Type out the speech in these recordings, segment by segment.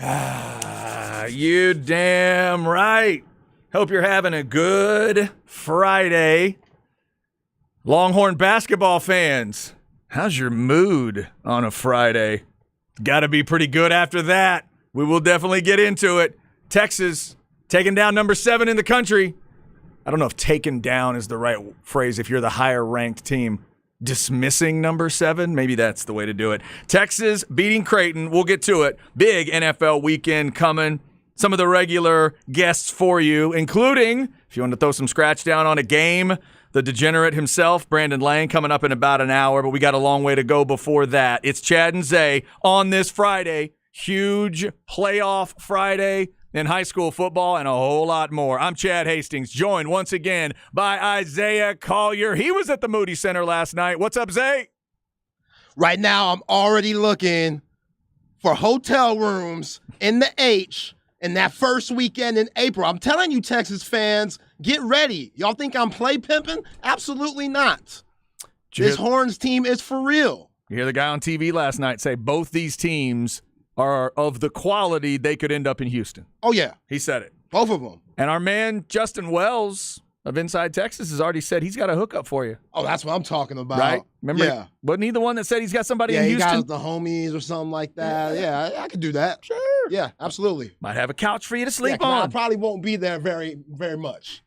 You damn right. Hope you're having a good Friday. Longhorn basketball fans, how's your mood on a Friday? Got to be pretty good after that. We will definitely get into it. Texas taking down number 7 in the country. I don't know if taken down is the right phrase if you're the higher ranked team. Dismissing number 7, maybe that's the way to do it. Texas beating Creighton. We'll get to it. Big NFL weekend coming. Some of the regular guests for you, including, if you want to throw some scratch down on a game, the degenerate himself, Brandon Lang, coming up in about an hour, but we got a long way to go before that. It's Chad and Zay on this Friday. Huge playoff Friday in high school football and a whole lot more. I'm Chad Hastings, joined once again by Isaiah Collier. He was at the Moody Center last night. What's up, Zay? Right now, I'm already looking for hotel rooms in the H in that first weekend in April. I'm telling you, Texas fans, get ready. Y'all think I'm play pimping? Absolutely not. This Horns team is for real. You hear the guy on TV last night say both these teams are of the quality they could end up in Houston. Oh, yeah. He said it. Both of them. And our man, Justin Wells of Inside Texas, has already said he's got a hookup for you. Oh, that's what I'm talking about. Right? Remember? Yeah. Wasn't he the one that said he's got somebody in Houston? Yeah, he got the homies or something like that. Yeah, I could do that. Sure. Yeah, absolutely. Might have a couch for you to sleep on. on. I probably won't be there very, very much.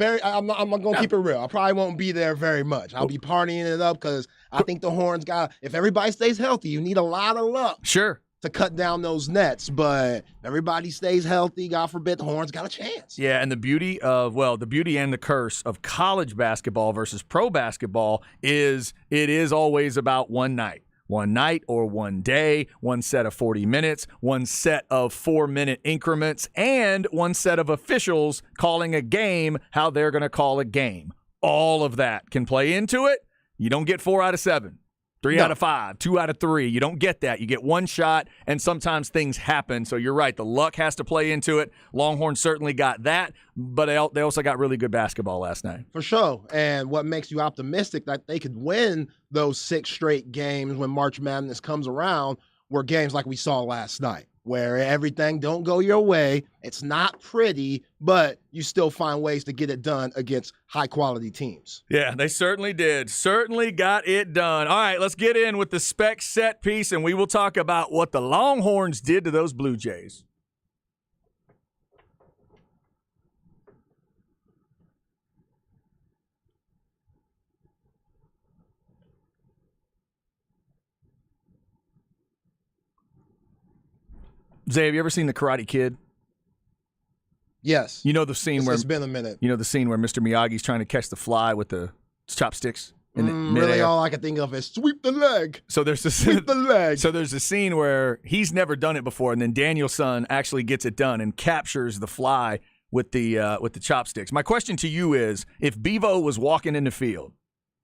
I'm not going to keep it real. I probably won't be there very much. I'll be partying it up because I think the Horns if everybody stays healthy, you need a lot of luck. Sure. To cut down those nets, but everybody stays healthy. God forbid the Horns got a chance. Yeah, and the beauty and the curse of college basketball versus pro basketball is it is always about one night. One night or one day, one set of 40 minutes, one set of 4-minute increments, and one set of officials calling a game how they're going to call a game. All of that can play into it. You don't get 4 out of 7. 3 out of 5, 2 out of 3. You don't get that. You get one shot, and sometimes things happen. So you're right. The luck has to play into it. Longhorns certainly got that, but they also got really good basketball last night. For sure. And what makes you optimistic that they could win those 6 straight games when March Madness comes around were games like we saw last night, where everything don't go your way. It's not pretty, but you still find ways to get it done against high-quality teams. Yeah, they certainly did. Certainly got it done. All right, let's get in with the spec set piece, and we will talk about what the Longhorns did to those Blue Jays. Zay, have you ever seen The Karate Kid? Yes. You know the scene where it's been a minute. You know the scene where Mr. Miyagi's trying to catch the fly with the chopsticks in the midair? Really, all I can think of is sweep the leg. So there's sweep the leg. So there's a scene where he's never done it before, and then Daniel-san actually gets it done and captures the fly with the chopsticks. My question to you is, if Bevo was walking in the field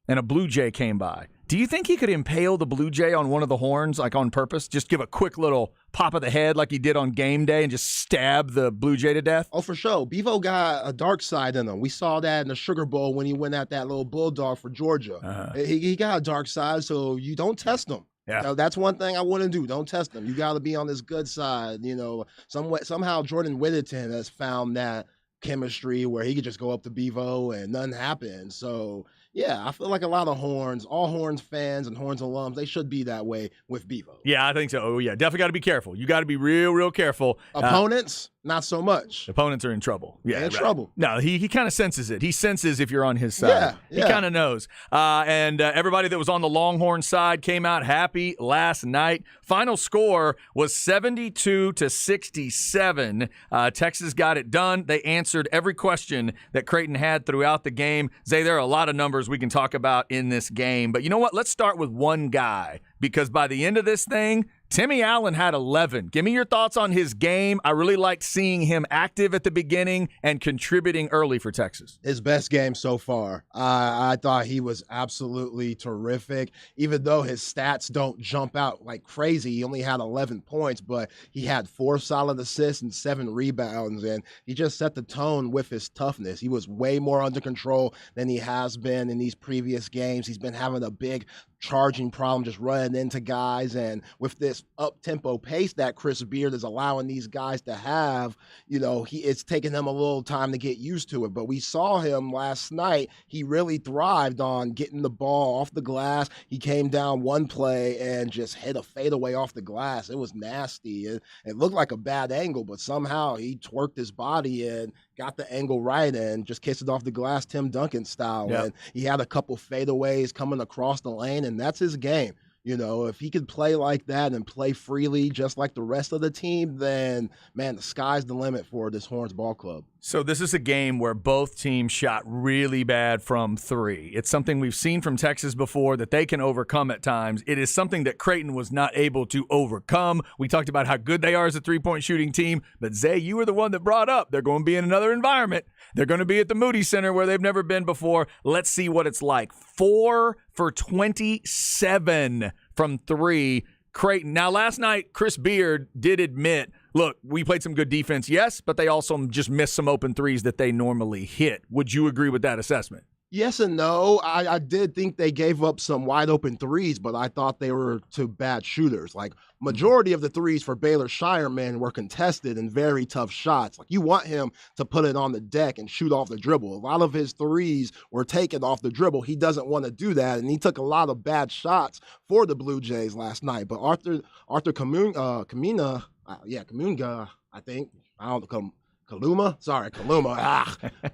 and a Blue Jay came by, do you think he could impale the Blue Jay on one of the horns, like on purpose? Just give a quick little pop of the head like he did on game day and just stab the Blue Jay to death? Oh, for sure. Bevo got a dark side in him. We saw that in the Sugar Bowl when he went at that little bulldog for Georgia. He got a dark side, so you don't test him. Yeah. So that's one thing I wouldn't do. Don't test him. You got to be on this good side. You know, somehow Jordan Whittington has found that chemistry where he could just go up to Bevo and nothing happens. So, yeah, I feel like a lot of all Horns fans and Horns alums, they should be that way with Bevo. Yeah, I think so. Oh, yeah, definitely got to be careful. You got to be real, real careful. Opponents, not so much. Opponents are in trouble. Yeah, in trouble. No, he kind of senses it. He senses if you're on his side. Yeah. He kind of knows. And everybody that was on the Longhorn side came out happy last night. Final score was 72-67. Texas got it done. They answered every question that Creighton had throughout the game. Zay, there are a lot of numbers we can talk about in this game. But you know what? Let's start with one guy, because by the end of this thing, Timmy Allen had 11. Give me your thoughts on his game. I really liked seeing him active at the beginning and contributing early for Texas. His best game so far. I thought he was absolutely terrific. Even though his stats don't jump out like crazy, he only had 11 points, but he had 4 solid assists and 7 rebounds, and he just set the tone with his toughness. He was way more under control than he has been in these previous games. He's been having a big charging problem, just running into guys. And with this up-tempo pace that Chris Beard is allowing these guys to have, it's taking him a little time to get used to it. But we saw him last night. He really thrived on getting the ball off the glass. He came down one play and just hit a fadeaway off the glass. It was nasty. It looked like a bad angle, but somehow he twerked his body and got the angle right and just kissed it off the glass, Tim Duncan style. Yep. And he had a couple fadeaways coming across the lane, and that's his game. If he could play like that and play freely just like the rest of the team, then, man, the sky's the limit for this Horns ball club. So this is a game where both teams shot really bad from three. It's something we've seen from Texas before that they can overcome at times. It is something that Creighton was not able to overcome. We talked about how good they are as a three-point shooting team, but Zay, you were the one that brought up they're going to be in another environment. They're going to be at the Moody Center where they've never been before. Let's see what it's like. 4 for 27 from three. Creighton. Now, last night, Chris Beard did admit, look, we played some good defense, yes, but they also just missed some open threes that they normally hit. Would you agree with that assessment? Yes and no. I did think they gave up some wide open threes, but I thought they were two bad shooters. Like, majority of the threes for Baylor Shireman were contested and very tough shots. Like, you want him to put it on the deck and shoot off the dribble. A lot of his threes were taken off the dribble. He doesn't want to do that, and he took a lot of bad shots for the Blue Jays last night. But Arthur Kaminga, I think. I don't know. Kaluma.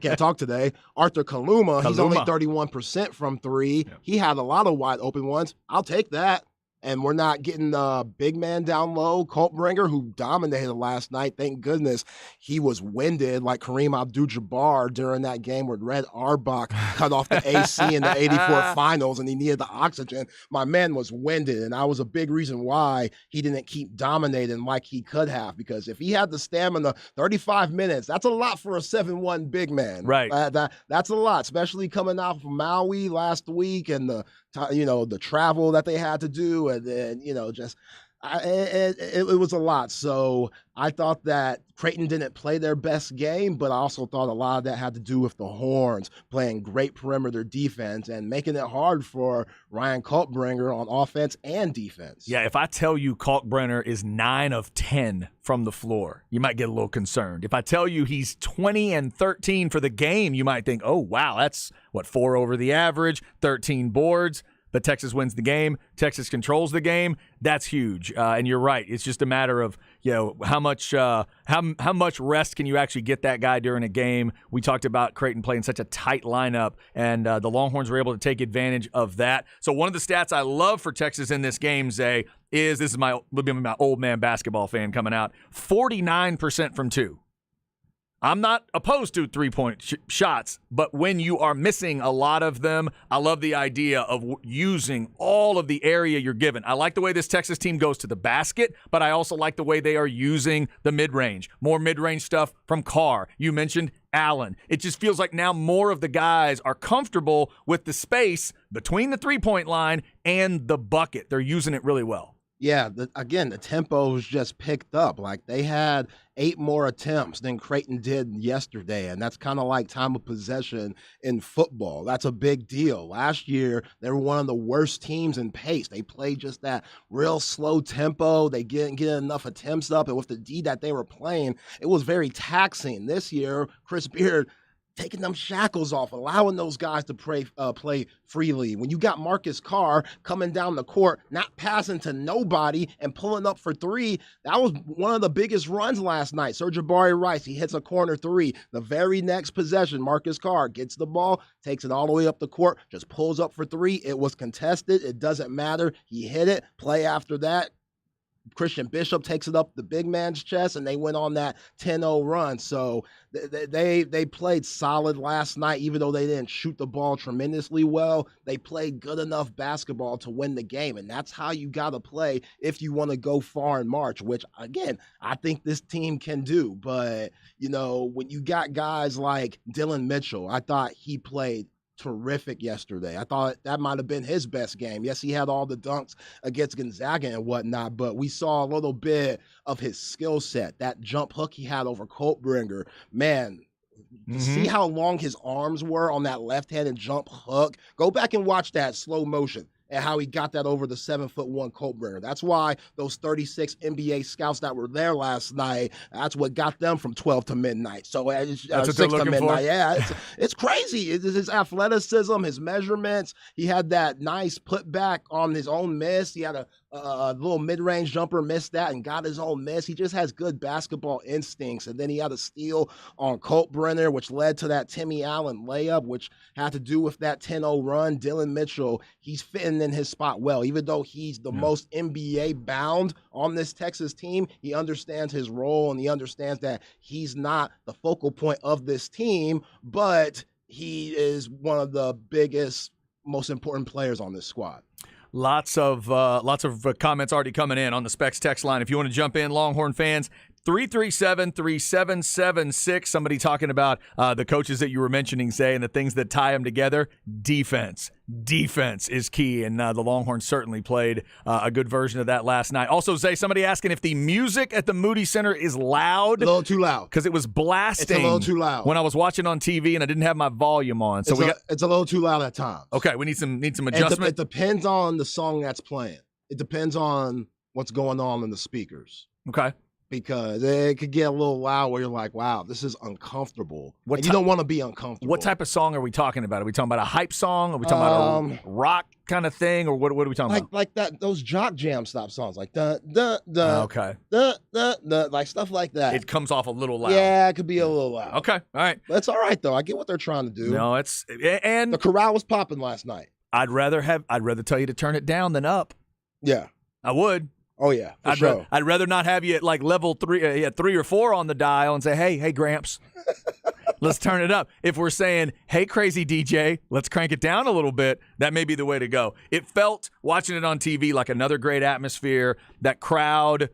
Can't talk today. Arthur Kaluma, he's only 31% from three. Yeah. He had a lot of wide open ones. I'll take that. And we're not getting the big man down low, Coltbringer, who dominated last night. Thank goodness he was winded like Kareem Abdul-Jabbar during that game where Red Auerbach cut off the AC in the 84 finals and he needed the oxygen. My man was winded, and that was a big reason why he didn't keep dominating like he could have, because if he had the stamina, 35 minutes, that's a lot for a 7'1" big man. Right. That's a lot, especially coming out from Maui last week and the travel that they had to do, and then, it was a lot. So I thought that Creighton didn't play their best game, but I also thought a lot of that had to do with the Horns playing great perimeter defense and making it hard for Ryan Kalkbrenner on offense and defense. Yeah, if I tell you Kalkbrenner is 9 of 10 from the floor, you might get a little concerned. If I tell you he's 20 and 13 for the game, you might think, oh, wow, that's, 4 over the average, 13 boards. But Texas wins the game. Texas controls the game. That's huge. And you're right. It's just a matter of, how much rest can you actually get that guy during a game. We talked about Creighton playing such a tight lineup, and the Longhorns were able to take advantage of that. So one of the stats I love for Texas in this game, Zay, is this is my old man basketball fan coming out, 49% from two. I'm not opposed to three-point shots, but when you are missing a lot of them, I love the idea of using all of the area you're given. I like the way this Texas team goes to the basket, but I also like the way they are using the mid-range. More mid-range stuff from Carr. You mentioned Allen. It just feels like now more of the guys are comfortable with the space between the three-point line and the bucket. They're using it really well. Yeah, the tempo was just picked up. Like, they had 8 more attempts than Creighton did yesterday, and that's kind of like time of possession in football. That's a big deal. Last year, they were one of the worst teams in pace. They played just that real slow tempo. They didn't get enough attempts up, and with the D that they were playing, it was very taxing. This year, Chris Beard taking them shackles off, allowing those guys to play freely. When you got Marcus Carr coming down the court, not passing to nobody and pulling up for three, that was one of the biggest runs last night. Sir'Jabari Rice, he hits a corner three. The very next possession, Marcus Carr gets the ball, takes it all the way up the court, just pulls up for three. It was contested. It doesn't matter. He hit it. Play after that, Christian Bishop takes it up the big man's chest, and they went on that 10-0 run. So they played solid last night, even though they didn't shoot the ball tremendously well. They played good enough basketball to win the game, and that's how you got to play if you want to go far in March, which, again, I think this team can do. But, when you got guys like Dylan Mitchell, I thought he played terrific yesterday. I thought that might have been his best game. Yes, he had all the dunks against Gonzaga and whatnot, but we saw a little bit of his skill set. That jump hook he had over Coltbringer, man, see how long his arms were on that left-handed jump hook? Go back and watch that slow motion. and how he got that over the 7'1" Colt Brenner. That's why those 36 NBA scouts that were there last night, that's what got them from 12 to midnight. So that's what they're 6 to looking midnight. for? Yeah, it's crazy. It's his athleticism, his measurements. He had that nice putback on his own miss. He had a little mid-range jumper, missed that and got his own miss. He just has good basketball instincts. And then he had a steal on Colt Brenner, which led to that Timmy Allen layup, which had to do with that 10-0 run. Dylan Mitchell, he's fitting in his spot well. Even though he's the most NBA bound on this Texas team, he understands his role and he understands that he's not the focal point of this team, but he is one of the biggest, most important players on this squad. Lots of comments already coming in on the Specs text line. If you want to jump in, Longhorn fans, 337-3776. Somebody talking about the coaches that you were mentioning, Zay, and the things that tie them together. Defense is key, and the Longhorns certainly played a good version of that last night. Also, Zay, somebody asking if the music at the Moody Center is loud. A little too loud. Because it was blasting. It's a little too loud. When I was watching on TV and I didn't have my volume on. So it's a little too loud at times. Okay, we need some adjustment. It depends on the song that's playing. It depends on what's going on in the speakers. Okay. Because it could get a little loud where you're like, wow, this is uncomfortable. And you don't want to be uncomfortable. What type of song are we talking about? Are we talking about a hype song? Are we talking about a rock kind of thing? Or what are we talking about? Like those Jock Jam stop songs, like da da da. Okay. Da da da, like stuff like that. It comes off a little loud. Yeah, it could be a little loud. Okay, all right. But it's all right though. I get what they're trying to do. No, and the corral was popping last night. I'd rather tell you to turn it down than up. Yeah. I would. Oh, yeah, for sure. I'd rather not have you at like level 3 or 4 on the dial and say, hey, Gramps, let's turn it up. If we're saying, hey, crazy DJ, let's crank it down a little bit, that may be the way to go. It felt, watching it on TV, like another great atmosphere, that crowd,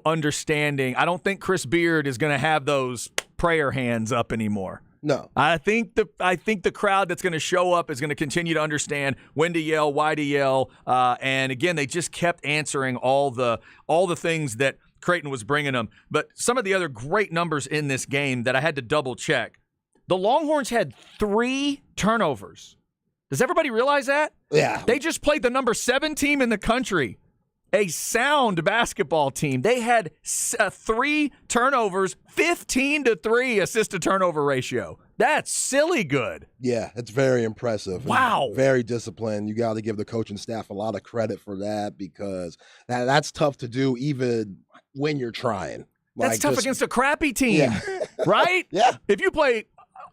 understanding. I don't think Chris Beard is going to have those prayer hands up anymore. No. I think the crowd that's going to show up is going to continue to understand when to yell, why to yell, and again, they just kept answering all the things that Creighton was bringing them. But some of the other great numbers in this game that I had to double check. The Longhorns had 3 turnovers. Does everybody realize that? Yeah. They just played the number 7 team in the country. A sound basketball team. They had 3 turnovers, 15-3 assist-to-turnover ratio. That's silly good. Yeah, it's very impressive. Wow. Very disciplined. You got to give the coaching staff a lot of credit for that because that's tough to do even when you're trying. That's tough against a crappy team, yeah. right? Yeah. If you play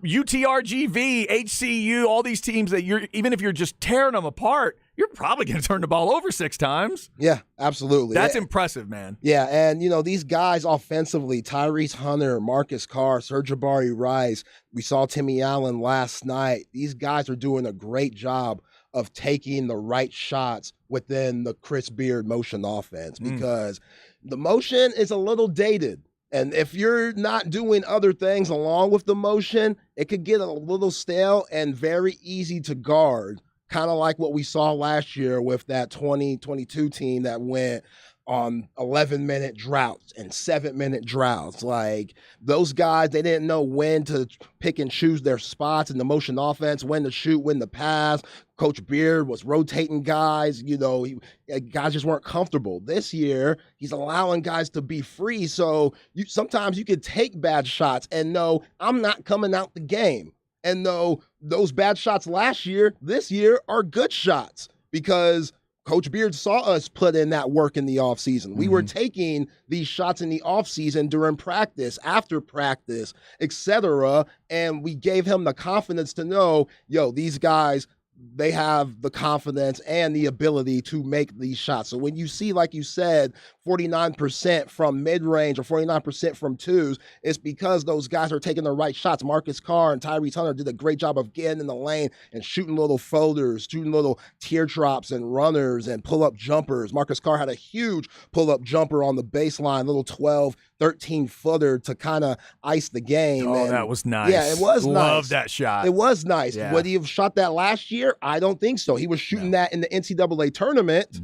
UTRGV, HCU, all these teams that even if you're just tearing them apart, you're probably going to turn the ball over 6 times. Yeah, absolutely. That's impressive, man. Yeah, and, these guys offensively, Tyrese Hunter, Marcus Carr, Sir'Jabari Rice, we saw Timmy Allen last night. These guys are doing a great job of taking the right shots within the Chris Beard motion offense because the motion is a little dated. And if you're not doing other things along with the motion, it could get a little stale and very easy to guard. Kind of like what we saw last year with that 2022 team that went on 11-minute droughts and 7-minute droughts. Like those guys, they didn't know when to pick and choose their spots in the motion offense, when to shoot, when to pass. Coach Beard was rotating guys. Guys just weren't comfortable. This year, he's allowing guys to be free. So sometimes you could take bad shots and know I'm not coming out the game. And though those bad shots last year, this year are good shots because Coach Beard saw us put in that work in the offseason. We were taking these shots in the offseason during practice, after practice, etc. And we gave him the confidence to know, these guys, they have the confidence and the ability to make these shots. So when you see, like you said, 49% from mid-range or 49% from twos, it's because those guys are taking the right shots. Marcus Carr and Tyrese Hunter did a great job of getting in the lane and shooting little floaters, shooting little teardrops and runners and pull-up jumpers. Marcus Carr had a huge pull-up jumper on the baseline, little 12, 13-footer to kind of ice the game. Oh, that was nice. Yeah, it was nice. Love that shot. It was nice. Yeah. Would he have shot that last year? I don't think so. He was shooting that in the NCAA tournament,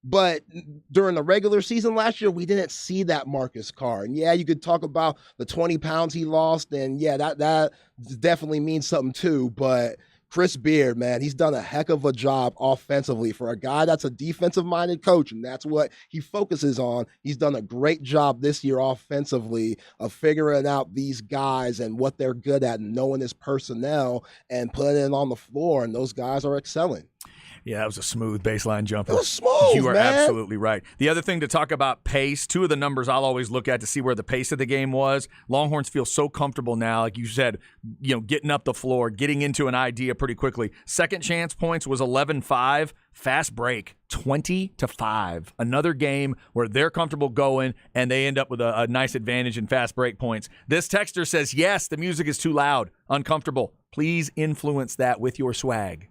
but during the regular season last year, we didn't see that Marcus Carr. And yeah, you could talk about the 20 pounds he lost, and yeah, that definitely means something too, but Chris Beard, man, he's done a heck of a job offensively for a guy that's a defensive-minded coach, and that's what he focuses on. He's done a great job this year offensively of figuring out these guys and what they're good at and knowing his personnel and putting it on the floor, and those guys are excelling. Yeah, that was a smooth baseline jumper. It was smooth, You are man. absolutely right. The other thing to talk about pace, two of the numbers I'll always look at to see where the pace of the game was. Longhorns feel so comfortable now, like you said, getting up the floor, getting into an idea pretty quickly. Second chance points was 11-5. Fast break, 20-5. Another game where they're comfortable going and they end up with a nice advantage in fast break points. This texter says, yes, the music is too loud, uncomfortable. Please influence that with your swag.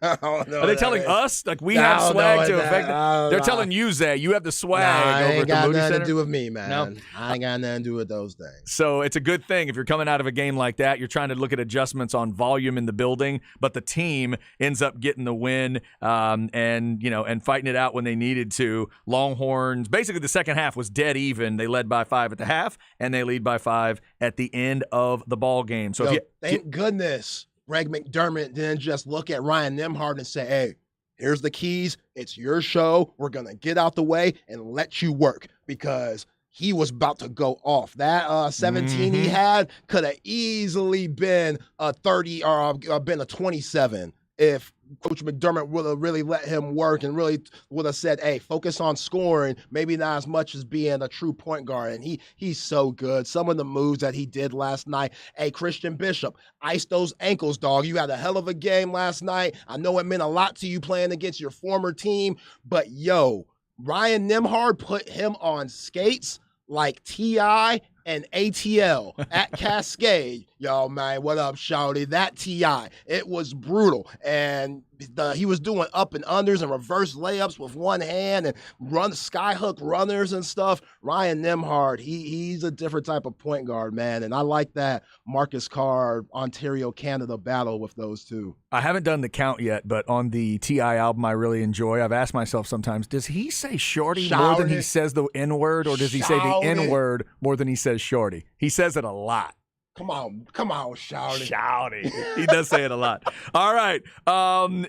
Are they telling us like we have swag to affect it? They're telling you, Zay, you have the swag over at the Moody Center. Ain't got nothing to do with me, man. No? I ain't got nothing to do with those things. So it's a good thing if you're coming out of a game like that, you're trying to look at adjustments on volume in the building, but the team ends up getting the win and fighting it out when they needed to. Longhorns, basically the second half was dead even. They led by 5 at the half, and they lead by 5 at the end of the ball game. So thank goodness Greg McDermott didn't just look at Ryan Nembhard and say, hey, here's the keys. It's your show. We're going to get out the way and let you work, because he was about to go off. That 17 he had could have easily been a 30 or been a 27 if Coach McDermott would have really let him work and really would have said, hey, focus on scoring, maybe not as much as being a true point guard. And he's so good. Some of the moves that he did last night. Hey, Christian Bishop, ice those ankles, dog. You had a hell of a game last night. I know it meant a lot to you playing against your former team, but Ryan Nembhard put him on skates like T.I. and ATL at Cascade. Yo, man, what up, shawty? That T.I., it was brutal. And he was doing up and unders and reverse layups with one hand and skyhook runners and stuff. Ryan Nembhard, he's a different type of point guard, man. And I like that Marcus Carr, Ontario, Canada battle with those two. I haven't done the count yet, but on the T.I. album I really enjoy, I've asked myself sometimes, does he say shorty more than he says the N-word, or does he say the N-word more than he says shorty? He says it a lot. Come on, shawty. Shouty. He does say it a lot. All right.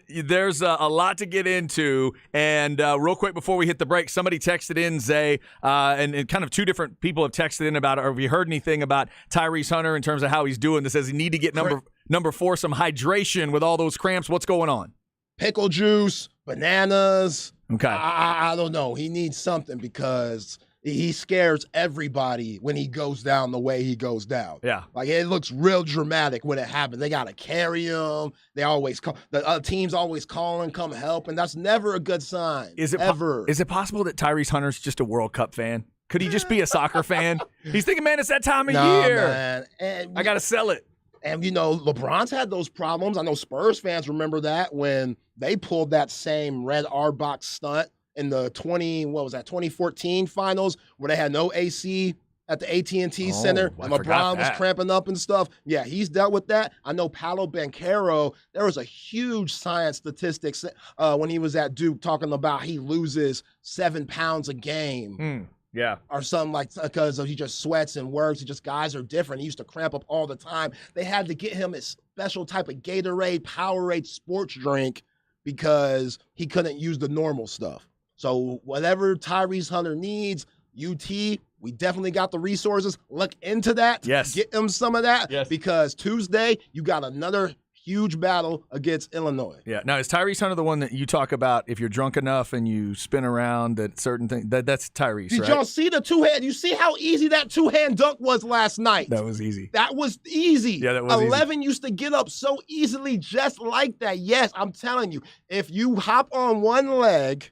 There's a lot to get into. And real quick before we hit the break, somebody texted in, Zay, and kind of two different people have texted in about it. Or have you heard anything about Tyrese Hunter in terms of how he's doing? That says he need to get number 4 some hydration with all those cramps. What's going on? Pickle juice, bananas. Okay. I don't know. He needs something because he scares everybody when he goes down the way he goes down. Yeah. Like, it looks real dramatic when it happens. They got to carry him. They always call. The other team's always calling, come help, and that's never a good sign. Is it ever? Is it possible that Tyrese Hunter's just a World Cup fan? Could he just be a soccer fan? He's thinking, man, it's that time of year. Man. And I got to sell it. And, LeBron's had those problems. I know Spurs fans remember that when they pulled that same Red Auerbach stunt in the 2014 finals where they had no AC at the AT&T Center, and LeBron was cramping up and stuff. Yeah, he's dealt with that. I know Paolo Banchero, there was a huge science statistics when he was at Duke talking about he loses 7 pounds a game. Yeah. Or something like, because he just sweats and works. Guys are different. He used to cramp up all the time. They had to get him a special type of Gatorade, Powerade sports drink because he couldn't use the normal stuff. So whatever Tyrese Hunter needs, UT, we definitely got the resources. Look into that. Yes. Get him some of that. Yes. Because Tuesday, you got another huge battle against Illinois. Yeah. Now, is Tyrese Hunter the one that you talk about if you're drunk enough and you spin around at certain things? That's Tyrese, Did right? y'all see the two-hand? You see how easy that two-hand dunk was last night? That was easy. That was easy. Yeah, that was 11 used to get up so easily just like that. Yes, I'm telling you, if you hop on one leg,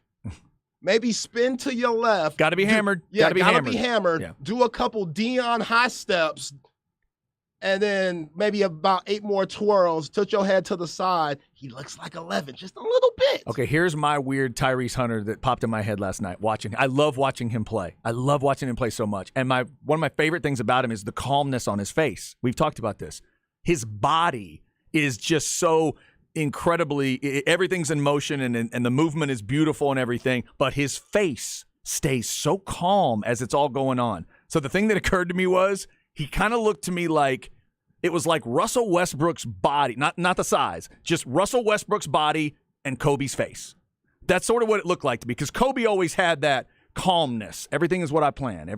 maybe spin to your left. Got to be hammered. Yeah, gotta be hammered. Yeah. Do a couple Dion high steps, and then maybe about 8 more twirls. Tilt your head to the side. He looks like 11, just a little bit. Okay, here's my weird Tyrese Hunter that popped in my head last night watching. I love watching him play. I love watching him play so much. And one of my favorite things about him is the calmness on his face. We've talked about this. His body is just so incredibly, everything's in motion and the movement is beautiful and everything, but his face stays so calm as it's all going on. So the thing that occurred to me was he kind of looked to me like it was like Russell Westbrook's body, not the size, just Russell Westbrook's body and Kobe's face. That's sort of what it looked like to me, because Kobe always had that calmness. Everything is what I plan.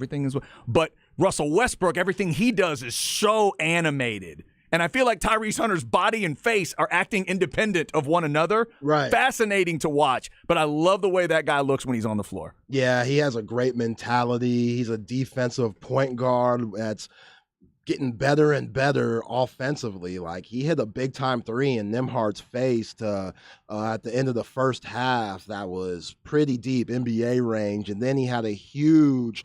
But Russell Westbrook, everything he does is so animated. And I feel like Tyrese Hunter's body and face are acting independent of one another. Right. Fascinating to watch, but I love the way that guy looks when he's on the floor. Yeah, he has a great mentality. He's a defensive point guard that's getting better and better offensively. Like, he hit a big time three in Nembhard's face at the end of the first half that was pretty deep, NBA range. And then he had a huge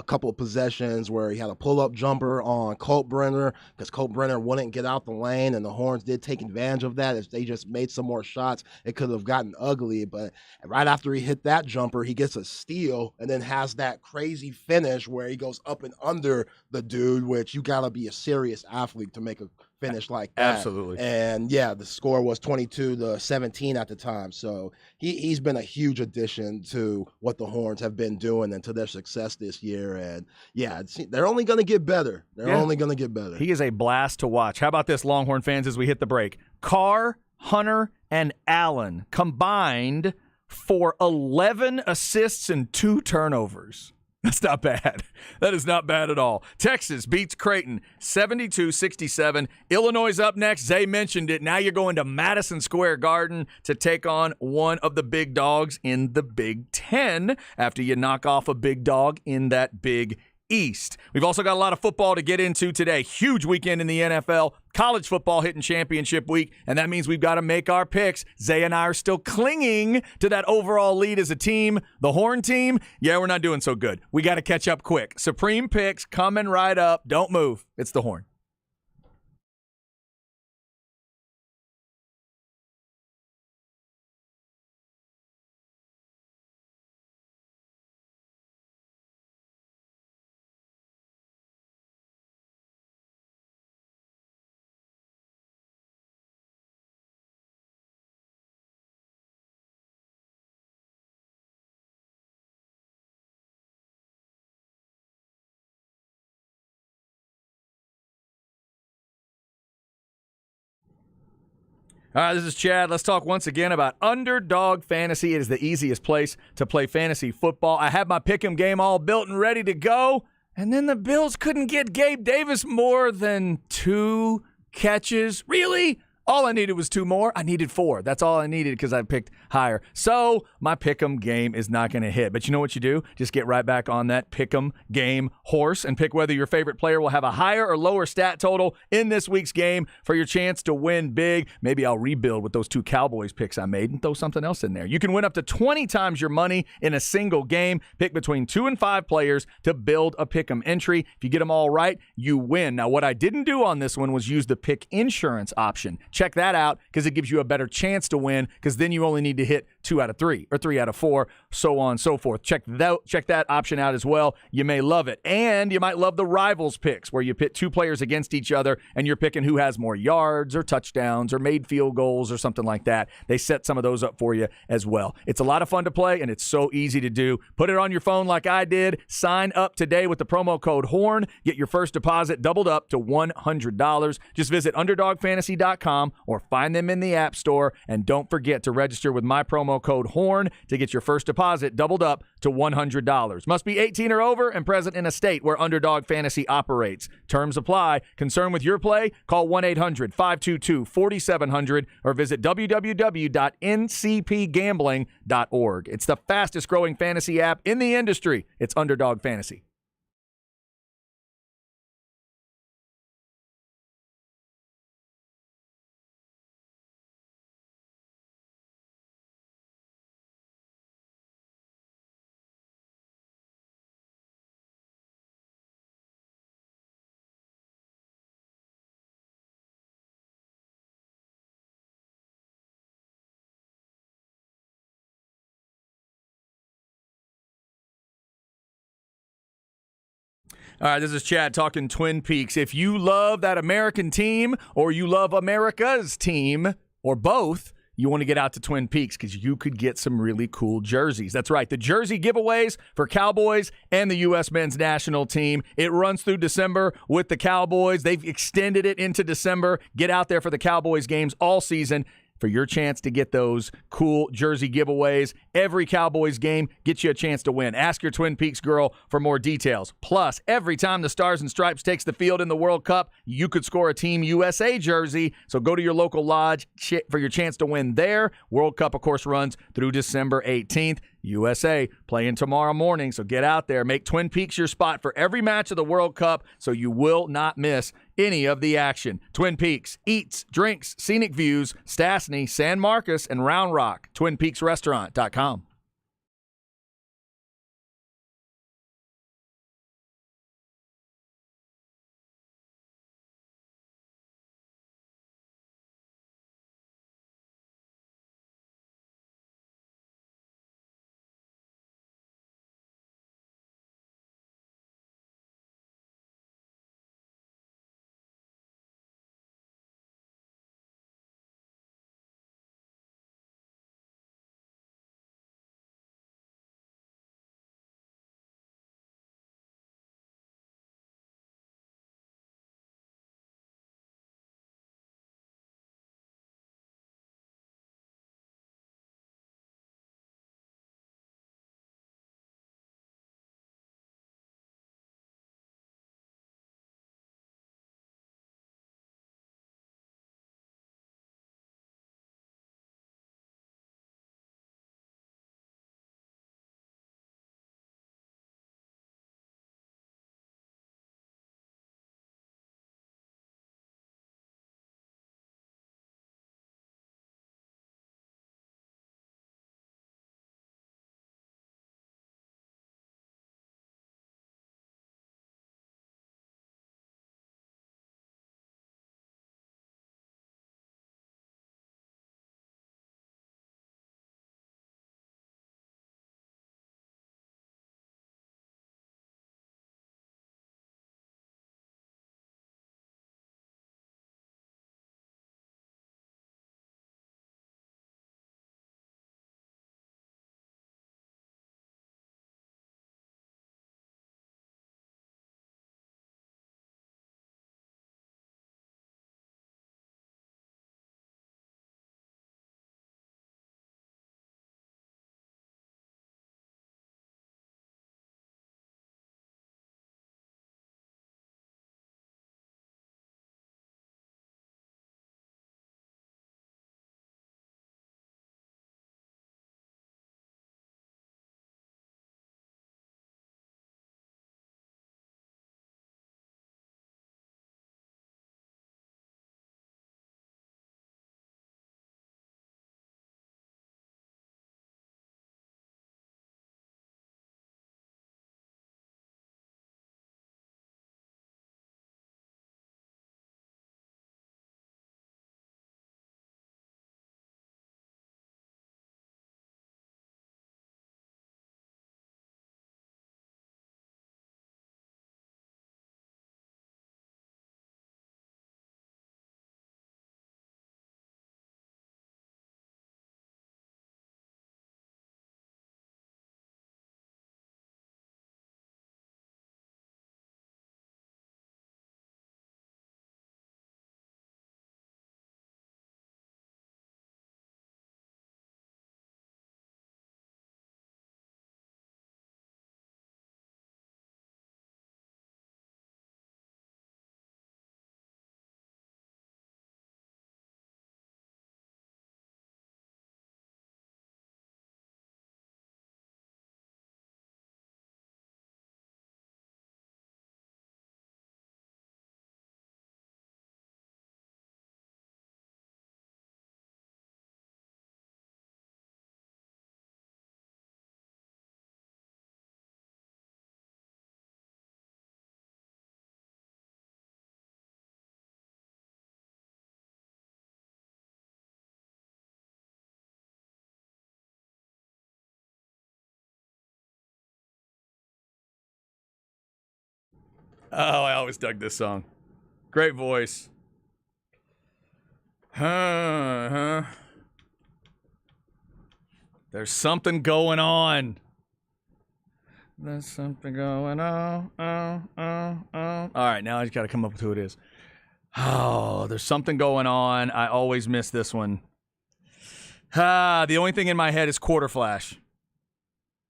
couple of possessions where he had a pull-up jumper on Colt Brenner, because Colt Brenner wouldn't get out the lane, and the Horns did take advantage of that. If they just made some more shots, it could have gotten ugly. But right after he hit that jumper, he gets a steal and then has that crazy finish where he goes up and under the dude, which you got to be a serious athlete to make a finish like that. Absolutely. And yeah, the score was 22-17 at the time. So he's been a huge addition to what the Horns have been doing and to their success this year. And yeah, they're only going to get better. They're only going to get better. He is a blast to watch. How about this, Longhorn fans, as we hit the break? Carr, Hunter, and Allen combined for 11 assists and 2 turnovers. That's not bad. That is not bad at all. Texas beats Creighton 72-67. Illinois is up next. Zay mentioned it. Now you're going to Madison Square Garden to take on one of the big dogs in the Big Ten after you knock off a big dog in that Big East. We've also got a lot of football to get into today. Huge weekend in the NFL. College football hitting championship week, and that means we've got to make our picks. Zay and I are still clinging to that overall lead as a team. The Horn team, yeah, we're not doing so good. We got to catch up quick. Supreme picks coming right up. Don't move. It's the Horn. All right, this is Chad. Let's talk once again about Underdog Fantasy. It is the easiest place to play fantasy football. I had my pick'em game all built and ready to go, and then the Bills couldn't get Gabe Davis more than 2 catches. Really? All I needed was 2 more. I needed 4. That's all I needed because I picked higher. So my pick'em game is not going to hit. But you know what you do? Just get right back on that pick'em game horse and pick whether your favorite player will have a higher or lower stat total in this week's game for your chance to win big. Maybe I'll rebuild with those 2 Cowboys picks I made and throw something else in there. You can win up to 20 times your money in a single game. Pick between 2 and 5 players to build a pick'em entry. If you get them all right, you win. Now, what I didn't do on this one was use the pick insurance option. Check that out because it gives you a better chance to win, because then you only need to hit 2 out of 3 or 3 out of 4, so on and so forth. Check that option out as well. You may love it. And you might love the rivals picks where you pit 2 players against each other and you're picking who has more yards or touchdowns or made field goals or something like that. They set some of those up for you as well. It's a lot of fun to play and it's so easy to do. Put it on your phone like I did. Sign up today with the promo code HORN. Get your first deposit doubled up to $100. Just visit UnderdogFantasy.com or find them in the App Store. And don't forget to register with my promo code HORN to get your first deposit doubled up to $100. Must be 18 or over and present in a state where Underdog Fantasy operates. Terms apply. Concerned with your play? Call 1-800-522-4700 or visit www.ncpgambling.org. It's the fastest growing fantasy app in the industry. It's Underdog Fantasy. All right, this is Chad talking Twin Peaks. If you love that American team or you love America's team or both, you want to get out to Twin Peaks because you could get some really cool jerseys. That's right, the jersey giveaways for Cowboys and the U.S. men's national team. It runs through December with the Cowboys. They've extended it into December. Get out there for the Cowboys games all season for your chance to get those cool jersey giveaways. Every Cowboys game gets you a chance to win. Ask your Twin Peaks girl for more details. Plus, every time the Stars and Stripes takes the field in the World Cup, you could score a Team USA jersey. So go to your local lodge for your chance to win there. World Cup, of course, runs through December 18th. USA playing tomorrow morning, so get out there. Make Twin Peaks your spot for every match of the World Cup so you will not miss any of the action. Twin Peaks, eats, drinks, scenic views, Stastny, San Marcos, and Round Rock. TwinPeaksRestaurant.com. Oh, I always dug this song. Great voice. There's something going on. There's something going on. All right, now I just got to come up with who it is. Oh, there's something going on. I always miss this one. The only thing in my head is Quarter Flash.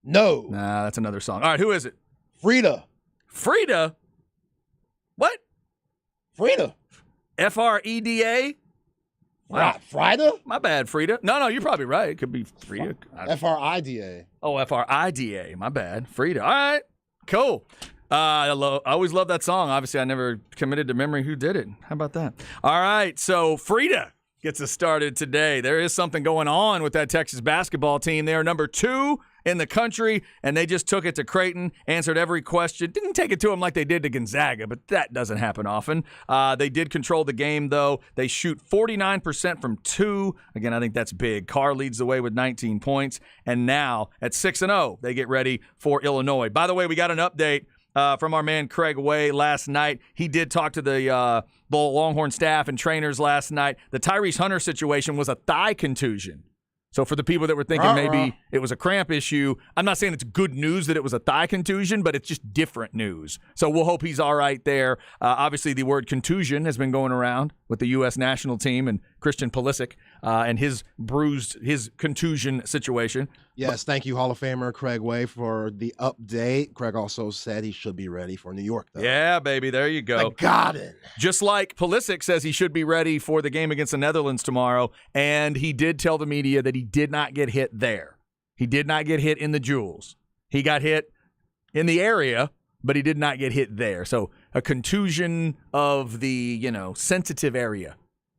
No. Nah, that's another song. All right, who is it? Frida. Frida? What? Frida. Freda? Wow. Frida? My bad, Frida. No, you're probably right. It could be Frida. Frida. Oh, Frida. My bad. Frida. All right. Cool. I always love that song. Obviously, I never committed to memory who did it. How about that? All right. So, Frida gets us started today. There is something going on with that Texas basketball team. They are number 2 in the country, and they just took it to Creighton, answered every question. Didn't take it to them like they did to Gonzaga, but that doesn't happen often. They did control the game, though. They shoot 49% from 2. Again, I think that's big. Carr leads the way with 19 points, and now at 6-0, they get ready for Illinois. By the way, we got an update from our man Craig Way last night. He did talk to the Longhorn staff and trainers last night. The Tyrese Hunter situation was a thigh contusion. So for the people that were thinking maybe it was a cramp issue, I'm not saying it's good news that it was a thigh contusion, but it's just different news. So we'll hope he's all right there. Obviously, the word contusion has been going around with the U.S. national team and Christian Pulisic and his contusion situation. Yes, thank you, Hall of Famer Craig Way, for the update. Craig also said he should be ready for New York, though. Yeah, baby, there you go. The Garden. Just like Pulisic says he should be ready for the game against the Netherlands tomorrow, and he did tell the media that he did not get hit there. He did not get hit in the jewels. He got hit in the area, but he did not get hit there. So a contusion of the, sensitive area.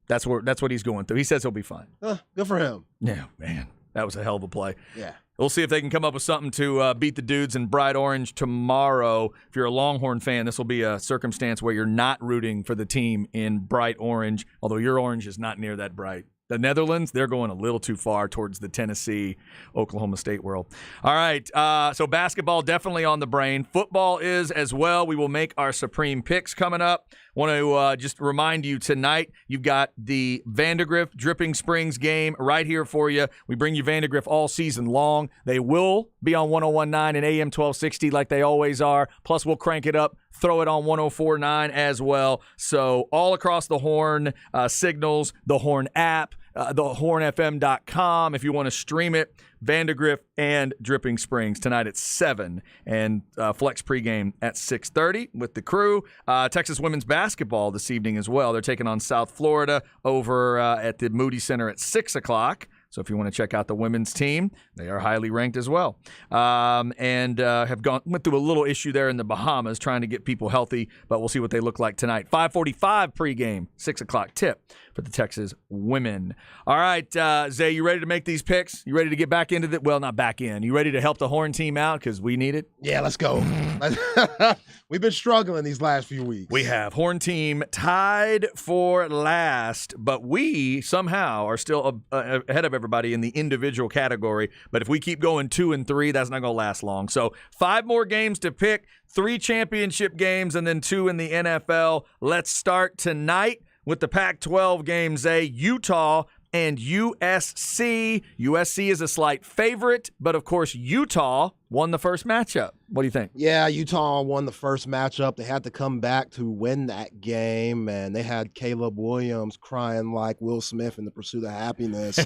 That's what he's going through. He says he'll be fine. Good for him. Yeah, man. That was a hell of a play. Yeah. We'll see if they can come up with something to beat the dudes in Bright Orange tomorrow. If you're a Longhorn fan, this will be a circumstance where you're not rooting for the team in Bright Orange, although your orange is not near that bright. The Netherlands, they're going a little too far towards the Tennessee, Oklahoma State world. All right, so basketball definitely on the brain. Football is as well. We will make our Supreme Picks coming up. Want to just remind you tonight, you've got the Vandegrift Dripping Springs game right here for you. We bring you Vandegrift all season long. They will be on 101.9 and AM 1260 like they always are. Plus, we'll crank it up, throw it on 104.9 as well. So all across the Horn signals, the Horn app, thehornfm.com if you want to stream it. Vandegrift and Dripping Springs tonight at 7 and Flex pregame at 6:30 with the crew. Texas women's basketball this evening as well. They're taking on South Florida over at the Moody Center at 6 o'clock. So if you want to check out the women's team, they are highly ranked as well. And went through a little issue there in the Bahamas trying to get people healthy, but we'll see what they look like tonight. 5:45 pregame, 6 o'clock tip for the Texas women. All right, Zay, you ready to make these picks? You ready to get back into the – well, not back in. You ready to help the Horn team out because we need it? Yeah, let's go. We've been struggling these last few weeks. We have. Horn team tied for last, but we somehow are still ahead of everybody in the individual category. But if we keep going 2 and 3, that's not going to last long. So 5 more games to pick, 3 championship games, and then 2 in the NFL. Let's start tonight with the Pac-12 games, Utah and USC. USC is a slight favorite, but of course Utah won the first matchup. What do you think? Yeah, Utah won the first matchup. They had to come back to win that game, and they had Caleb Williams crying like Will Smith in The Pursuit of Happiness.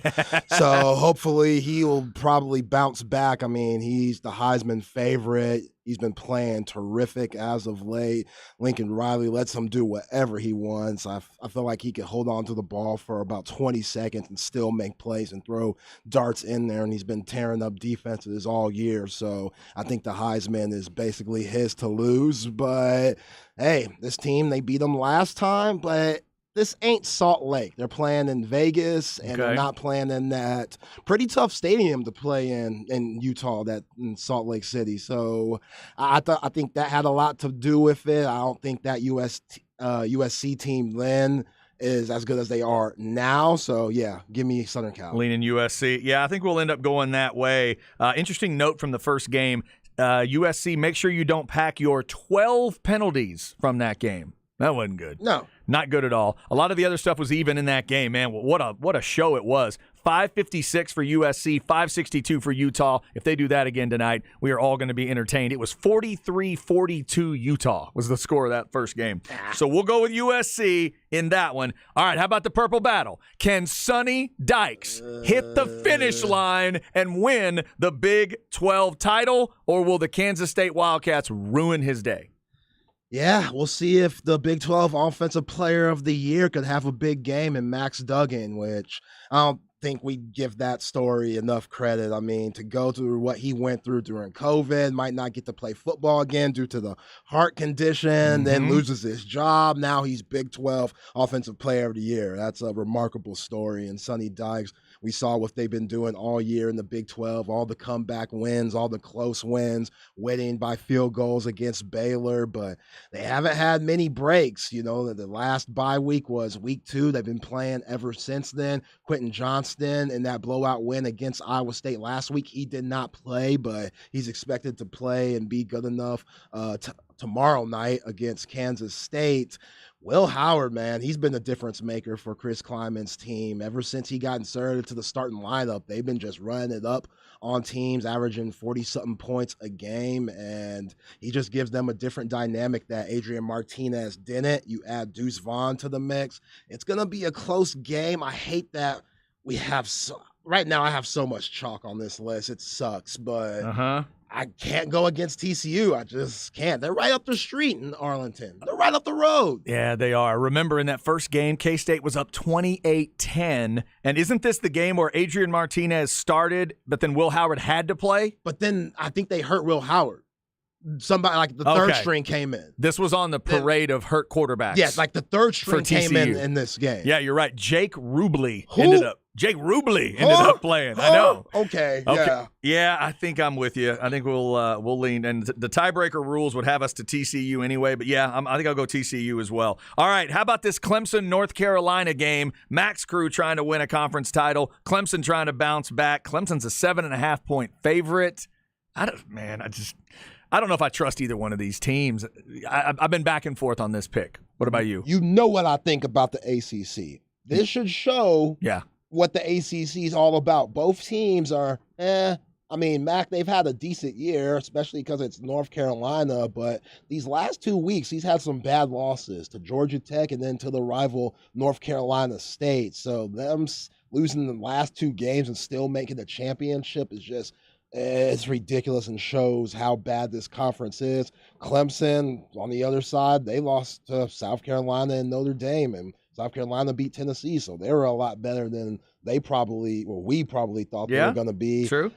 So hopefully he'll probably bounce back. I mean, he's the Heisman favorite. He's been playing terrific as of late. Lincoln Riley lets him do whatever he wants. I feel like he could hold on to the ball for about 20 seconds and still make plays and throw darts in there, and he's been tearing up defenses all year. So I think the Heisman is basically his to lose. But, hey, this team, they beat them last time, but this ain't Salt Lake. They're playing in Vegas, and they're not playing in that pretty tough stadium to play in Utah, that in Salt Lake City. So I think that had a lot to do with it. I don't think that USC team then is as good as they are now. So, yeah, give me Southern Cal. Leaning USC. Yeah, I think we'll end up going that way. Interesting note from the first game. USC, make sure you don't pack your 12 penalties from that game. That wasn't good. No. Not good at all. A lot of the other stuff was even in that game, man. What a show it was. 556 for USC, 562 for Utah. If they do that again tonight, we are all going to be entertained. It was 43-42 Utah was the score of that first game. So we'll go with USC in that one. All right, how about the Purple Battle? Can Sonny Dykes hit the finish line and win the Big 12 title, or will the Kansas State Wildcats ruin his day? Yeah, we'll see if the Big 12 Offensive Player of the Year could have a big game in Max Duggan, which I don't think we give that story enough credit. I mean, to go through what he went through during COVID, might not get to play football again due to the heart condition, then loses his job. Now he's Big 12 Offensive Player of the Year. That's a remarkable story. And Sonny Dykes, we saw what they've been doing all year in the Big 12, all the comeback wins, all the close wins, winning by field goals against Baylor, but they haven't had many breaks. You know, the last bye week was week 2. They've been playing ever since then. Quentin Johnston in that blowout win against Iowa State last week, he did not play, but he's expected to play and be good enough tomorrow night against Kansas State. Will Howard, man, he's been a difference maker for Chris Kleiman's team. Ever since he got inserted to the starting lineup, they've been just running it up on teams, averaging 40-something points a game, and he just gives them a different dynamic that Adrian Martinez didn't. You add Deuce Vaughn to the mix. It's going to be a close game. I hate that we have right now I have so much chalk on this list. It sucks, but I can't go against TCU. I just can't. They're right up the street in Arlington. They're right up the road. Yeah, they are. Remember in that first game, K-State was up 28-10. And isn't this the game where Adrian Martinez started, but then Will Howard had to play? But then I think they hurt Will Howard. Somebody like the third string came in. This was on the parade of hurt quarterbacks. Yes, like the third string came in this game. Yeah, you're right. Jake Rubley ended up playing. I know. Okay. Yeah. Yeah, I think I'm with you. I think we'll lean. And the tiebreaker rules would have us to TCU anyway. But yeah, I think I'll go TCU as well. All right. How about this Clemson North Carolina game? Max Crew trying to win a conference title. Clemson trying to bounce back. Clemson's a 7.5 point favorite. I don't know if I trust either one of these teams. I've been back and forth on this pick. What about you? You know what I think about the ACC. This should show what the ACC is all about. Both teams are, I mean, Mac, they've had a decent year, especially because it's North Carolina, but these last 2 weeks, he's had some bad losses to Georgia Tech and then to the rival North Carolina State. So them losing the last 2 games and still making the championship is just, it's ridiculous and shows how bad this conference is. Clemson, on the other side, they lost to South Carolina and Notre Dame, and South Carolina beat Tennessee, so they were a lot better than we probably thought they were going to be. True.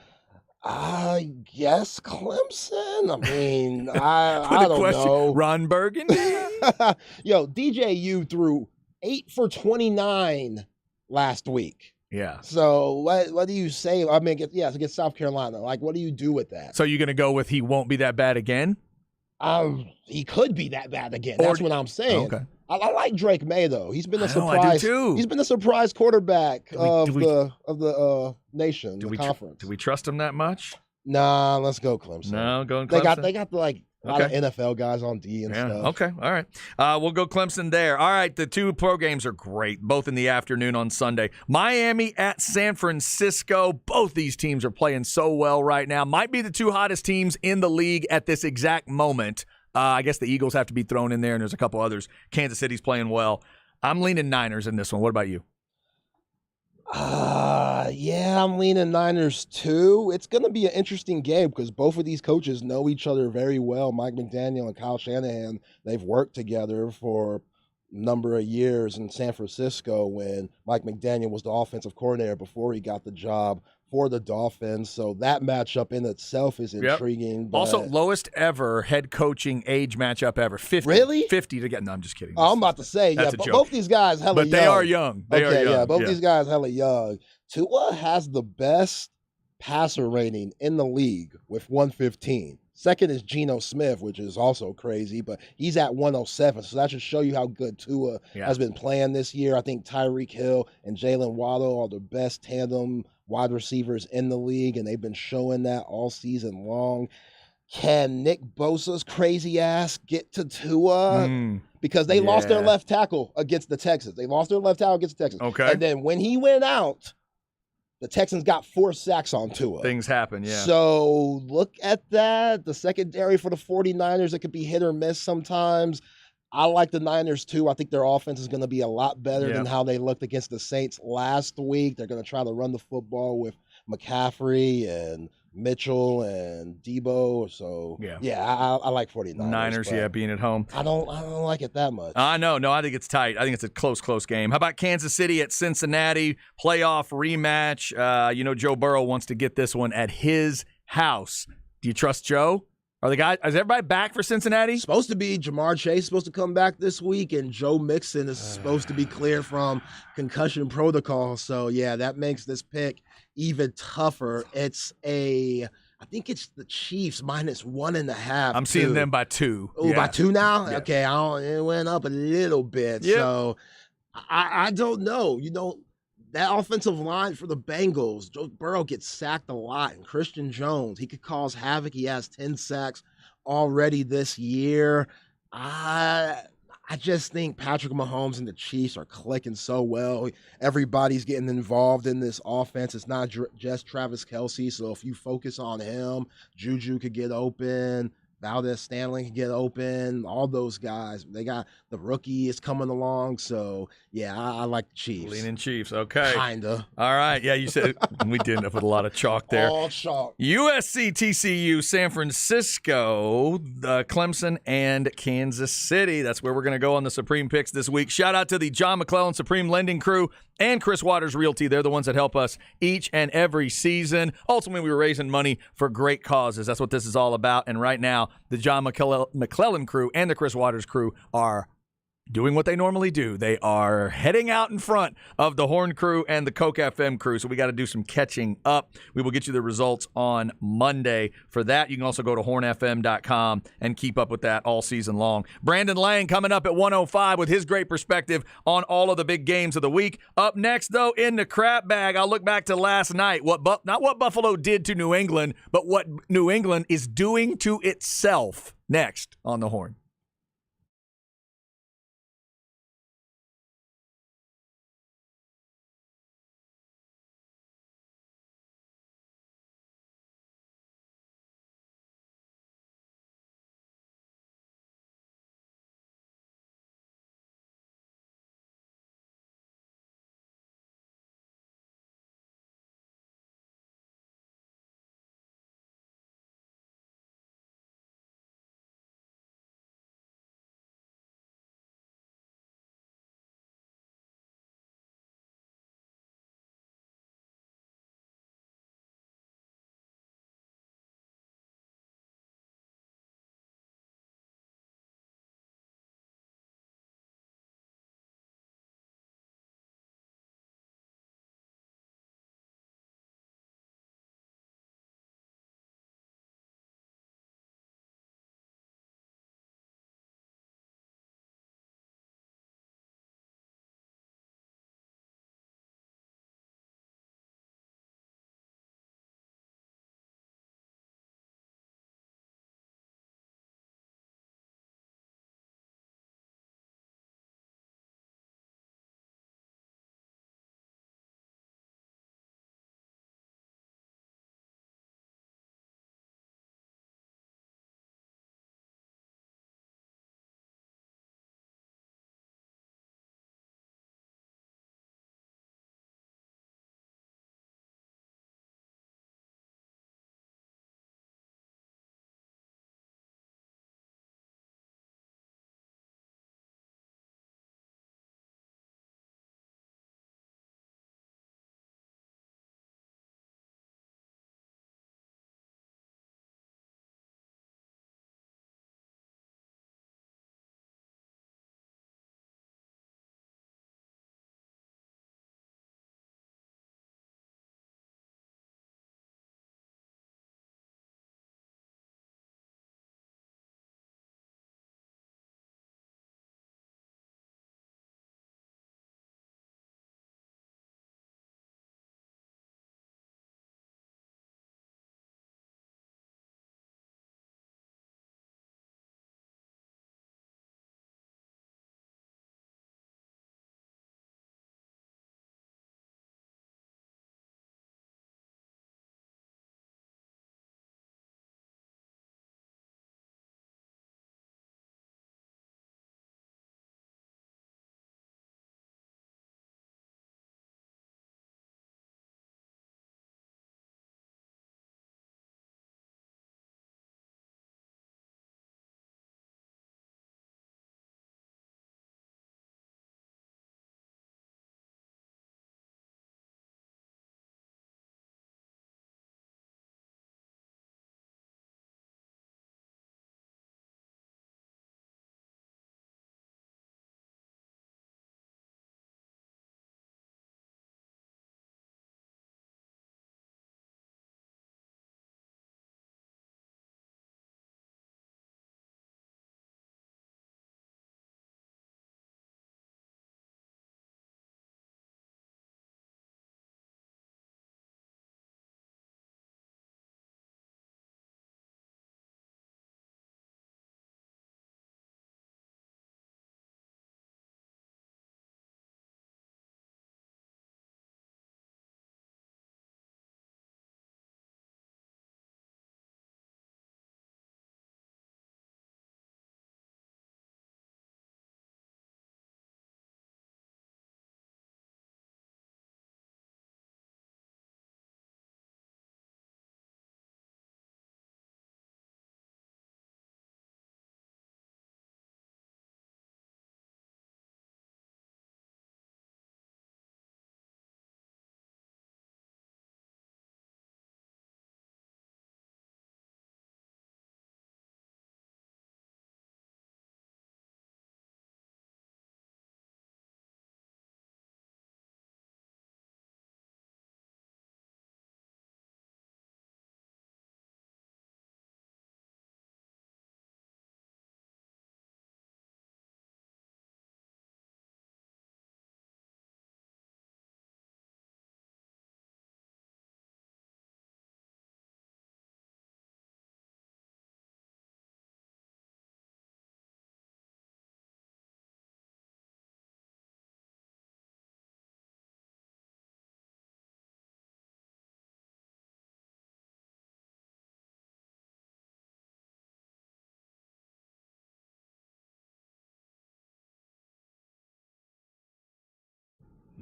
I guess Clemson. I mean, I don't know. Ron Burgundy? Yo, DJU threw 8 for 29 last week. Yeah. So what do you say? I mean, against South Carolina. Like, what do you do with that? So you're going to go with he won't be that bad again? He could be that bad again. That's what I'm saying. Okay. I like Drake May though. He's been a surprise. I do too. He's been a surprise quarterback of the nation, the conference. Do we trust him that much? Nah, let's go Clemson. No, going Clemson. They got like a lot of NFL guys on D and stuff. Okay, all right. We'll go Clemson there. All right, the 2 pro games are great, both in the afternoon on Sunday. Miami at San Francisco. Both these teams are playing so well right now. Might be the 2 hottest teams in the league at this exact moment. I guess the Eagles have to be thrown in there, and there's a couple others. Kansas City's playing well. I'm leaning Niners in this one. What about you? Yeah, I'm leaning Niners too. It's going to be an interesting game because both of these coaches know each other very well. Mike McDaniel and Kyle Shanahan, they've worked together for a number of years in San Francisco when Mike McDaniel was the offensive coordinator before he got the job for the Dolphins. So that matchup in itself is intriguing. But also, lowest ever head coaching age matchup ever. 50. Really? 50 to get. No, I'm just kidding. I'm about to say, both these guys hella young. But they are young. They are young. Yeah, both these guys hella young. Tua has the best passer rating in the league with 115. Second is Geno Smith, which is also crazy, but he's at 107. So that should show you how good Tua has been playing this year. I think Tyreek Hill and Jalen Waddle are the best tandem wide receivers in the league, and they've been showing that all season long. Can Nick Bosa's crazy ass get to Tua? Because they lost their Yeah. left tackle against the Texans. Okay. And then when he went out, the Texans got 4 sacks on Tua. Things happen, yeah. So look at that. The secondary for the 49ers, it could be hit or miss sometimes. I like the Niners too. I think their offense is going to be a lot better than how they looked against the Saints last week. They're going to try to run the football with McCaffrey and Mitchell and Debo. So I like 49ers. Niners, being at home. I don't like it that much. No, I think it's tight. I think it's a close game. How about Kansas City at Cincinnati? Playoff rematch. Joe Burrow wants to get this one at his house. Do you trust Joe? Is everybody back for Cincinnati? Supposed to be. Jamar Chase supposed to come back this week, and Joe Mixon is supposed to be cleared from concussion protocol. So, that makes this pick even tougher. I think it's the Chiefs -1.5. I'm seeing them by 2. Oh, by 2 now? Yeah. Okay, it went up a little bit. Yep. So, I don't know. That offensive line for the Bengals, Joe Burrow gets sacked a lot, and Christian Jones, he could cause havoc. He has 10 sacks already this year. I just think Patrick Mahomes and the Chiefs are clicking so well. Everybody's getting involved in this offense. It's not just Travis Kelce, so if you focus on him, Juju could get open. Valdez Stanley can get open. All those guys. They got the rookie is coming along. So, I like the Chiefs. Leaning Chiefs. Okay. Kinda. All right. Yeah, you said we did end up with a lot of chalk there. All chalk. USC, TCU, San Francisco, Clemson, and Kansas City. That's where we're going to go on the Supreme Picks this week. Shout out to the John McClellan Supreme Lending Crew and Chris Waters Realty. They're the ones that help us each and every season. Ultimately, we're raising money for great causes. That's what this is all about. And right now, the John McClellan crew and the Chris Waters crew are doing what they normally do. They are heading out in front of the Horn crew and the Coke FM crew, so we got to do some catching up. We will get you the results on Monday. For that, you can also go to hornfm.com and keep up with that all season long. Brandon Lang coming up at 1:05 with his great perspective on all of the big games of the week. Up next, though, in the crap bag, I'll look back to last night. Not what Buffalo did to New England, but what New England is doing to itself. Next on the Horn.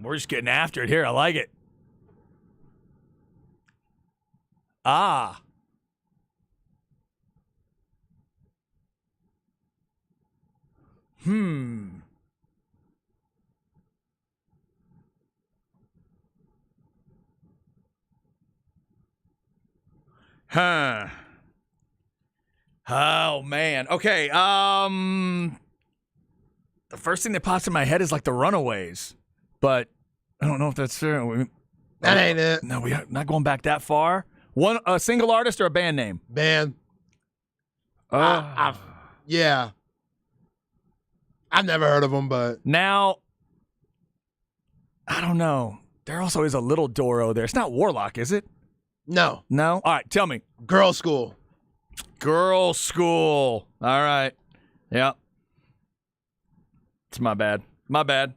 We're just getting after it here. I like it. Ah. Huh. Oh, man. Okay. The first thing that pops in my head is like the Runaways, but I don't know if that's true. That ain't it. No, we're not going back that far. A single artist or a band name? Band. Yeah. I've never heard of them, but Now, I don't know. There also is a little Doro there. It's not Warlock, is it? no. No? All right, tell me. Girl School. Girl School. All right. Yeah. It's my bad. My bad.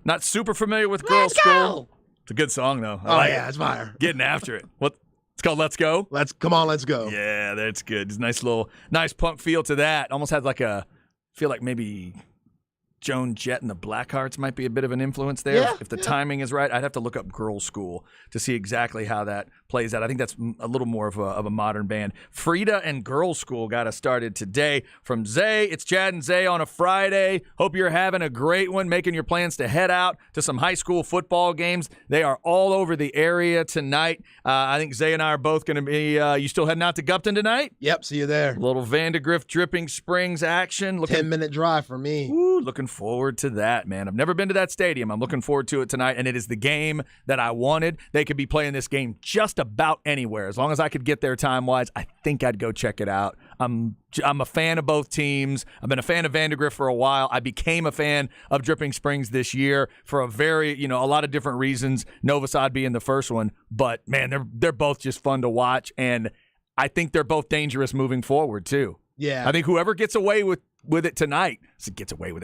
Not super familiar with Girl School. It's a good song, though. I like it. It's fire. Getting after it. What? It's called Let's Go? Let's go. Yeah, that's good. It's a nice punk feel to that. Almost has like feel like maybe Joan Jett and the Blackhearts might be a bit of an influence there. Yeah, If the timing is right, I'd have to look up Girl School to see exactly how that plays out. I think that's a little more of a modern band. Frida and Girl School got us started today. From Zay, it's Chad and Zay on a Friday. Hope you're having a great one, making your plans to head out to some high school football games. They are all over the area tonight. I think Zay and I are both going to be, you still heading out to Gupton tonight? Yep, see you there. A little Vandergrift Dripping Springs action. 10-minute drive for me. Ooh, looking forward to that, man. I've never been to that stadium. I'm looking forward to it tonight, and it is the game that I wanted. They could be playing this game just about anywhere. As long as I could get there time-wise, I think I'd go check it out. I'm a fan of both teams. I've been a fan of Vandergrift for a while. I became a fan of Dripping Springs this year for a lot of different reasons, Novosad being the first one. But, man, they're both just fun to watch, and I think they're both dangerous moving forward, too. Yeah. I think whoever gets away with it tonight,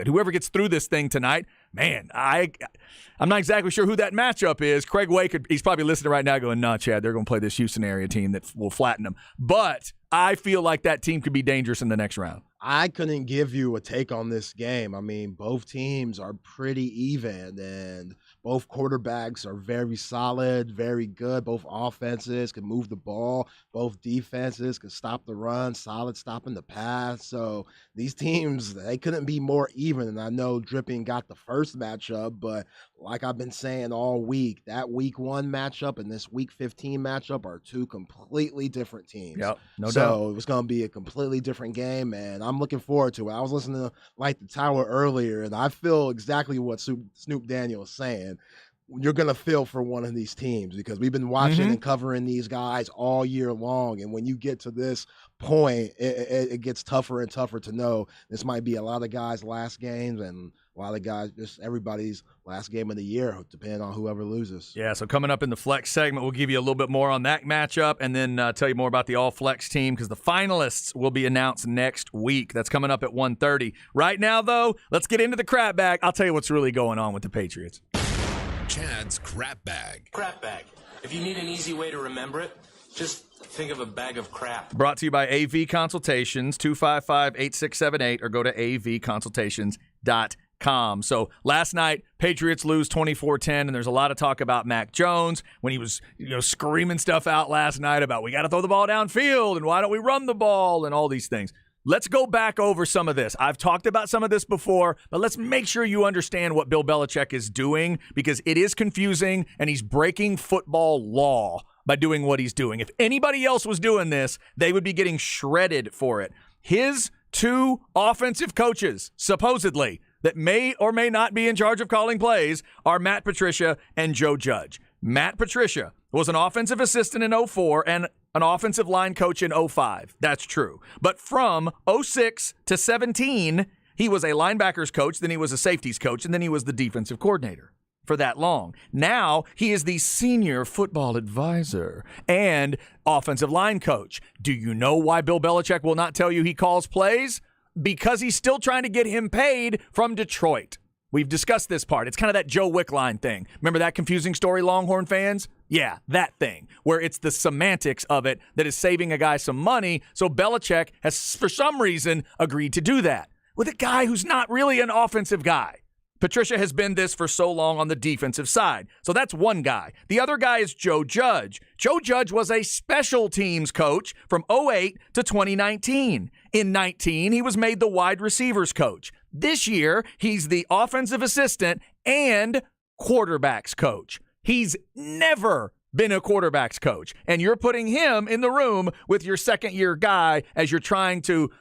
whoever gets through this thing tonight, man, I'm not exactly sure who that matchup is. Craig Way, he's probably listening right now going, nah, Chad, they're going to play this Houston area team that will flatten them. But I feel like that team could be dangerous in the next round. I couldn't give you a take on this game. I mean, both teams are pretty even, and both quarterbacks are very solid, very good. Both offenses can move the ball. Both defenses can stop the run, solid stopping the pass. So these teams, they couldn't be more even. And I know Dripping got the first matchup, but like I've been saying all week, that week 1 matchup and this week 15 matchup are two completely different teams. Yep, no doubt. So it was going to be a completely different game, and I'm looking forward to it. I was listening to Light the Tower earlier, and I feel exactly what Snoop Daniel is saying. You're going to feel for one of these teams because we've been watching and covering these guys all year long. And when you get to this point, it gets tougher and tougher to know this might be a lot of guys' last games and a lot of guys, just everybody's last game of the year, depending on whoever loses. Yeah, so coming up in the flex segment, we'll give you a little bit more on that matchup and then tell you more about the all-flex team because the finalists will be announced next week. That's coming up at 1:30. Right now, though, let's get into the crap bag. I'll tell you what's really going on with the Patriots. Chad's crap bag. Crap bag. If you need an easy way to remember it, just think of a bag of crap. Brought to you by AV Consultations, 255-8678, or go to avconsultations.com. So last night, Patriots lose 24-10, and there's a lot of talk about Mac Jones when he was screaming stuff out last night about we got to throw the ball downfield and why don't we run the ball and all these things. Let's go back over some of this. I've talked about some of this before, but let's make sure you understand what Bill Belichick is doing because it is confusing and he's breaking football law by doing what he's doing. If anybody else was doing this, they would be getting shredded for it. His 2 offensive coaches, supposedly, that may or may not be in charge of calling plays are Matt Patricia and Joe Judge. Matt Patricia was an offensive assistant in 2004 and an offensive line coach in 2005. That's true. But from 2006 to 2017, he was a linebackers coach, then he was a safeties coach, and then he was the defensive coordinator for that long. Now he is the senior football advisor and offensive line coach. Do you know why Bill Belichick will not tell you he calls plays? Because he's still trying to get him paid from Detroit. We've discussed this part. It's kind of that Joe Wickline thing. Remember that confusing story, Longhorn fans? Yeah, that thing, where it's the semantics of it that is saving a guy some money. So Belichick has, for some reason, agreed to do that with a guy who's not really an offensive guy. Patricia has been this for so long on the defensive side. So that's one guy. The other guy is Joe Judge. Joe Judge was a special teams coach from 2008 to 2019. In 19, he was made the wide receivers coach. This year, he's the offensive assistant and quarterbacks coach. He's never been a quarterbacks coach. And you're putting him in the room with your second-year guy as you're trying to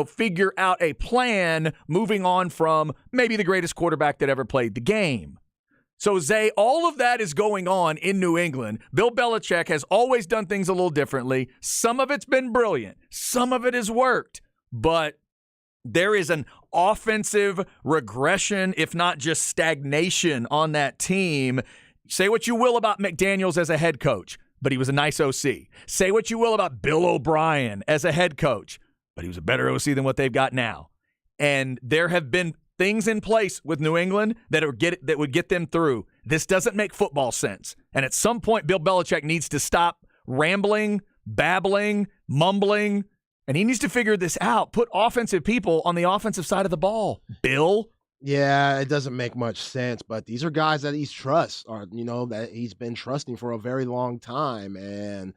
figure out a plan moving on from maybe the greatest quarterback that ever played the game. So, Zay, all of that is going on in New England. Bill Belichick has always done things a little differently. Some of it's been brilliant. Some of it has worked. But there is an offensive regression, if not just stagnation, on that team. Say what you will about McDaniels as a head coach, but he was a nice OC. Say what you will about Bill O'Brien as a head coach, but he was a better OC than what they've got now. And there have been things in place with New England that would get them through. This doesn't make football sense. And at some point, Bill Belichick needs to stop rambling, babbling, mumbling, and he needs to figure this out. Put offensive people on the offensive side of the ball. Bill? Yeah, it doesn't make much sense, but these are guys that he's trusts, or that he's been trusting for a very long time, and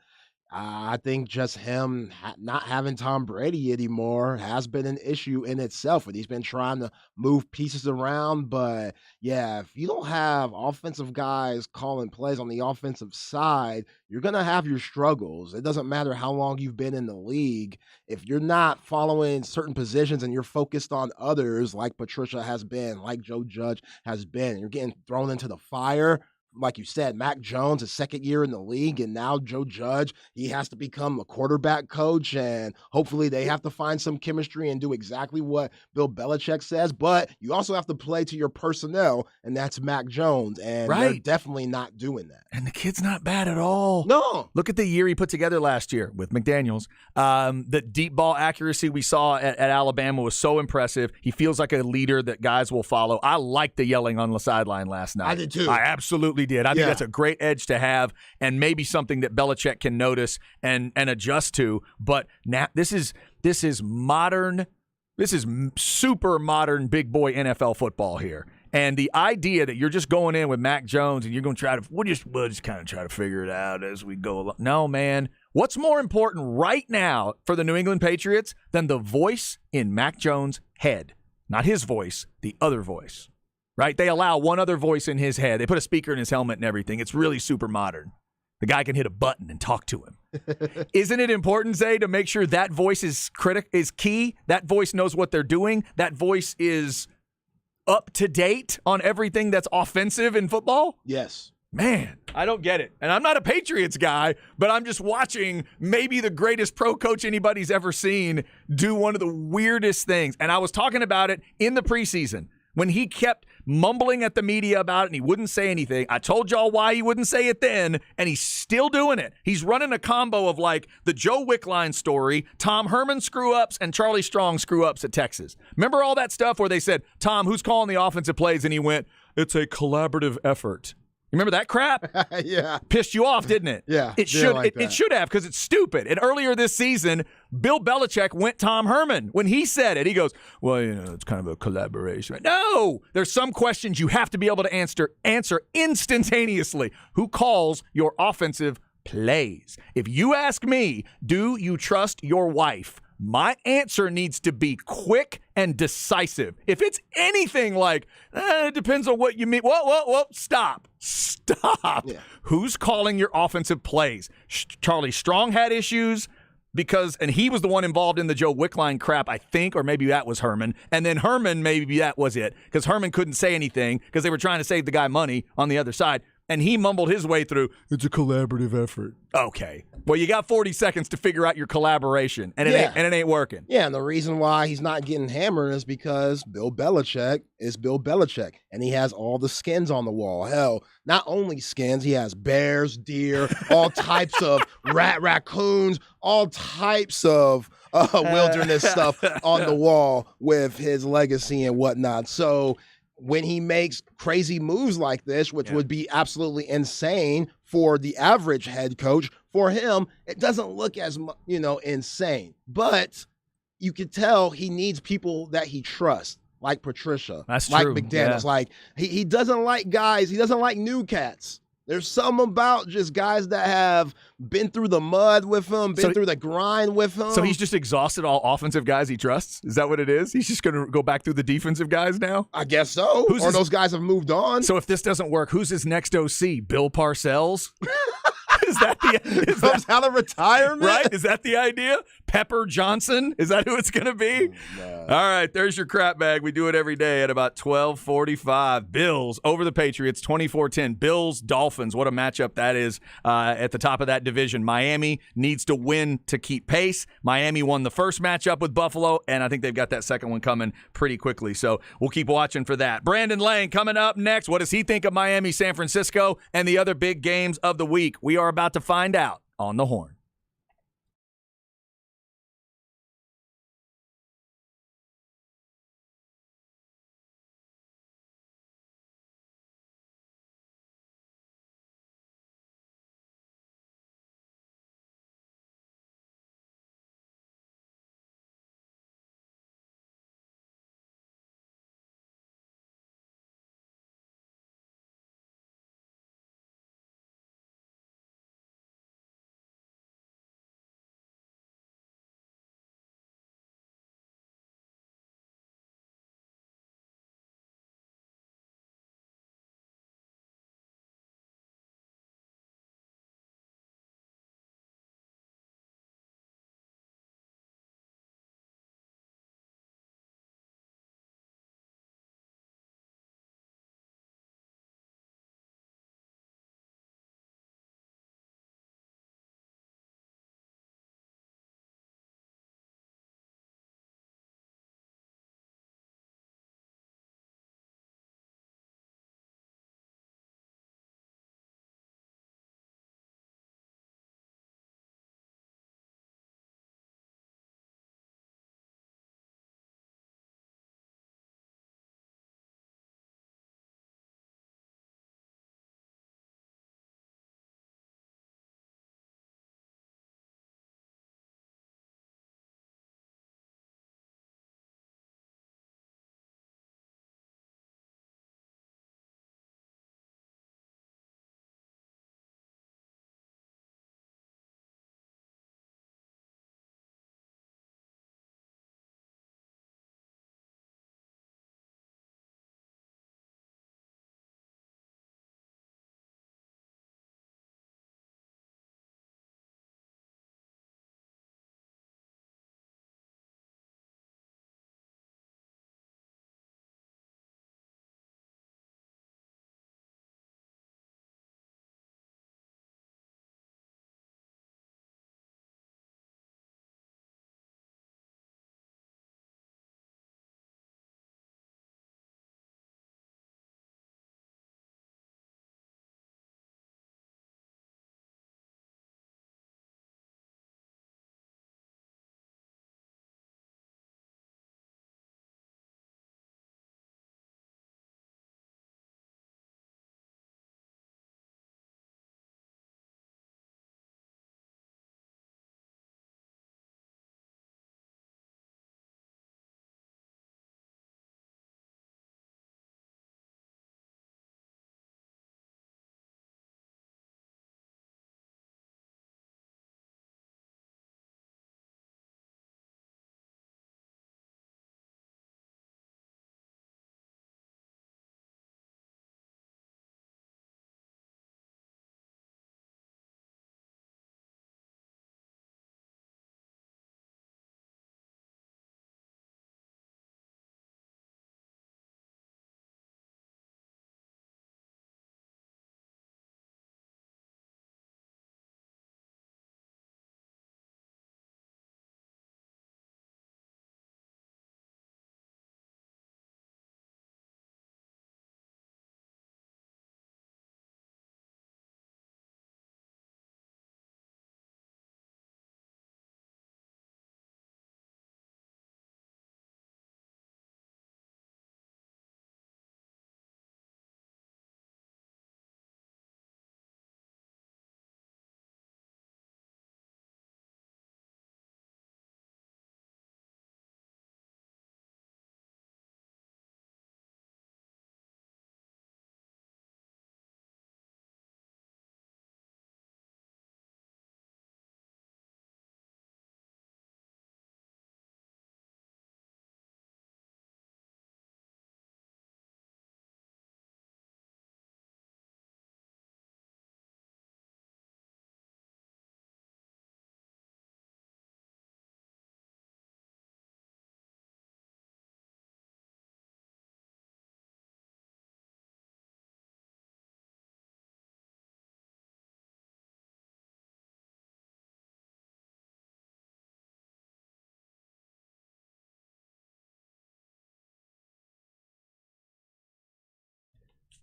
I think just him not having Tom Brady anymore has been an issue in itself. And he's been trying to move pieces around. But, yeah, if you don't have offensive guys calling plays on the offensive side, you're going to have your struggles. It doesn't matter how long you've been in the league. If you're not following certain positions and you're focused on others, like Patricia has been, like Joe Judge has been, you're getting thrown into the fire. Like you said, Mac Jones, his second year in the league, and now Joe Judge, he has to become a quarterback coach, and hopefully they have to find some chemistry and do exactly what Bill Belichick says, but you also have to play to your personnel, and that's Mac Jones, and they're definitely not doing that. And the kid's not bad at all. No. Look at the year he put together last year with McDaniels. The deep ball accuracy we saw at Alabama was so impressive. He feels like a leader that guys will follow. I liked the yelling on the sideline last night. I did too. I absolutely did. I think that's a great edge to have, and maybe something that Belichick can notice and adjust to. But now this is modern. This is super modern big boy NFL football here. And the idea that you're just going in with Mac Jones and you're going to try to we'll just kind of try to figure it out as we go along. No, man. What's more important right now for the New England Patriots than the voice in Mac Jones' head? Not his voice, the other voice. Right? They allow one other voice in his head. They put a speaker in his helmet and everything. It's really super modern. The guy can hit a button and talk to him. Isn't it important, Zay, to make sure that voice is key? That voice knows what they're doing. That voice is up to date on everything that's offensive in football? Yes. Man, I don't get it. And I'm not a Patriots guy, but I'm just watching maybe the greatest pro coach anybody's ever seen do one of the weirdest things. And I was talking about it in the preseason when he kept mumbling at the media about it and he wouldn't say anything. I told y'all why he wouldn't say it then, and he's still doing it. He's running a combo of like the Joe Wickline story, Tom Herman screw-ups, and Charlie Strong screw-ups at Texas. Remember all that stuff where they said, Tom, who's calling the offensive plays? And he went, it's a collaborative effort. Remember that crap? Yeah. Pissed you off, didn't it? Yeah. It should have, because it's stupid. And earlier this season, Bill Belichick went Tom Herman when he said it. He goes, well, it's kind of a collaboration. No! There's some questions you have to be able to answer instantaneously. Who calls your offensive plays? If you ask me, do you trust your wife? My answer needs to be quick and decisive. If it's anything like, it depends on what you mean. Whoa, stop. Yeah. Who's calling your offensive plays? Charlie Strong had issues and he was the one involved in the Joe Wickline crap, I think, or maybe that was Herman. And then Herman, maybe that was it, because Herman couldn't say anything because they were trying to save the guy money on the other side. And he mumbled his way through, it's a collaborative effort. Okay. Well, you got 40 seconds to figure out your collaboration, and it ain't working. Yeah, and the reason why he's not getting hammered is because Bill Belichick is Bill Belichick, and he has all the skins on the wall. Hell, not only skins, he has bears, deer, all types of raccoons, all types of wilderness stuff on the wall with his legacy and whatnot. So when he makes crazy moves like this, which would be absolutely insane for the average head coach, for him, it doesn't look as insane. But you can tell he needs people that he trusts. like Patricia, That's like true, McDaniels. yeah. Like he doesn't like guys. He doesn't like new cats. There's something about just guys that have been through the mud with him, been through the grind with him. So he's just exhausted all offensive guys he trusts? Is that what it is? He's just going to go back through the defensive guys now? I guess so. Those guys have moved on. So if this doesn't work, who's his next OC? Bill Parcells? Is that comes out of retirement? Right? Is that the idea? Pepper Johnson? Is that who it's going to be? All right, there's your crap bag. We do it every day at about 12:45. Bills over the Patriots, 24-10. Bills, Dolphins. What a matchup that is at the top of that division. Miami needs to win to keep pace. Miami won the first matchup with Buffalo, and I think they've got that second one coming pretty quickly. So we'll keep watching for that. Brandon Lane coming up next. What does he think of Miami, San Francisco, and the other big games of the week? We are about to find out on The Horn.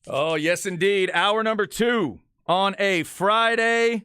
Oh, yes, indeed. Hour number 2 on a Friday.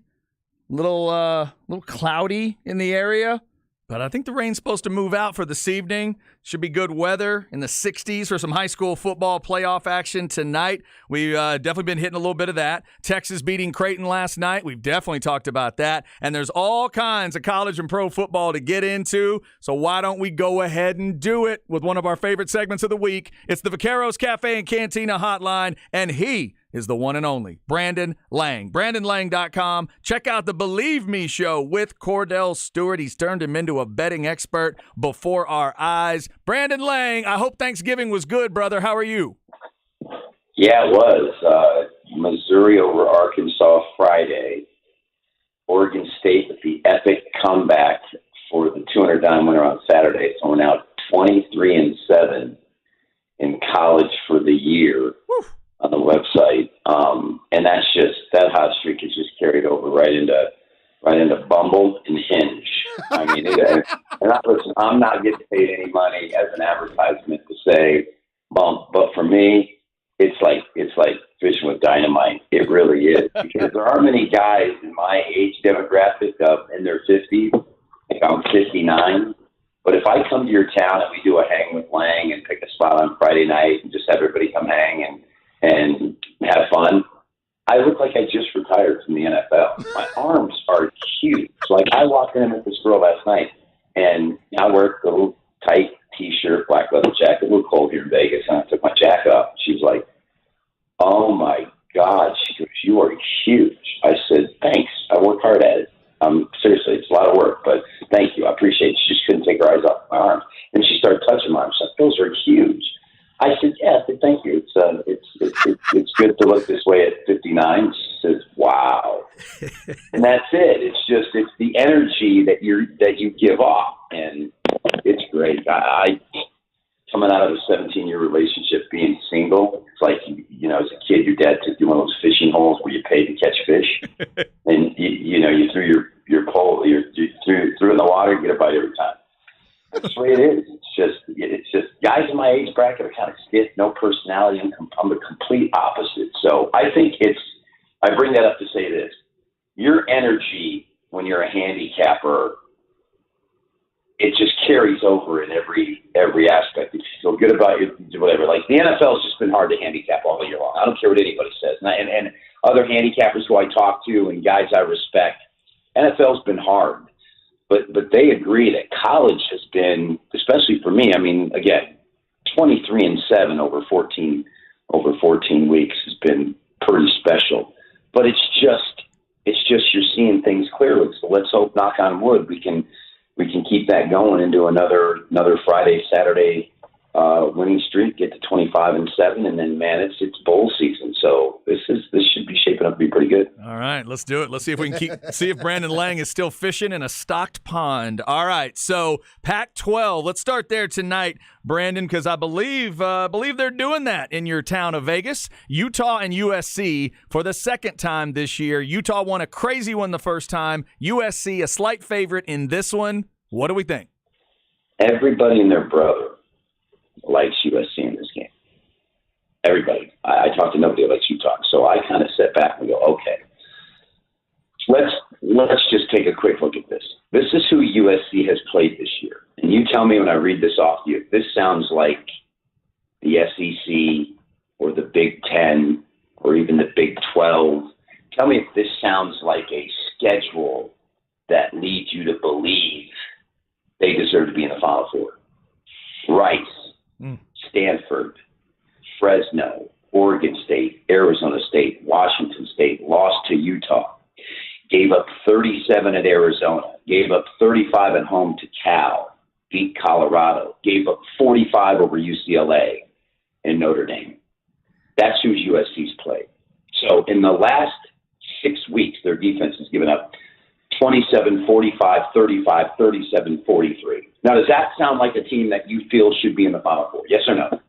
Little cloudy in the area, but I think the rain's supposed to move out for this evening. Should be good weather in the 60s for some high school football playoff action tonight. We've definitely been hitting a little bit of that. Texas beating Creighton last night. We've definitely talked about that. And there's all kinds of college and pro football to get into, so why don't we go ahead and do it with one of our favorite segments of the week. It's the Vaqueros Cafe and Cantina Hotline, and he is the one and only Brandon Lang. BrandonLang.com. Check out the Believe Me show with Cordell Stewart. He's turned him into a betting expert before our eyes. Brandon Lang, I hope Thanksgiving was good, brother. How are you? Yeah, it was. Missouri over Arkansas Friday. Oregon State with the epic comeback for the 200 dime winner on Saturday. So we're now 23-7 in college for the year. Woo. On the website, and that hot streak is just carried over right into Bumble and Hinge. I mean, listen, I'm not getting paid any money as an advertisement to say bump, but for me, it's like fishing with dynamite. It really is, because there aren't many guys in my age demographic in their 50s. Like, I'm 59. But if I come to your town and we do a hang with Lang and pick a spot on Friday night and just have everybody come hang and have fun, I look like I just retired from the NFL. My arms are huge. Like, I walked in with this girl last night, and I wear a little tight T-shirt, black leather jacket, a little cold here in Vegas, and I took my jacket off. She's like, "Oh, my God." She goes, "You are huge." I said, "Thanks. I work hard at it." Seriously, it's a lot of work, but thank you. I appreciate it. She just couldn't take her eyes off my arms. And she started touching my arms. She's like, "Those are huge." I said, "Yeah, thank you. It's good to look this way at 59." She says, "Wow." And that's it. It's the energy that you give off, and it's great. I coming out of a 17-year relationship, being single, it's like, as a kid, your dad took you one of those fishing holes where you paid to catch fish, and you threw your pole, you threw in the water, you get a bite every time. That's the way it is. It's just guys in my age bracket are kind of stiff, no personality. I'm the complete opposite. So I think I bring that up to say this: your energy when you're a handicapper, it just carries over in every aspect. If you feel good about it, whatever. Like, the NFL's just been hard to handicap all year long. I don't care what anybody says. And other handicappers who I talk to and guys I respect, NFL's been hard. But they agree that college has been, especially for me, I mean, again, 23-7 over 14 weeks has been pretty special. But it's just you're seeing things clearly. So let's hope, knock on wood, we can keep that going into another Friday, Saturday winning streak, get to 25-7, and then, man, it's bowl season. So this should be shaping up to be pretty good. All right, let's do it. Let's see if we can see if Brandon Lang is still fishing in a stocked pond. All right, so Pac-12. Let's start there tonight, Brandon, because I believe they're doing that in your town of Vegas. Utah and USC for the second time this year. Utah won a crazy one the first time. USC a slight favorite in this one. What do we think? Everybody and their brother likes USC in this game. Everybody. I talk to nobody that likes Utah. So I kind of sit back and go, okay, let's just take a quick look at this. This is who USC has played this year. And you tell me when I read this off to you, if this sounds like the SEC or the Big Ten or even the Big 12. Tell me if this sounds like a schedule that leads you to believe they deserve to be in the Final Four. Rice, Stanford, Fresno, Oregon State, Arizona State, Washington State lost to Utah, gave up 37 at Arizona, gave up 35 at home to Cal, beat Colorado, gave up 45 over UCLA and Notre Dame. That's who USC's played. So in the last 6 weeks, their defense has given up 27, 45, 35, 37, 43. Now, does that sound like a team that you feel should be in the Final Four? Yes or no?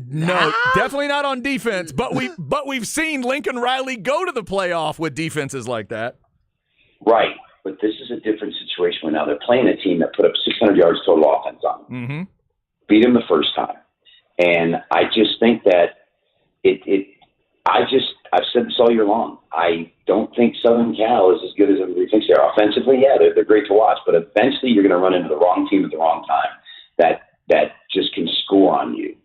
No, definitely not on defense. But we've seen Lincoln Riley go to the playoff with defenses like that. Right, but this is a different situation where now they're playing a team that put up 600 yards total offense on them. Mm-hmm. Beat them the first time, and I just think that I've said this all year long. I don't think Southern Cal is as good as everybody thinks they are. Offensively, yeah, they're great to watch, but eventually you're going to run into the wrong team at the wrong time that just can score on you.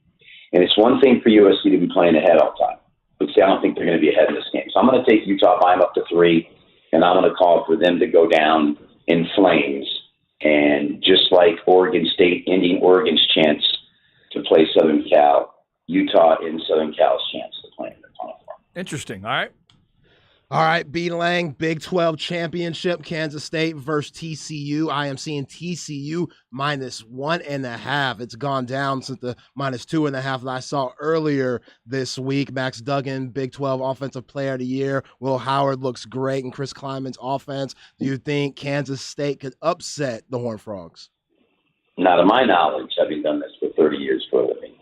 And it's one thing for USC to be playing ahead all the time, but see, I don't think they're going to be ahead in this game. So I'm going to take Utah by them up to 3, and I'm going to call for them to go down in flames. And just like Oregon State ending Oregon's chance to play Southern Cal, Utah in Southern Cal's chance to play in the Final Four. Interesting. All right. All right, B. Lang, Big 12 championship, Kansas State versus TCU. I am seeing TCU -1.5. It's gone down since the -2.5 that I saw earlier this week. Max Duggan, Big 12 Offensive Player of the Year. Will Howard looks great in Chris Kleiman's offense. Do you think Kansas State could upset the Horned Frogs? Not to my knowledge, having done this for 30 years for a living.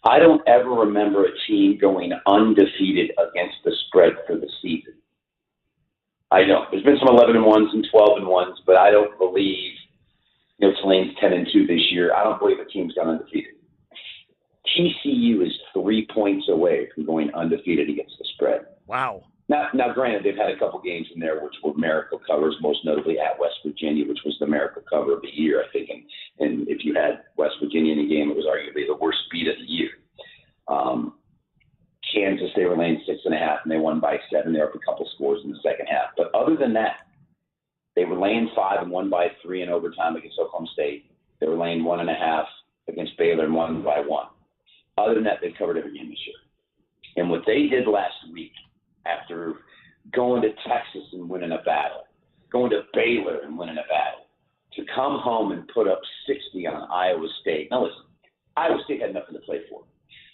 I don't ever remember a team going undefeated against the spread for the season. I don't. There's been some 11-1s and 12-1s, but I don't believe, Tulane's 10-2 this year. I don't believe a team's gone undefeated. TCU is 3 points away from going undefeated against the spread. Wow. Now, granted, they've had a couple games in there which were miracle covers, most notably at West Virginia, which was the miracle cover of the year, I think. And if you had West Virginia in the game, it was arguably the worst beat of the year. Kansas, they were laying 6.5, and they won by 7. They were up a couple scores in the second half. But other than that, they were laying 5 and won by 3 in overtime against Oklahoma State. They were laying 1.5 against Baylor and won by 1. Other than that, they've covered every game this year. And what they did last week, after going to Texas and winning a battle, going to Baylor and winning a battle, to come home and put up 60 on Iowa State. Now listen, Iowa State had nothing to play for,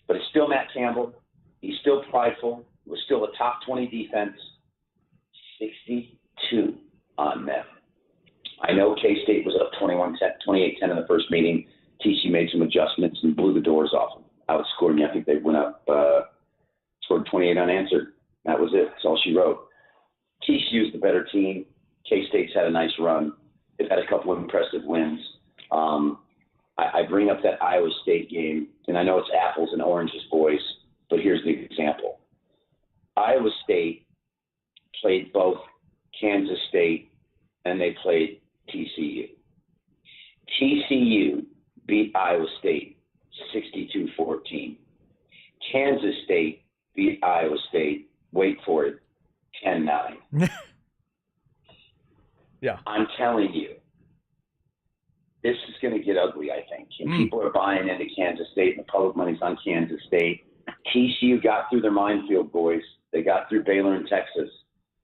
but it's still Matt Campbell. He's still prideful. It was still a top 20 defense. 62 on them. I know K-State was up 28-10 in the first meeting. TCU made some adjustments and blew the doors off them. Outscored me. I think they went up, scored 28 unanswered. That was it. That's all she wrote. TCU's the better team. K-State's had a nice run. They've had a couple of impressive wins. I bring up that Iowa State game, and I know it's apples and oranges, boys, but here's the example. Iowa State played both Kansas State and they played TCU. TCU beat Iowa State 62-14. Kansas State beat Iowa State, wait for it, 10-9. Yeah. I'm telling you, this is going to get ugly, I think. And people are buying into Kansas State, and the public money's on Kansas State. TCU got through their minefield, boys. They got through Baylor and Texas,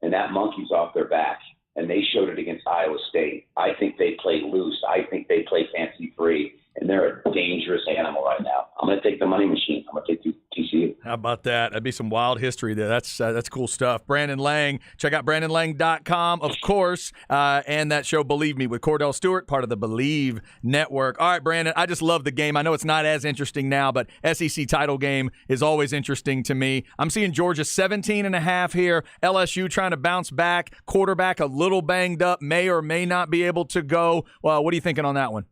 and that monkey's off their back, and they showed it against Iowa State. I think they play loose. I think they play fancy-free, and they're a dangerous animal right now. I'm going to take the money machine. I'm going to take TCU. How about that? That'd be some wild history there. That's cool stuff. Brandon Lang. Check out BrandonLang.com, of course, and that show, Believe Me, with Cordell Stewart, part of the Believe Network. All right, Brandon, I just love the game. I know it's not as interesting now, but SEC title game is always interesting to me. I'm seeing Georgia 17.5 here. LSU trying to bounce back. Quarterback a little banged up, may or may not be able to go. Well, what are you thinking on that one?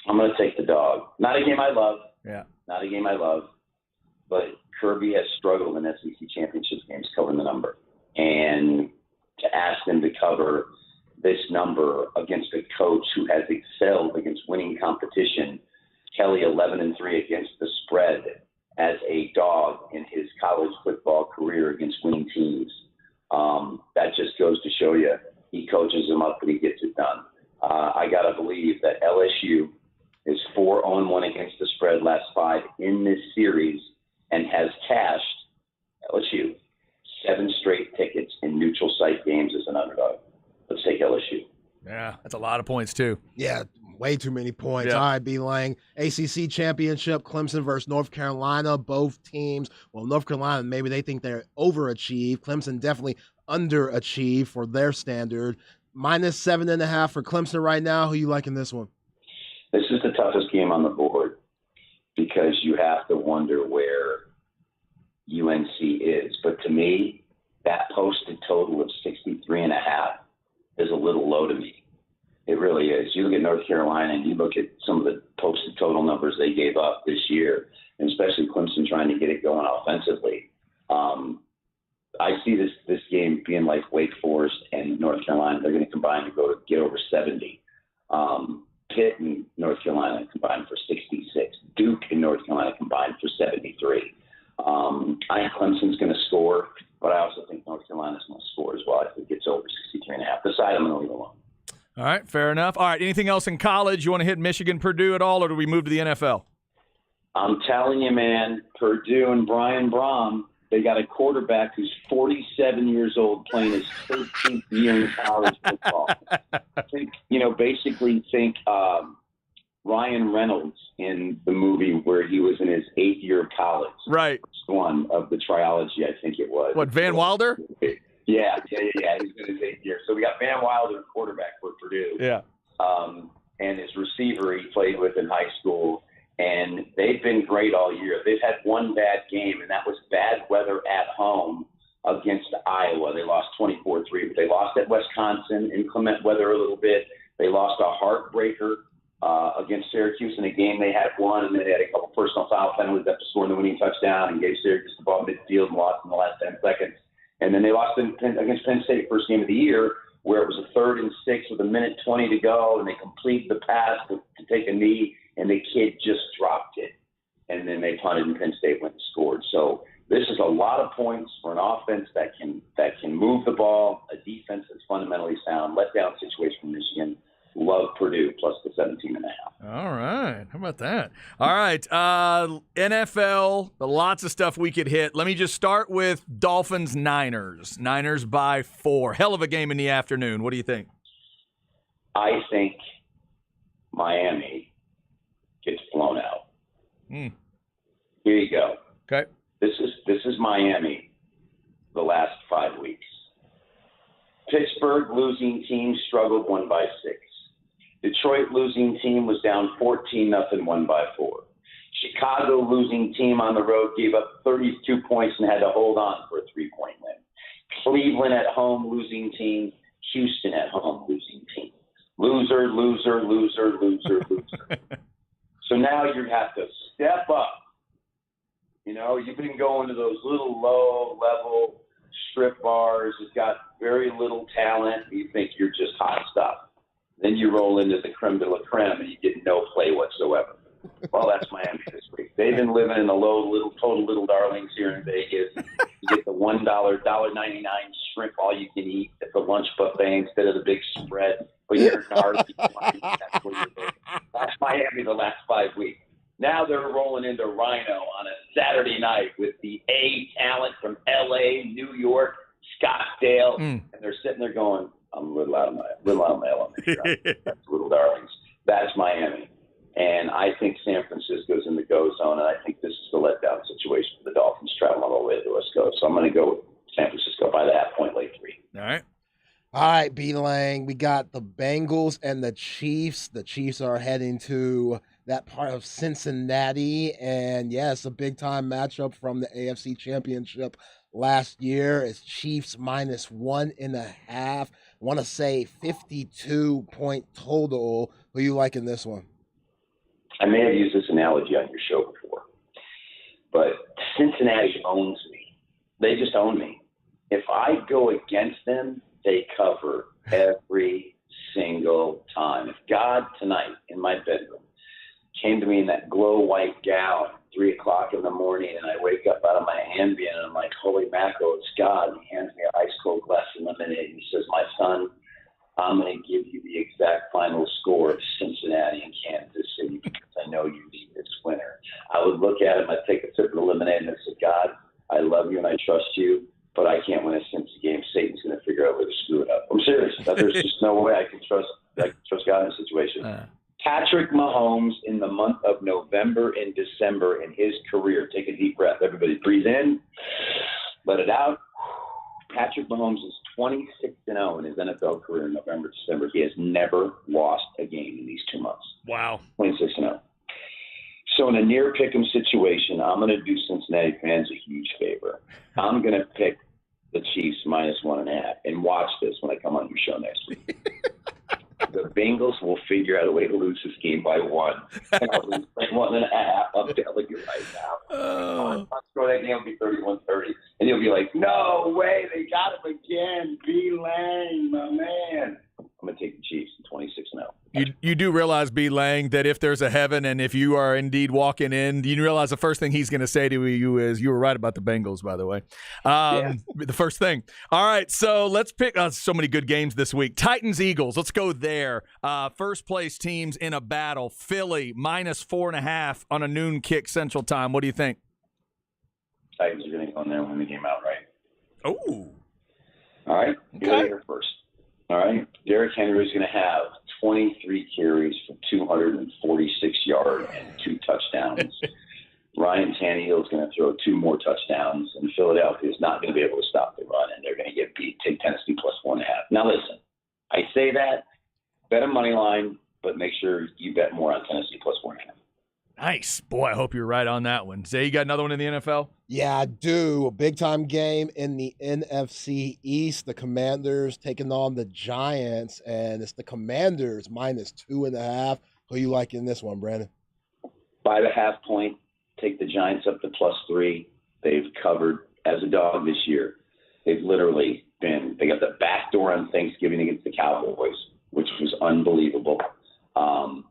I'm going to take the dog. Not a game I love. Yeah. Not a game I love. But Kirby has struggled in SEC championship games covering the number. And to ask them to cover this number against a coach who has excelled against winning competition, Kelly 11-3 against the spread as a dog in his college football career against winning teams. That just goes to show you he coaches them up and he gets it done. I got to believe that LSU is 4-1 against the spread last 5 in this series and has cashed, LSU, 7 straight tickets in neutral site games as an underdog. Let's take LSU. Yeah, that's a lot of points, too. Yeah, way too many points. Yeah. All right, B. Lang. ACC championship, Clemson versus North Carolina. Both teams, well, North Carolina, maybe they think they're overachieved. Clemson definitely underachieved for their standard. -7.5 for Clemson right now. Who you like in this one? This is the toughest game on the board because you have to wonder where UNC is. But to me, that posted total of 63.5 is a little low to me. It really is. You look at North Carolina and you look at some of the posted total numbers they gave up this year, and especially Clemson trying to get it going offensively. I see this game being like Wake Forest and North Carolina. They're going to combine to get over 70. Pitt and North Carolina combined for 66. Duke and North Carolina combined for 73. I think Clemson's going to score, but I also think North Carolina's going to score as well. I think it's over 63.5. The side I'm going to leave alone. All right, fair enough. All right, anything else in college? You want to hit Michigan, Purdue at all, or do we move to the NFL? I'm telling you, man, Purdue and Brian Brom, they got a quarterback who's 47 years old playing his 13th year in college football. Basically think Ryan Reynolds in the movie where he was in his 8th year of college. Right. One of the trilogy, I think it was. What, Van Wilder? Yeah. He's in his 8th year. So we got Van Wilder, quarterback for Purdue. Yeah. And his receiver he played with in high school. And they've been great all year. They've had one bad game, and that was bad weather at home against Iowa. They lost 24-3, but they lost at Wisconsin, inclement weather a little bit. They lost a heartbreaker against Syracuse in a game they had won, and then they had a couple personal foul penalties after scoring the winning touchdown and gave Syracuse the ball midfield and lost in the last 10 seconds. And then they lost against Penn State, first game of the year, where it was a 3rd and 6 with 1:20 to go, and they completed the pass to take a knee, and the kid just dropped it. And then they punted, and Penn State went and scored. So this is a lot of points for an offense that can move the ball, a defense that's fundamentally sound. Letdown situation for Michigan. Love Purdue plus the 17.5. All right. How about that? All right. NFL, lots of stuff we could hit. Let me just start with Dolphins-Niners. Niners by 4. Hell of a game in the afternoon. What do you think? I think Miami gets blown out. Here you go. Okay. This is Miami the last 5 weeks. Pittsburgh losing team struggled, won by 6. Detroit losing team was down 14-0, won by 4. Chicago losing team on the road gave up 32 points and had to hold on for a 3-point win. Cleveland at home losing team. Houston at home losing team. Loser, loser, loser, loser, loser. So now you have to step up. You've been going to those little low-level strip bars. It's got very little talent. You think you're just hot stuff. Then you roll into the creme de la creme and you get no play whatsoever. Well, that's Miami this week. They've been living in the total little darlings here in Vegas. You get the $1, $1.99 shrimp all you can eat at the lunch buffet instead of the big spread. But you're in That's Miami the last 5 weeks. Now they're rolling into Rhino on a Saturday night with the A talent from L.A., New York, Scottsdale, and they're sitting there going, I'm a little out of my element here. That's little darlings. That's Miami. And I think San Francisco's in the go zone, and I think this is the letdown situation for the Dolphins traveling all the way to the West Coast. So I'm going to go with San Francisco by the half-point late 3. All right. All right, B-Lang, we got the Bengals and the Chiefs. The Chiefs are heading to that part of Cincinnati. And, yes, a big-time matchup from the AFC Championship last year. It's Chiefs minus 1.5. Want to say 52-point total. Who you like in this one? I may have used this analogy on your show before, but Cincinnati owns me. They just own me. If I go against them, they cover every single time. If God tonight in my bedroom came to me in that glow white gown at 3 o'clock in the morning and I wake up out of my Ambien and I'm like, holy mackerel, it's God. And he hands me an ice cold glass of lemonade and he says, my son, I'm going to give you the exact final score of Cincinnati and Kansas City because I know you need this winner. I would look at him, I'd take a sip of the lemonade and I'd say, God, I love you and I trust you, but I can't win a Cincy game. Satan's going to figure out where to screw it up. I'm serious. There's just no way I can trust God in this situation. Patrick Mahomes in the month of November and December in his career. Take a deep breath. Everybody breathe in, let it out. Patrick Mahomes is 26-0 in his NFL career in November, December. He has never lost a game in these 2 months. Wow. 26-0. So in a near pick'em situation, I'm going to do Cincinnati fans a huge favor. I'm going to pick the Chiefs minus 1.5 and watch this when I come on your show next week. the Bengals will figure out a way to lose this game by 1. And I'll lose by 1.5. I'm telling you right now. Oh. I'll score that game will be 31-30. And you'll be like, no way, they got him again. B. Lang, my man. I'm going to take the Chiefs in 26-0. You do realize, B. Lang, that if there's a heaven and if you are indeed walking in, you realize the first thing he's going to say to you is, you were right about the Bengals, by the way. The first thing. All right, so let's pick so many good games this week. Titans-Eagles, let's go there. First place teams in a battle. Philly, -4.5 on a noon kick Central Time. What do you think? Titans are going to go in there and win the game outright. Oh. All right, you're here first. All right, Derrick Henry is going to have 23 carries for 246 yards and 2 touchdowns. Ryan Tannehill is going to throw 2 more touchdowns, and Philadelphia is not going to be able to stop the run, and they're going to get beat. Take Tennessee +1.5. Now listen, I say that, bet a money line, but make sure you bet more on Tennessee +1.5. Nice. Boy, I hope you're right on that one. Zay, you got another one in the NFL? Yeah, I do. A big-time game in the NFC East. The Commanders taking on the Giants, and it's the Commanders -2.5. Who you like in this one, Brandon? By the half point, take the Giants up to +3. They've covered as a dog this year. They've literally they got the back door on Thanksgiving against the Cowboys, which was unbelievable.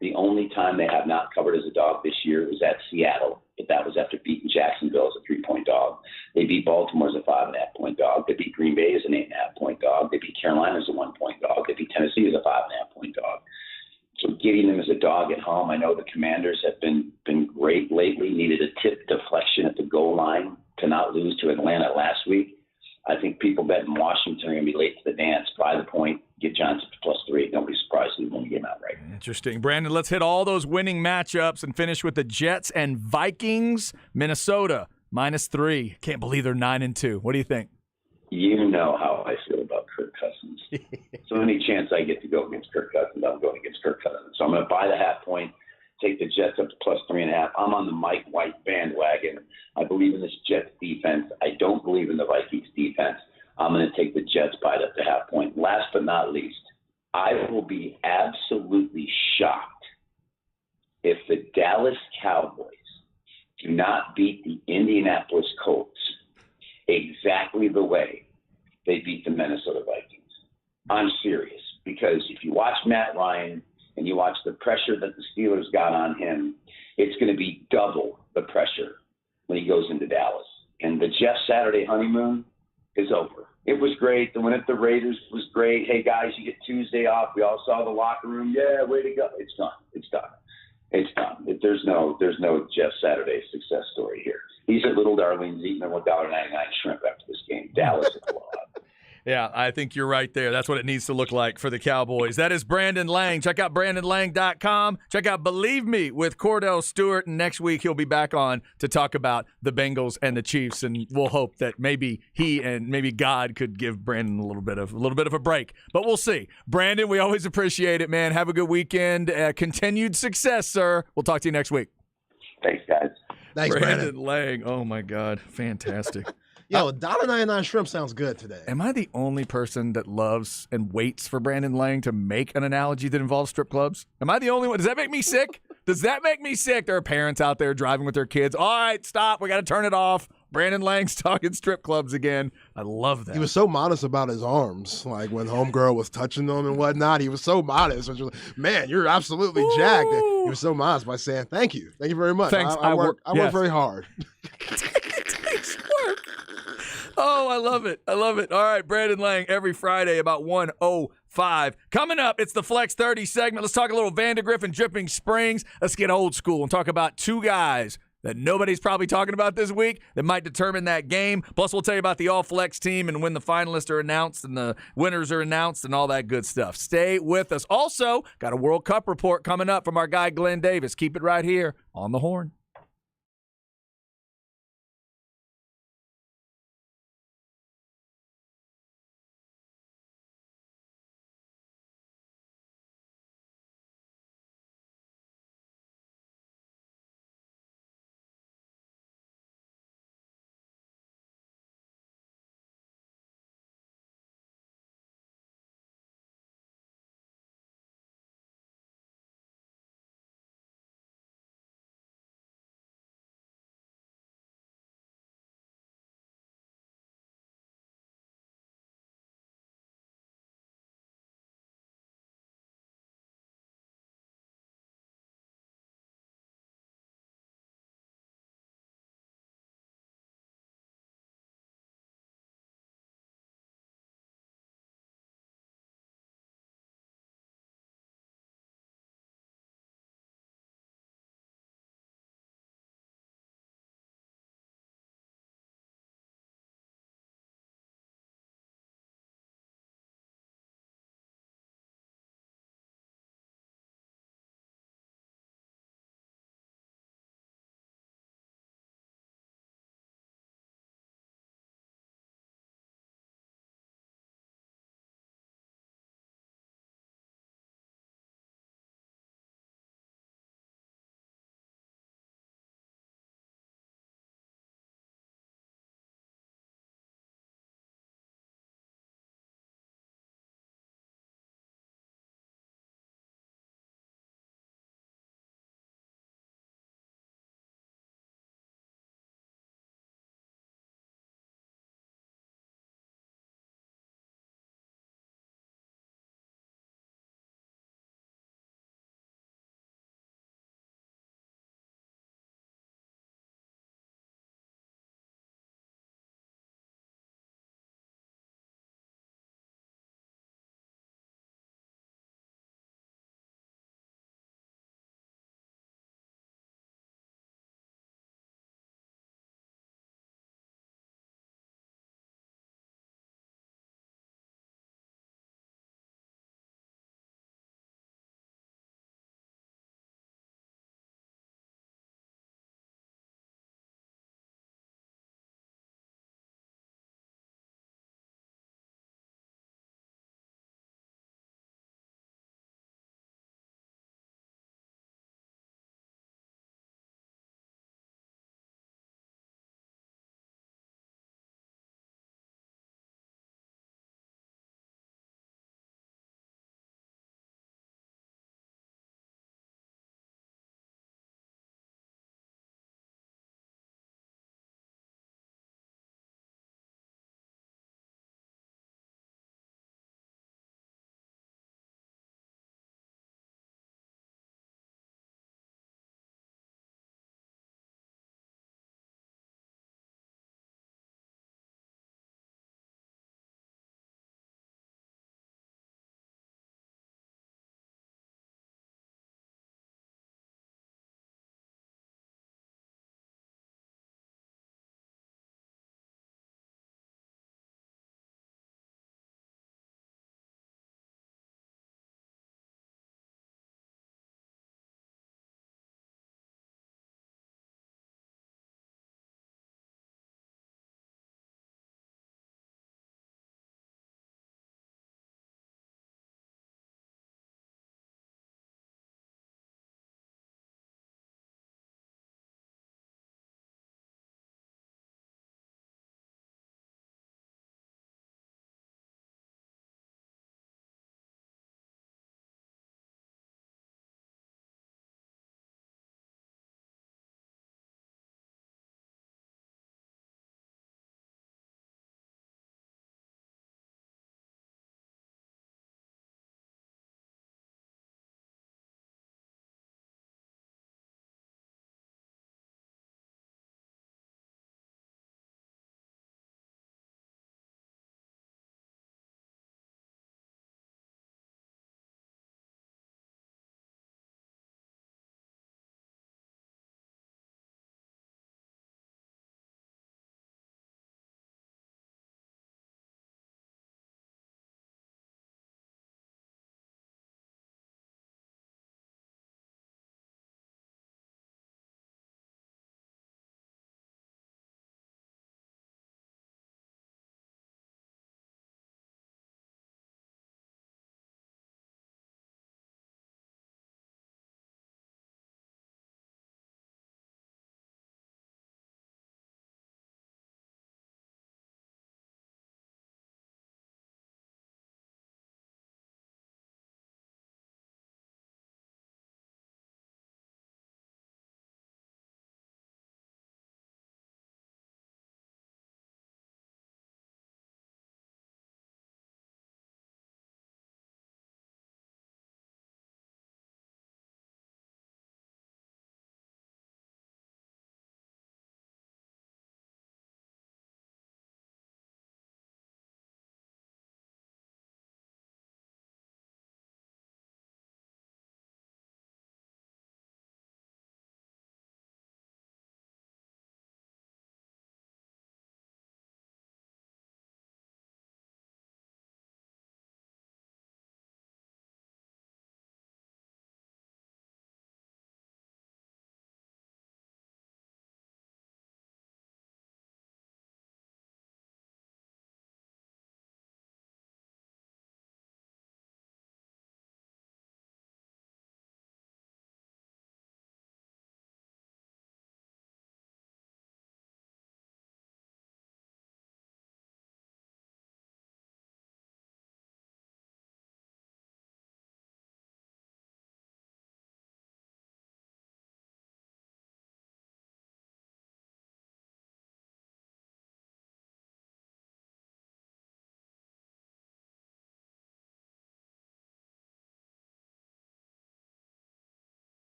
The only time they have not covered as a dog this year was at Seattle, but that was after beating Jacksonville as a 3-point dog. They beat Baltimore as a 5.5-point dog. They beat Green Bay as an 8.5-point dog. They beat Carolina as a 1-point dog. They beat Tennessee as a 5.5-point dog. So getting them as a dog at home, I know the Commanders have been great lately, needed a tip deflection at the goal line to not lose to Atlanta last week. I think people betting Washington are going to be late to the dance. By the point, get Giants up to +3. Don't be surprised if they win the game outright. Interesting. Brandon, let's hit all those winning matchups and finish with the Jets and Vikings. Minnesota, -3. Can't believe they're 9-2. What do you think? You know how I feel about Kirk Cousins. So any chance I get to go against Kirk Cousins, I'm going against Kirk Cousins. So I'm going to buy the half point, take the Jets up to +3.5. I'm on the Mike White bandwagon. I believe in this Jets defense. I don't believe in the Vikings defense. I'm going to take the Jets by up to half point. Last but not least, I will be absolutely shocked if the Dallas Cowboys do not beat the Indianapolis Colts exactly the way they beat the Minnesota Vikings. I'm serious, because if you watch Matt Ryan and you watch the pressure that the Steelers got on him, it's going to be double the pressure when he goes into Dallas. And the Jeff Saturday honeymoon is over. It was great. The win at the Raiders was great. Hey, guys, you get Tuesday off. We all saw the locker room. Yeah, way to go. It's done. It's done. It's done. There's no Jeff Saturday success story here. He's at Little Darling's eating a $1.99 shrimp after this game. Dallas is a blowout. Yeah, I think you're right there. That's what it needs to look like for the Cowboys. That is Brandon Lang. Check out BrandonLang.com. Check out Believe Me with Cordell Stewart. And next week he'll be back on to talk about the Bengals and the Chiefs. And we'll hope that maybe he and maybe God could give Brandon a little bit of a break. But we'll see. Brandon, we always appreciate it, man. Have a good weekend. Continued success, sir. We'll talk to you next week. Thanks, guys. Thanks, Brandon Brandon. Lang. Oh, my God. Fantastic. Yo, $1.99 shrimp sounds good today. Am I the only person that loves and waits for Brandon Lang to make an analogy that involves strip clubs? Am I the only one? Does that make me sick? Does that make me sick? There are parents out there driving with their kids. All right, stop. We got to turn it off. Brandon Lang's talking strip clubs again. I love that. He was so modest about his arms. Like when homegirl was touching them and whatnot, he was so modest. Which was, man, you're absolutely jacked. He was so modest by saying, thank you. Thank you very much. Thanks. I work yes. very hard. Oh, I love it. I love it. All right, Brandon Lang every Friday about 1:05. Coming up, it's the Flex 30 segment. Let's talk a little Vandergrift and Dripping Springs. Let's get old school and talk about two guys that nobody's probably talking about this week that might determine that game. Plus, we'll tell you about the All-Flex team and when the finalists are announced and the winners are announced and all that good stuff. Stay with us. Also, got a World Cup report coming up from our guy Glenn Davis. Keep it right here on The Horn.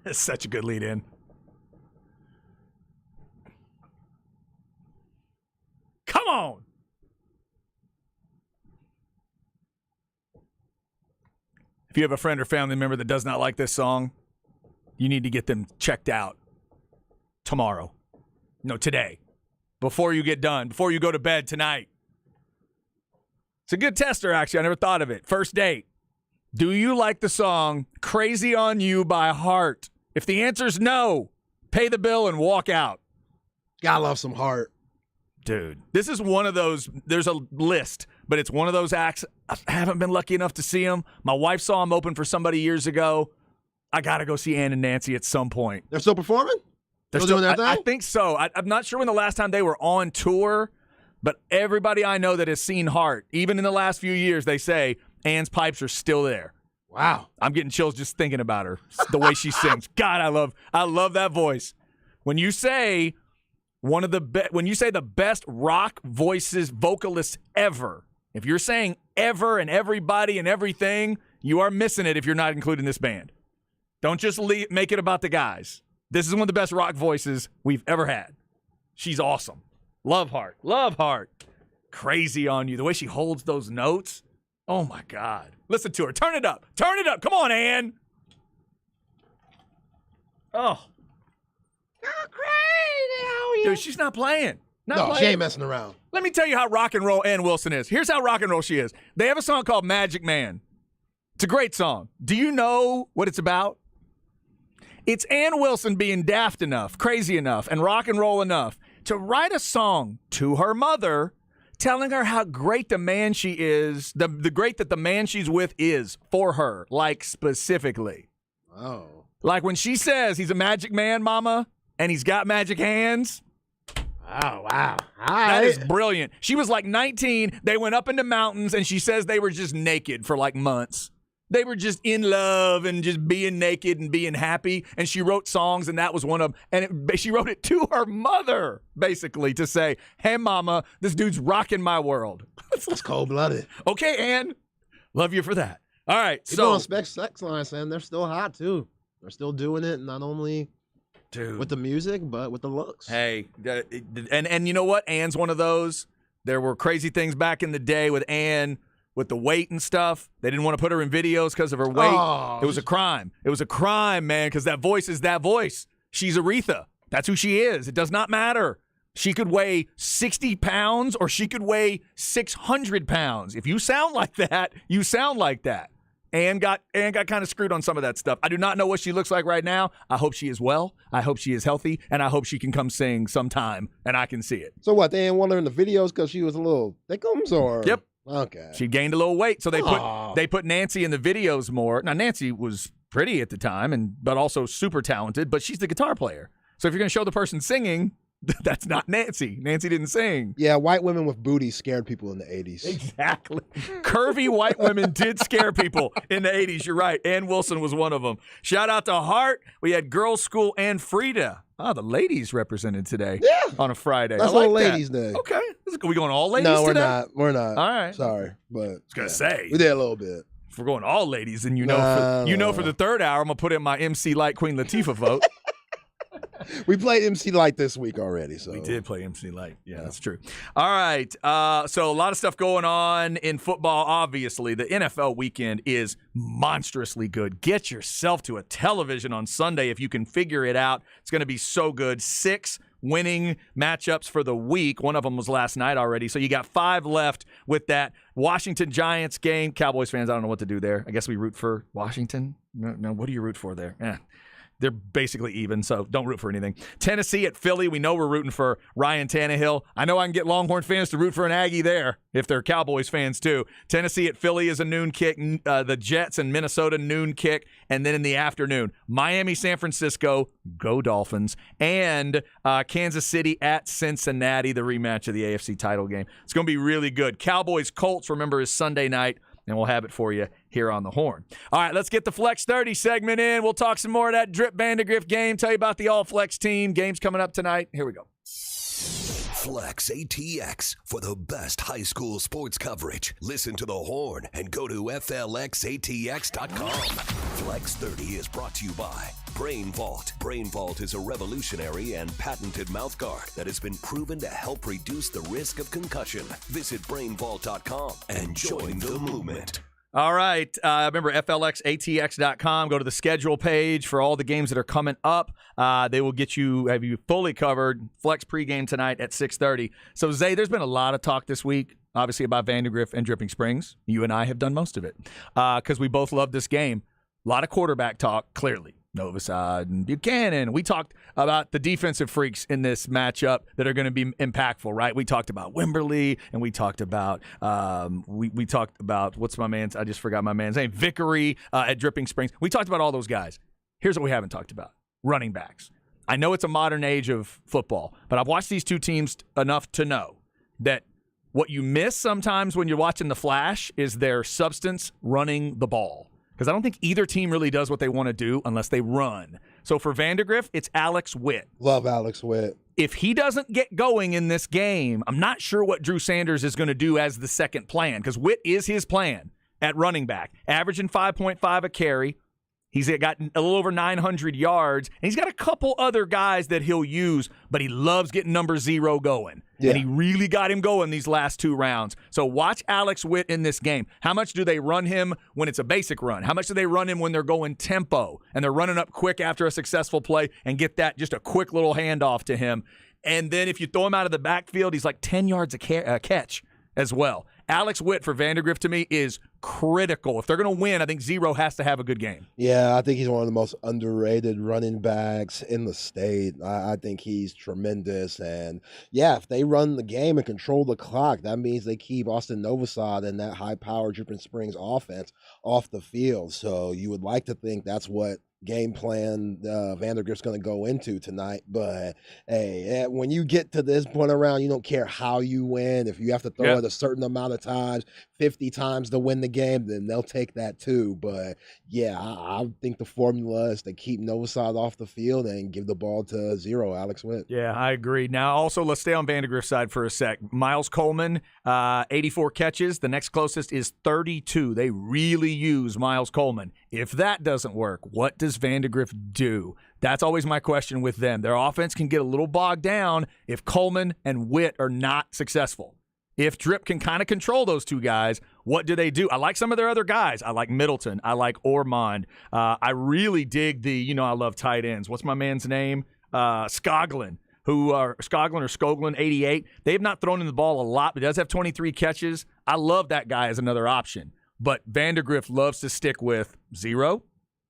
It's such a good lead in. Come on. If you have a friend or family member that does not like this song, you need to get them checked out tomorrow. No, today. Before you get done, before you go to bed tonight. It's a good tester, actually. I never thought of it. First date. Do you like the song Crazy on You by Heart? If the answer's no, pay the bill and walk out. Gotta love some Heart. Dude, this is one of those, there's a list, but it's one of those acts. I haven't been lucky enough to see them. My wife saw them open for somebody years ago. I got to go see Ann and Nancy at some point. They're still performing? They're still doing their thing? I think so. I'm not sure when the last time they were on tour, but everybody I know that has seen Heart, even in the last few years, they say Ann's pipes are still there. Wow. I'm getting chills just thinking about her, the way she sings. God, I love that voice. When you say when you say the best rock vocalists ever, if you're saying ever and everybody and everything, you are missing it if you're not including this band. Don't just make it about the guys. This is one of the best rock voices we've ever had. She's awesome. Love Heart. Love Heart. Crazy on You. The way she holds those notes. Oh, my God. Listen to her. Turn it up. Turn it up. Come on, Ann. Oh. Dude, she's not playing. She ain't messing around. Let me tell you how rock and roll Ann Wilson is. Here's how rock and roll she is. They have a song called Magic Man. It's a great song. Do you know what it's about? It's Ann Wilson being daft enough, crazy enough, and rock and roll enough to write a song to her mother telling her how great the man she is, the great that the man she's with is for her, like specifically. Oh. Like when she says he's a magic man, mama, and he's got magic hands. Oh, wow. That is brilliant. She was like 19. They went up into mountains, and she says they were just naked for like months. They were just in love and just being naked and being happy. And she wrote songs, and that was one of them. And she wrote it to her mother, basically, to say, hey, mama, this dude's rocking my world. That's cold-blooded. Okay, Ann. Love you for that. All right. People on Sex Line saying they're still hot, too. They're still doing it, not only with the music, but with the looks. Hey, and you know what? Ann's one of those. There were crazy things back in the day with Ann, with the weight and stuff. They didn't want to put her in videos because of her weight. Oh, it was a crime. It was a crime, man, because that voice is that voice. She's Aretha. That's who she is. It does not matter. She could weigh 60 pounds or she could weigh 600 pounds. If you sound like that, you sound like that. Ann got kind of screwed on some of that stuff. I do not know what she looks like right now. I hope she is well. I hope she is healthy. And I hope she can come sing sometime and I can see it. So what, they didn't want her in the videos because she was a little thickums or? Yep. Okay. She gained a little weight, so they put Nancy in the videos more. Now, Nancy was pretty at the time, but also super talented, but she's the guitar player. So if you're going to show the person singing, that's not Nancy. Nancy didn't sing. Yeah, white women with booties scared people in the 80s. Exactly. Curvy white women did scare people in the 80s. You're right. Ann Wilson was one of them. Shout out to Heart. We had Girls School and Frida. Oh, the ladies represented today. Yeah. On a Friday. That's I like all that. ladies' day. Okay. Are we going all ladies No, we're today? not. We're not. All right. Sorry, but I was gonna say we did a little bit. If we're going all ladies, then for the third hour, I'm gonna put in my MC Light Queen Latifah vote. We played MC Light this week already. So we did play MC Light. Yeah, that's true. All right. So a lot of stuff going on in football. Obviously, the NFL weekend is monstrously good. Get yourself to a television on Sunday if you can figure it out. It's going to be so good. 6 winning matchups for the week. One of them was last night already. So you got 5 left with that Washington Giants game. Cowboys fans, I don't know what to do there. I guess we root for Washington. No, what do you root for there? They're basically even, so don't root for anything. Tennessee at Philly. We know we're rooting for Ryan Tannehill. I know I can get Longhorn fans to root for an Aggie there if they're Cowboys fans too. Tennessee at Philly is a noon kick. The Jets and Minnesota noon kick. And then in the afternoon, Miami, San Francisco, go Dolphins. And Kansas City at Cincinnati, the rematch of the AFC title game. It's going to be really good. Cowboys-Colts, remember, is Sunday night. And we'll have it for you here on the Horn. All right, let's get the Flex 30 segment in. We'll talk some more of that Drip Vandegrift game, tell you about the All-Flex team. Games coming up tonight. Here we go. Flex ATX for the best high school sports coverage. Listen to the Horn and go to FLXATX.com. Flex 30 is brought to you by Brain Vault. Brain Vault is a revolutionary and patented mouthguard that has been proven to help reduce the risk of concussion. Visit BrainVault.com and join the movement. All right. Remember, FLXATX.com. Go to the schedule page for all the games that are coming up. They will have you fully covered. Flex pregame tonight at 6:30. So, Zay, there's been a lot of talk this week, obviously, about Vandegrift and Dripping Springs. You and I have done most of it because we both love this game. A lot of quarterback talk, clearly. Novosad and Buchanan. We talked about the defensive freaks in this matchup that are going to be impactful, right? We talked about Wimberly, and we talked about we talked about what's my man's? I just forgot my man's name. Vickery at Dripping Springs. We talked about all those guys. Here's what we haven't talked about: running backs. I know it's a modern age of football, but I've watched these two teams enough to know that what you miss sometimes when you're watching the flash is their substance running the ball. Because I don't think either team really does what they want to do unless they run. So for Vandegrift, it's Alex Witt. Love Alex Witt. If he doesn't get going in this game, I'm not sure what Drew Sanders is going to do as the second plan, because Witt is his plan at running back, averaging 5.5 a carry. He's got a little over 900 yards, and he's got a couple other guys that he'll use, but he loves getting number 0 going. Yeah. And he really got him going these last 2 rounds. So watch Alex Witt in this game. How much do they run him when it's a basic run? How much do they run him when they're going tempo and they're running up quick after a successful play and get that just a quick little handoff to him? And then if you throw him out of the backfield, he's like 10 yards a catch as well. Alex Witt for Vandegrift to me is critical. If they're going to win, I think 0 has to have a good game. Yeah, I think he's one of the most underrated running backs in the state. I think he's tremendous. And, yeah, if they run the game and control the clock, that means they keep Austin Novosad and that high-powered Dripping Springs offense off the field. So you would like to think that's what game plan Vandegrift's going to go into tonight. But, hey, when you get to this point around, you don't care how you win. If you have to throw it a certain amount of times, 50 times to win the game, then they'll take that too. But, yeah, I think the formula is to keep Novosad off the field and give the ball to 0, Alex Witt. Yeah, I agree. Now, also, let's stay on Vandegrift's side for a sec. Miles Coleman, 84 catches. The next closest is 32. They really use Miles Coleman. If that doesn't work, what does Vandegrift do? That's always my question with them. Their offense can get a little bogged down if Coleman and Witt are not successful. If Drip can kind of control those two guys, what do they do? I like some of their other guys. I like Middleton. I like Ormond. I really dig I love tight ends. What's my man's name? Skoglin. Skoglin, 88. They have not thrown in the ball a lot, but does have 23 catches. I love that guy as another option. But Vandegrift loves to stick with 0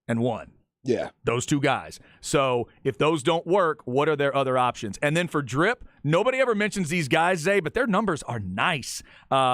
and 1. Yeah. Those two guys. So if those don't work, what are their other options? And then for Drip, nobody ever mentions these guys, Zay, but their numbers are nice.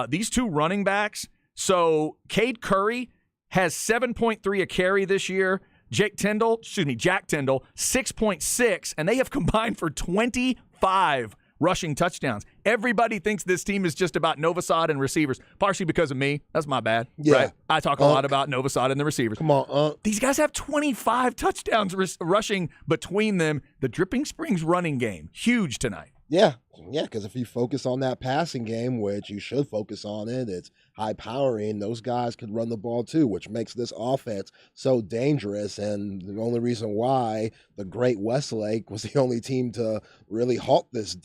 These two running backs. So Cade Curry has 7.3 a carry this year. Jack Tyndall, 6.6, and they have combined for 25 rushing touchdowns. Everybody thinks this team is just about Novosad and receivers, partially because of me. That's my bad. Yeah. Right? I talk a lot about Novosad and the receivers. Come on, These guys have 25 touchdowns rushing between them. The Dripping Springs running game, huge tonight. Yeah, because if you focus on that passing game, which you should focus on it, it's high-powering, those guys could run the ball too, which makes this offense so dangerous. And the only reason why the great Westlake was the only team to really halt this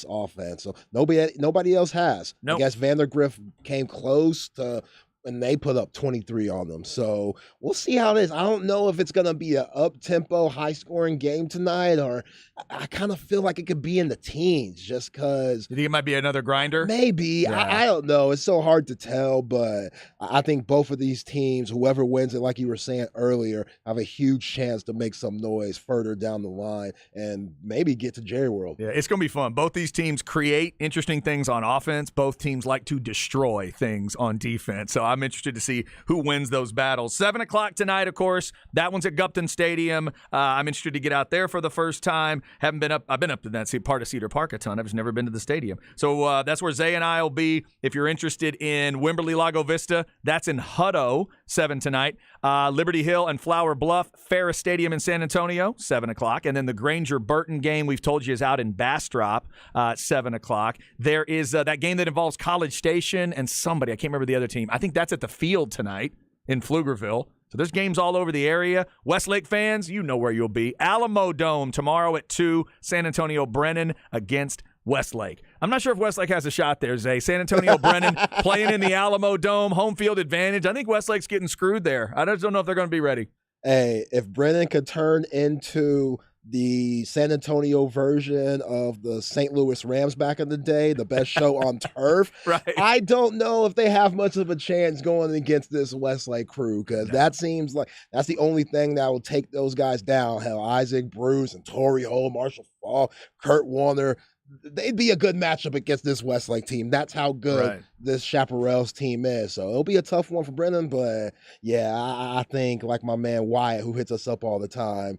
offense. So nobody else has. Nope. I guess Vandegrift came close to, and they put up 23 on them. So we'll see how it is. I don't know if it's going to be an up-tempo, high-scoring game tonight, or I kind of feel like it could be in the teens just because. You think it might be another grinder? Maybe. Yeah. I don't know. It's so hard to tell, but I think both of these teams, whoever wins it, like you were saying earlier, have a huge chance to make some noise further down the line and maybe get to Jerry World. Yeah, it's going to be fun. Both these teams create interesting things on offense. Both teams like to destroy things on defense. So I'm interested to see who wins those battles. 7 o'clock tonight, of course. That one's at Gupton Stadium. I'm interested to get out there for the first time. I've been up to that part of Cedar Park a ton. I've just never been to the stadium. So that's where Zay and I will be. If you're interested in Wimberley Lago Vista, that's in Hutto, 7 tonight. Liberty Hill and Flower Bluff, Ferris Stadium in San Antonio, 7 o'clock. And then the Granger-Burton game, we've told you, is out in Bastrop, 7 o'clock. There is that game that involves College Station and somebody. I can't remember the other team. I think that's at the Field tonight in Pflugerville. So there's games all over the area. Westlake fans, you know where you'll be. Alamo Dome tomorrow at 2, San Antonio Brennan against Westlake. I'm not sure if Westlake has a shot there, Zay. San Antonio Brennan playing in the Alamo Dome, home field advantage. I think Westlake's getting screwed there. I just don't know if they're going to be ready. Hey, if Brennan could turn into the San Antonio version of the St. Louis Rams back in the day, the best show on turf, Right. I don't know if they have much of a chance going against this Westlake crew, because that seems like that's the only thing that will take those guys down. Hell, Isaac Bruce and Torrey Holt, Marshall Fall, Kurt Warner, they'd be a good matchup against this Westlake team. That's how good this Chaparral's team is. So it'll be a tough one for Brennan, but yeah, I think like my man Wyatt, who hits us up all the time,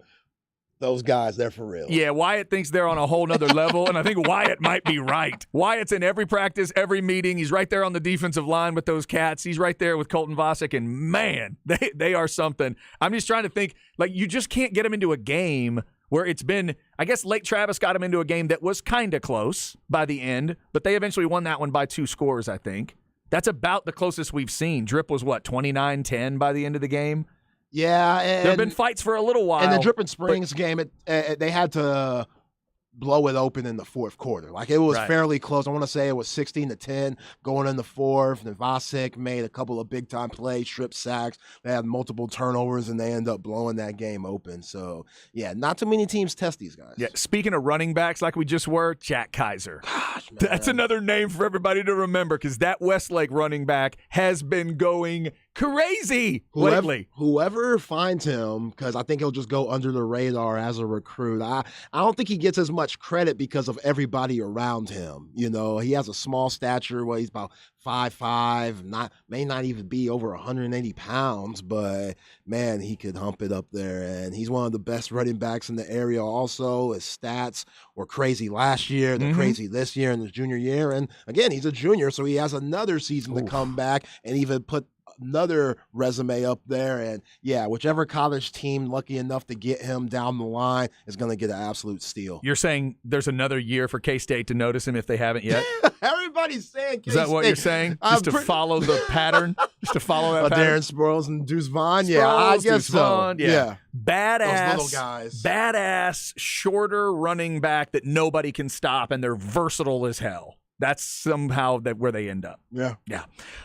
those guys, they're for real. Yeah, Wyatt thinks they're on a whole nother level, and I think Wyatt might be right. Wyatt's in every practice, every meeting. He's right there on the defensive line with those Cats. He's right there with Colton Vasek, and man, they are something. I'm just trying to think, like, you just can't get them into a game where it's been, I guess Lake Travis got them into a game that was kind of close by the end, but they eventually won that one by 2 scores, I think. That's about the closest we've seen. Drip was, 29-10 by the end of the game? Yeah, there have been fights for a little while. In the Dripping Springs game, they had to blow it open in the fourth quarter. Like, it was fairly close. I want to say it was 16-10 going in the fourth. And Vasek made a couple of big-time plays, strip sacks. They had multiple turnovers, and they end up blowing that game open. So, yeah, not too many teams test these guys. Yeah, speaking of running backs like we just were, Jack Kaiser. Gosh, man. That's another name for everybody to remember, because that Westlake running back has been going crazy lately. Whoever finds him, because I think he'll just go under the radar as a recruit. I don't think he gets as much credit because of everybody around him. You know, he has a small stature where he's about 5'5", may not even be over 180 pounds, but man, he could hump it up there. And he's one of the best running backs in the area. Also, his stats were crazy last year. They're crazy this year in his junior year. And again, he's a junior, so he has another season to come back and even put another resume up there. And yeah, whichever college team lucky enough to get him down the line is going to get an absolute steal. You're saying there's another year for K-State to notice him if they haven't yet? Everybody's saying K-State. Is that what you're saying? Just to follow the pattern? Just to follow that pattern? Darren Sproles and Deuce Vaughn? Yeah, I guess Deuce Vaughn, so. Yeah. Badass, those little guys. Badass, shorter running back that nobody can stop, and they're versatile as hell. That's somehow where they end up. Yeah.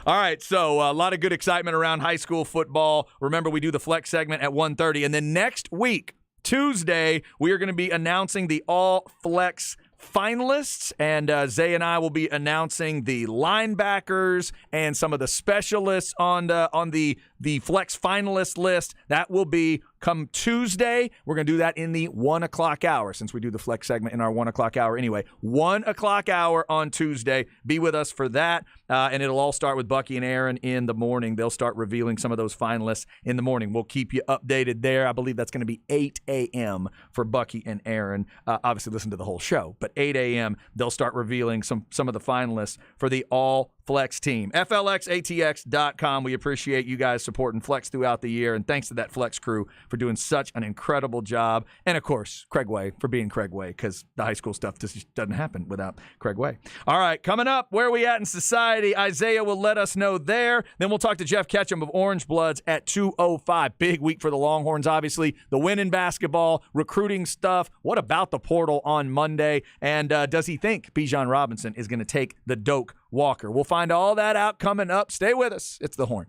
All right, so a lot of good excitement around high school football. Remember, we do the flex segment at 1:30, and then next week, Tuesday, we are going to be announcing the all-flex finalists, and Zay and I will be announcing the linebackers and some of the specialists on the flex finalist list. That will be come Tuesday. We're going to do that in the 1 o'clock hour, since we do the flex segment in our 1 o'clock hour anyway. 1 o'clock hour on Tuesday. Be with us for that, and it'll all start with Bucky and Aaron in the morning. They'll start revealing some of those finalists in the morning. We'll keep you updated there. I believe that's going to be 8 a.m. for Bucky and Aaron. Obviously, listen to the whole show, but 8 a.m. they'll start revealing some of the finalists for the all-flex team. FLXATX.com. We appreciate you guys supporting Flex throughout the year, and thanks to that Flex crew for doing such an incredible job. And, of course, Craig Way for being Craig Way, because the high school stuff just doesn't happen without Craig Way. All right, coming up, where are we at in society? Isaiah will let us know there. Then we'll talk to Jeff Ketchum of Orange Bloods at 2:05. Big week for the Longhorns, obviously. The win in basketball, recruiting stuff. What about the portal on Monday? And does he think Bijan Robinson is going to take the Doak Walker? We'll find all that out coming up. Stay with us. It's The Horn.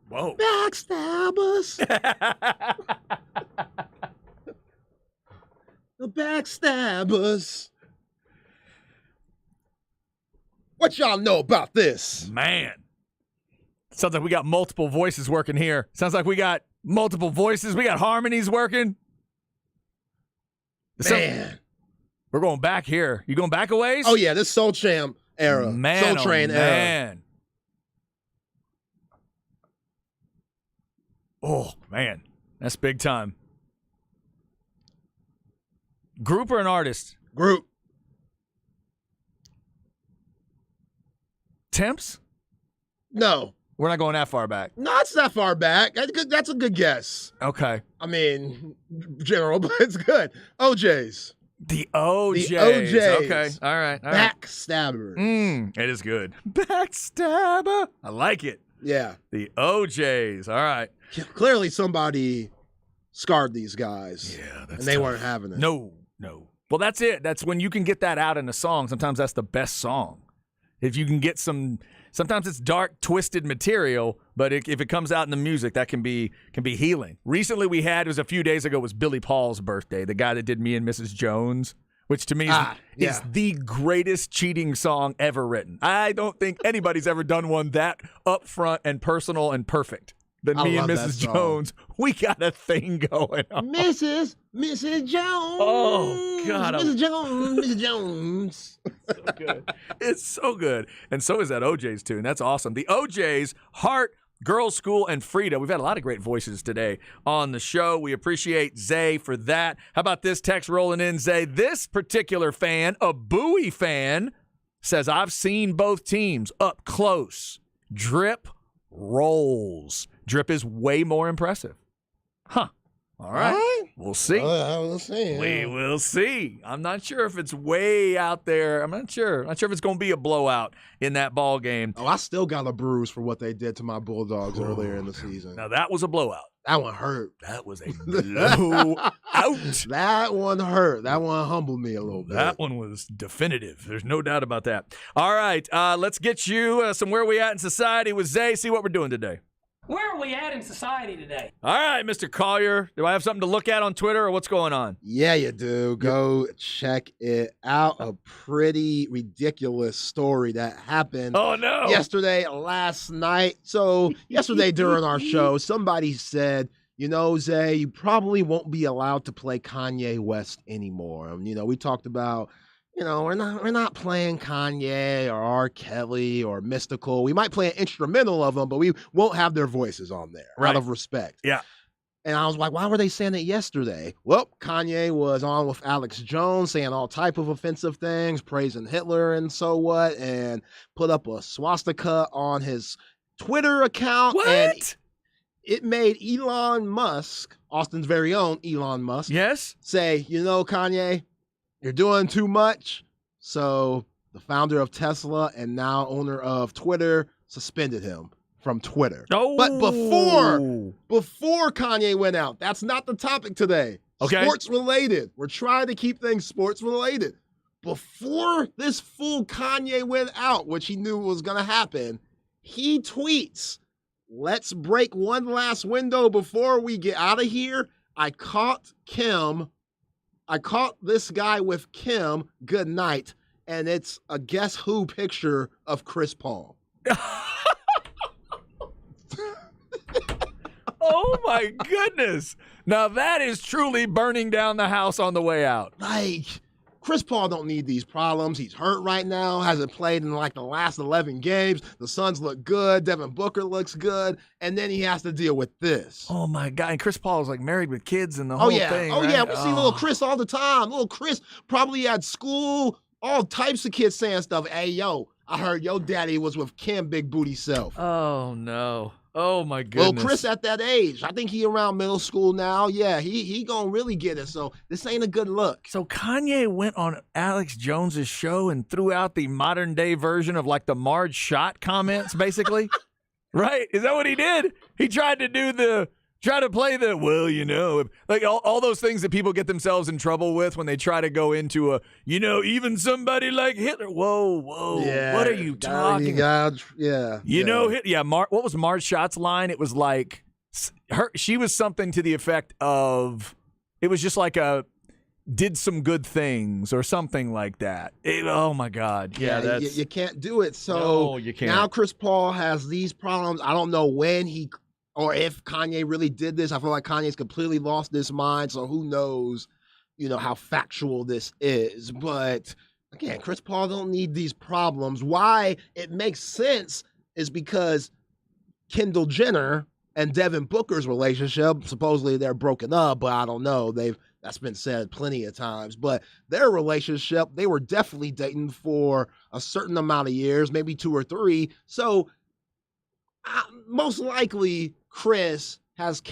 Whoa. Backstabbers. The backstabbers. What y'all know about this? Man. Sounds like we got multiple voices working here. Sounds like we got multiple voices. We got harmonies working. Man. We're going back here. You going back a ways? Oh, yeah, this Soul Champ era. Man, Soul Train era. man. Oh, man. That's big time. Group or an artist? Group. Temps? No. We're not going that far back. Not that far back. That's a good guess. Okay. I mean, general, but it's good. OJs. The OJs. The OJs. Okay. All right. All right. Backstabbers. It is good. Backstabber. I like it. Yeah. The OJs. All right. Clearly somebody scarred these guys. Yeah, and they weren't having it. No. Well, that's it. That's when you can get that out in a song. Sometimes that's the best song. If you can get sometimes it's dark, twisted material, but if it comes out in the music, that can be healing. Recently it was a few days ago, was Billy Paul's birthday, the guy that did Me and Mrs. Jones, which to me is the greatest cheating song ever written. I don't think anybody's ever done one that upfront and personal and perfect than Me and Mrs. Jones. We got a thing going on. Mrs. Jones. Oh, God. Mrs. Jones. So good. It's so good. And so is that OJ's tune. That's awesome. The OJ's, Heart, Girls School, and Frida. We've had a lot of great voices today on the show. We appreciate Zay for that. How about this text rolling in, Zay? This particular fan, a Bowie fan, says, I've seen both teams up close. Drip rolls. Drip is way more impressive. Huh. All right. We'll see. We'll see. We will see. I'm not sure if it's way out there. I'm not sure. Not sure if it's going to be a blowout in that ball game. Oh, I still got a bruise for what they did to my Bulldogs earlier in the season. Now, that was a blowout. That one hurt. That was a blowout. That one hurt. That one humbled me a little bit. That one was definitive. There's no doubt about that. All right. Let's get you some Where We At in Society with Zay. See what we're doing today. Where are we at in society today? All right, Mr. Collier. Do I have something to look at on Twitter or what's going on? Yeah, you do. Go check it out. A pretty ridiculous story that happened yesterday, last night. So yesterday during our show, somebody said, you know, Zay, you probably won't be allowed to play Kanye West anymore. You know, we talked about, you know, we're not playing Kanye or R. Kelly or Mystical. We might play an instrumental of them, but we won't have their voices on there out of respect. Yeah. And I was like, why were they saying it yesterday? Well, Kanye was on with Alex Jones saying all type of offensive things, praising Hitler and so what, and put up a swastika on his Twitter account. What? And it made Elon Musk, Austin's very own Elon Musk, say, you know, Kanye, you're doing too much. So the founder of Tesla and now owner of Twitter suspended him from Twitter. Oh. But before Kanye went out, that's not the topic today. Okay. Sports related. We're trying to keep things sports related. Before this fool Kanye went out, which he knew was going to happen, he tweets, let's break one last window before we get out of here. I caught this guy with Kim, good night, and it's a Guess Who picture of Chris Paul. Oh, my goodness. Now, that is truly burning down the house on the way out. Like, Chris Paul don't need these problems. He's hurt right now, hasn't played in like the last 11 games. The Suns look good. Devin Booker looks good. And then he has to deal with this. Oh, my God. And Chris Paul is like married with kids and the whole thing. Oh, right? yeah. We see little Chris all the time. Little Chris probably at school, all types of kids saying stuff. Hey, yo, I heard your daddy was with Kim Big Booty Self. Oh, no. Oh, my goodness. Well, Chris at that age, I think he around middle school now. Yeah, he gonna really get it. So this ain't a good look. So Kanye went on Alex Jones's show and threw out the modern day version of like the Marge Schott comments, basically. Right? Is that what he did? He tried to do Try to play like all those things that people get themselves in trouble with when they try to go into even somebody like Hitler. Whoa. Yeah, What are you talking about? What was Marge Schott's line? It was like she was something to the effect of, it was just like did some good things or something like that. Oh my God. Yeah, that's you can't do it. So no, you can't. Now Chris Paul has these problems. I don't know when or if Kanye really did this. I feel like Kanye's completely lost his mind. So who knows, how factual this is. But again, Chris Paul don't need these problems. Why it makes sense is because Kendall Jenner and Devin Booker's relationship, supposedly they're broken up, but I don't know. That's been said plenty of times. But their relationship, they were definitely dating for a certain amount of years, maybe 2 or 3. So most likely Chris and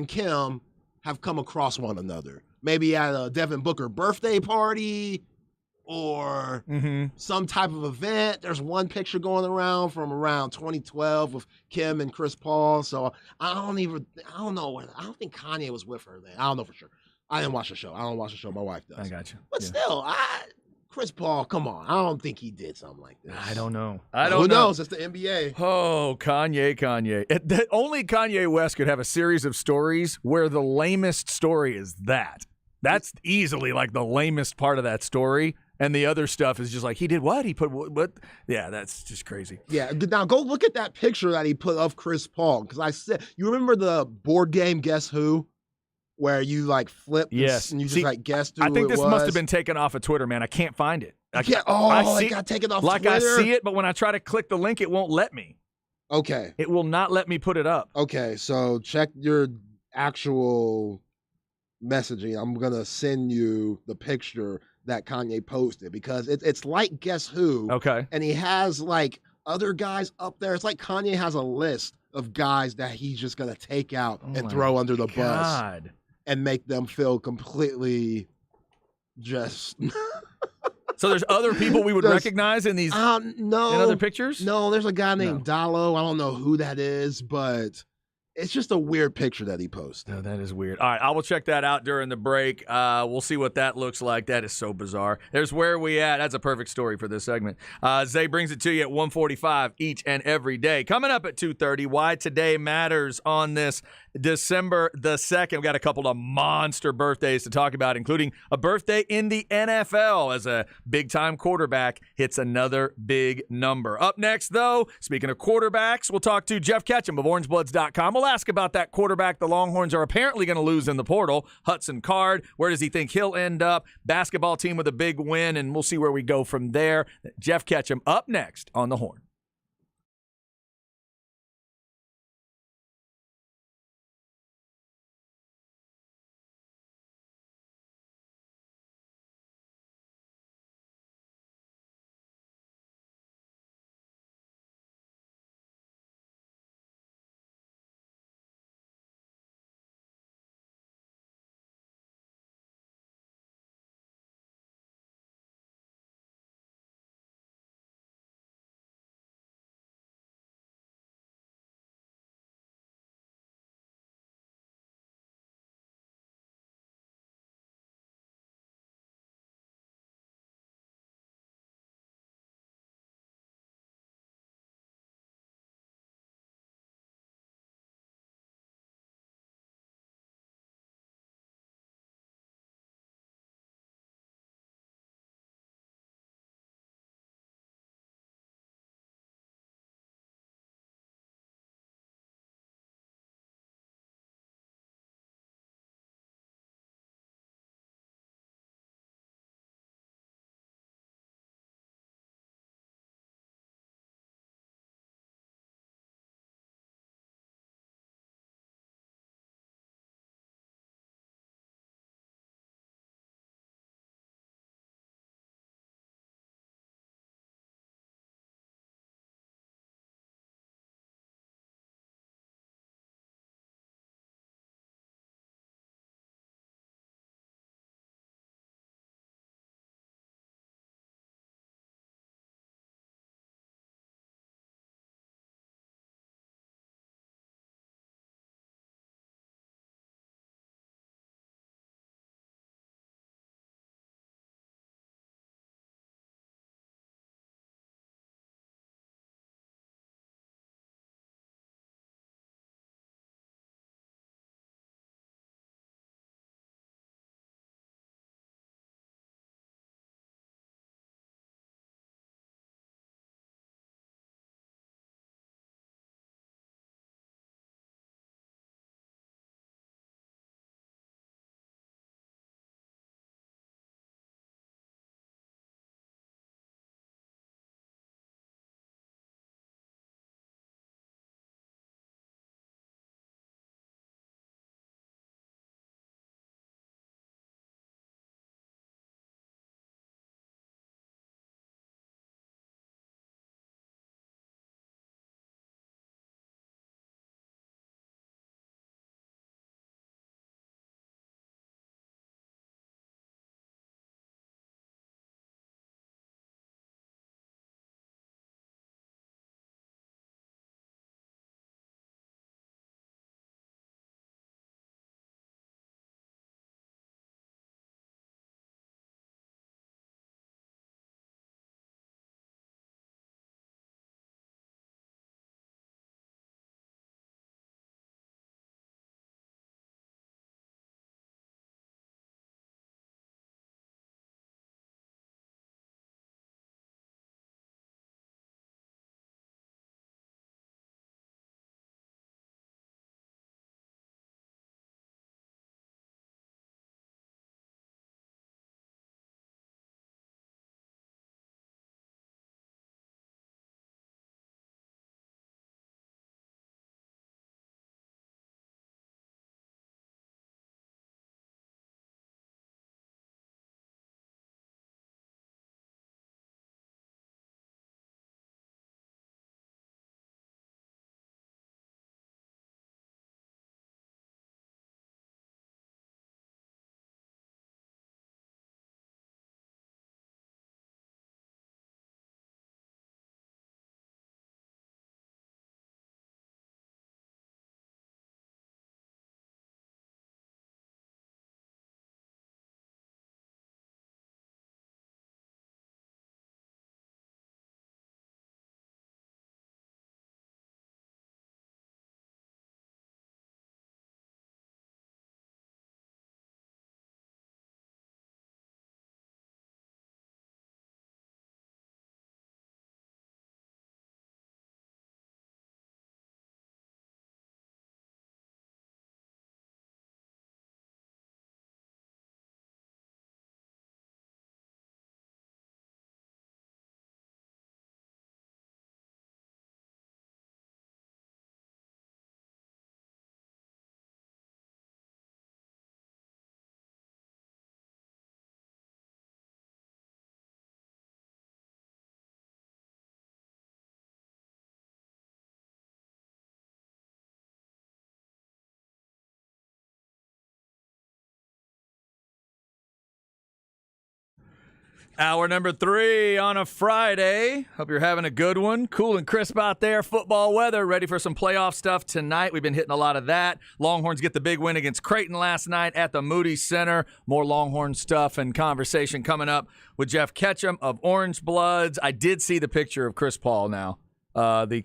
Kim have come across one another. Maybe at a Devin Booker birthday party or some type of event. There's one picture going around from around 2012 with Kim and Chris Paul. So I don't know. I don't think Kanye was with her then. I don't know for sure. I didn't watch the show. I don't watch the show. My wife does. I got you. But still, Chris Paul, come on. I don't think he did something like this. I don't know. Who knows? It's the NBA. Oh, Kanye. Only Kanye West could have a series of stories where the lamest story is that. That's easily like the lamest part of that story. And the other stuff is just like, he did what? He put what? Yeah, that's just crazy. Yeah, now go look at that picture that he put of Chris Paul. Because I said, you remember the board game Guess Who? Where you like flip and you just like guessed who it was? I think this must have been taken off of Twitter, man. I can't find it. It got taken off Twitter. I see it, but when I try to click the link, it won't let me. Okay. It will not let me put it up. Okay, so check your actual messaging. I'm going to send you the picture that Kanye posted because it's like Guess Who. Okay. And he has like other guys up there. It's like Kanye has a list of guys that he's just going to take out and throw under the bus and make them feel completely just... So there's other people we would recognize in these in other pictures? No, there's a guy named Dallo. I don't know who that is, but it's just a weird picture that he posted. No, that is weird. All right, I will check that out during the break. We'll see what that looks like. That is so bizarre. There's Where We At. That's a perfect story for this segment. Zay brings it to you at 1:45 each and every day. Coming up at 2:30, why today matters on this December the 2nd. We've got a couple of monster birthdays to talk about, including a birthday in the NFL as a big-time quarterback hits another big number. Up next, though, speaking of quarterbacks, we'll talk to Jeff Ketchum of OrangeBloods.com. We'll ask about that quarterback the Longhorns are apparently going to lose in the portal, Hudson Card. Where does he think he'll end up? Basketball team with a big win, and we'll see where we go from there. Jeff Ketchum up next on The Horn. Hour number 3 on a Friday. Hope you're having a good one. Cool and crisp out there. Football weather. Ready for some playoff stuff tonight. We've been hitting a lot of that. Longhorns get the big win against Creighton last night at the Moody Center. More Longhorn stuff and conversation coming up with Jeff Ketchum of Orange Bloods. I did see the picture of Chris Paul now. The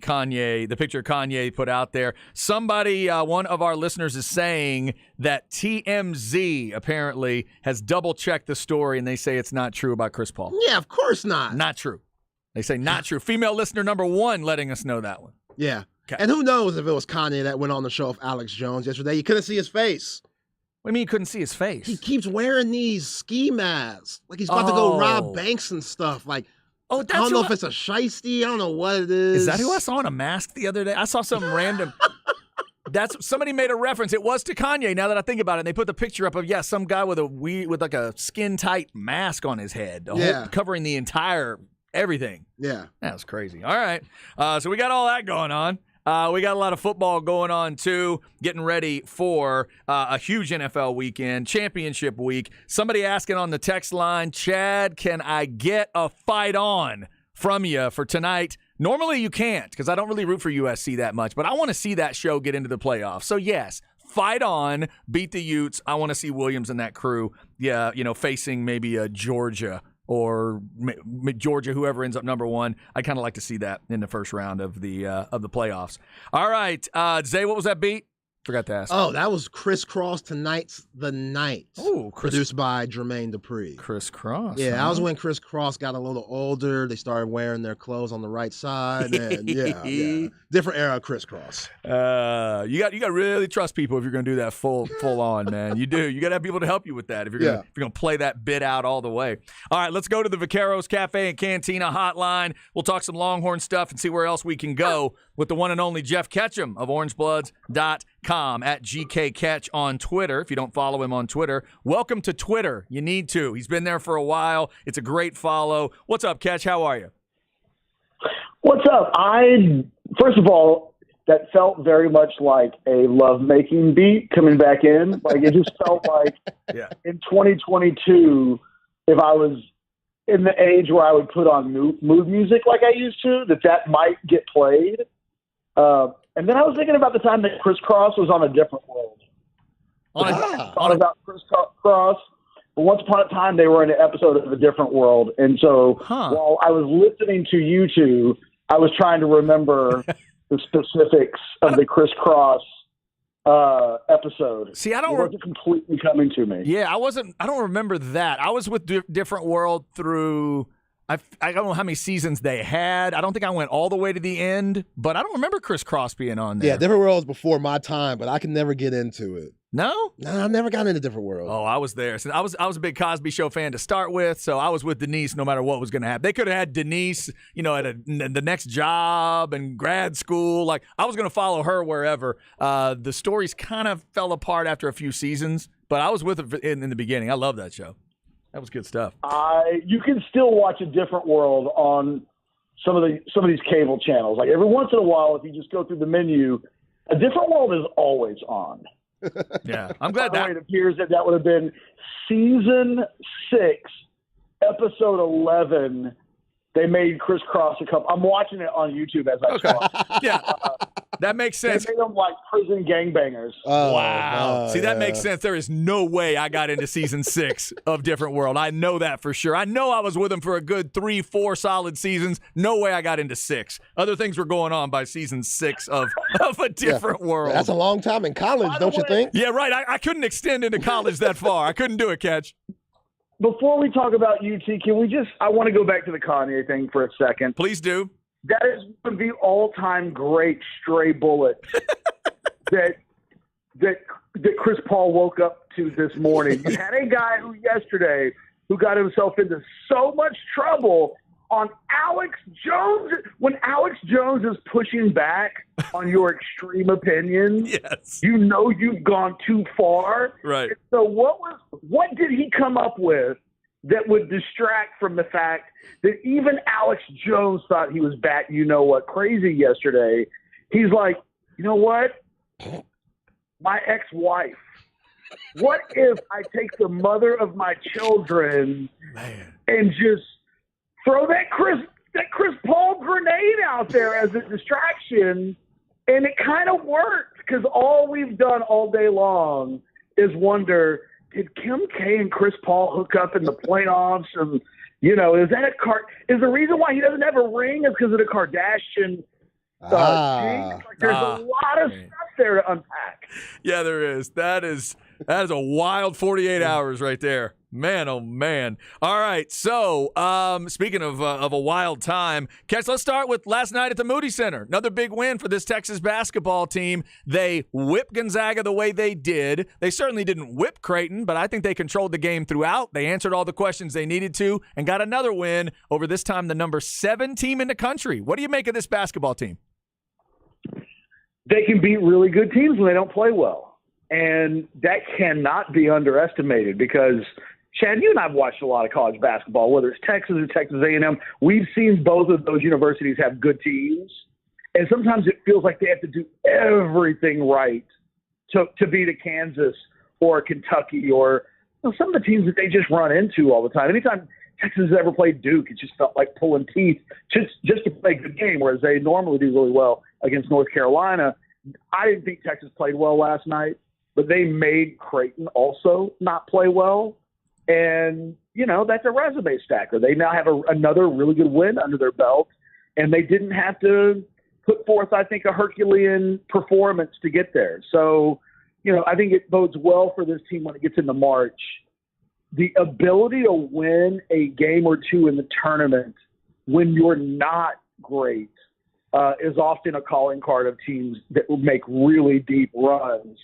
picture Kanye put out there. Somebody, one of our listeners is saying that TMZ apparently has double-checked the story, and they say it's not true about Chris Paul. Yeah, of course not. Not true. They say not true. Female listener number 1 letting us know that one. Yeah. Okay. And who knows if it was Kanye that went on the show with Alex Jones yesterday. You couldn't see his face. What do you mean you couldn't see his face? He keeps wearing these ski masks. Like he's about to go rob banks and stuff. Like, Oh, that's I don't know if it's a shiesty. I don't know what it is. Is that who I saw in a mask the other day? I saw some random. Somebody made a reference. It was to Kanye. Now that I think about it, and they put the picture up of some guy with like a skin tight mask on his head, covering the entire everything. Yeah, that was crazy. All right, so we got all that going on. We got a lot of football going on, too, getting ready for a huge NFL weekend, championship week. Somebody asking on the text line, Chad, can I get a fight on from you for tonight? Normally you can't because I don't really root for USC that much, but I want to see that show get into the playoffs. So, yes, fight on, beat the Utes. I want to see Williams and that crew, facing maybe Georgia. Or Georgia, whoever ends up number 1. I kind of like to see that in the first round of the playoffs. All right, Zay, what was that beat? Forgot to ask. Oh, that was Criss Cross Tonight's The Night. Oh, produced by Jermaine Dupri. Criss Cross. Yeah, that was when Criss Cross got a little older. They started wearing their clothes on the right side, and yeah. Different era of Criss Cross. You got to really trust people if you're going to do that full on, man. You do. You got to have people to help you with that if you're going to play that bit out all the way. All right, let's go to the Vaqueros Cafe and Cantina hotline. We'll talk some Longhorn stuff and see where else we can go with the one and only Jeff Ketchum of OrangeBloods.com at GKCatch on Twitter. If you don't follow him on Twitter, welcome to Twitter. You need to. He's been there for a while. It's a great follow. What's up, Catch? How are you? What's up? First of all, that felt very much like a lovemaking beat coming back in. Like it just felt like in 2022, if I was in the age where I would put on mood music like I used to, that might get played. And then I was thinking about the time that Criss Cross was on A Different World. Thought about Criss Cross. But once upon a time, they were in an episode of A Different World. And so while I was listening to you two, I was trying to remember the specifics of the Criss Cross episode. See, it wasn't completely coming to me. Yeah, I don't remember that. I was with Different World through, I don't know how many seasons they had. I don't think I went all the way to the end, but I don't remember Criss Cross being on there. Yeah, Different World was before my time, but I could never get into it. No? No, I never got into Different World. Oh, I was there. So I was a big Cosby Show fan to start with, so I was with Denise no matter what was going to happen. They could have had Denise, at the next job and grad school. Like, I was going to follow her wherever. The stories kind of fell apart after a few seasons, but I was with her in the beginning. I love that show. That was good stuff. You can still watch A Different World on some of these cable channels. Like every once in a while, if you just go through the menu, A Different World is always on. Yeah, I'm glad that. It appears that would have been season 6, episode 11. They made Criss Cross a couple. I'm watching it on YouTube as I talk. Yeah, that makes sense. They made them like prison gangbangers. Oh, wow. See, that makes sense. There is no way I got into season 6 of Different World. I know that for sure. I know I was with them for a good 3-4 solid seasons. No way I got into 6. Other things were going on by season 6 of A Different World. That's a long time in college, don't you think? Yeah, right. I couldn't extend into college that far. I couldn't do it, Catch. Before we talk about UT, I want to go back to the Kanye thing for a second. Please do. That is one of the all-time great stray bullets that Chris Paul woke up to this morning. You had a guy yesterday who got himself into so much trouble on Alex Jones. When Alex Jones is pushing back on your extreme opinions, yes, you've gone too far. Right. So what did he come up with that would distract from the fact that even Alex Jones thought he was crazy yesterday? He's like, you know what? My ex-wife. What if I take the mother of my children Man. and just throw that Chris Paul grenade out there as a distraction, and it kind of worked because all we've done all day long is wonder, did Kim K and Chris Paul hook up in the playoffs? And, is that is the reason why he doesn't have a ring is because of the Kardashian jinx? Like, there's a lot of stuff there to unpack. Yeah, there is. That is a wild 48 hours right there. Man, oh, man. All right, so speaking of a wild time, Kes, let's start with last night at the Moody Center. Another big win for this Texas basketball team. They whipped Gonzaga the way they did. They certainly didn't whip Creighton, but I think they controlled the game throughout. They answered all the questions they needed to and got another win over this time the number 7 team in the country. What do you make of this basketball team? They can beat really good teams when they don't play well. And that cannot be underestimated because – Chad, you and I have watched a lot of college basketball, whether it's Texas or Texas A&M. We've seen both of those universities have good teams, and sometimes it feels like they have to do everything right to beat a Kansas or a Kentucky or some of the teams that they just run into all the time. Anytime Texas has ever played Duke, it just felt like pulling teeth just to play a good game, whereas they normally do really well against North Carolina. I didn't think Texas played well last night, but they made Creighton also not play well. And, that's a resume stacker. They now have another really good win under their belt, and they didn't have to put forth, I think, a Herculean performance to get there. So, I think it bodes well for this team when it gets into March. The ability to win a game or two in the tournament when you're not great is often a calling card of teams that will make really deep runs.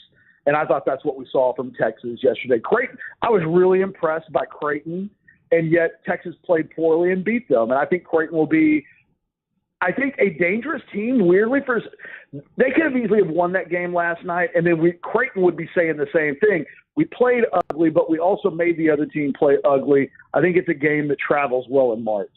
And I thought that's what we saw from Texas yesterday. Creighton, I was really impressed by Creighton, and yet Texas played poorly and beat them. And I think Creighton will be, a dangerous team. Weirdly, they could have easily have won that game last night, and then Creighton would be saying the same thing. We played ugly, but we also made the other team play ugly. I think it's a game that travels well in March.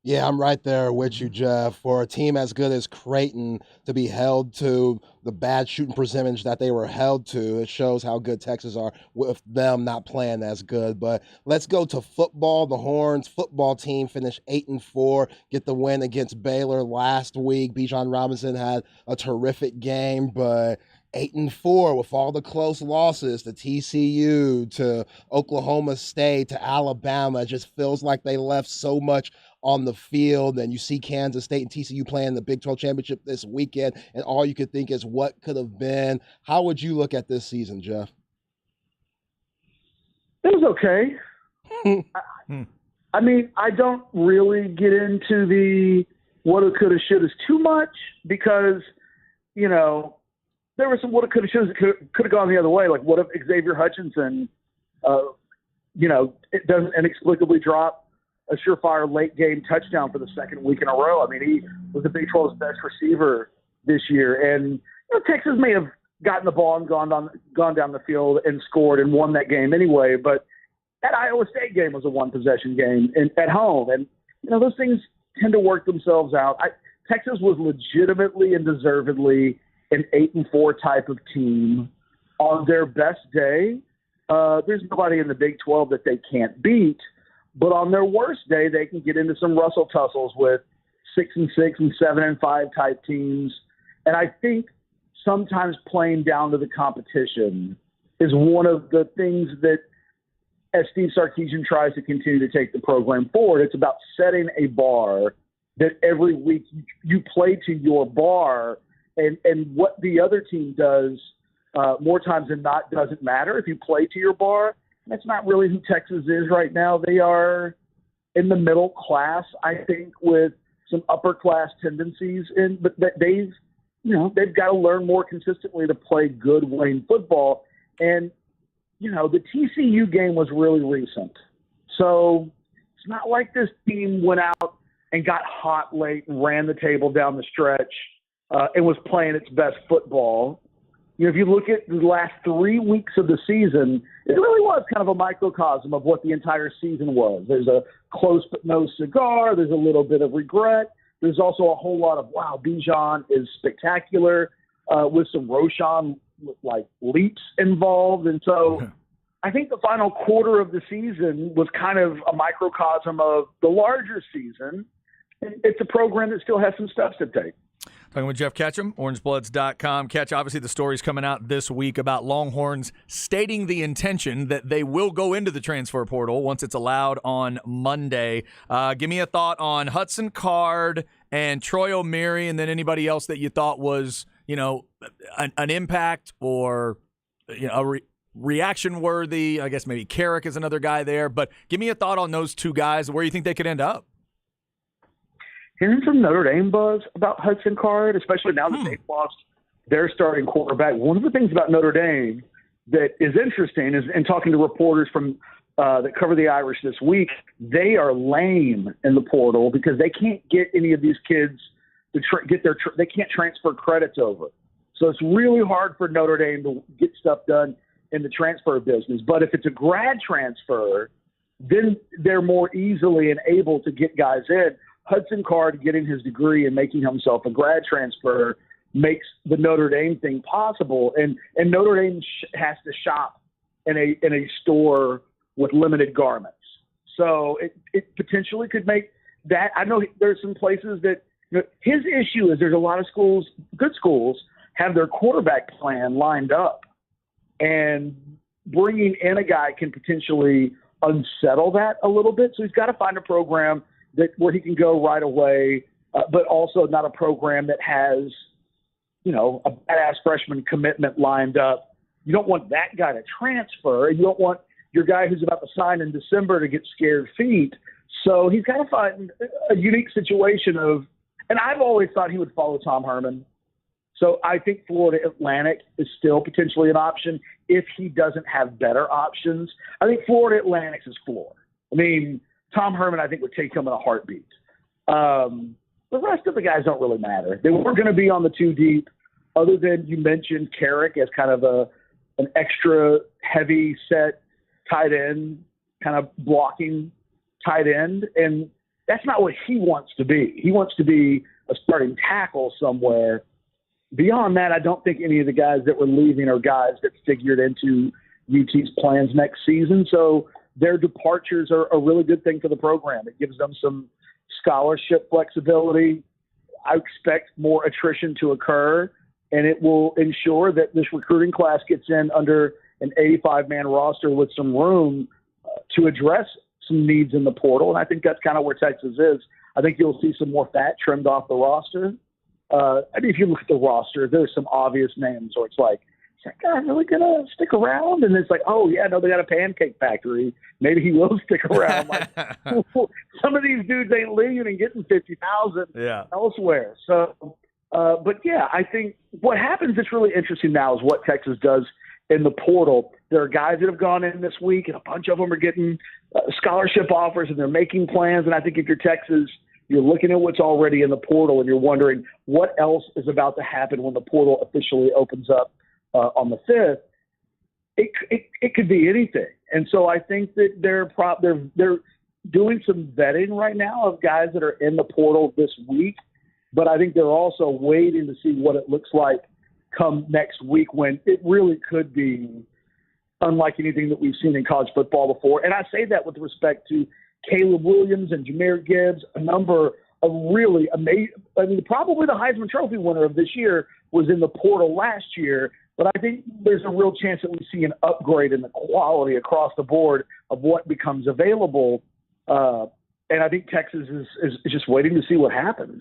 Yeah, I'm right there with you, Jeff. For a team as good as Creighton to be held to the bad shooting percentage that they were held to, it shows how good Texas are with them not playing as good. But let's go to football. The Horns football team finished 8-4, get the win against Baylor last week. Bijan Robinson had a terrific game, but 8-4 with all the close losses to TCU, to Oklahoma State, to Alabama. It just feels like they left so much on the field, and you see Kansas State and TCU playing the Big 12 championship this weekend, and all you could think is what could have been. How would you look at this season, Jeff? It was okay. I don't really get into the woulda, coulda, shoulda too much because, there were some woulda, coulda, shoulda could have gone the other way. Like, what if Xavier Hutchinson, it doesn't inexplicably drop a surefire late-game touchdown for the second week in a row? I mean, he was the Big 12's best receiver this year. And Texas may have gotten the ball and gone down the field and scored and won that game anyway. But that Iowa State game was a one-possession game at home. And, those things tend to work themselves out. Texas was legitimately and deservedly an 8-4 type of team. On their best day, there's nobody in the Big 12 that they can't beat. But on their worst day, they can get into some Russell tussles with 6-6 and 7-5 type teams. And I think sometimes playing down to the competition is one of the things that, as Steve Sarkisian tries to continue to take the program forward, it's about setting a bar that every week you play to your bar, and what the other team does more times than not doesn't matter if you play to your bar. That's not really who Texas is right now. They are in the middle class, I think, with some upper class tendencies, but they've got to learn more consistently to play good winning football. And the TCU game was really recent, so it's not like this team went out and got hot late and ran the table down the stretch and was playing its best football. If you look at the last 3 weeks of the season, it really was kind of a microcosm of what the entire season was. There's a close but no cigar. There's a little bit of regret. There's also a whole lot of, wow, Bijan is spectacular with some Roschon leaps involved. And so I think the final quarter of the season was kind of a microcosm of the larger season. It's a program that still has some steps to take. Talking with Jeff Ketchum, orangebloods.com. Ketch, obviously the story's coming out this week about Longhorns stating the intention that they will go into the transfer portal once it's allowed on Monday. Give me a thought on Hudson Card and Troy O'Meary, and then anybody else that you thought was, an impact or, reaction worthy. I guess maybe Carrick is another guy there, but give me a thought on those two guys, where you think they could end up. Hearing some Notre Dame buzz about Hudson Card, especially now that they've lost their starting quarterback. One of the things about Notre Dame that is interesting is, in talking to reporters from that cover the Irish this week, they are lame in the portal because they can't get any of these kids to they can't transfer credits over. So it's really hard for Notre Dame to get stuff done in the transfer business. But if it's a grad transfer, then they're more easily and able to get guys in. Hudson Card getting his degree and making himself a grad transfer makes the Notre Dame thing possible. And Notre Dame has to shop in a store with limited garments. So it potentially could make that. I know there's some places that his issue is there's a lot of schools, good schools, have their quarterback plan lined up. And bringing in a guy can potentially unsettle that a little bit. So he's got to find a program where he can go right away, but also not a program that has, a badass freshman commitment lined up. You don't want that guy to transfer. You don't want your guy who's about to sign in December to get scared feet. So he's got to find a unique situation and I've always thought he would follow Tom Herman. So I think Florida Atlantic is still potentially an option if he doesn't have better options. I think Florida Atlantic's his floor. I mean, Tom Herman, I think, would take him in a heartbeat. The rest of the guys don't really matter. They weren't going to be on the two deep, other than you mentioned Carrick as kind of an extra heavy set tight end, kind of blocking tight end. And that's not what he wants to be. He wants to be a starting tackle somewhere. Beyond that, I don't think any of the guys that were leaving are guys that figured into UT's plans next season. So their departures are a really good thing for the program. It gives them some scholarship flexibility. I expect more attrition to occur, and it will ensure that this recruiting class gets in under an 85-man roster with some room to address some needs in the portal. And I think that's kind of where Texas is. I think you'll see some more fat trimmed off the roster. If you look at the roster, there's some obvious names where it's like, is that guy really going to stick around? And it's like, oh, yeah, no, they got a pancake factory. Maybe he will stick around. Like, some of these dudes ain't leaving and getting $50,000 elsewhere. So, but, yeah, I think what happens that's really interesting now is what Texas does in the portal. There are guys that have gone in this week, and a bunch of them are getting scholarship offers, and they're making plans. And I think if you're Texas, you're looking at what's already in the portal, and you're wondering what else is about to happen when the portal officially opens up on the 5th. It could be anything. And so I think that they're doing some vetting right now of guys that are in the portal this week, but I think they're also waiting to see what it looks like come next week, when it really could be unlike anything that we've seen in college football before. And I say that with respect to Caleb Williams and Jahmyr Gibbs, a number of really amazing. I mean, probably the Heisman Trophy winner of this year was in the portal last year, but I think there's a real chance that we see an upgrade in the quality across the board of what becomes available. And I think Texas is just waiting to see what happens.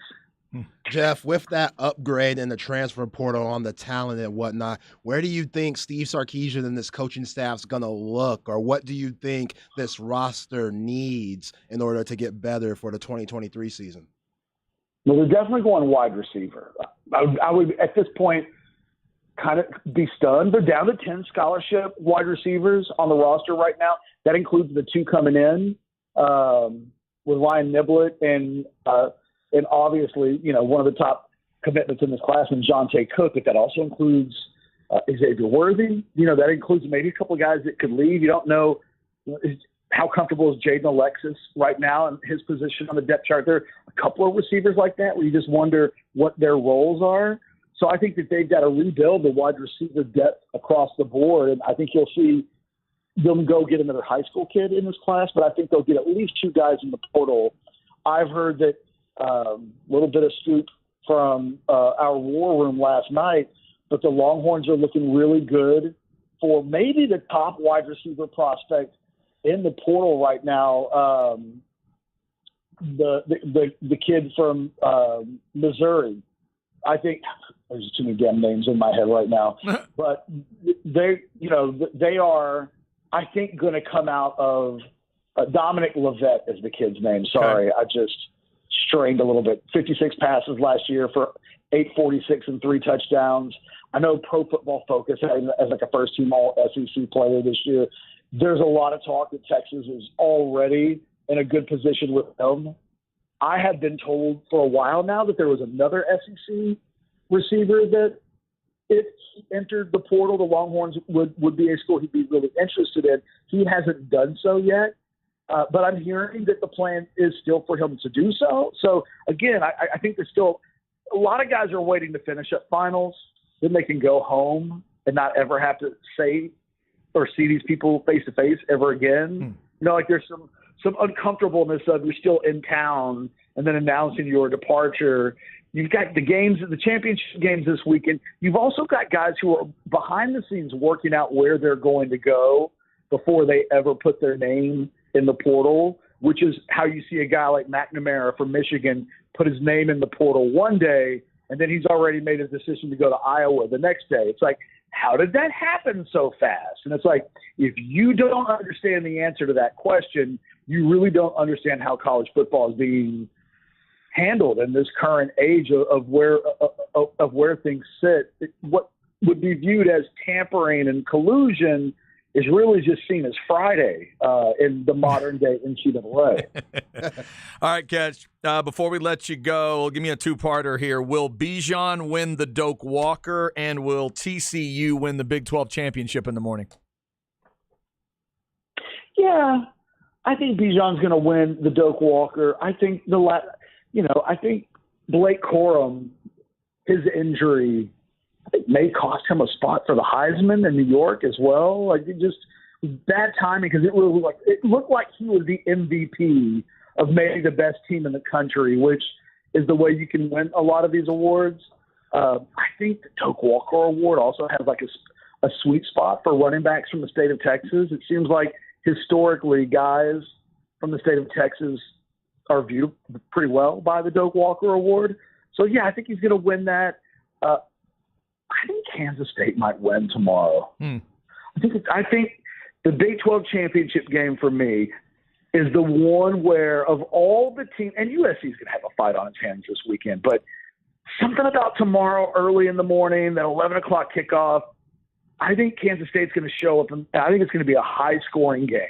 Jeff, with that upgrade in the transfer portal on the talent and whatnot, where do you think Steve Sarkisian and this coaching staff's going to look, or what do you think this roster needs in order to get better for the 2023 season? Well, they're definitely going wide receiver. I would, at this point, kind of be stunned. They're down to 10 scholarship wide receivers on the roster right now. That includes the two coming in with Ryan Niblett and obviously, one of the top commitments in this class is Jonte Cook, but that also includes Xavier Worthy. That includes maybe a couple of guys that could leave. You don't know how comfortable is Jaden Alexis right now in his position on the depth chart. There are a couple of receivers like that where you just wonder what their roles are. So I think that they've got to rebuild the wide receiver depth across the board, and I think you'll see them go get another high school kid in this class, but I think they'll get at least 2 guys in the portal. I've heard that little bit of scoop from our war room last night, but the Longhorns are looking really good for maybe the top wide receiver prospect in the portal right now. The kid from Missouri. I think there's too many damn names in my head right now, but they are, I think, going to come out of Dominic Levette is the kid's name. Sorry, I just strained a little bit. 56 passes last year for 846 and 3 touchdowns. I know Pro Football Focus as like a first-team All-SEC player this year. There's a lot of talk that Texas is already in a good position with them. I have been told for a while now that there was another SEC receiver that if he entered the portal, the Longhorns would be a school he'd be really interested in. He hasn't done so yet, but I'm hearing that the plan is still for him to do so. So, again, I think there's still a lot of guys are waiting to finish up finals. Then they can go home and not ever have to say or see these people face-to-face ever again. Like there's some uncomfortableness of you're still in town and then announcing your departure. You've got the games, the championship games this weekend. You've also got guys who are behind the scenes working out where they're going to go before they ever put their name in the portal, which is how you see a guy like McNamara from Michigan put his name in the portal one day, and then he's already made his decision to go to Iowa the next day. It's like, how did that happen so fast? And it's like, if you don't understand the answer to that question, you really don't understand how college football is being handled in this current age of where things sit. What would be viewed as tampering and collusion is really just seen as Friday in the modern day NCAA. All right, Catch. Before we let you go, give me a 2-parter here. Will Bijan win the Doak Walker, and will TCU win the Big 12 championship in the morning? Yeah, I think Bijan's going to win the Doak Walker. I think I think Blake Corum, his injury, may cost him a spot for the Heisman in New York as well. Like, it just bad timing because it looked like he was the MVP of maybe the best team in the country, which is the way you can win a lot of these awards. I think the Doak Walker Award also has like a sweet spot for running backs from the state of Texas. It seems like historically guys from the state of Texas are viewed pretty well by the Doak Walker Award. So, yeah, I think he's going to win that. I think Kansas State might win tomorrow. I think the Big 12 championship game for me is the one where of all the teams, and USC is going to have a fight on its hands this weekend, but something about tomorrow early in the morning, that 11 o'clock kickoff, I think Kansas State's going to show up, and I think it's going to be a high-scoring game.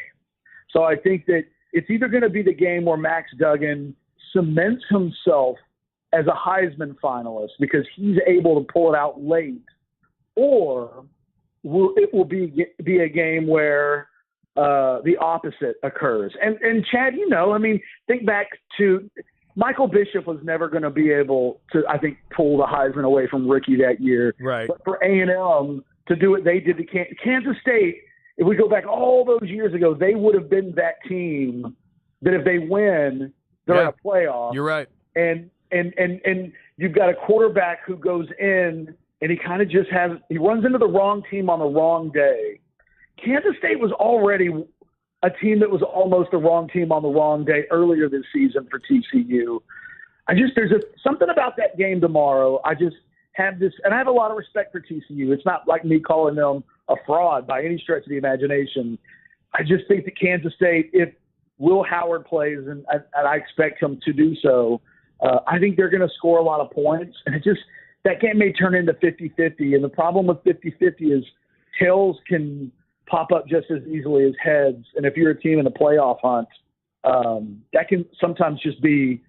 So I think that it's either going to be the game where Max Duggan cements himself as a Heisman finalist because he's able to pull it out late, or it will be a game where the opposite occurs. And Chad, think back to Michael Bishop was never going to be able to, I think, pull the Heisman away from Ricky that year. Right. But for A&M to do what they did to Kansas State, if we go back all those years ago, they would have been that team that if they win, they're in a playoff. You're right. And you've got a quarterback who goes in and he kind of just he runs into the wrong team on the wrong day. Kansas State was already a team that was almost the wrong team on the wrong day earlier this season for TCU. There's something about that game tomorrow. I just have this, and I have a lot of respect for TCU. It's not like me calling them a fraud by any stretch of the imagination. I just think that Kansas State, if Will Howard plays, and I expect him to do so, I think they're going to score a lot of points. And that game may turn into 50-50. And the problem with 50-50 is tails can pop up just as easily as heads. And if you're a team in a playoff hunt, that can sometimes just be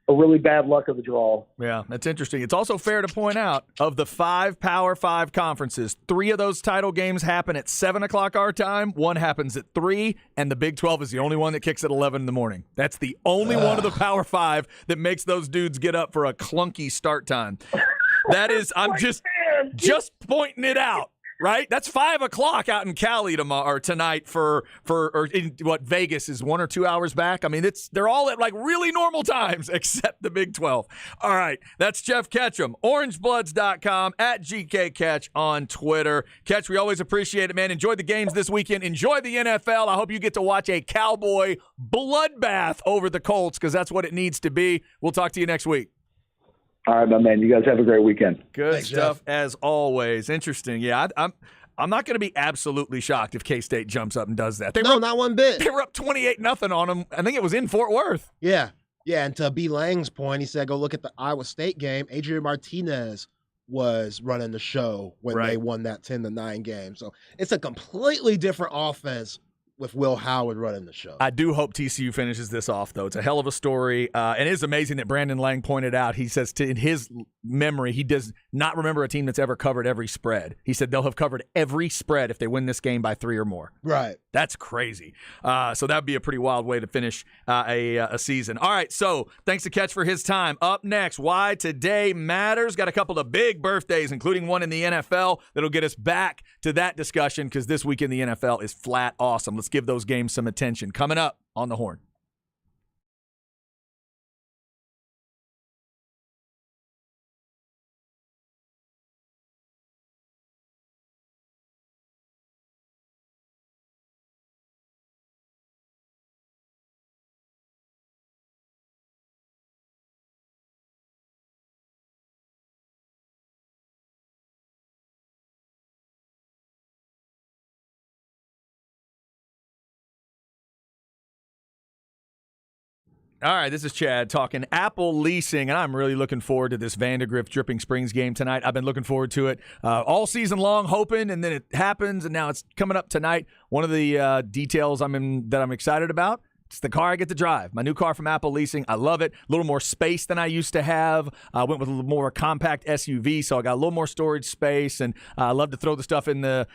a really bad luck of the draw. Yeah, that's interesting. It's also fair to point out, of the 5 Power 5 conferences, 3 of those title games happen at 7 o'clock our time, 1 happens at 3, and the Big 12 is the only one that kicks at 11 in the morning. That's the only one of the Power 5 that makes those dudes get up for a clunky start time. That is, I'm just pointing it out. right? That's 5 o'clock out in Cali tomorrow or tonight or in what Vegas is 1 or 2 hours back. I mean, they're all at like really normal times except the Big 12. All right, that's Jeff Ketchum, orangebloods.com, at GKCatch on Twitter. Catch, we always appreciate it, man. Enjoy the games this weekend. Enjoy the NFL. I hope you get to watch a Cowboy bloodbath over the Colts because that's what it needs to be. We'll talk to you next week. All right, my man. You guys have a great weekend. Good Thanks, stuff Jeff. as always. Interesting. Yeah, I'm not going to be absolutely shocked if K-State jumps up and does that. Not one bit. They were up 28-0 on them. I think it was in Fort Worth. Yeah. Yeah. And to B. Lang's point, he said, go look at the Iowa State game. Adrian Martinez was running the show when they won that 10-9 game. So it's a completely different offense with Will Howard running the show. I do hope TCU finishes this off, though. It's a hell of a story. And it is amazing that Brandon Lang pointed out, he says in his memory, he does not remember a team that's ever covered every spread. He said they'll have covered every spread if they win this game by 3 or more. Right. That's crazy. So that would be a pretty wild way to finish a season. All right, so thanks to Catch for his time. Up next, Why Today Matters. Got a couple of big birthdays, including one in the NFL, that'll get us back to that discussion because this week in the NFL is flat awesome. Let's give those games some attention. Coming up on the Horn. All right, this is Chad talking Apple leasing, and I'm really looking forward to this Vandegrift Dripping Springs game tonight. I've been looking forward to it all season long, hoping, and then it happens, and now it's coming up tonight. One of the details that I'm excited about, it's the car I get to drive. My new car from Apple Leasing. I love it. A little more space than I used to have. I went with a little more compact SUV, so I got a little more storage space, and I love to throw the stuff in the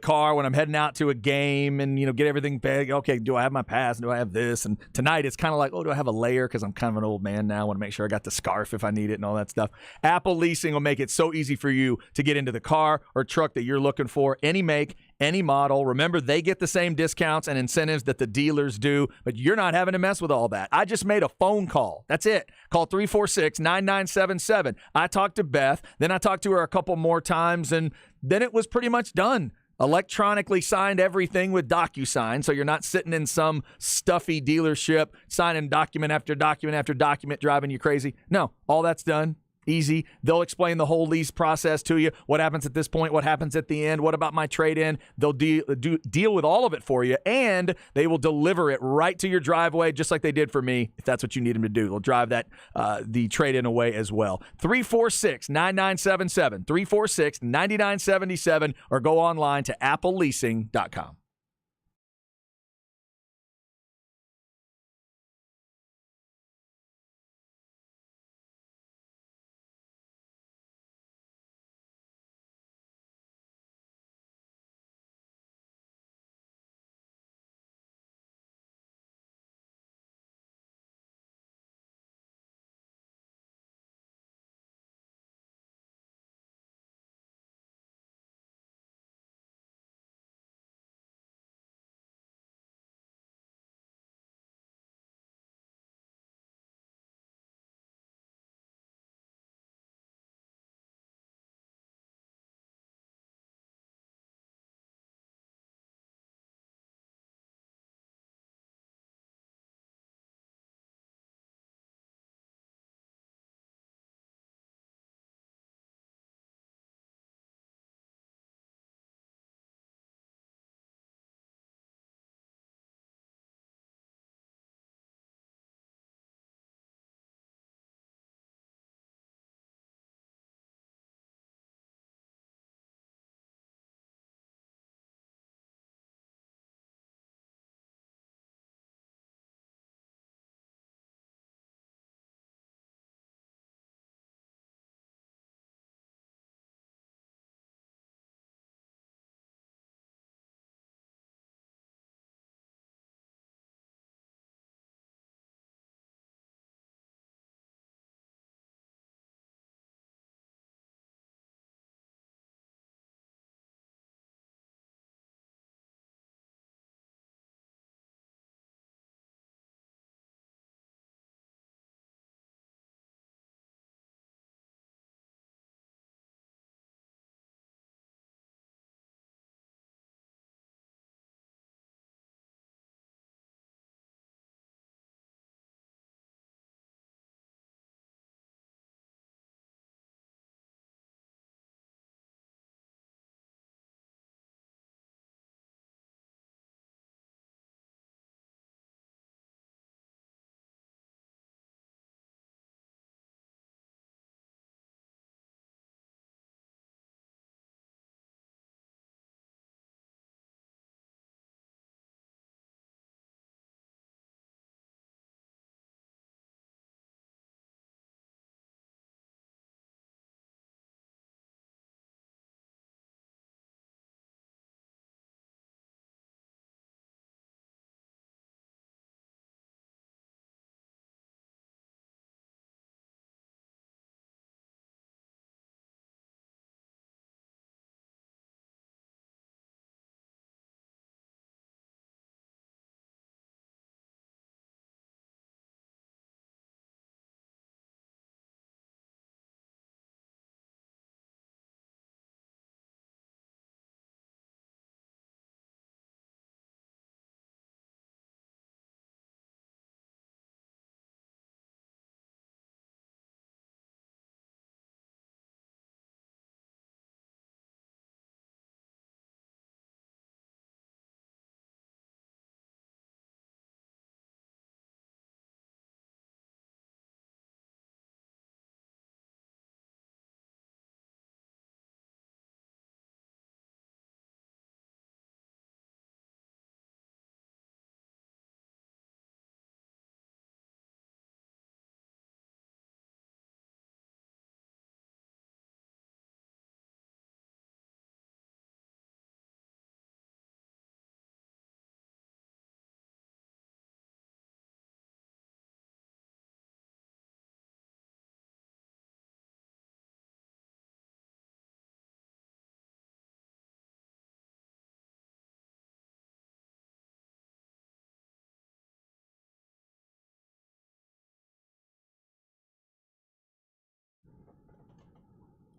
car when I'm heading out to a game and get everything big. Okay, do I have my pass? Do I have this? And tonight it's kind of like, do I have a layer? Because I'm kind of an old man now. I want to make sure I got the scarf if I need it and all that stuff. Apple Leasing will make it so easy for you to get into the car or truck that you're looking for, any make, any model. Remember, they get the same discounts and incentives that the dealers do, but you're not having to mess with all that. I just made a phone call. That's it. Call 346-9977. I talked to Beth. Then I talked to her a couple more times, and then it was pretty much done. Electronically signed everything with DocuSign, so you're not sitting in some stuffy dealership signing document after document after document, driving you crazy. No, all that's done. Easy. They'll explain the whole lease process to you. What happens at this point? What happens at the end? What about my trade-in? They'll deal with all of it for you, and they will deliver it right to your driveway, just like they did for me, if that's what you need them to do. They'll drive the trade-in away as well. 346-9977, 346-9977, or go online to appleleasing.com.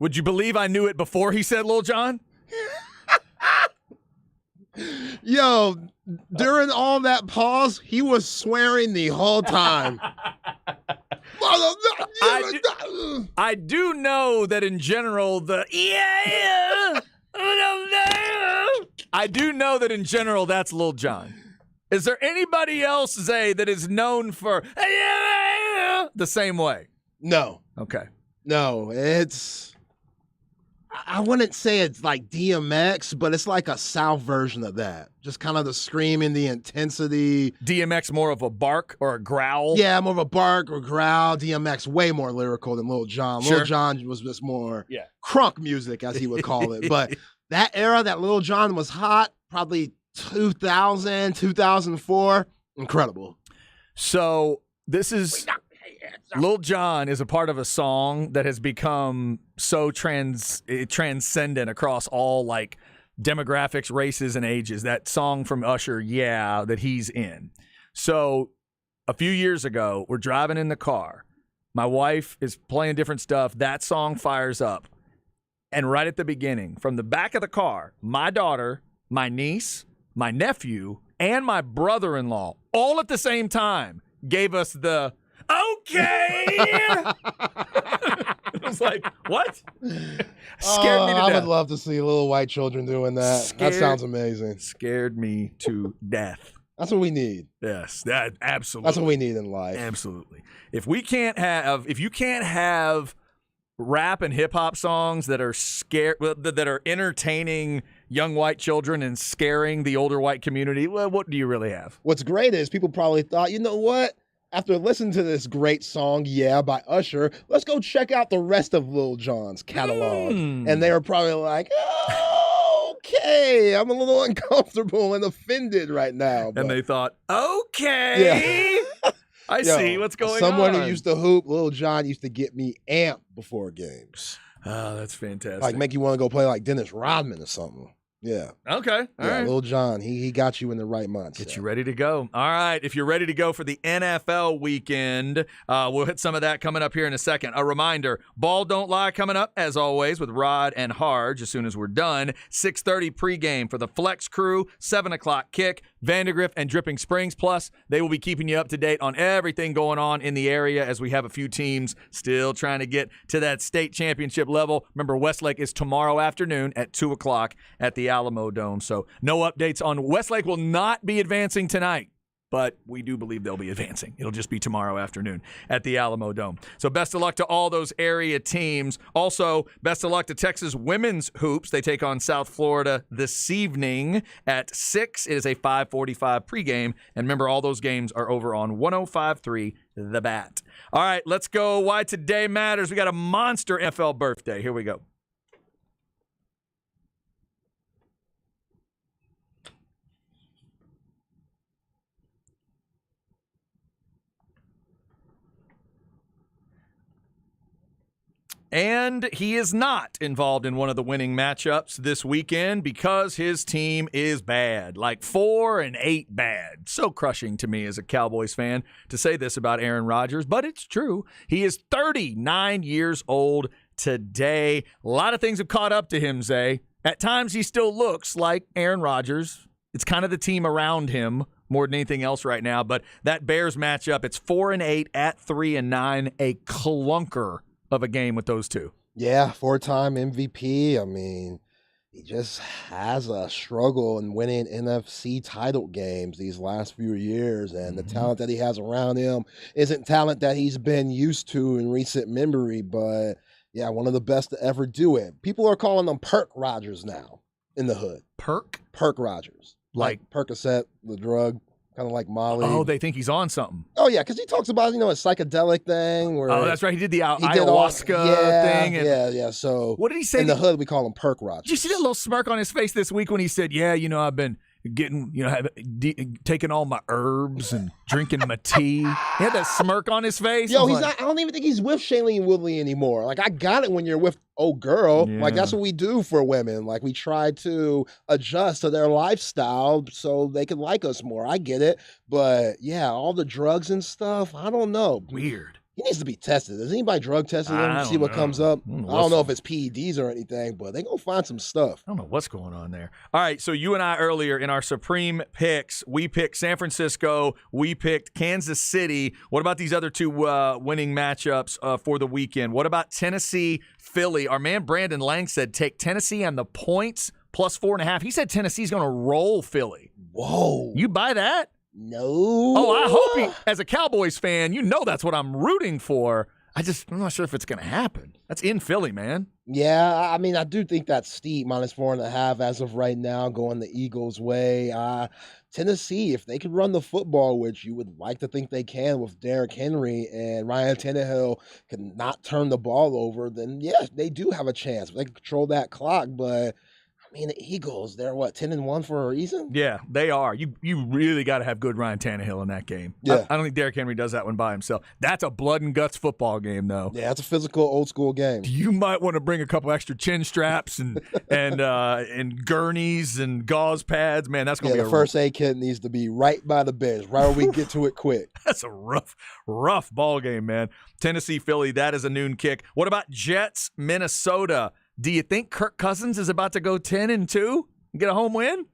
Would you believe I knew it before he said Lil Jon? Yo, during all that pause, he was swearing the whole time. I do know that in general, I do know that in general, that's Lil Jon. Is there anybody else, Zay, that is known for the same way? No. Okay. No, I wouldn't say it's like DMX, but it's like a South version of that. Just kind of the screaming, the intensity. DMX more of a bark or a growl? Yeah, more of a bark or growl. DMX way more lyrical than Lil Jon. Sure. Lil Jon was just more crunk music, as he would call it. But that era that Lil Jon was hot, probably 2000, 2004, incredible. So this is... Lil Jon is a part of a song that has become so transcendent across all like demographics, races, and ages. That song from Usher, Yeah, that he's in. So a few years ago, we're driving in the car. My wife is playing different stuff. That song fires up. And right at the beginning, from the back of the car, my daughter, my niece, my nephew, and my brother-in-law, all at the same time, gave us the okay. I was like, what? Scared me to death. I would love to see little white children doing that. That sounds amazing. Scared me to death. That's what we need. Yes, that absolutely. That's what we need in life. Absolutely. If you can't have rap and hip hop songs that are that are entertaining young white children and scaring the older white community, well, what do you really have? What's great is people probably thought, you know what? After listening to this great song, Yeah, by Usher, let's go check out the rest of Lil Jon's catalog. And they were probably like, oh, okay, I'm a little uncomfortable and offended right now. And they thought, okay, I see what's going on. Someone who used to hoop, Lil Jon used to get me amped before games. Oh, that's fantastic. Like make you want to go play like Dennis Rodman or something. Yeah. Okay. All right. Lil Jon, he got you in the right mindset. Get you ready to go. All right. If you're ready to go for the NFL weekend, we'll hit some of that coming up here in a second. A reminder, Ball Don't Lie coming up, as always, with Rod and Harge as soon as we're done. 6:30 pregame for the Flex Crew, 7 o'clock kick. Vandergrift and Dripping Springs. Plus, they will be keeping you up to date on everything going on in the area as we have a few teams still trying to get to that state championship level. Remember, Westlake is tomorrow afternoon at 2 o'clock at the Alamo Dome. So no updates on Westlake will not be advancing tonight, but we do believe they'll be advancing. It'll just be tomorrow afternoon at the Alamo Dome. So best of luck to all those area teams. Also, best of luck to Texas women's hoops. They take on South Florida this evening at 6. It is a 5:45 pregame. And remember, all those games are over on 105.3 The Bat. All right, let's go. Why Today Matters. We got a monster NFL birthday. Here we go. And he is not involved in one of the winning matchups this weekend because his team is bad, like 4-8 bad. So crushing to me as a Cowboys fan to say this about Aaron Rodgers, but it's true. He is 39 years old today. A lot of things have caught up to him, Zay. At times he still looks like Aaron Rodgers. It's kind of the team around him more than anything else right now. But that Bears matchup, it's 4-8 at 3-9, a clunker of a game with those two. Yeah, 4-time MVP. I mean, he just has a struggle in winning NFC title games these last few years, and the talent that he has around him isn't talent that he's been used to in recent memory, but yeah, one of the best to ever do it. People are calling him Perk Rodgers now in the hood. Perk Rodgers. Like Percocet, the drug. Kind of like Molly. Oh, they think he's on something. Oh, yeah, because he talks about, a psychedelic thing. Where that's right. He did the ayahuasca thing. Yeah. So what did he say? In the hood, we call him Perk Rodgers. Did you see that little smirk on his face this week when he said, yeah, I've been getting, taking all my herbs and drinking my tea. He had that smirk on his face. Yo, he's not. I don't even think he's with Shailene Woodley anymore. Like, I got it when you're with old girl. Yeah. Like, that's what we do for women. Like, we try to adjust to their lifestyle so they can like us more. I get it. But yeah, all the drugs and stuff, I don't know. Weird. He needs to be tested. Does anybody drug tested him I to see don't what know. comes up? I don't know I don't know if it's PEDs or anything, but they gonna find some stuff. I don't know what's going on there. All right, so you and I earlier in our Supreme picks, we picked San Francisco, we picked Kansas City. What about these other two winning matchups for the weekend? What about Tennessee, Philly? Our man Brandon Lang said take Tennessee on the points plus 4.5. He said Tennessee's going to roll Philly. Whoa. You buy that? No. Oh, I hope he, as a Cowboys fan, you know that's what I'm rooting for. I'm not sure if it's going to happen. That's in Philly, man. Yeah, I mean, I do think that's steep, minus 4.5 as of right now, going the Eagles' way. Tennessee, if they could run the football, which you would like to think they can with Derrick Henry and Ryan Tannehill can not turn the ball over, then yeah, they do have a chance. They can control that clock, but I mean, the Eagles, they're 10-1 for a reason? Yeah, they are. You really got to have good Ryan Tannehill in that game. Yeah. I don't think Derrick Henry does that one by himself. That's a blood and guts football game, though. Yeah, it's a physical, old school game. You might want to bring a couple extra chin straps and gurneys and gauze pads. Man, that's going to be the first aid kit needs to be right by the bench, right where we get to it quick. That's a rough ball game, man. Tennessee, Philly, that is a noon kick. What about Jets, Minnesota? Do you think Kirk Cousins is about to go 10-2 and get a home win?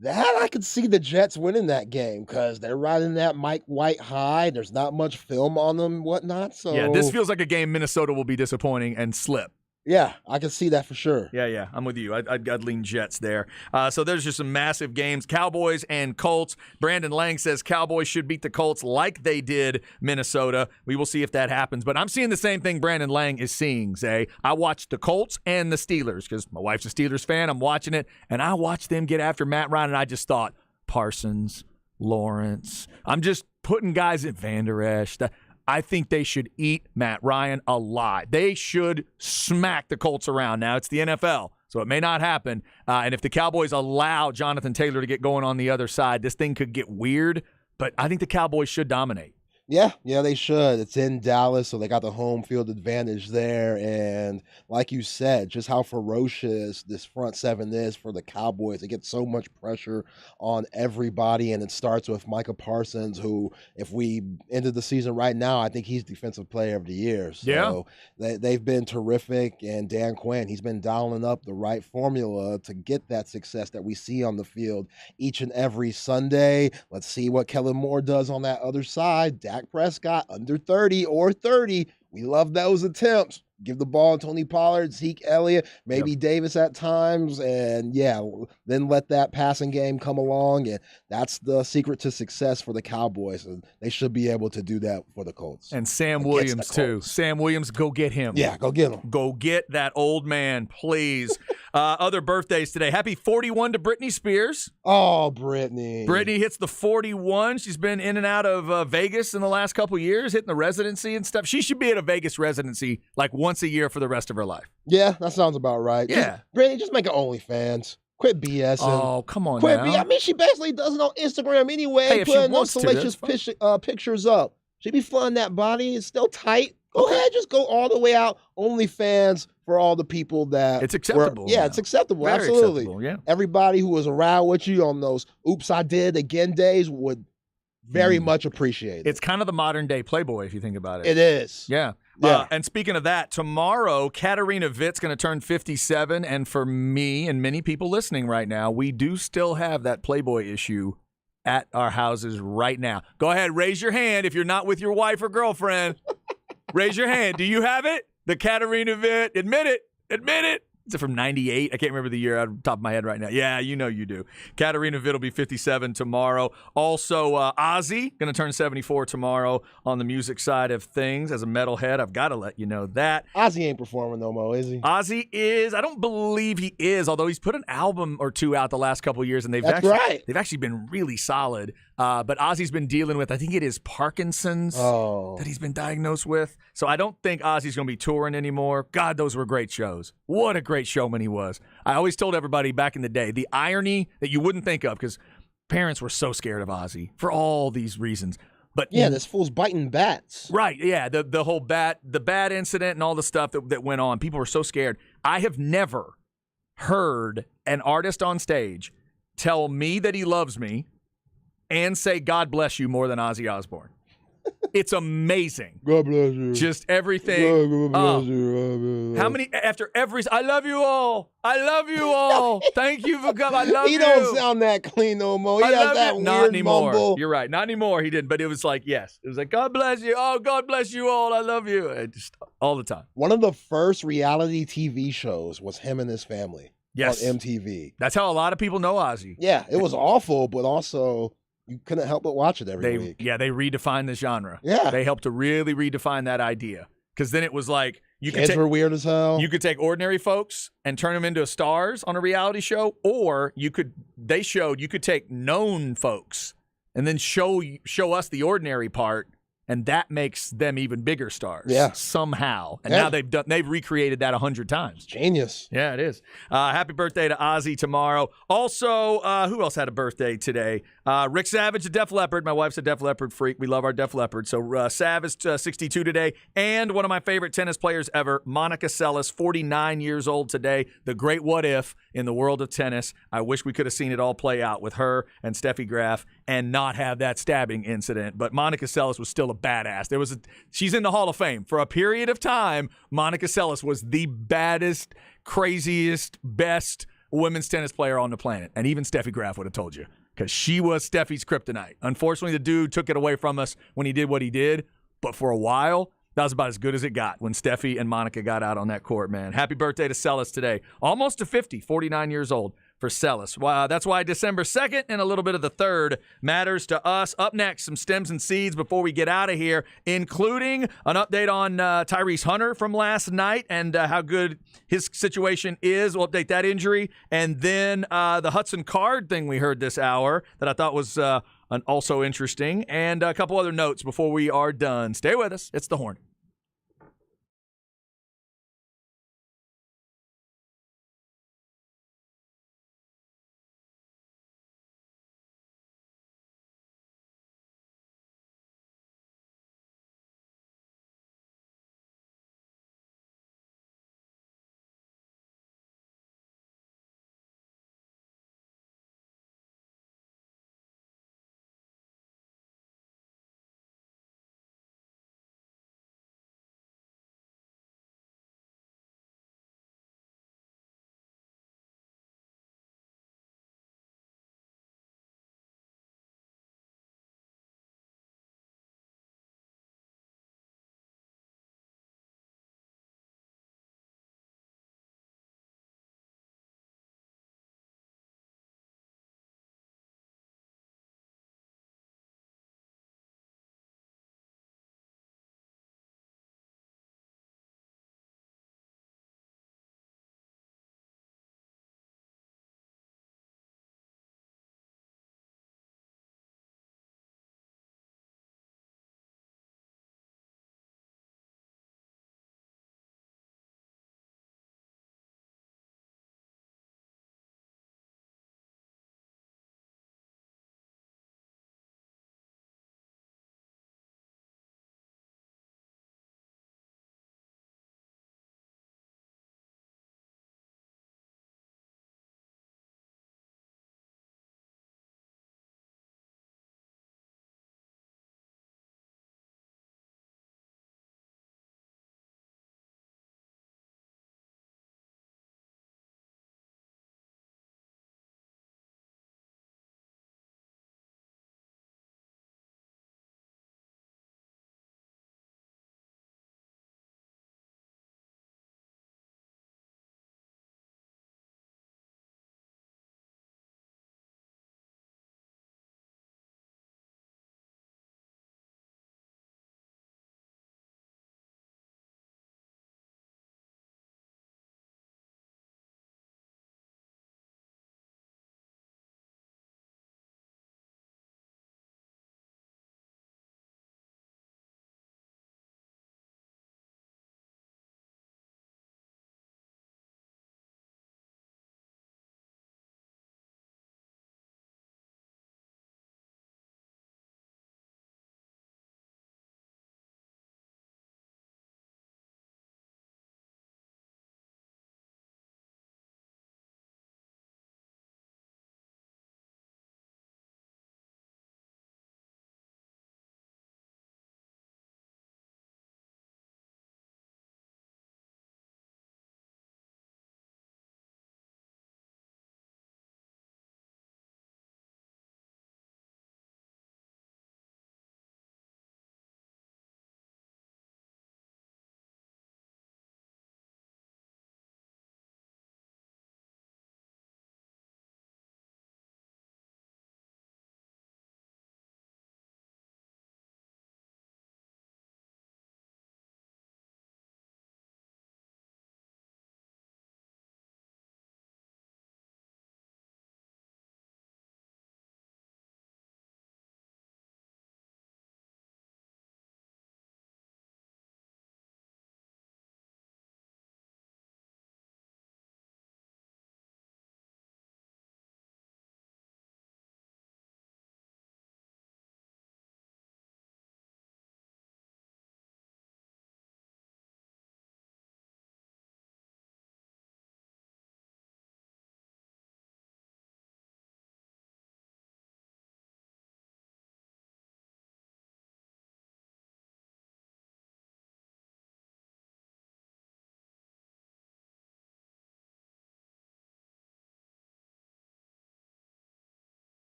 That I could see the Jets winning that game because they're riding that Mike White high. There's not much film on them and whatnot. So yeah, this feels like a game Minnesota will be disappointing and slip. Yeah, I can see that for sure. Yeah, I'm with you. I'd lean Jets there. So there's just some massive games. Cowboys and Colts. Brandon Lang says Cowboys should beat the Colts like they did Minnesota. We will see if that happens. But I'm seeing the same thing Brandon Lang is seeing, Zay. I watched the Colts and the Steelers because my wife's a Steelers fan. I'm watching it, and I watched them get after Matt Ryan, and I just thought, Parsons, Lawrence. I'm just putting guys at Van Der Esch. I think they should eat Matt Ryan alive. They should smack the Colts around. Now, it's the NFL, so it may not happen. And if the Cowboys allow Jonathan Taylor to get going on the other side, this thing could get weird. But I think the Cowboys should dominate. Yeah, they should. It's in Dallas, so they got the home field advantage there. And like you said, just how ferocious this front seven is for the Cowboys. They get so much pressure on everybody, and it starts with Micah Parsons, who, if we ended the season right now, I think he's Defensive Player of the Year. So they've been terrific, and Dan Quinn, he's been dialing up the right formula to get that success that we see on the field each and every Sunday. Let's see what Kellen Moore does on that other side. Dak Prescott under 30 or 30. We love those attempts. Give the ball to Tony Pollard, Zeke Elliott, maybe Davis at times, and then let that passing game come along, and that's the secret to success for the Cowboys, and they should be able to do that for the Colts. And Sam Williams, too. Sam Williams, go get him. Yeah, go get him. Go get that old man, please. Other birthdays today. Happy 41 to Britney Spears. Oh, Britney. Britney hits the 41. She's been in and out of Vegas in the last couple of years, hitting the residency and stuff. She should be at a Vegas residency like once a year for the rest of her life. Yeah, that sounds about right. Yeah. Britney, just make it OnlyFans. Quit BSing. Oh, come on now. I mean, she basically does it on Instagram anyway, Hey, if she putting wants those to, salacious pictures up. She be flaunting that body. It's still tight. Go ahead, just go all the way out. OnlyFans for all the people that it's acceptable. It's acceptable. Very absolutely. Acceptable, yeah. Everybody who was around with you on those "Oops, I Did Again" days would very much appreciate it. It's kind of the modern day Playboy if you think about it. It is. Yeah. And speaking of that, tomorrow, Katarina Witt's going to turn 57. And for me and many people listening right now, we do still have that Playboy issue at our houses right now. Go ahead, raise your hand if you're not with your wife or girlfriend. Raise your hand. Do you have it? The Katarina Witt. Admit it. Admit it. Is it from 98? I can't remember the year out of the top of my head right now. Yeah, you know you do. Katarina Witt will be 57 tomorrow. Also, Ozzy, going to turn 74 tomorrow on the music side of things. As a metalhead, I've got to let you know that. Ozzy ain't performing no more, is he? Ozzy is. I don't believe he is, although he's put an album or two out the last couple of years, and they've actually been really solid. But Ozzy's been dealing with, I think it is Parkinson's that he's been diagnosed with. So I don't think Ozzy's going to be touring anymore. God, those were great shows. What a great showman he was. I always told everybody back in the day, the irony that you wouldn't think of, because parents were so scared of Ozzy for all these reasons. But this fool's biting bats. Right, yeah, the whole bat incident and all the stuff that went on. People were so scared. I have never heard an artist on stage tell me that he loves me and say, God bless you, more than Ozzy Osbourne. It's amazing. God bless you. Just everything. God bless you. How many after every? I love you all. I love you all. Thank you for coming. I love He you. don't sound that clean no more. He I has love that you. weird Not anymore. mumble. You're right. Not anymore. He didn't. But it was like, yes. It was like, God bless you. Oh, God bless you all. I love you. Just all the time. One of the first reality TV shows was him and his family. Yes. On MTV. That's how a lot of people know Ozzy. Yeah, it was awful, but also you couldn't help but watch it every week. Yeah, they redefined the genre. Yeah. They helped to really redefine that idea. Because then it was like, Kids were weird as hell. You could take ordinary folks and turn them into stars on a reality show, or you could take known folks and then show us the ordinary part, and that makes them even bigger stars. Yeah. Somehow. And now they've recreated that 100 times. Genius. Yeah, it is. Happy birthday to Ozzy tomorrow. Also, who else had a birthday today? Rick Savage, the Def Leppard. My wife's a Def Leppard freak. We love our Def Leppard. So Sav is 62 today. And one of my favorite tennis players ever, Monica Seles, 49 years old today. The great what if in the world of tennis. I wish we could have seen it all play out with her and Steffi Graf and not have that stabbing incident. But Monica Seles was still a badass. She's in the Hall of Fame. For a period of time, Monica Seles was the baddest, craziest, best women's tennis player on the planet. And even Steffi Graf would have told you, because she was Steffi's kryptonite. Unfortunately, the dude took it away from us when he did what he did. But for a while, that was about as good as it got when Steffi and Monica got out on that court, man. Happy birthday to Seles today. Almost to 50, 49 years old for Seles. That's why December 2nd and a little bit of the 3rd matters to us. Up next, some stems and seeds before we get out of here, including an update on Tyrese Hunter from last night and how good his situation is. We'll update that injury. And then the Hudson Card thing we heard this hour that I thought was also interesting. And a couple other notes before we are done. Stay with us. It's The Horn.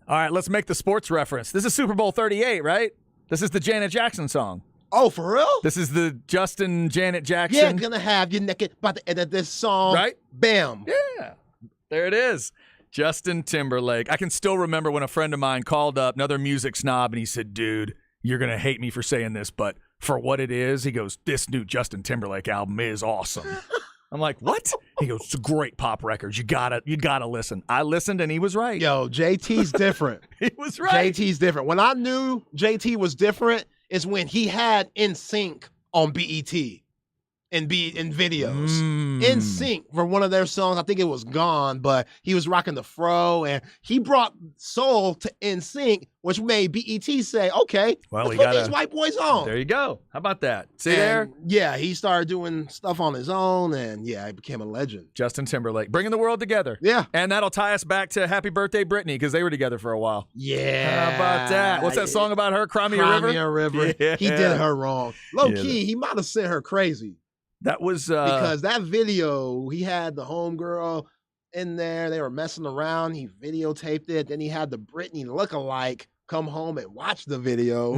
All right, let's make the sports reference. This is Super Bowl 38, right? This is the Janet Jackson song. Oh, for real? This is the Justin Janet Jackson. Yeah, gonna have you naked by the end of this song. Right? Bam. Yeah. There it is. Justin Timberlake. I can still remember when a friend of mine called up, another music snob, and he said, dude, you're going to hate me for saying this, but for what it is, he goes, this new Justin Timberlake album is awesome. I'm like, what? He goes, it's a great pop record. You gotta listen. I listened, and he was right. Yo, JT's different. He was right. JT's different. When I knew JT was different is when he had NSYNC on BET in videos. NSYNC for one of their songs, I think it was Gone, but he was rocking the fro, and he brought soul to NSYNC, which made BET say, okay, well, let's put these white boys on. There you go. How about that? See and, there? Yeah, he started doing stuff on his own, and yeah, he became a legend. Justin Timberlake, bringing the world together. Yeah. And that'll tie us back to Happy Birthday, Britney, because they were together for a while. Yeah. How about that? What's that song about her? Cry Me a Cry River? Me a River. Yeah. He did her wrong. Low key, he might have sent her crazy. That was because that video, he had the homegirl in there. They were messing around. He videotaped it. Then he had the Britney lookalike come home and watch the video.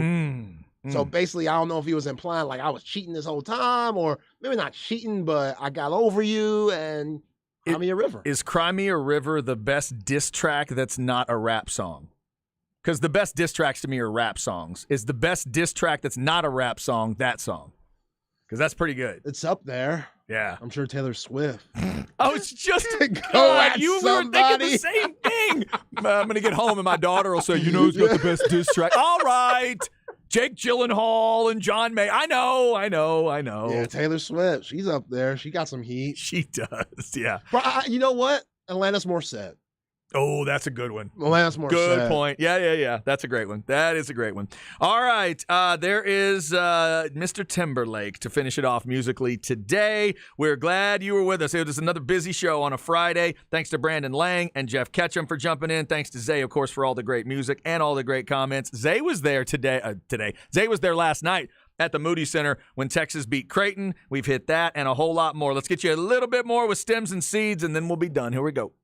So basically, I don't know if he was implying like I was cheating this whole time, or maybe not cheating, but I got over you and Cry Me a River. Is Cry Me a River the best diss track that's not a rap song? Because the best diss tracks to me are rap songs. Is the best diss track that's not a rap song that song? Because that's pretty good. It's up there. Yeah. I'm sure Taylor Swift. Oh, it's just Go at you somebody. were thinking the same thing. I'm going to get home and my daughter will say, you know who's got the best diss track? All right. Jake Gyllenhaal and John May. I know. Yeah, Taylor Swift. She's up there. She got some heat. She does, yeah. But you know what? Alanis Morissette. Oh, that's a good one. Alanis Morissette. Good point. Yeah. That's a great one. That is a great one. All right. There is Mr. Timberlake to finish it off musically today. We're glad you were with us. It was another busy show on a Friday. Thanks to Brandon Lang and Jeff Ketchum for jumping in. Thanks to Zay, of course, for all the great music and all the great comments. Zay was there today. Zay was there last night at the Moody Center when Texas beat Creighton. We've hit that and a whole lot more. Let's get you a little bit more with Stems and Seeds, and then we'll be done. Here we go.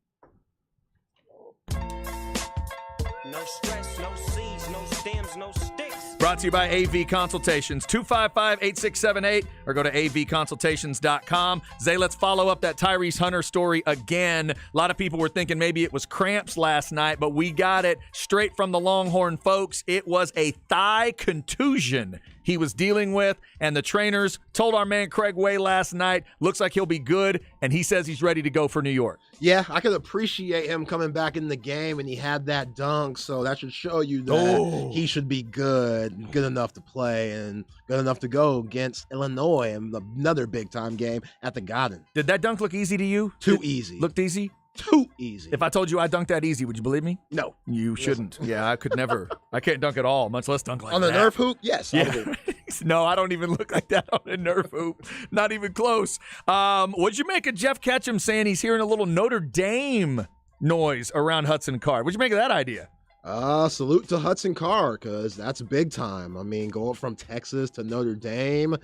No stress, no seeds, no stems, no sticks. Brought to you by AV Consultations, 255-8678, or go to avconsultations.com. Zay, let's follow up that Tyrese Hunter story again. A lot of people were thinking maybe it was cramps last night, but we got it straight from the Longhorn folks. It was a thigh contusion he was dealing with, and the trainers told our man Craig Way last night, looks like he'll be good, and he says he's ready to go for New York. Yeah, I could appreciate him coming back in the game, and he had that dunk, so that should show you that he should be good enough to play and good enough to go against Illinois in another big-time game at the Garden. Did that dunk look easy to you? Easy. Looked easy? Too easy. If I told you I dunked that easy, would you believe me? No. You shouldn't. Yeah, I could never. I can't dunk at all, much less dunk like on that. On the Nerf hoop? Yes. Yeah. No, I don't even look like that on a Nerf hoop. Not even close. What'd you make of Jeff Ketchum saying he's hearing a little Notre Dame noise around Hudson Card? What'd you make of that idea? Salute to Hudson Card, because that's big time. I mean, going from Texas to Notre Dame,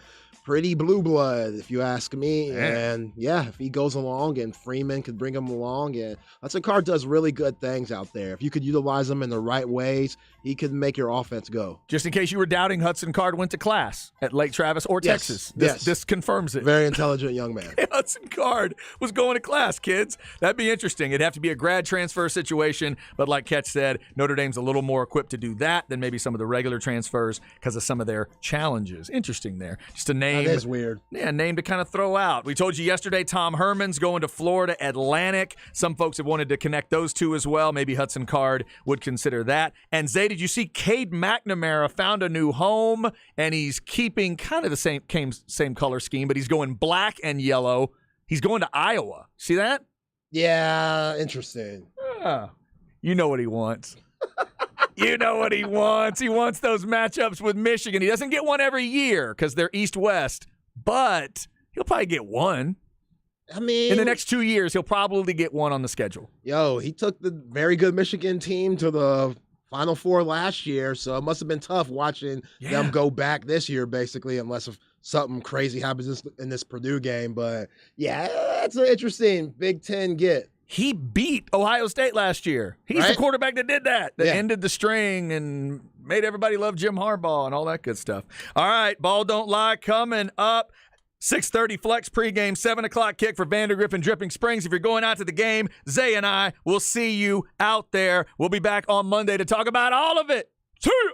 pretty blue blood, if you ask me. Man. And yeah, if he goes along and Freeman could bring him along, and Hudson Card does really good things out there. If you could utilize him in the right ways, he could make your offense go. Just in case you were doubting, Hudson Card went to class at Lake Travis or Texas. This confirms it. Very intelligent young man. Hudson Card was going to class, kids. That'd be interesting. It'd have to be a grad transfer situation, but like Ketch said, Notre Dame's a little more equipped to do that than maybe some of the regular transfers because of some of their challenges. Interesting there. Just a name. That is weird. Yeah, name to kind of throw out. We told you yesterday Tom Herman's going to Florida Atlantic. Some folks have wanted to connect those two as well. Maybe Hudson Card would consider that. And Zay, did you see Cade McNamara found a new home, and he's keeping kind of the same color scheme, but he's going black and yellow. He's going to Iowa. See that? Yeah, interesting. You know what he wants. You know what he wants. He wants those matchups with Michigan. He doesn't get one every year because they're East-West, but he'll probably get one. I mean, in the next 2 years, he'll probably get one on the schedule. Yo, he took the very good Michigan team to the Final Four last year, so it must have been tough watching them go back this year, basically, unless if something crazy happens in this Purdue game. But yeah, that's an interesting Big Ten get. he beat Ohio State last year. He's the Right. quarterback that did that Yeah. ended the string and made everybody love Jim Harbaugh and all that good stuff. All right, Ball Don't Lie coming up. 6:30 Flex pregame, 7 o'clock kick for Vandergrift and Dripping Springs. If you're going out to the game, Zay and I will see you out there. We'll be back on Monday to talk about all of it. See ya!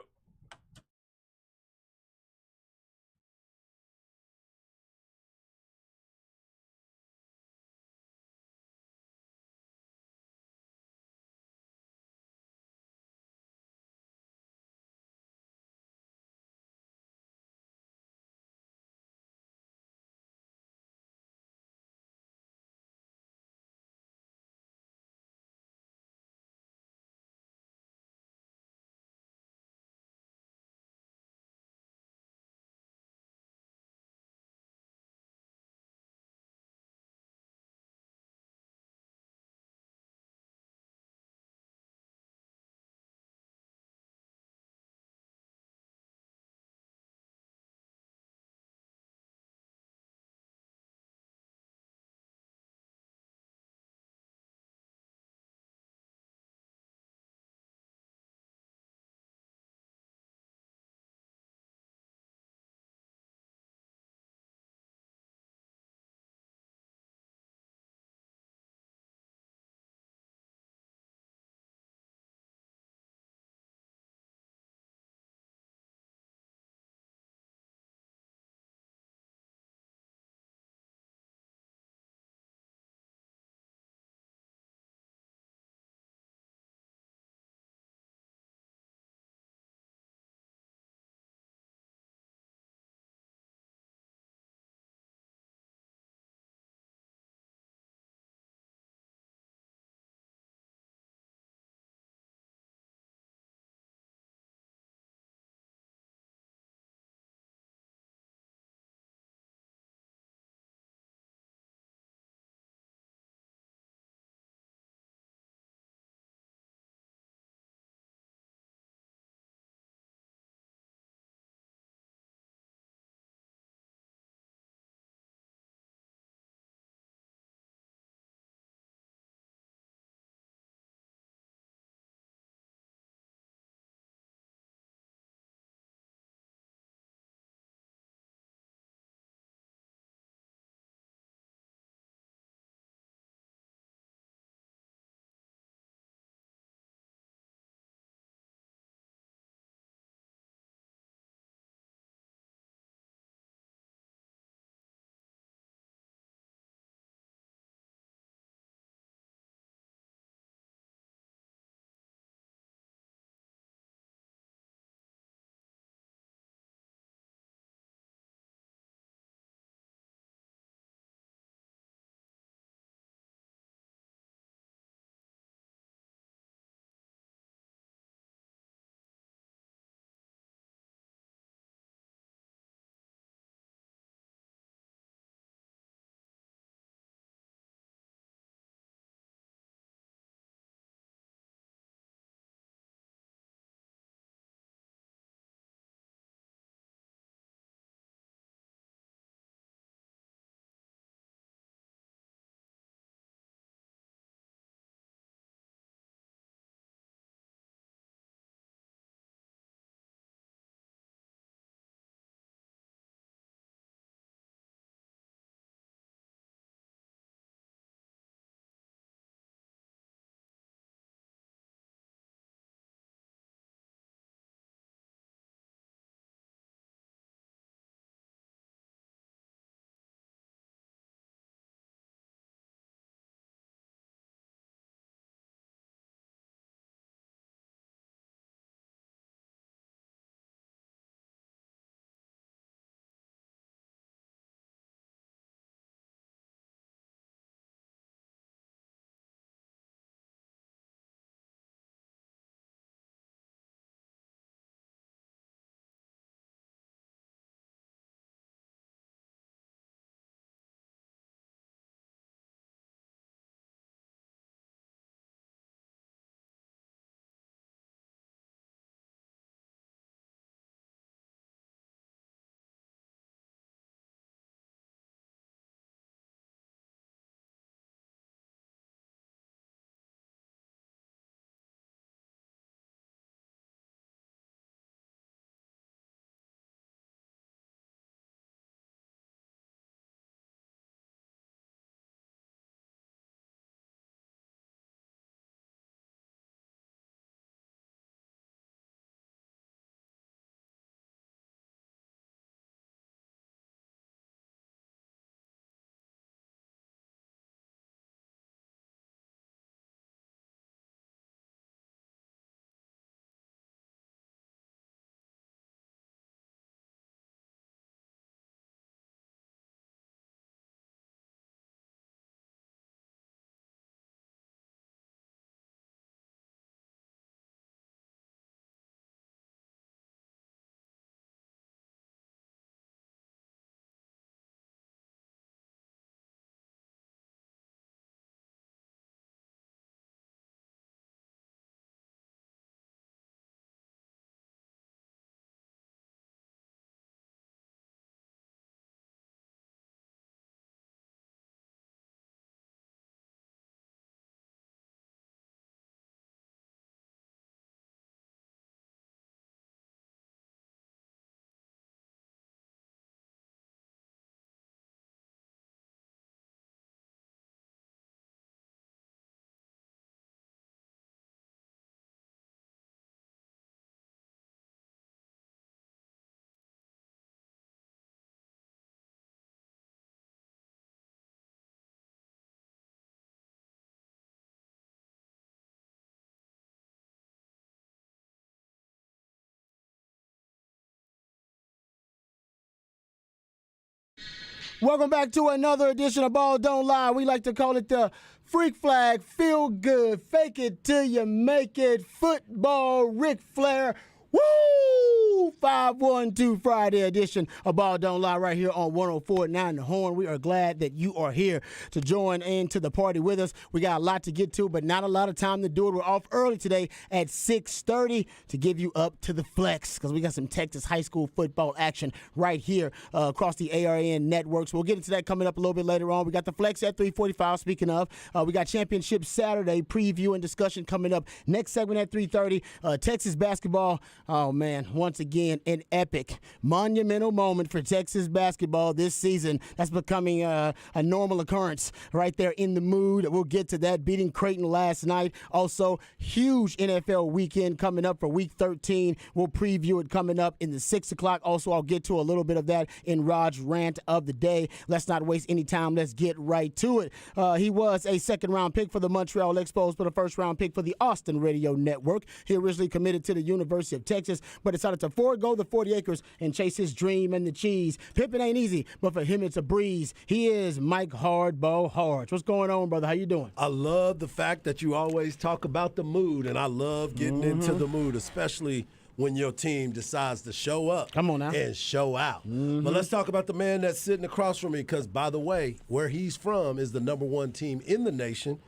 Welcome back to another edition of Ball Don't Lie. We like to call it the Freak Flag, Feel Good, Fake It Till You Make It, Football, Ric Flair. Woo! 512 Friday edition of Ball Don't Lie right here on 104.9 The Horn. We are glad that you are here to join into the party with us. We got a lot to get to, but not a lot of time to do it. We're off early today at 6:30 to give you up to the flex because we got some Texas high school football action right here across the ARN networks. We'll get into that coming up a little bit later on. We got the flex at 3:45. Speaking of, we got Championship Saturday preview and discussion coming up. Next segment at 3:30, Texas basketball. Oh, man, once again, an epic, monumental moment for Texas basketball this season. That's becoming a normal occurrence right there in the mood. We'll get to that, beating Creighton last night. Also, huge NFL weekend coming up for Week 13. We'll preview it coming up in the 6 o'clock. Also, I'll get to a little bit of that in Rod's rant of the day. Let's not waste any time. Let's get right to it. He was a second-round pick for the Montreal Expos, but a first-round pick for the Austin Radio Network. He originally committed to the University of Texas, but decided to forego the 40 acres and chase his dream and the cheese. Pippin ain't easy, but for him it's a breeze. He is Mike Hardball Harge. What's going on, brother? How you doing? I love the fact that you always talk about the mood, and I love getting into the mood, especially when your team decides to show up. Come on now. And show out. But let's talk about the man that's sitting across from me because, by the way, where he's from is the #1 team in the nation.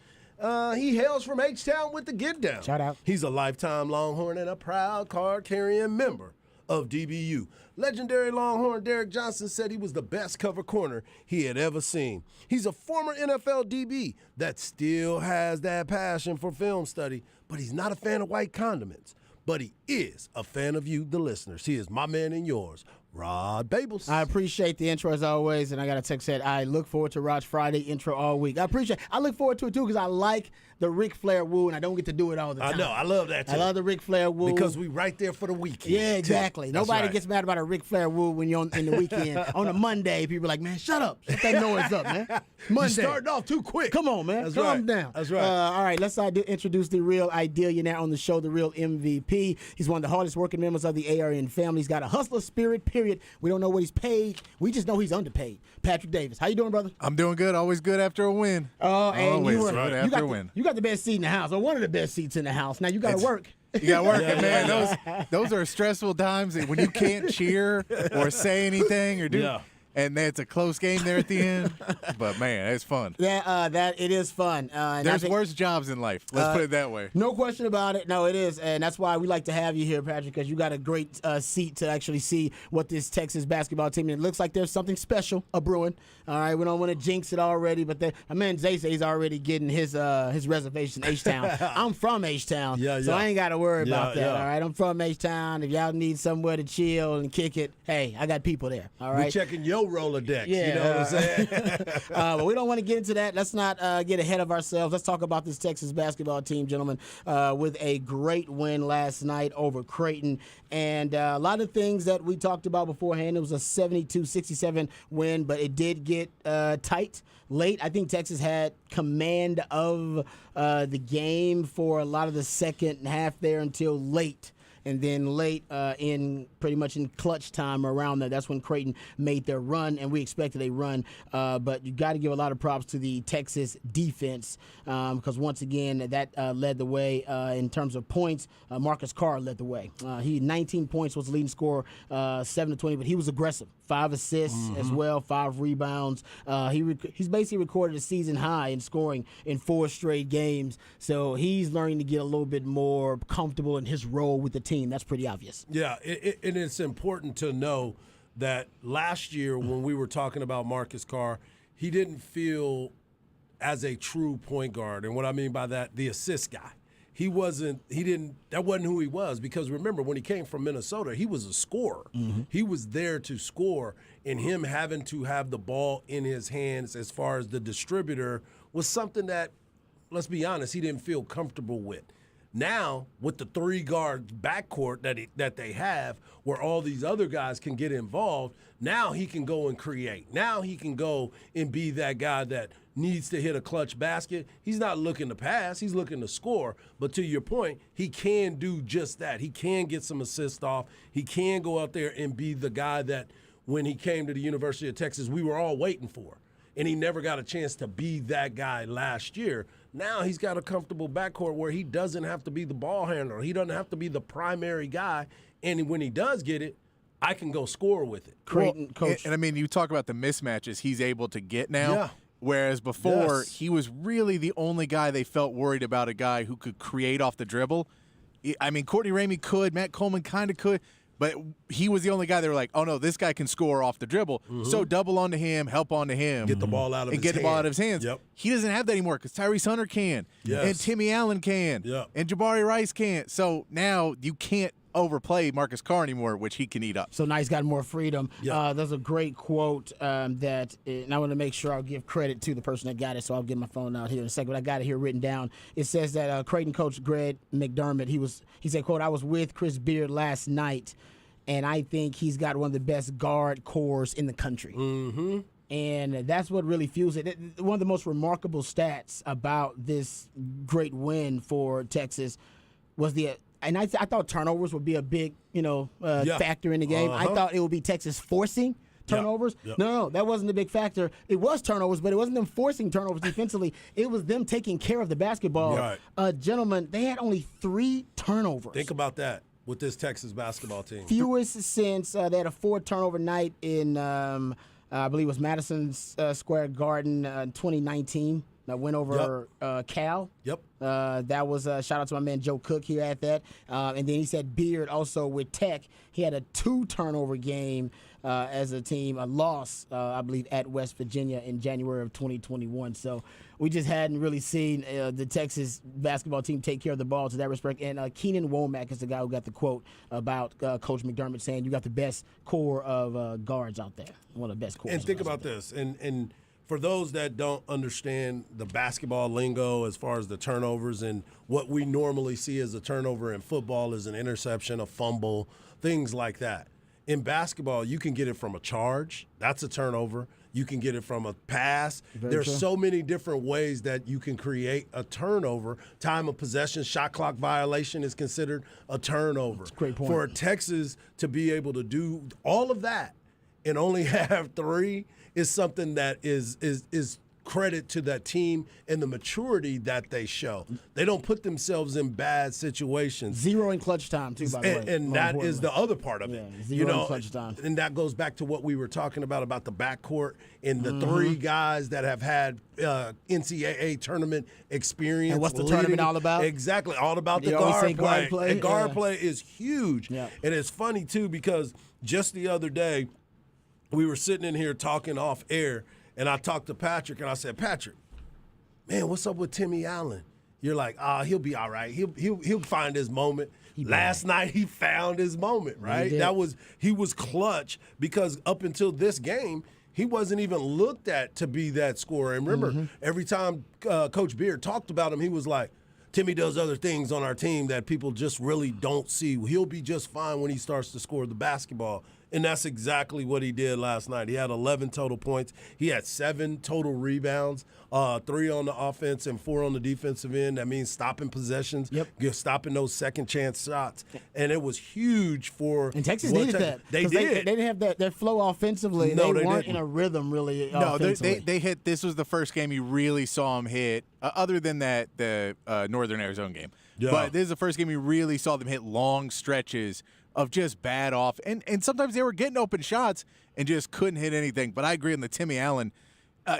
He hails from H-Town with the Get Down. Shout out. He's a lifetime Longhorn and a proud card-carrying member of DBU. Legendary Longhorn Derek Johnson said he was the best cover corner he had ever seen. He's a former NFL DB that still has that passion for film study, but he's not a fan of white condiments. But he is a fan of you, the listeners. He is my man and yours, Rod Babels. I appreciate the intro as always, and I got a text that I look forward to Rod's Friday intro all week. I look forward to it too because I like the Ric Flair woo, and I don't get to do it all the time. I know, I love that too. I love the Ric Flair woo because we right there for the weekend. Yeah, exactly. Nobody right. gets mad about a Ric Flair woo when you're in the weekend. On a Monday, people are like, man, shut up. Shut that noise up, man. Monday. You're starting off too quick. Come on, man. That's Calm right. down. That's right. All right, let's introduce the real Idealionaire on the show, the real MVP. He's one of the hardest working members of the ARN family. He's got a hustler spirit, period. We don't know what he's paid. We just know he's underpaid. Patrick Davis. How you doing, brother? I'm doing good. Always good after a win. Oh, and always you were good after a win. You got the best seat in the house, or one of the best seats in the house. Now you got to work. You got to work, man. Those are stressful times when you can't cheer or say anything or do. Yeah. And it's a close game there at the end, but man, it's fun. That it is fun. There's worse jobs in life. Let's put it that way. No question about it. No, it is, and that's why we like to have you here, Patrick, because you got a great seat to actually see what this Texas basketball team. And it looks like there's something special brewing. All right, we don't want to jinx it already, but my man Zay says he's already getting his reservation in H-Town. I'm from H-Town, so I ain't got to worry about that. All right, I'm from H-Town. If y'all need somewhere to chill and kick it, hey, I got people there. All right, we checking your Rolodex. Yeah, you know what I'm saying? but we don't want to get into that. Let's not get ahead of ourselves. Let's talk about this Texas basketball team, gentlemen, with a great win last night over Creighton. And a lot of things that we talked about beforehand. It was a 72-67 win, but it did get tight late. I think Texas had command of the game for a lot of the second half there until late. And then late in pretty much in clutch time around there, that's when Creighton made their run, and we expected a run. But you got to give a lot of props to the Texas defense because, once again, that led the way in terms of points. Marcus Carr led the way. He 19 points was the leading scorer, 7-20, but he was aggressive. 5 assists as well, 5 rebounds. He's basically recorded a season high in scoring in 4 straight games. So he's learning to get a little bit more comfortable in his role with the team. That's pretty obvious. Yeah, and it's important to know that last year when we were talking about Marcus Carr, he didn't feel as a true point guard. And what I mean by that, the assist guy. That wasn't who he was, because remember, when he came from Minnesota, he was a scorer. He was there to score, and him having to have the ball in his hands as far as the distributor was something that, let's be honest, he didn't feel comfortable with. Now, with the 3-guard backcourt that they have, where all these other guys can get involved, now he can go and create. Now he can go and be that guy that needs to hit a clutch basket. He's not looking to pass. He's looking to score. But to your point, he can do just that. He can get some assists off. He can go out there and be the guy that when he came to the University of Texas, we were all waiting for. And he never got a chance to be that guy last year. Now he's got a comfortable backcourt where he doesn't have to be the ball handler. He doesn't have to be the primary guy. And when he does get it, I can go score with it. Creighton, coach. And I mean, you talk about the mismatches he's able to get now. Yeah. Whereas before, Yes. he was really the only guy they felt worried about, a guy who could create off the dribble. I mean, Courtney Ramey could, Matt Coleman kind of could, but he was the only guy they were like, oh, no, this guy can score off the dribble. So double onto him, help onto him. Get the ball out of and his get the ball out of his hands. Yep. He doesn't have that anymore because Tyrese Hunter can. Yes. And Timmy Allen can. Yep. And Jabari Rice can't. So now you can't overplay Marcus Carr anymore, which he can eat up. So now he's got more freedom. Yeah. There's a great quote that, and I want to make sure I'll give credit to the person that got it, so I'll get my phone out here in a second. But I got it here written down. It says that Creighton coach Greg McDermott, he said, quote, "I was with Chris Beard last night, and I think he's got one of the best guard cores in the country." Mm-hmm. And that's what really fuels it. One of the most remarkable stats about this great win for Texas was and I thought turnovers would be a big, factor in the game. I thought it would be Texas forcing turnovers. Yep. No, that wasn't a big factor. It was turnovers, but it wasn't them forcing turnovers defensively. It was them taking care of the basketball. Right. Gentlemen, they had only 3 turnovers. Think about that with this Texas basketball team. Fewest since they had a 4-turnover night in, I believe it was Madison Square Garden in 2019. That went over Cal. Yep. That was a shout out to my man Joe Cook here at that. And then he said Beard also with Tech. He had a 2-turnover game as a team, a loss, I believe, at West Virginia in January of 2021. So we just hadn't really seen the Texas basketball team take care of the ball to that respect. And Keenan Womack is the guy who got the quote about Coach McDermott saying you got the best core of guards out there. One of the best cores. And think about this. And for those that don't understand the basketball lingo as far as the turnovers and what we normally see as a turnover in football is an interception, a fumble, things like that. In basketball, you can get it from a charge. That's a turnover. You can get it from a pass. There's so many different ways that you can create a turnover. Time of possession, shot clock violation is considered a turnover. That's a great point. For Texas to be able to do all of that and only have 3 is something that is credit to that team and the maturity that they show. They don't put themselves in bad situations. 0 in clutch time, too, by the way. And that is the other part of it. 0 in clutch time. And that goes back to what we were talking about the backcourt and the 3 guys that have had NCAA tournament experience. And what's the tournament all about? Exactly, all about the You always say guard play. guard play. And guard play is huge. Yeah. And it's funny, too, because just the other day, we were sitting in here talking off air, and I talked to Patrick, and I said, Patrick, man, what's up with Timmy Allen? You're like, he'll be all right. He'll find his moment. Last night he found his moment, right? He was clutch because up until this game, he wasn't even looked at to be that scorer. And remember, every time Coach Beard talked about him, he was like, Timmy does other things on our team that people just really don't see. He'll be just fine when he starts to score the basketball. And that's exactly what he did last night. He had 11 total points. He had 7 total rebounds, 3 on the offense and 4 on the defensive end. That means stopping possessions, stopping those second chance shots. And it was huge for – and Texas needed that. They did. They didn't have that flow offensively. No, they weren't didn't. in a rhythm really No, offensively. they hit – this was the first game you really saw them hit, other than the Northern Arizona game. Yeah. But this is the first game you really saw them hit long stretches of just bad off. And sometimes they were getting open shots and just couldn't hit anything. But I agree on the Timmy Allen.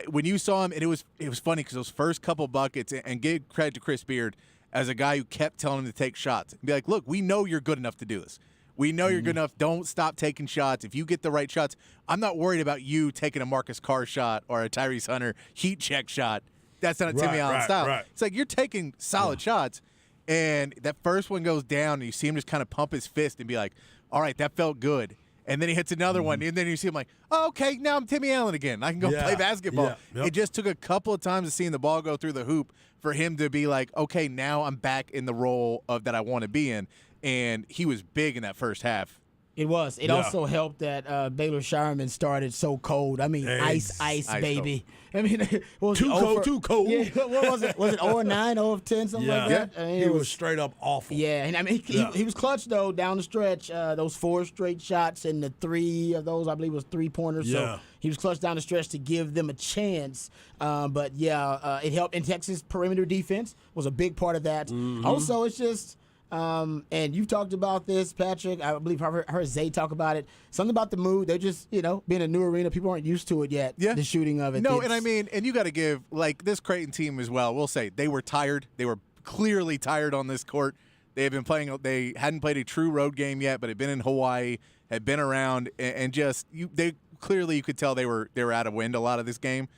When you saw him, and it was funny because those first couple buckets, and give credit to Chris Beard as a guy who kept telling him to take shots. And be like, look, we know you're good enough to do this. We know you're good enough. Don't stop taking shots. If you get the right shots, I'm not worried about you taking a Marcus Carr shot or a Tyrese Hunter heat check shot. That's not a Timmy Allen style. Right. It's like you're taking solid shots. And that first one goes down, and you see him just kind of pump his fist and be like, all right, that felt good. And then he hits another one, and then you see him like, oh, okay, now I'm Timmy Allen again. I can go play basketball. Yeah. Yep. It just took a couple of times of seeing the ball go through the hoop for him to be like, okay, now I'm back in the role of that I want to be in. And he was big in that first half. It was. It also helped that Baylor Shireman started so cold. I mean, ice, baby. Cold. I mean, what was too cold. Yeah, what was it? Was it 0 of 9, 0 of 10, something like that? I mean, he was straight up awful. Yeah, and I mean, he was clutch, though, down the stretch. Those 4 straight shots and the 3 of those, I believe, was 3-pointers. Yeah. So he was clutch down the stretch to give them a chance. But, it helped. And Texas' perimeter defense was a big part of that. Mm-hmm. Also, it's just – and you've talked about this, Patrick. I believe I heard Zay talk about it. Something about the mood. They're just, being a new arena. People aren't used to it yet. Yeah. The shooting of it. No, and I mean, and you got to give, like, this Creighton team as well. We'll say they were tired. They were clearly tired on this court. They had been playing. They hadn't played a true road game yet, but had been in Hawaii, had been around, and just they clearly you could tell they were out of wind a lot of this game.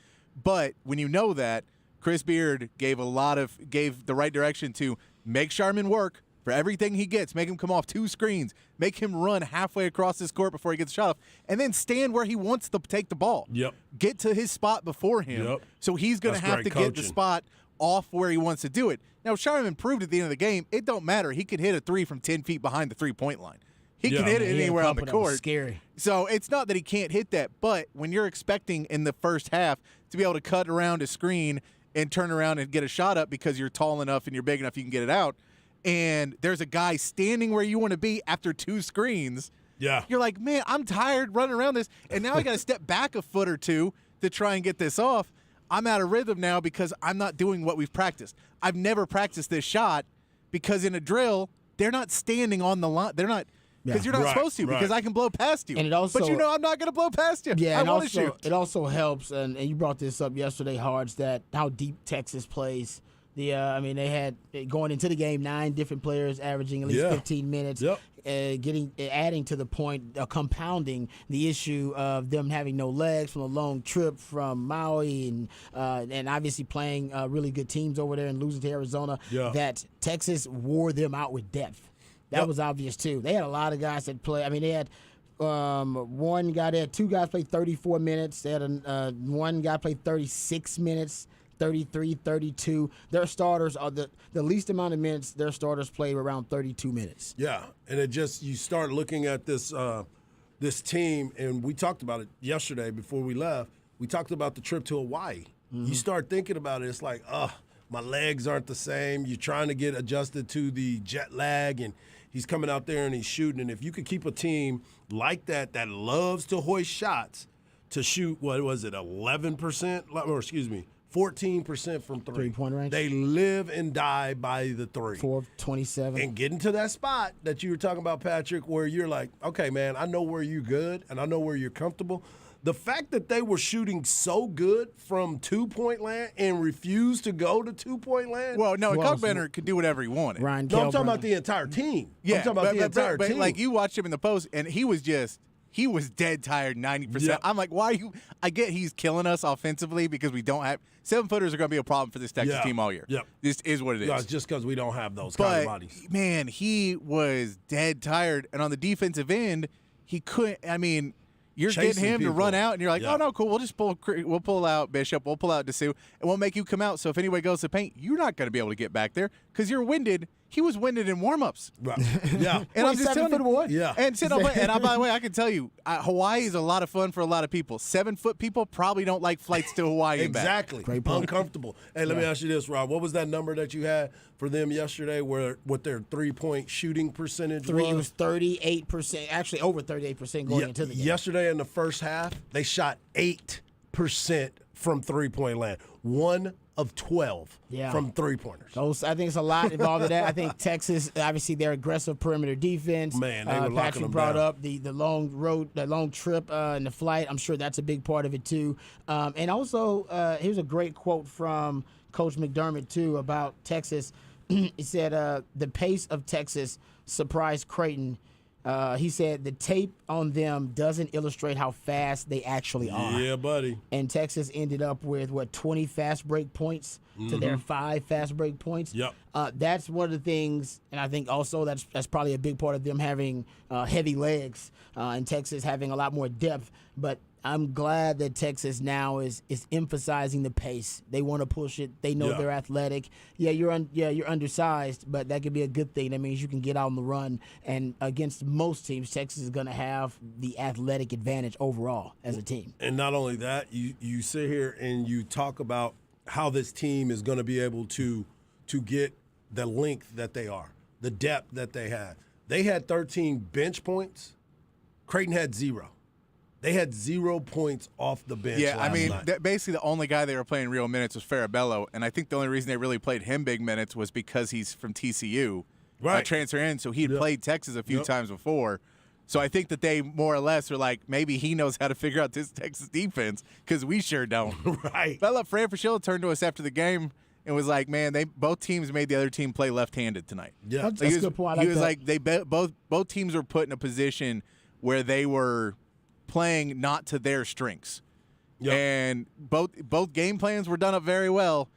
But when you know that, Chris Beard gave the right direction to make Sharman work. For everything he gets, make him come off 2 screens, make him run halfway across this court before he gets a shot off, and then stand where he wants to take the ball. Yep. Get to his spot before him. Yep. So he's going to have to get the spot off where he wants to do it. Now, Sharman proved at the end of the game, it don't matter. He could hit a 3 from 10 feet behind the 3-point line. He can hit it anywhere on the court. Scary. So it's not that he can't hit that, but when you're expecting in the first half to be able to cut around a screen and turn around and get a shot up because you're tall enough and you're big enough you can get it out, and there's a guy standing where you want to be after 2 screens, you're like, man, I'm tired running around this, and now I got to step back a foot or 2 to try and get this off. I'm out of rhythm now because I'm not doing what we've practiced. I've never practiced this shot because in a drill, they're not standing on the line. They're not because you're not supposed to because I can blow past you. And it also, but I'm not going to blow past you. Yeah, I want to shoot. It also helps, and you brought this up yesterday, Hards, that how deep Texas plays. They had going into the game 9 different players averaging at least 15 minutes, adding to the point, compounding the issue of them having no legs from a long trip from Maui and obviously playing really good teams over there and losing to Arizona. Yeah. That Texas wore them out with depth. That was obvious too. They had a lot of guys that play. I mean, they had. One guy there, 2 guys played 34 minutes. They had one guy played 36 minutes. 33, 32. Their starters are the least amount of minutes their starters play around 32 minutes. Yeah, and you start looking at this this team, and we talked about it yesterday before we left. We talked about the trip to Hawaii. Mm-hmm. You start thinking about it, it's like, my legs aren't the same. You're trying to get adjusted to the jet lag, and he's coming out there and he's shooting. And if you could keep a team like that loves to hoist shots to shoot, 14% from 3. 3-point range. They live and die by the 3. 4 of 27. And getting to that spot that you were talking about, Patrick, where you're like, okay, man, I know where you're good and I know where you're comfortable. The fact that they were shooting so good from 2-point land and refused to go to 2-point land. Well, no, Kalkbrenner could do whatever he wanted. Ryan I'm talking about the entire team. Yeah, I'm talking about the entire team. But like you watched him in the post, and he was dead tired 90%. Yep. I'm like, why are you? I get he's killing us offensively because we don't have 7-footers are going to be a problem for this Texas team all year. Yep. This is what it is. Yeah, it's just because we don't have those kind of bodies. Man, he was dead tired, and on the defensive end, he couldn't. I mean, you're getting him to run out, and you're like, oh no, cool. We'll pull out Bishop, we'll pull out Dessou, and we'll make you come out. So if anybody goes to paint, you're not going to be able to get back there because you're winded. He was winded in warm-ups. Right. Yeah. And I'm just telling you. Yeah. And by the way, I can tell you, Hawaii is a lot of fun for a lot of people. 7-foot people probably don't like flights to Hawaii. Exactly. Great point. Uncomfortable. Hey, let me ask you this, Rob. What was that number that you had for them yesterday what their 3-point shooting percentage was? It was 38%, actually over 38% going into the game. Yesterday in the first half, they shot 8% from 3-point land. 1 of 12 from 3-pointers. I think it's a lot involved in that. I think Texas, obviously, their aggressive perimeter defense. Man, they were locking them brought down. up the long trip and the flight. I'm sure that's a big part of it too. And also, here's a great quote from Coach McDermott too about Texas. He said, "The pace of Texas surprised Creighton." He said the tape on them doesn't illustrate how fast they actually are. Yeah, buddy. And Texas ended up with, 20 fast break points to their 5 fast break points. Yep. That's one of the things, and I think also that's probably a big part of them having heavy legs and Texas having a lot more depth. But I'm glad that Texas now is emphasizing the pace. They want to push it. They know they're athletic. Yeah, you're undersized, but that could be a good thing. That means you can get out on the run. And against most teams, Texas is going to have the athletic advantage overall as a team. And not only that, you sit here and you talk about how this team is going to be able to get the length that they are, the depth that they have. They had 13 bench points. Creighton had 0. They had 0 points off the bench. Yeah, last I mean, night. basically the only guy they were playing real minutes was Farabello, and I think the only reason they really played him big minutes was because he's from TCU, transfer in, so he'd played Texas a few times before. So I think that they more or less are like, maybe he knows how to figure out this Texas defense because we sure don't. Right. But I love Fran Fraschilla turned to us after the game and was like, man, both teams made the other team play left-handed tonight. Yeah, that's a good point. He was like, both teams were put in a position where they were playing not to their strengths. Yep. And both game plans were done up very well.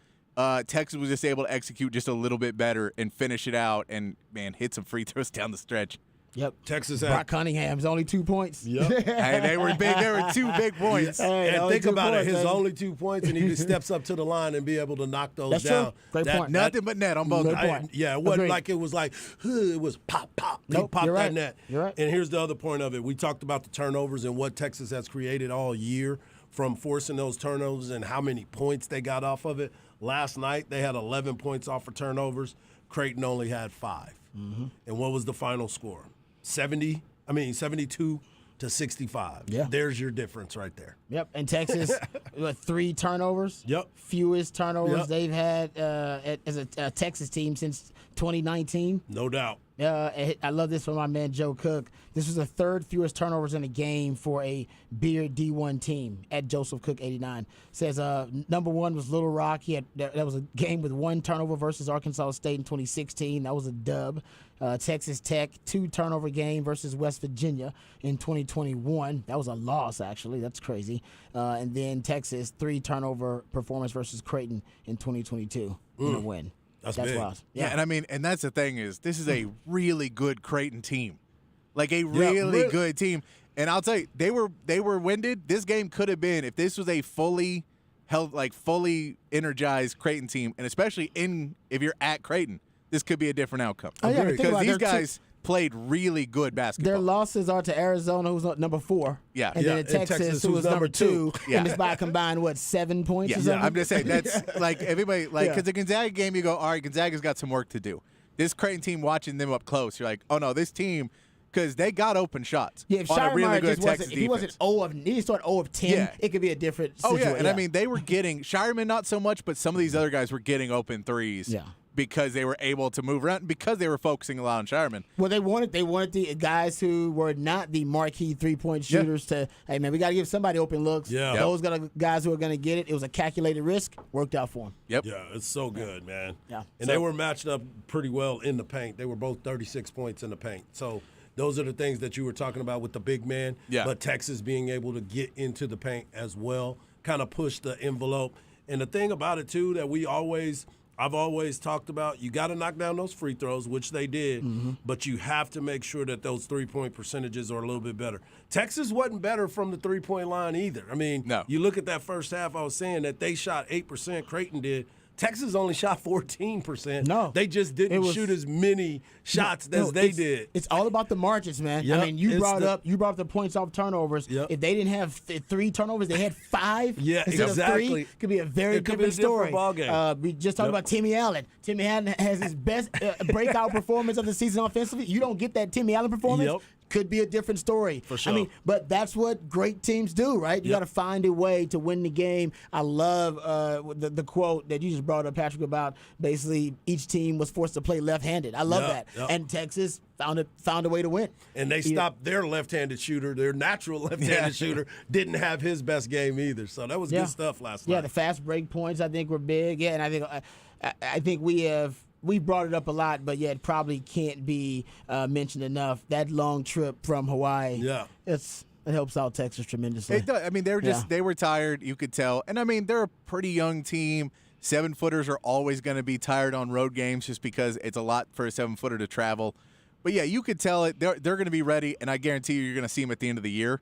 Texas was just able to execute just a little bit better and finish it out and, man, hit some free throws down the stretch. Yep. Texas had Brock Cunningham's only 2 points. Yep. Hey, they were big. There were 2 big points. Hey, and think about points, it. His baby. only 2 points, and he just steps up to the line and be able to knock those That's down. true. Great point. Nothing but net on both. Good point. Yeah, it wasn't Agreed. like it was like, it was pop, pop. He Nope, popped you're that right. net. You're right. And here's the other point of it. We talked about the turnovers and what Texas has created all year from forcing those turnovers and how many points they got off of it. Last night, they had 11 points off of turnovers. Creighton only had 5. Mm-hmm. And what was the final score? 72 to 65. Yeah. There's your difference right there. Yep, and Texas, 3 turnovers. Yep. Fewest turnovers Yep. they've had as a Texas team since 2019. No doubt. I love this from my man Joe Cook. This was the 3rd fewest turnovers in a game for a Beard D1 team at Joseph Cook 89. Says number 1 was Little Rock. That was a game with 1 turnover versus Arkansas State in 2016. That was a dub. Texas Tech 2 turnover game versus West Virginia in 2021. That was a loss actually. That's crazy. And then Texas 3 turnover performance versus Creighton in 2022 in a win. That's big. wild. Yeah, and I mean, and that's the thing is, this is a really good Creighton team, like a really good team. And I'll tell you, they were winded. This game could have been, if this was a fully energized Creighton team, and especially if you're at Creighton, this could be a different outcome. Oh, yeah, because these guys played really good basketball. Their losses are to Arizona, who's number 4. Yeah. And then Texas, who was number 2. Yeah. And it's by a combined, 7 points or something? I'm just saying, that's like everybody, because the Gonzaga game, you go, all right, Gonzaga's got some work to do. This Creighton team, watching them up close, you're like, oh no, this team, because they got open shots. Yeah, if on a really Shiremar good just Texas wasn't, if he wasn't 0 of, he started 0 of 10, it could be a different situation. Oh yeah, and I mean, they were getting, Shireman not so much, but some of these other guys were getting open threes. Yeah. Because they were able to move around, because they were focusing a lot on Shireman. Well, they wanted the guys who were not the marquee 3-point shooters to, hey man, we got to give somebody open looks. Yeah. Those guys who are going to get it. It was a calculated risk. Worked out for them. Yep. Yeah, it's so good, man. Yeah. And they were matched up pretty well in the paint. They were both 36 points in the paint. So those are the things that you were talking about with the big man. Yeah. But Texas being able to get into the paint as well, kind of push the envelope. And the thing about it, too, that I've always talked about, you got to knock down those free throws, which they did, but you have to make sure that those 3-point percentages are a little bit better. Texas wasn't better from the 3-point line either. I mean, you look at that first half, I was saying that they shot 8%, Creighton did. Texas only shot 14%. No. They just didn't shoot as many shots as they did. It's all about the margins, man. Yep, I mean, you brought up the points off turnovers. Yep. If they didn't have 3 turnovers, they had 5 Yeah, instead exactly. of 3. Could be a very It could be a different story. different ballgame. We just talked about Timmy Allen. Timmy Allen has his best breakout performance of the season offensively. You don't get that Timmy Allen performance. Yep. Could be a different story. For sure. I mean, but that's what great teams do, right? You got to find a way to win the game. I love the quote that you just brought up, Patrick, about basically each team was forced to play left-handed. I love that. Yep. And Texas found a way to win. And they stopped their left-handed shooter, their natural left-handed shooter, didn't have his best game either. So that was good stuff last night. Yeah, the fast break points I think were big. Yeah, and I think we brought it up a lot, but yet probably can't be mentioned enough. That long trip from Hawaii. Yeah. It helps out Texas tremendously. It does. I mean, they were tired, you could tell. And I mean, they're a pretty young team. 7-footers are always going to be tired on road games just because it's a lot for a 7-footer to travel. But, yeah, you could tell it. They're going to be ready, and I guarantee you're going to see them at the end of the year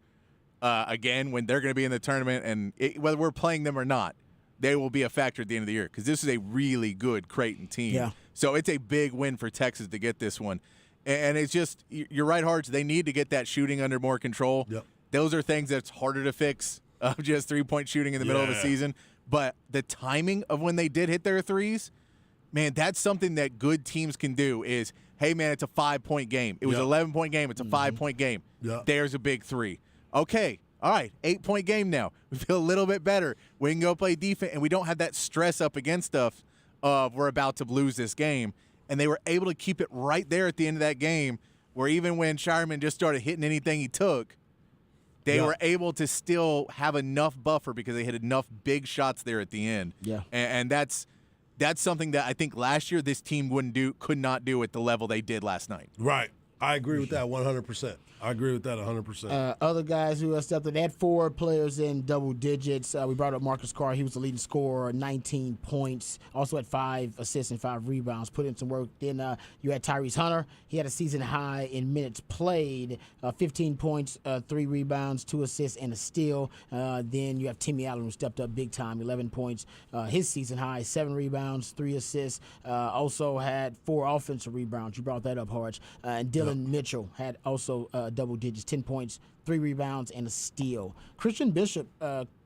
again when they're going to be in the tournament. And whether we're playing them or not, they will be a factor at the end of the year because this is a really good Creighton team. Yeah. So it's a big win for Texas to get this one. And it's just, you're right, Harge, they need to get that shooting under more control. Yep. Those are things that's harder to fix, just three-point shooting in the middle of the season. But the timing of when they did hit their threes, man, that's something that good teams can do is, hey, man, it's a 5-point game. It was an 11-point game. It's a 5-point game. There's a big three. Okay, all right, 8-point game now. We feel a little bit better. We can go play defense, and we don't have that stress up against us of we're about to lose this game. And they were able to keep it right there at the end of that game where even when Shireman just started hitting anything he took, they were able to still have enough buffer because they hit enough big shots there at the end. Yeah. And that's something that I think last year this team could not do at the level they did last night. Right. I agree with that 100%. I agree with that 100%. Other guys who have stepped in, they had 4 players in double digits. We brought up Marcus Carr. He was the leading scorer, 19 points. Also had 5 assists and 5 rebounds. Put in some work. Then you had Tyrese Hunter. He had a season high in minutes played, 15 points, 3 rebounds, 2 assists, and a steal. Then you have Timmy Allen, who stepped up big time, 11 points. His season high, 7 rebounds, 3 assists. Also had 4 offensive rebounds. You brought that up, Harge. And Dylan Mitchell had also double digits, 10 points, 3 rebounds, and a steal. Christian Bishop,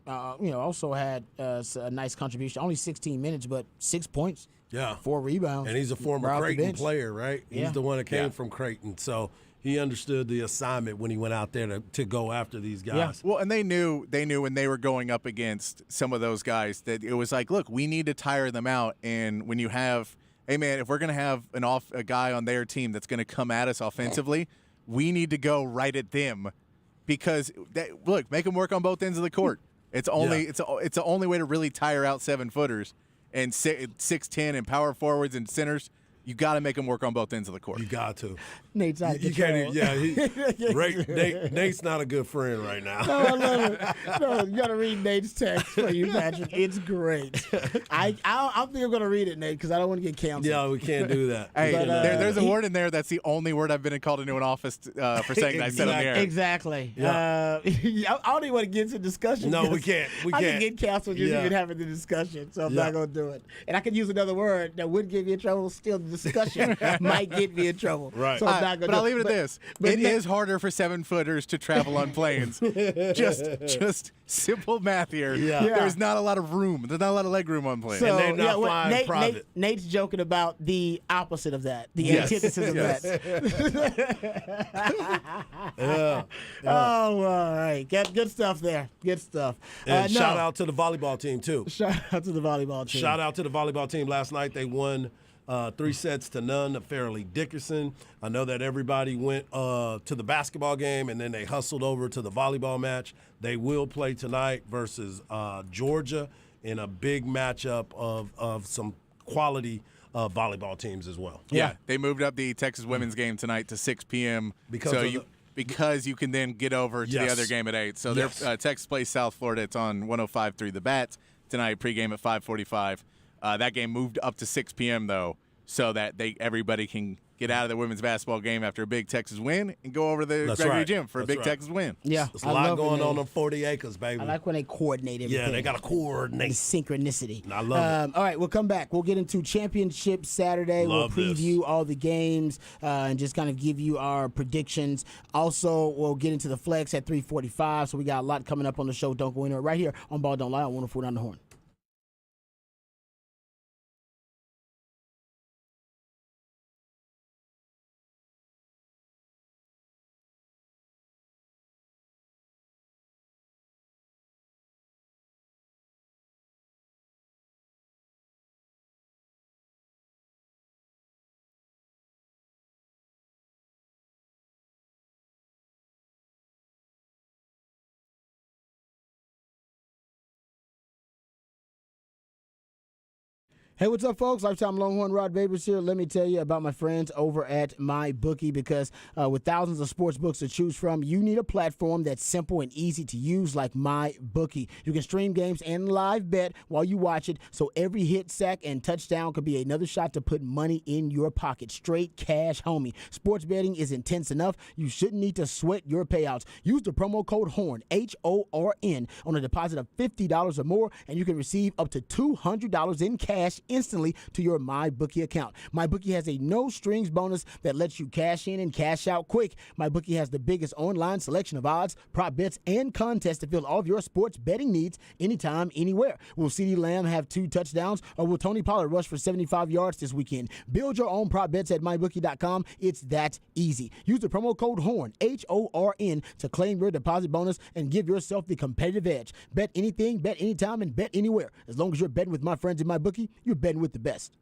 also had a nice contribution. Only 16 minutes, but 6 points. Yeah. 4 rebounds. And he's a former Creighton player, right? Yeah. He's the one that came from Creighton. So he understood the assignment when he went out there to go after these guys. Yeah. Well, and they knew when they were going up against some of those guys that it was like, look, we need to tire them out. And when you have, hey, man, if we're going to have a guy on their team that's going to come at us offensively, we need to go right at them because, look, make them work on both ends of the court. It's the only way to really tire out 7-footers and 6'10" and power forwards and centers. You got to make them work on both ends of the court. You got to. Nate's out of You control. can't. Nate's not a good friend right now. No, I love it. No, you got to read Nate's text for you, Patrick. It's great. I think I'm going to read it, Nate, because I don't want to get canceled. Yeah, we can't do that. Hey, there's a word in there that's the only word I've been called into an office for saying that I said on the air. Exactly. Yeah. I don't even want to get into discussion. No, we can't. We I can't. can get canceled just even having the discussion, so I'm not going to do it. And I could use another word that would get me in trouble. Still, the discussion might get me in trouble. Right. So I'm not going to. But I'll leave it at this. It is harder for 7-footers to travel on planes. just simple math here. Yeah. There's not a lot of room. There's not a lot of leg room on planes. And they're not flying private. Nate's joking about the opposite of that, the antithesis of that. Yeah. Oh, all right. Good stuff there. Good stuff. And shout out to the volleyball team, too. Shout out to the volleyball team. Shout out to the volleyball team. Last night they won 3-0 of Fairleigh Dickinson. I know that everybody went to the basketball game and then they hustled over to the volleyball match. They will play tonight versus Georgia in a big matchup of some quality volleyball teams as well. Yeah, they moved up the Texas women's game tonight to 6 p.m. because you can then get over to the other game at 8. So Texas plays South Florida. It's on 105.3 The Bats tonight, pregame at 5:45. That game moved up to 6 p.m., though, so that everybody can get out of the women's basketball game after a big Texas win and go over to the Gregory Gym for a big Texas win. Yeah. There's a lot going on 40 acres, baby. I like when they coordinate everything. Yeah, they got to coordinate. The synchronicity. I love it. All right, we'll come back. We'll get into Championship Saturday. We'll preview all the games and just kind of give you our predictions. Also, we'll get into the flex at 3:45. So we got a lot coming up on the show. Don't go anywhere. Right here on Ball Don't Lie on 104.9 The Horn. Hey, what's up, folks? Lifetime Longhorn Rod Babers here. Let me tell you about my friends over at MyBookie because with thousands of sports books to choose from, you need a platform that's simple and easy to use like MyBookie. You can stream games and live bet while you watch it, so every hit, sack, and touchdown could be another shot to put money in your pocket. Straight cash, homie. Sports betting is intense enough. You shouldn't need to sweat your payouts. Use the promo code HORN, HORN, on a deposit of $50 or more, and you can receive up to $200 in cash instantly to your MyBookie account. MyBookie has a no-strings bonus that lets you cash in and cash out quick. MyBookie has the biggest online selection of odds, prop bets, and contests to fill all of your sports betting needs anytime, anywhere. Will CeeDee Lamb have 2 touchdowns, or will Tony Pollard rush for 75 yards this weekend? Build your own prop bets at MyBookie.com. It's that easy. Use the promo code HORN, HORN, to claim your deposit bonus and give yourself the competitive edge. Bet anything, bet anytime, and bet anywhere. As long as you're betting with my friends in MyBookie, you're betting with the best.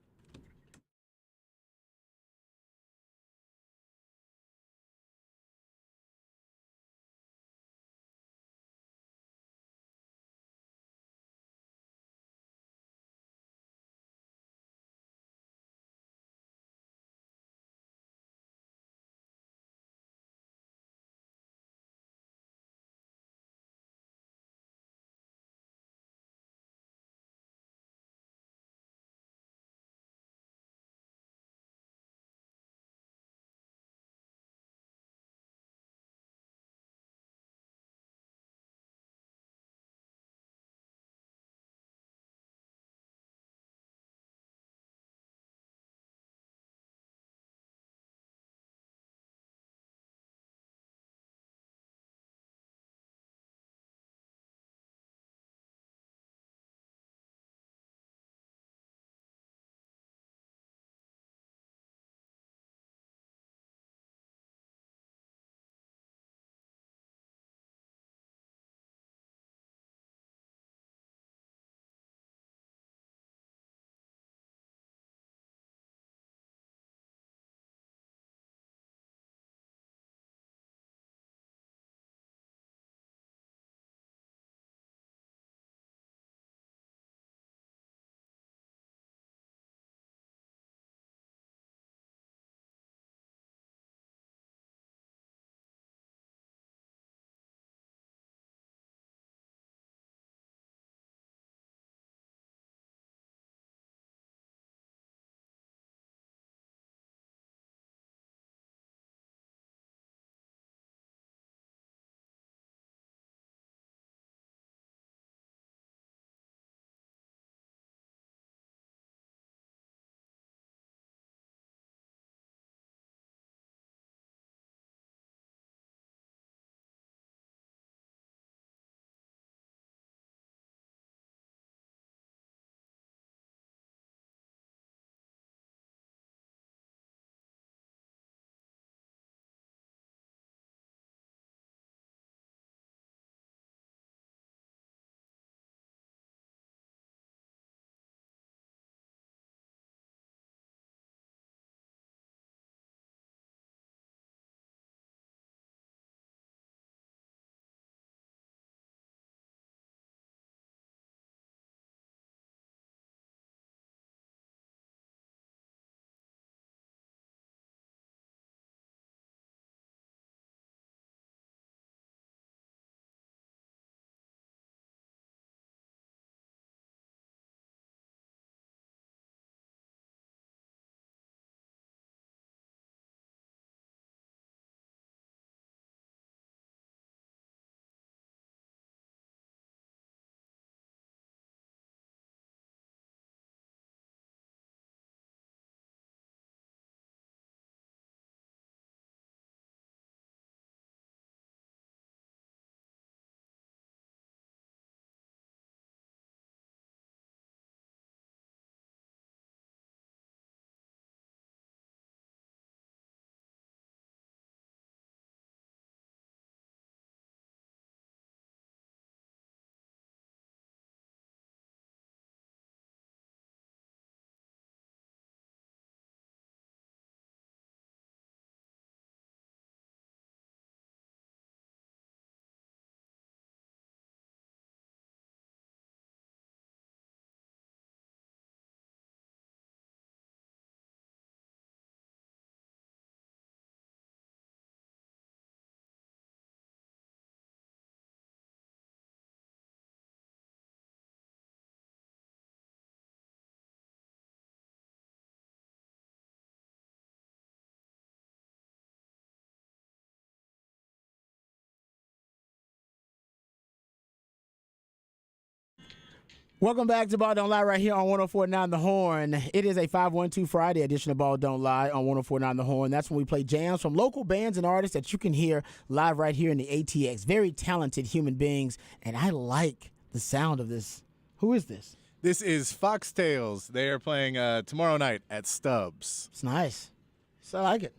Welcome back to Ball Don't Lie right here on 104.9 The Horn. It is a 512 Friday edition of Ball Don't Lie on 104.9 The Horn. That's when we play jams from local bands and artists that you can hear live right here in the ATX. Very talented human beings, and I like the sound of this. Who is this? This is Foxtails. They are playing tomorrow night at Stubbs. It's nice. So I like it.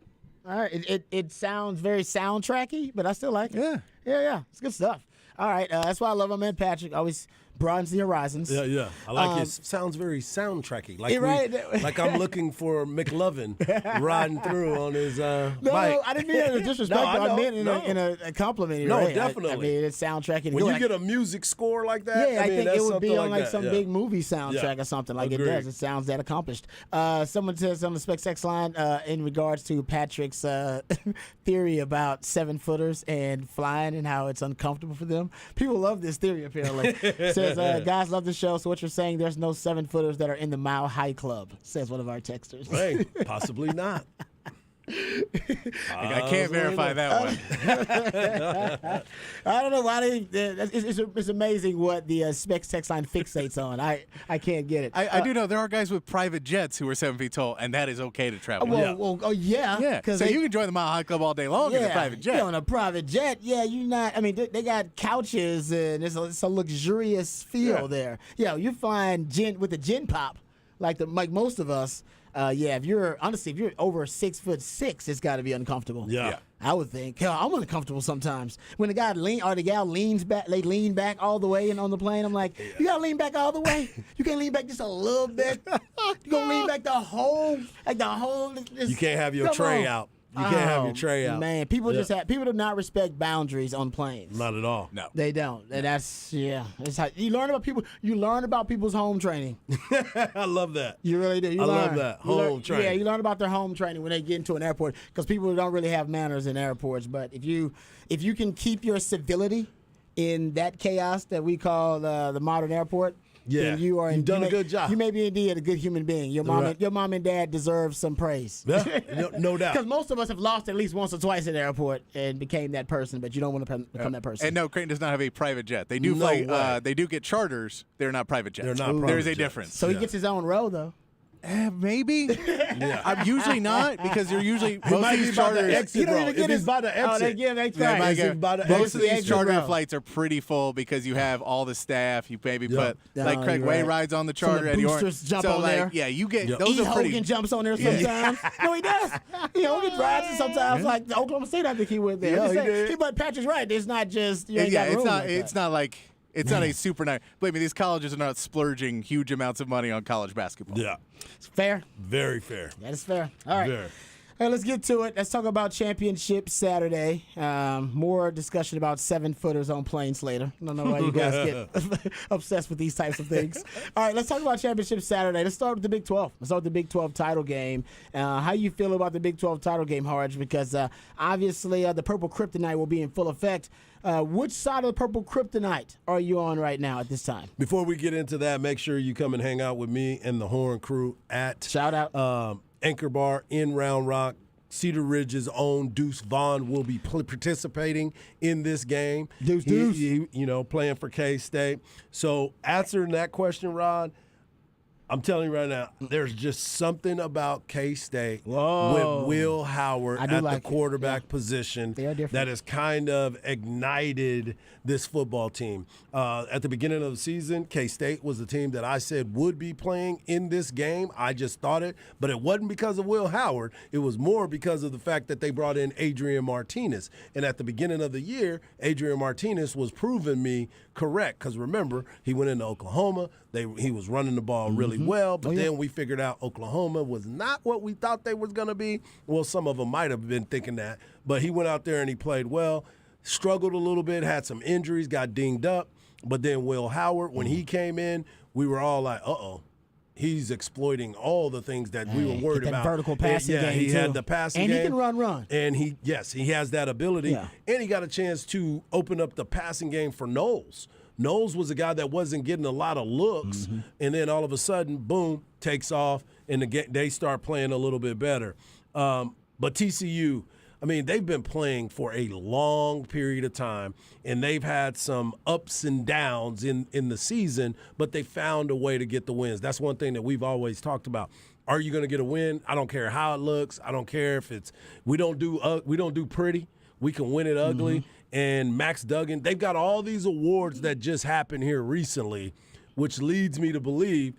All right. It sounds very soundtracky, but I still like it. Yeah. It's good stuff. All right. That's why I love my man Patrick. Always broadens the horizons. Yeah. I like it. Sounds very soundtracky. Like right. Like I'm looking for McLovin riding through on his bike. No, I didn't mean it as disrespect. I meant in a compliment. No, right? definitely. I mean, it's soundtracky. When you get a music score like that, I think it would be on like that. some big movie soundtrack or something like Agreed. it does. It sounds that accomplished. Someone says on the Spec Sex line in regards to Patrick's theory about 7-footers and flying and how it's uncomfortable for them. People love this theory apparently. Says guys love the show. So what you're saying? There's no 7-footers that are in the Mile High Club. Says one of our texters. Hey, possibly not. I can't verify that one. I don't know why it's amazing what the Specs text line fixates on. I can't get it. I do know there are guys with private jets who are 7 feet tall, and that is okay to travel. Yeah. So you can join the Mile High Club all day long in a private jet. Yeah, on a private jet. Yeah, you're not. I mean, they got couches and it's a luxurious feel there. Yeah, you find with the gin pop, like most of us. If you're over 6'6", it's got to be uncomfortable. Yeah. I would think. Hell, I'm uncomfortable sometimes when the guy the gal leans back. They lean back all the way and on the plane. I'm like, you gotta lean back all the way. You can't lean back just a little bit. You gonna lean back the whole. You can't have your tray out. You can't have your tray out. Man, people do not respect boundaries on planes. Not at all. No, they don't. And that's It's how you learn about people. You learn about people's home training. I love that. You really do. I love that home training. Yeah, you learn about their home training when they get into an airport because people don't really have manners in airports. But if you can keep your civility in that chaos that we call the modern airport. Yeah, you've done a good job. You may be indeed a good human being. Your mom and dad deserve some praise. Yeah, no doubt. Because most of us have lost at least once or twice at the airport and became that person, but you don't want to become that person. And no, Creighton does not have a private jet. They do fly. They do get charters. They're not private jets. They're not. Private There's a jets. difference. So he gets his own row though. Maybe. Yeah. I'm usually not because they're usually most of these charters. If he's by the exit. Most of these charter flights are pretty full because you have all the staff. You maybe put like Craig Way rides on the charter. Eddie boosters jump on there. Yeah, you get those E. are pretty. Hogan jumps on there sometimes. No, he does. He rides it sometimes. Like the Oklahoma State, I think he went there. But Patrick's right. It's not just It's not like. It's not a super nice. Believe me, these colleges are not splurging huge amounts of money on college basketball. Yeah. It's fair. Very fair. That is fair. All right. Very. All right, let's get to it. Let's talk about Championship Saturday. More discussion about 7-footers on planes later. I don't know why you guys get obsessed with these types of things. All right, let's talk about Championship Saturday. Let's start with the Big 12. Let's start with the Big 12 title game. How you feel about the Big 12 title game, Harge? Because obviously the Purple Kryptonite will be in full effect. Which side of the Purple Kryptonite are you on right now at this time? Before we get into that, make sure you come and hang out with me and the Horn crew at Shout out. Anchor Bar in Round Rock. Cedar Ridge's own Deuce Vaughn will be participating in this game. Deuce. He, playing for K-State. So answering that question, Rod, I'm telling you right now, there's just something about K-State with Will Howard at the quarterback position that has kind of ignited this football team. At the beginning of the season, K-State was the team that I said would be playing in this game. I just thought it, but it wasn't because of Will Howard. It was more because of the fact that they brought in Adrian Martinez. And at the beginning of the year, Adrian Martinez was proving me correct because remember, he went into Oklahoma. He was running the ball really well, but then we figured out Oklahoma was not what we thought they was going to be. Well, some of them might have been thinking that, but he went out there and he played well, struggled a little bit, had some injuries, got dinged up, but then Will Howard, when he came in, we were all like, he's exploiting all the things that we were worried about. Vertical passing game, he had the passing game. And he can run. And he has that ability. Yeah. And he got a chance to open up the passing game for Knowles. Knowles was a guy that wasn't getting a lot of looks, and then all of a sudden, boom, takes off, and they start playing a little bit better. But TCU, I mean, they've been playing for a long period of time, and they've had some ups and downs in the season, but they found a way to get the wins. That's one thing that we've always talked about. Are you going to get a win? I don't care how it looks. I don't care if it's we don't do pretty. We can win it ugly. And Max Duggan, they've got all these awards that just happened here recently, which leads me to believe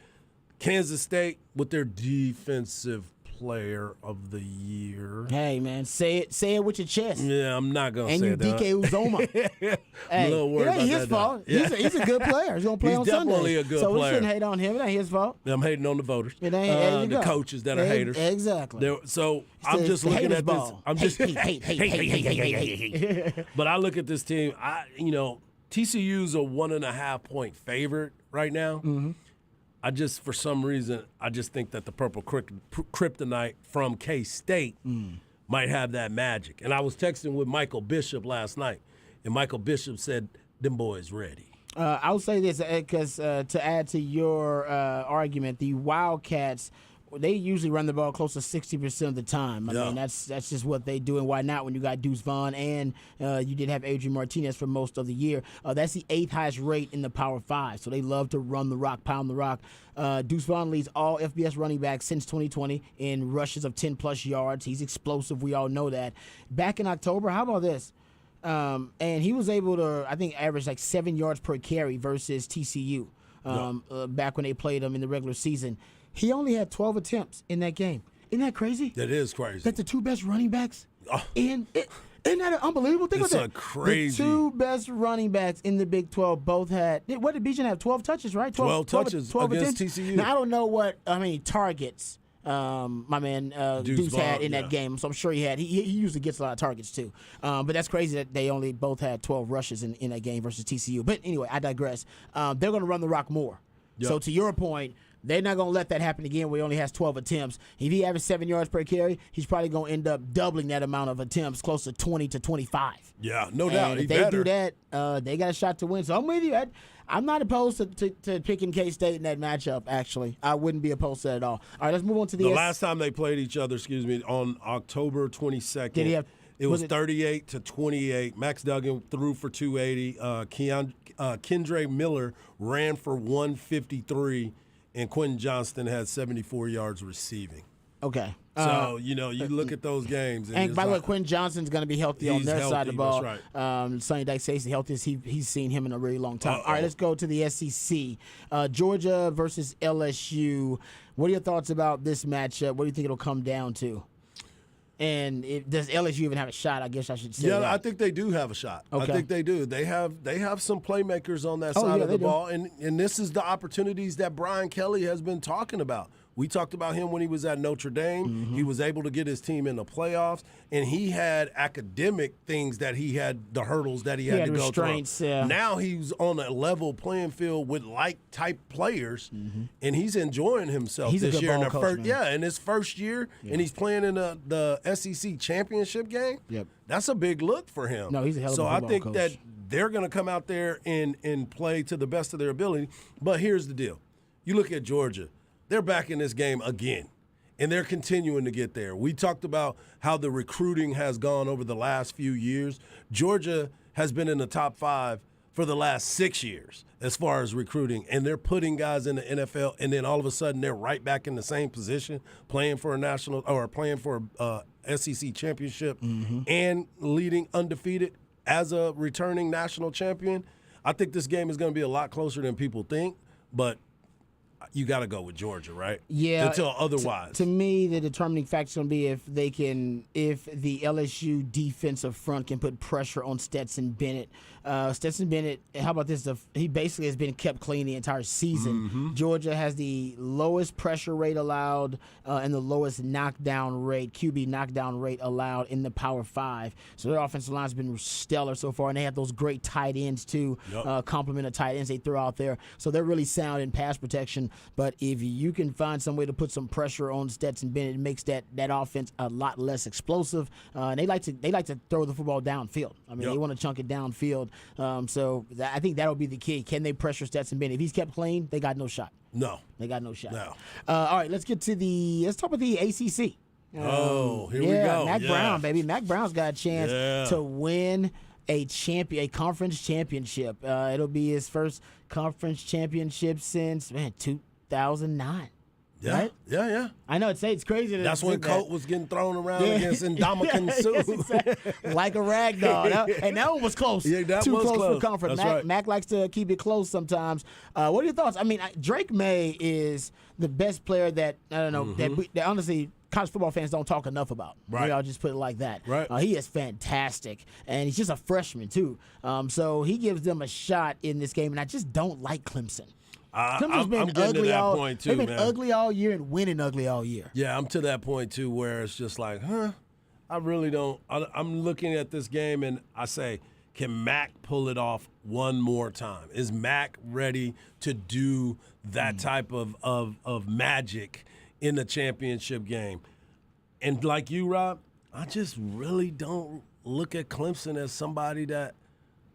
Kansas State with their defensive player of the year. Hey, man, say it with your chest. Yeah, I'm not going to say it. And you DK Uzoma. I'm hey, a little worried it ain't about his that, fault. yeah. He's a good player. He's going to play on Sunday. He's definitely a good so player. So we shouldn't hate on him. It ain't his fault. I'm hating on the voters. It ain't, there you the go. coaches that are haters. Exactly. So I'm just looking at this. I'm just hate. But I look at this team. TCU's a 1.5 point favorite right now. For some reason, I just think that the Purple Kryptonite from K-State might have that magic. And I was texting with Michael Bishop last night, and Michael Bishop said, them boys ready. I'll say this, because to add to your argument, the Wildcats, they usually run the ball close to 60% of the time. I mean, that's just what they do, and why not when you got Deuce Vaughn and you did have Adrian Martinez for most of the year. That's the 8th highest rate in the Power 5, so they love to run the rock, pound the rock. Deuce Vaughn leads all FBS running backs since 2020 in rushes of 10-plus yards. He's explosive. We all know that. Back in October, how about this? And he was able to, I think, average like 7 yards per carry versus TCU back when they played him in the regular season. He only had 12 attempts in that game. Isn't that crazy? That is crazy. That the two best running backs isn't that unbelievable? Think about that. It's crazy. The two best running backs in the Big 12 both had, what did Bijan have? 12 touches, right? 12 touches 12 against attempts. TCU. Now, I don't know how many targets my man Deuce had in that game, so I'm sure he had. He usually gets a lot of targets too. But that's crazy that they only both had 12 rushes in that game versus TCU. But anyway, I digress. They're going to run the rock more. Yep. So to your point, they're not going to let that happen again where he only has 12 attempts. If he averages 7 yards per carry, he's probably going to end up doubling that amount of attempts, close to 20 to 25. Yeah, no doubt. If they do that, they got a shot to win. So I'm with you. I'm not opposed to picking K-State in that matchup, actually. I wouldn't be opposed to that at all. All right, let's move on to the last time they played each other, on October 22nd. It was 38-28. Max Duggan threw for 280. Kendre Miller ran for 153. And Quentin Johnston had 74 yards receiving. Okay. So, you look at those games. And by the way, Quentin Johnston's going to be healthy on their side of the ball. That's right. Sonny Dykes says the healthiest he's seen him in a really long time. All right, let's go to the SEC. Georgia versus LSU. What are your thoughts about this matchup? What do you think it'll come down to? And does LSU even have a shot? I guess I should say that. I think they do have a shot. Okay. I think they do. They have some playmakers on that side of the ball, and this is the opportunities that Brian Kelly has been talking about. We talked about him when he was at Notre Dame. Mm-hmm. He was able to get his team in the playoffs, and he had academic things that he had, the hurdles that he had to go through. Yeah. Now he's on a level playing field with like-type players, and he's enjoying himself this year. In his first year, and he's playing in the SEC championship game. Yep. That's a big look for him. No, he's a hell of a football coach. So I think coach. that they're going to come out there and play to the best of their ability. But here's the deal. You look at Georgia. They're back in this game again, and they're continuing to get there. We talked about how the recruiting has gone over the last few years. Georgia has been in the top 5 for the last 6 years as far as recruiting, and they're putting guys in the NFL, and then all of a sudden they're right back in the same position, playing for a SEC championship and leading undefeated as a returning national champion. I think this game is going to be a lot closer than people think, but you got to go with Georgia, right? Yeah. Until otherwise. To me, the determining factor is going to be if the LSU defensive front can put pressure on Stetson Bennett. Stetson Bennett, how about this? He basically has been kept clean the entire season. Georgia has the lowest pressure rate allowed and the lowest QB knockdown rate allowed in the Power 5. So their offensive line has been stellar so far, and they have those great tight ends too, complement of tight ends they throw out there. So they're really sound in pass protection. But if you can find some way to put some pressure on Stetson Bennett, it makes that offense a lot less explosive. And they like to throw the football downfield. I mean, they want to chunk it downfield. So I think that'll be the key. Can they pressure Stetson Bennett? If he's kept clean, they got no shot. No. They got no shot. No. All right, let's talk about the ACC. Here we go. Mac Yeah. Brown, baby. Mac Brown's got a chance Yeah. to win a conference championship. It'll be his first conference championship since 2009. Yeah, Right? yeah. I know it's crazy. To That's when think Colt that. was getting thrown around against Ndamukong Yes, Suh. exactly. Like a rag doll. And that one was close. Yeah, that Too was close close. for comfort. That's Mac, right. Mac likes to keep it close sometimes. What are your thoughts? I mean, Drake May is the best player that, I don't know, that honestly college football fans don't talk enough about. Right. I'll just put it like that. Right. He is fantastic. And he's just a freshman, too. So he gives them a shot in this game, and I just don't like Clemson. Clemson's I'm been getting ugly to that all. point too, They've been man. ugly all year and winning ugly all year. Yeah, I'm to that point too where it's just like, I really don't. I'm looking at this game and I say, can Mac pull it off one more time? Is Mac ready to do that type of magic in the championship game? And like you, Rob, I just really don't look at Clemson as somebody that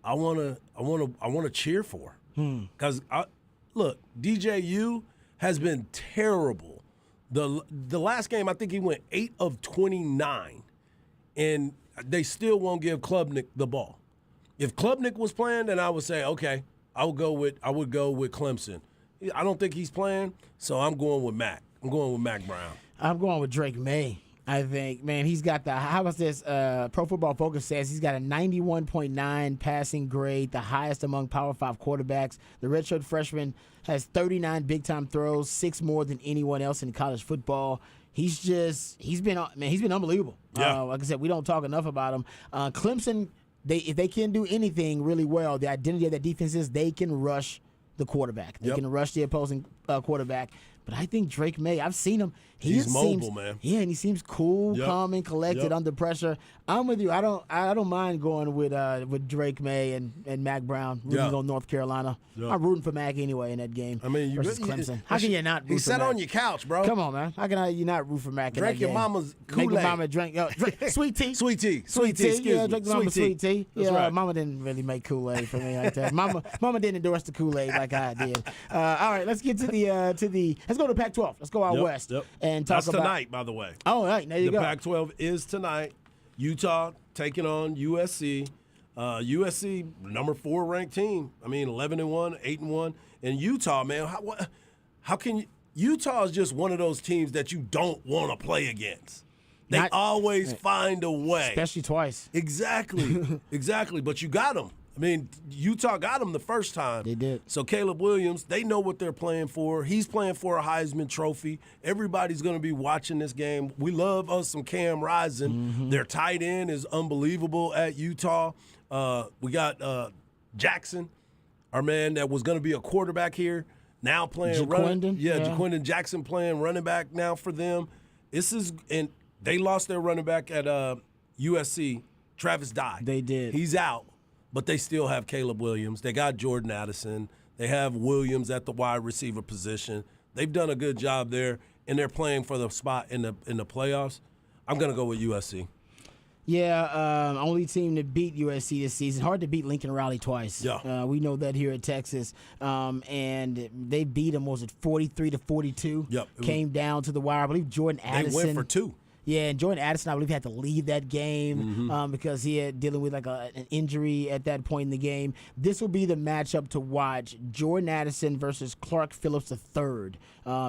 I want to cheer for. Because look, DJU has been terrible. The last game, I think he went 8 of 29, and they still won't give Klubnik the ball. If Klubnik was playing, then I would say, okay, I would go with Clemson. I don't think he's playing, so I'm going with Mac. I'm going with Mac Brown. I'm going with Drake May. I think, man, he's got how about this? Pro Football Focus says he's got a 91.9 passing grade, the highest among Power 5 quarterbacks. The redshirt freshman has 39 big-time throws, 6 more than anyone else in college football. He's been unbelievable. Yeah. Like I said, we don't talk enough about him. Clemson, if they can do anything really well, the identity of that defense is they can rush the quarterback. They can rush the opposing quarterback. But I think Drake May, I've seen him. He's mobile, man. Yeah, and he seems cool, calm, and collected under pressure. I'm with you. I don't mind going with Drake May and Mac Brown rooting on North Carolina. I'm rooting for Mac anyway in that game. I mean, versus Clemson. How can you not root He for sat Mac? on your couch, bro. Come on, man. How can you not root for Mac in Drink that your game? mama's Make your Kool-Aid. mama drink sweet tea. Sweet tea. Sweet tea. Excuse Yeah, me. drink your mama's sweet tea. That's Yeah, right. mama didn't really make Kool-Aid for me like that. Mama didn't endorse the Kool-Aid like I did. All right, let's get to the let's go to Pac-12. Let's go out west and talk That's about tonight, by the way. Oh, all right, there you The go. Pac-12 is tonight. Utah taking on USC. USC, number 4 ranked team. I mean, 11-1, 8-1. And Utah, man, how can you? Utah is just one of those teams that you don't want to play against. They always find a way. Especially twice. Exactly. Exactly. But you got them. I mean, Utah got him the first time. They did. So Caleb Williams, they know what they're playing for. He's playing for a Heisman Trophy. Everybody's going to be watching this game. We love us some Cam Rising. Their tight end is unbelievable at Utah. We got Jackson, our man that was going to be a quarterback here, now playing Jaquindon? Yeah. Jaquindon Jackson playing running back now for them. And they lost their running back at USC, Travis Dye. They did. He's out. But they still have Caleb Williams. They got Jordan Addison. They have Williams at the wide receiver position. They've done a good job there, and they're playing for the spot in the playoffs. I'm going to go with USC. Yeah, only team to beat USC this season. Hard to beat Lincoln Riley twice. Yeah. We know that here at Texas. And they beat them, was it 43-42? Yep. Came down to the wire. I believe Jordan Addison. They went for 2. Yeah, and Jordan Addison, I believe, had to leave that game because he had dealing with like an injury at that point in the game. This will be the matchup to watch: Jordan Addison versus Clark Phillips III.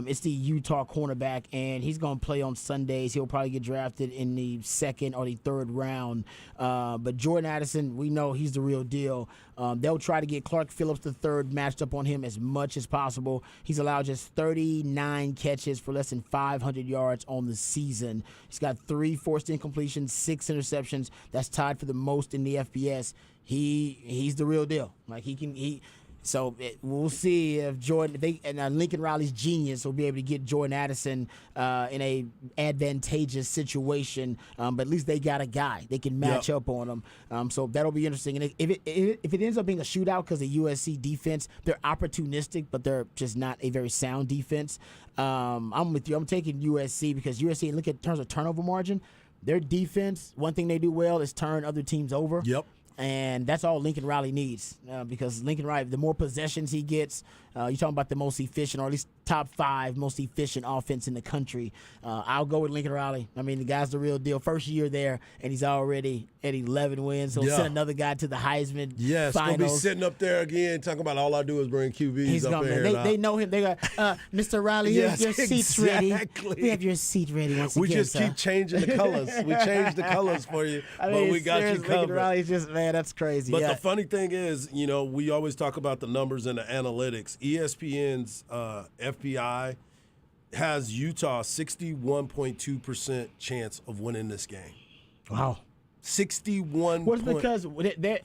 It's the Utah cornerback, and he's going to play on Sundays. He'll probably get drafted in the 2nd or the 3rd round. But Jordan Addison, we know he's the real deal. They'll try to get Clark Phillips III matched up on him as much as possible. He's allowed just 39 catches for less than 500 yards on the season. He's got 3 forced incompletions, 6 interceptions. That's tied for the most in the FBS. He's the real deal. Like So we'll see if Lincoln Riley's genius will be able to get Jordan Addison in a advantageous situation. But at least they got a guy they can match up on him. So that'll be interesting. And if it ends up being a shootout because the USC defense, they're opportunistic, but they're just not a very sound defense. I'm with you. I'm taking USC because USC, look at terms of turnover margin, their defense, one thing they do well is turn other teams over. Yep. And that's all Lincoln Riley needs because Lincoln Riley, the more possessions he gets, You're talking about the most efficient, or at least top 5 most efficient offense in the country. I'll go with Lincoln Riley. I mean, the guy's the real deal. First year there, and he's already at 11 wins. So send another guy to the Heisman Yes, finals. gonna be sitting up there again talking about all I do is bring QBs He's up gonna, in here. they know him. They go, Mr. Riley, Yes, your seat's ready. exactly. We have your seat ready once We again, just sir. keep changing the colors. We change the colors for you, I mean, but we got you seriously, Lincoln covered. Riley's just, man, that's crazy. But yeah. the funny thing is, we always talk about the numbers and the analytics. ESPN's FBI has Utah 61.2% chance of winning this game. Wow. 61. Well, it's because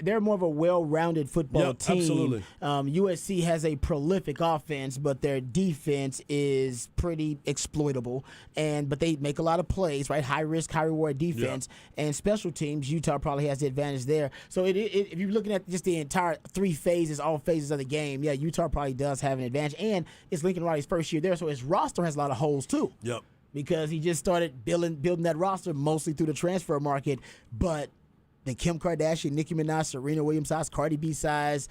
they're more of a well-rounded football team. Absolutely. USC has a prolific offense, but their defense is pretty exploitable. But they make a lot of plays, right? High risk, high reward defense, and special teams. Utah probably has the advantage there. So if you're looking at just the entire 3 phases, all phases of the game, Utah probably does have an advantage. And it's Lincoln Riley's first year there, so his roster has a lot of holes too. Yep. Because he just started building that roster mostly through the transfer market. But the Kim Kardashian, Nicki Minaj, Serena Williams size, Cardi B size,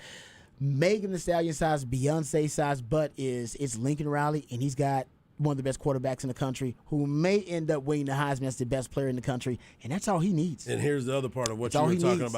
Megan Thee Stallion size, Beyonce size, but it's Lincoln Riley, and he's got one of the best quarterbacks in the country who may end up winning the Heisman as the best player in the country, and that's all he needs. And here's the other part of what That's you were all he talking needs.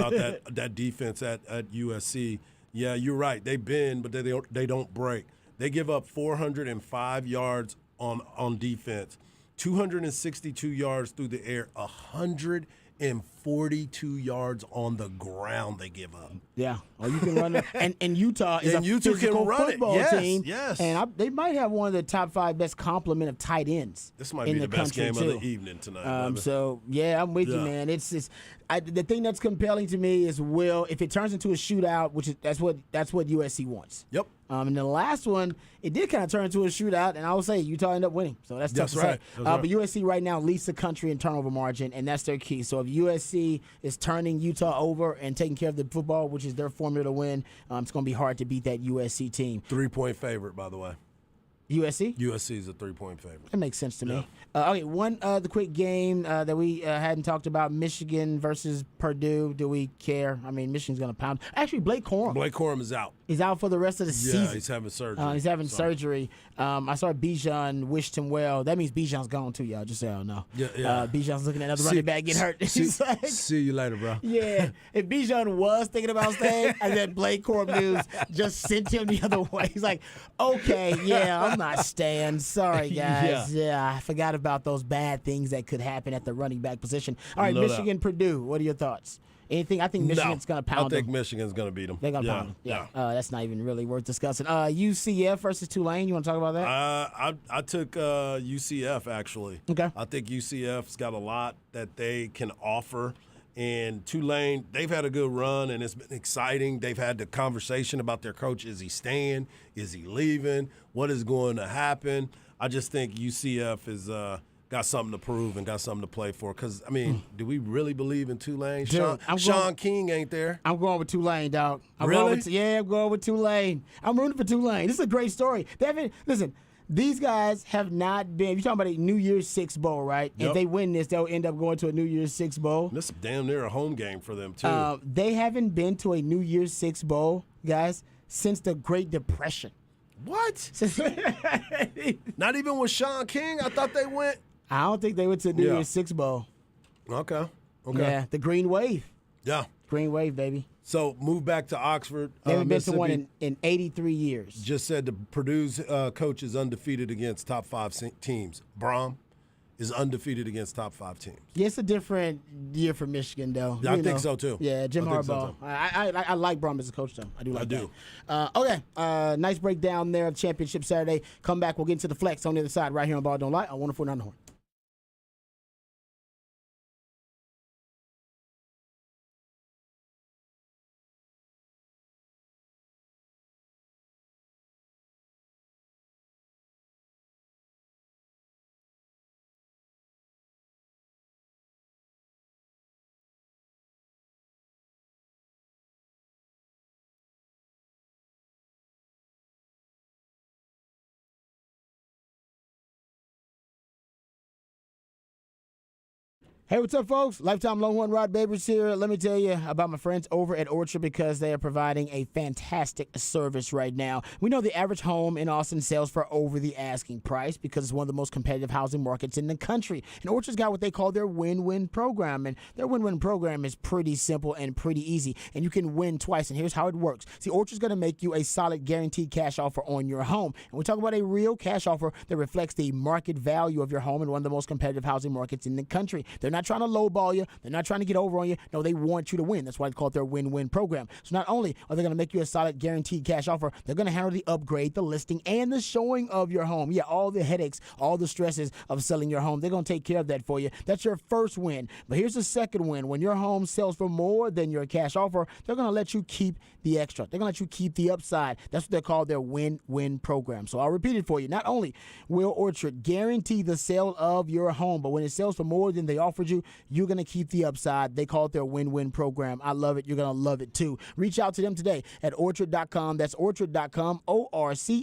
about that defense at USC. Yeah, you're right. They bend, but they don't break. They give up 405 yards on defense, 262 yards through the air, 142 yards on the ground they give up. Yeah, or you can run it. And Utah is a physical football team. Yes. And they might have one of the top 5 best complement of tight ends. This might in be the best country, game too. of the evening tonight. So yeah, I'm with you, Yeah. man. The thing that's compelling to me is if it turns into a shootout, that's what USC wants. Yep. And the last one, it did kind of turn into a shootout, and I would say Utah ended up winning. So that's tough to right. say. That's right. But USC right now leads the country in turnover margin, and that's their key. So if USC is turning Utah over and taking care of the football, which is their formula to win, it's going to be hard to beat that USC team. 3-point favorite, by the way. USC? USC is a 3-point favorite. That makes sense to me. Okay, the quick game that we hadn't talked about, Michigan versus Purdue. Do we care? I mean, Michigan's going to pound. Actually, Blake Corum is out. He's out for the rest of the season. Yeah, he's having surgery. He's having surgery. I saw Bijan wished him well. That means Bijan's gone too, y'all. Just so y'all know. Yeah. Bijan's looking at another running back get hurt. He's like, See you later, bro. yeah. If Bijan was thinking about staying, and then Blake Corum News just sent him the other way. He's like, okay, yeah, I'm not staying. Sorry, guys. Yeah, I forgot about those bad things that could happen at the running back position. All right, No doubt. Michigan, Purdue. What are your thoughts? Anything? I think Michigan's going to pound I think them. Michigan's going to beat them. They're going to pound them. Yeah. That's not even really worth discussing. UCF versus Tulane. You want to talk about that? I took UCF, actually. Okay. I think UCF's got a lot that they can offer. And Tulane, they've had a good run, and it's been exciting. They've had the conversation about their coach. Is he staying? Is he leaving? What is going to happen? I just think UCF is got something to prove and got something to play for. Because, I mean, do we really believe in Tulane? Dude, Sean King ain't there. I'm going with Tulane, dog. I'm Really? I'm going with Tulane. I'm rooting for Tulane. This is a great story. Listen, these guys have not been. You're talking about a New Year's Six bowl, right? Yep. If they win this, they'll end up going to a New Year's Six bowl. This is damn near a home game for them, too. They haven't been to a New Year's Six bowl, guys, since the Great Depression. What? Not even with Sean King? I thought they went. I don't think they went to the New Year's Six bowl. Okay. Yeah, the Green Wave. Yeah. Green Wave, baby. So move back to Oxford. They haven't been to one Mississippi. in 83 years. Just said the Purdue's coach is undefeated against top 5 teams. Braum is undefeated against top 5 teams. Yeah, it's a different year for Michigan, though. Yeah, I think so, too. Yeah, Jim I think so, Harbaugh. too. I like Braum as a coach, though. I do like do. that. Okay, nice breakdown there of Championship Saturday. Come back, we'll get into the flex on the other side right here on Ball Don't Lie on 104.9 The Horn. Hey, what's up, folks? Lifetime Longhorn Rod Babers here. Let me tell you about my friends over at Orchard because they are providing a fantastic service right now. We know the average home in Austin sells for over the asking price because it's one of the most competitive housing markets in the country. And Orchard's got what they call their win-win program. And their win-win program is pretty simple and pretty easy. And you can win twice. And here's how it works. See, Orchard's going to make you a solid guaranteed cash offer on your home. And we talk about a real cash offer that reflects the market value of your home in one of the most competitive housing markets in the country. They're not trying to lowball you. They're not trying to get over on you. No, they want you to win. That's why it's called their win-win program. So not only are they going to make you a solid guaranteed cash offer, they're going to handle the upgrade, the listing, and the showing of your home. Yeah, all the headaches, all the stresses of selling your home. They're going to take care of that for you. That's your first win. But here's the second win. When your home sells for more than your cash offer, they're going to let you keep the extra. They're going to let you keep the upside. That's what they call their win-win program. So I'll repeat it for you. Not only will Orchard guarantee the sale of your home, but when it sells for more than they offered you, you're going to keep the upside. They call it their win-win program. I love it. You're going to love it too. Reach out to them today at orchard.com. That's orchard.com, ORCHARD.com.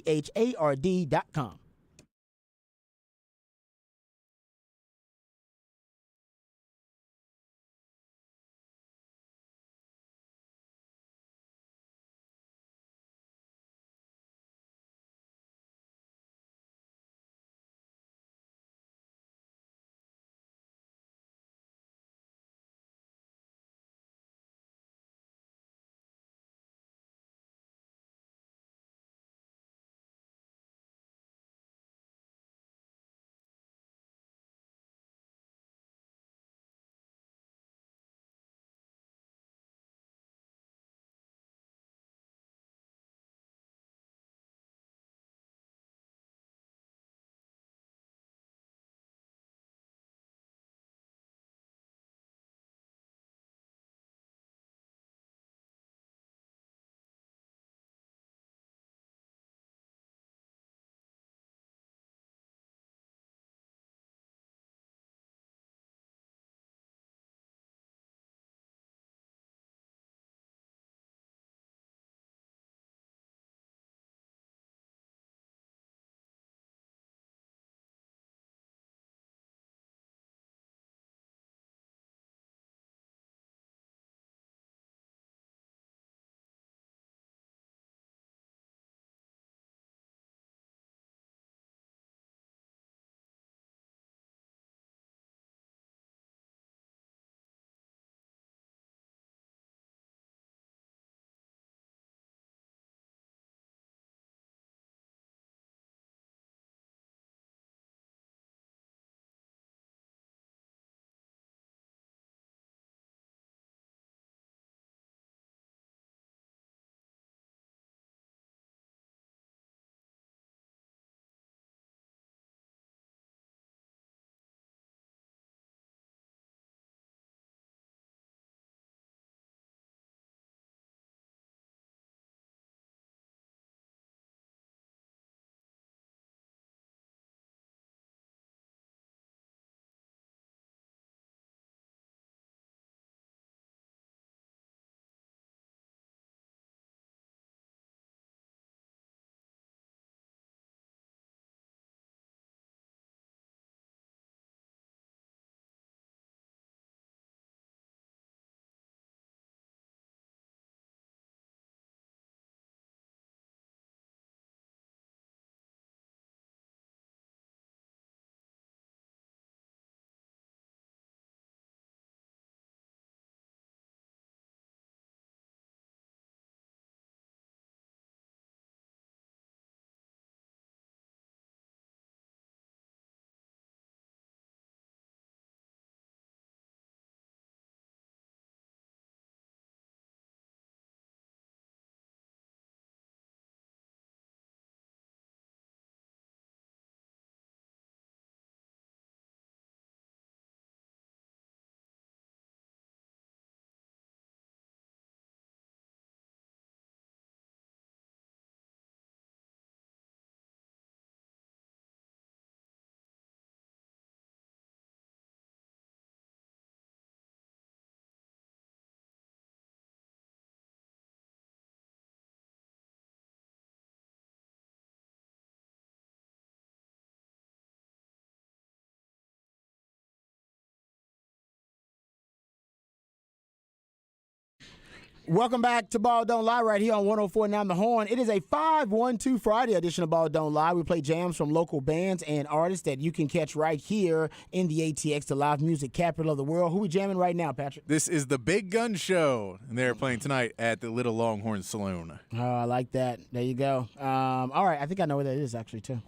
Welcome back to Ball Don't Lie right here on 104.9 The Horn. It is a 5-1-2 Friday edition of Ball Don't Lie. We play jams from local bands and artists that you can catch right here in the ATX, the live music capital of the world. Who we jamming right now, Patrick? This is the Big Gun Show, and they're playing tonight at the Little Longhorn Saloon. Oh, I like that. There you go. All right, I think I know where that is actually, too.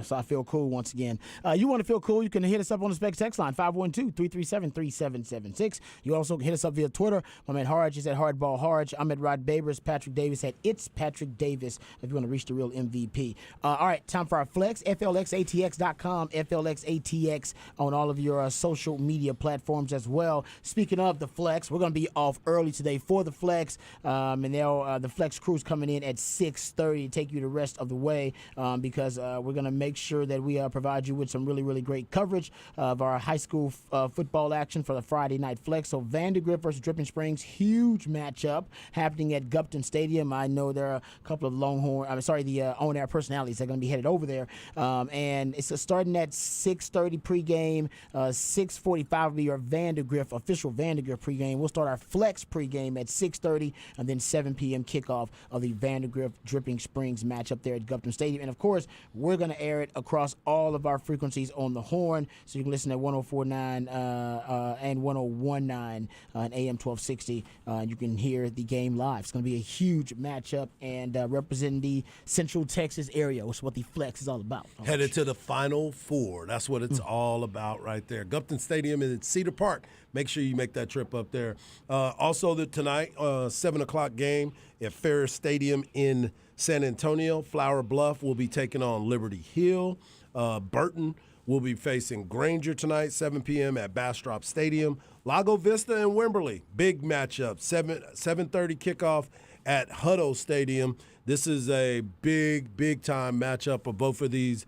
So I feel cool once again. You want to feel cool, you can hit us up on the Specs text line, 512-337-3776. You also can hit us up via Twitter. My man Harge is at Hardball Harge. I'm at Rod Babers. Patrick Davis at It's Patrick Davis if you want to reach the real MVP. All right, time for our flex. FLXATX.com, FLXATX on all of your social media platforms as well. Speaking of the flex, we're going to be off early today for the flex. And the flex crew's coming in at 6:30 to take you the rest of the way because we're going to make sure that we provide you with some really, really great coverage of our high school football action for the Friday night flex. So Vandergrift versus Dripping Springs, huge matchup happening at Gupton Stadium. I know there are a couple of the on-air personalities that are going to be headed over there. And it's starting at 6:30 pregame. 6:45 will be your official Vandergrift pregame. We'll start our flex pregame at 6:30 and then 7 p.m. kickoff of the Vandergrift Dripping Springs matchup there at Gupton Stadium. And of course, we're going to air it across all of our frequencies on the Horn, so you can listen at 104.9 and 101.9 and AM 1260. You can hear the game live. It's going to be a huge matchup and representing the Central Texas area, which is what the flex is all about. Headed to the Final Four. That's what it's all about right there. Gupton Stadium is at Cedar Park. Make sure you make that trip up there. Also, tonight, 7 o'clock game at Ferris Stadium in San Antonio. Flower Bluff will be taking on Liberty Hill. Burton will be facing Granger tonight, 7 p.m. at Bastrop Stadium. Lago Vista and Wimberley, big matchup, 7:30 kickoff at Hutto Stadium. This is a big time matchup of both of these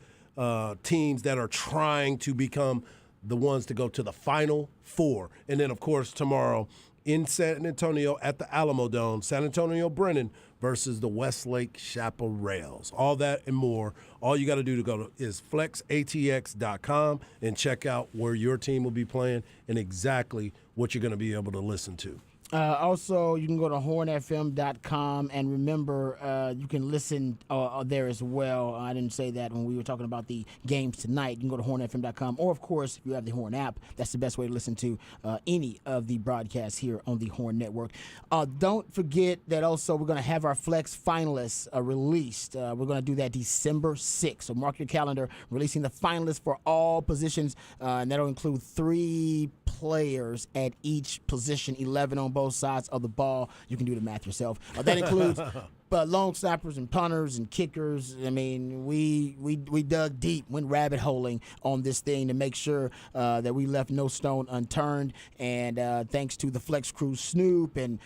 teams that are trying to become the ones to go to the Final Four. And then, of course, tomorrow in San Antonio at the Alamo Dome, San Antonio Brennan versus the Westlake Chaparrals. All that and more. All you got to do to go is flexatx.com and check out where your team will be playing and exactly what you're going to be able to listen to. Also, you can go to hornfm.com, and remember, you can listen there as well. I didn't say that when we were talking about the games tonight. You can go to hornfm.com, or, of course, if you have the Horn app, that's the best way to listen to any of the broadcasts here on the Horn Network. Don't forget that also we're going to have our Flex finalists released. We're going to do that December 6th. So mark your calendar, releasing the finalists for all positions, and that'll include 3 players at each position, 11 on both sides of the ball. You can do the math yourself. That includes long snappers and punters and kickers. I mean, we dug deep, went rabbit holing on this thing to make sure that we left no stone unturned. And thanks to the Flex crew, Snoop and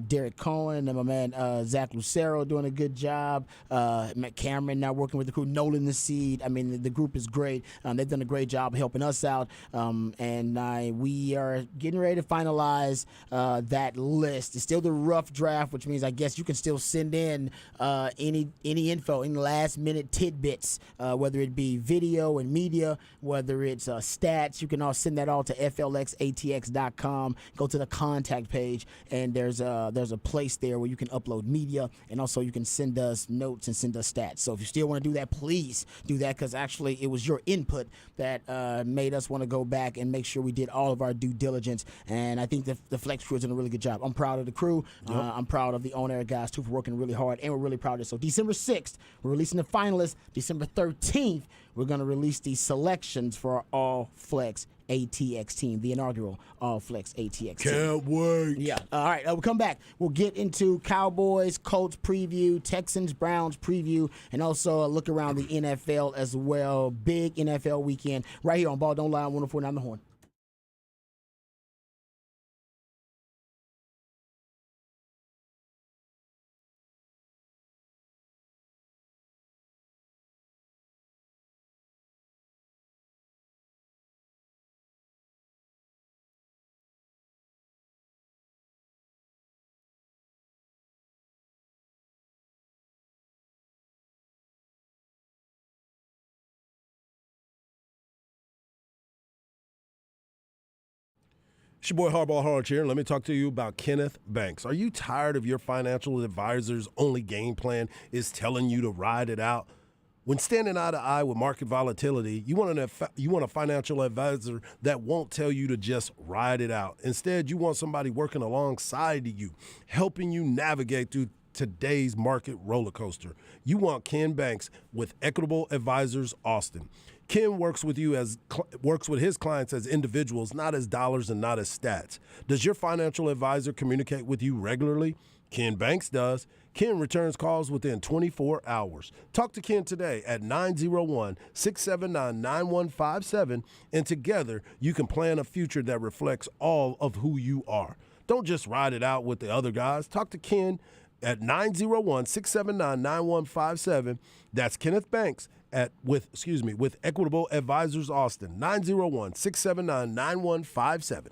Derek Cohen and my man Zach Lucero doing a good job. Matt Cameron now working with the crew, Nolan the Seed. I mean, the group is great. They've done a great job of helping us out. And we are getting ready to finalize that list. It's still the rough draft, which means I guess you can still send in any info, any last minute tidbits, whether it be video and media, whether it's stats. You can all send that all to flxatx.com. Go to the contact page, and there's a place there where you can upload media, and also you can send us notes and send us stats. So if you still want to do that, please do that, because actually it was your input that made us want to go back and make sure we did all of our due diligence. And I think the Flex crew is doing a really good job. I'm proud of the crew. Yep. I'm proud of the on-air guys too for working really hard, and we're really proud of it. So December 6th, we're releasing the finalists. December 13th, we're going to release the selections for our All Flex ATX team, the inaugural All Flex ATX team. Can't wait. Yeah. All right. We'll come back. We'll get into Cowboys, Colts preview, Texans, Browns preview, and also a look around the NFL as well. Big NFL weekend right here on Ball Don't Lie on 104.9 The Horn. It's your boy Hardball Hard here, and let me talk to you about Kenneth Banks. Are you tired of your financial advisor's only game plan is telling you to ride it out? When standing eye to eye with market volatility, you want a financial advisor that won't tell you to just ride it out. Instead, you want somebody working alongside you, helping you navigate through today's market roller coaster. You want Ken Banks with Equitable Advisors Austin. Ken works with his clients as individuals, not as dollars and not as stats. Does your financial advisor communicate with you regularly? Ken Banks does. Ken returns calls within 24 hours. Talk to Ken today at 901-679-9157, and together you can plan a future that reflects all of who you are. Don't just ride it out with the other guys. Talk to Ken at 901-679-9157. That's Kenneth Banks with Equitable Advisors Austin, 901-679-9157.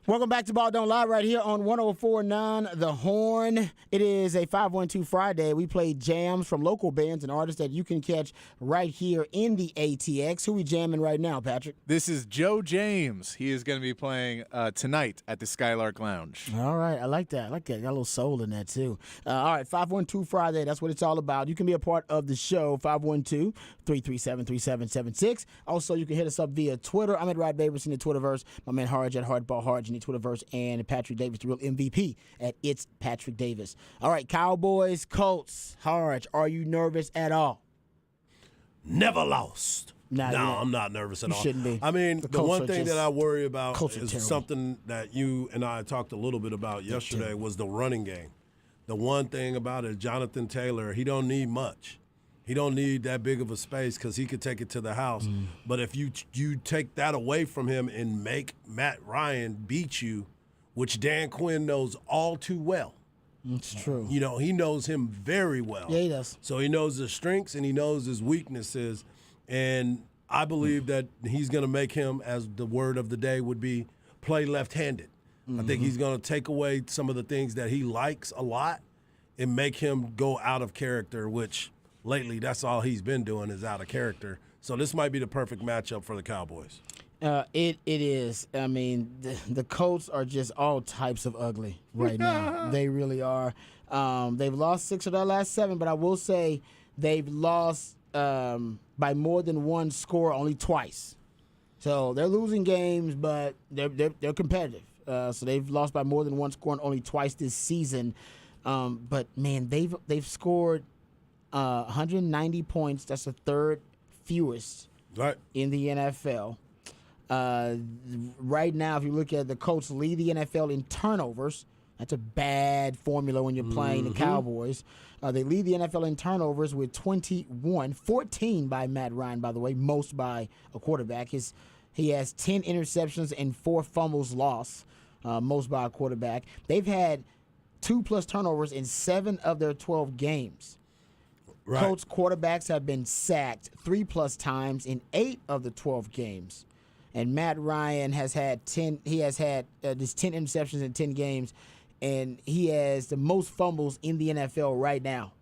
Welcome back to Ball Don't Lie right here on 104.9 The Horn. It is a 512 Friday. We play jams from local bands and artists that you can catch right here in the ATX. Who we jamming right now, Patrick? This is Joe James. He is going to be playing tonight at the Skylark Lounge. All right. I like that. Got a little soul in that, too. All right. 512 Friday. That's what it's all about. You can be a part of the show, 512-337-3776. Also, you can hit us up via Twitter. I'm at Rod Davis in the Twitterverse. My man Harge at Hardball Harge in the Twitterverse, and Patrick Davis, the real MVP, at It's Patrick Davis. All right, Cowboys, Colts. Harge, are you nervous at all? Never lost. No, I'm not nervous at all. Shouldn't be. I mean, the one thing that I worry about is terrible. something that you and I talked a little bit about yesterday was the running game. The one thing about it, Jonathan Taylor, he don't need much. He don't need that big of a space because he could take it to the house. But if you take that away from him and make Matt Ryan beat you, which Dan Quinn knows all too well. It's true. You know, he knows him very well. Yeah, he does. So he knows his strengths and he knows his weaknesses. And I believe that he's going to make him, as the word of the day would be, play left-handed. I think he's going to take away some of the things that he likes a lot and make him go out of character, which – lately, that's all he's been doing is out of character. So this might be the perfect matchup for the Cowboys. It is. I mean, the Colts are just all types of ugly right now. They really are. They've lost 6 of their last 7, but I will say they've lost by more than one score only twice. So they're losing games, but they're competitive. So they've lost by more than one score and only twice this season. But man, they've scored 190 points. That's the third fewest in the NFL. Right now, if you look at the Colts lead the NFL in turnovers. That's a bad formula when you're playing the Cowboys. They lead the NFL in turnovers with 21, 14 by Matt Ryan, by the way, most by a quarterback. He has 10 interceptions and 4 fumbles lost, most by a quarterback. They've had 2+ turnovers in 7 of their 12 games. Right. Colts quarterbacks have been sacked 3+ times in 8 of the 12 games. And Matt Ryan has had 10 interceptions in 10 games, and he has the most fumbles in the NFL right now.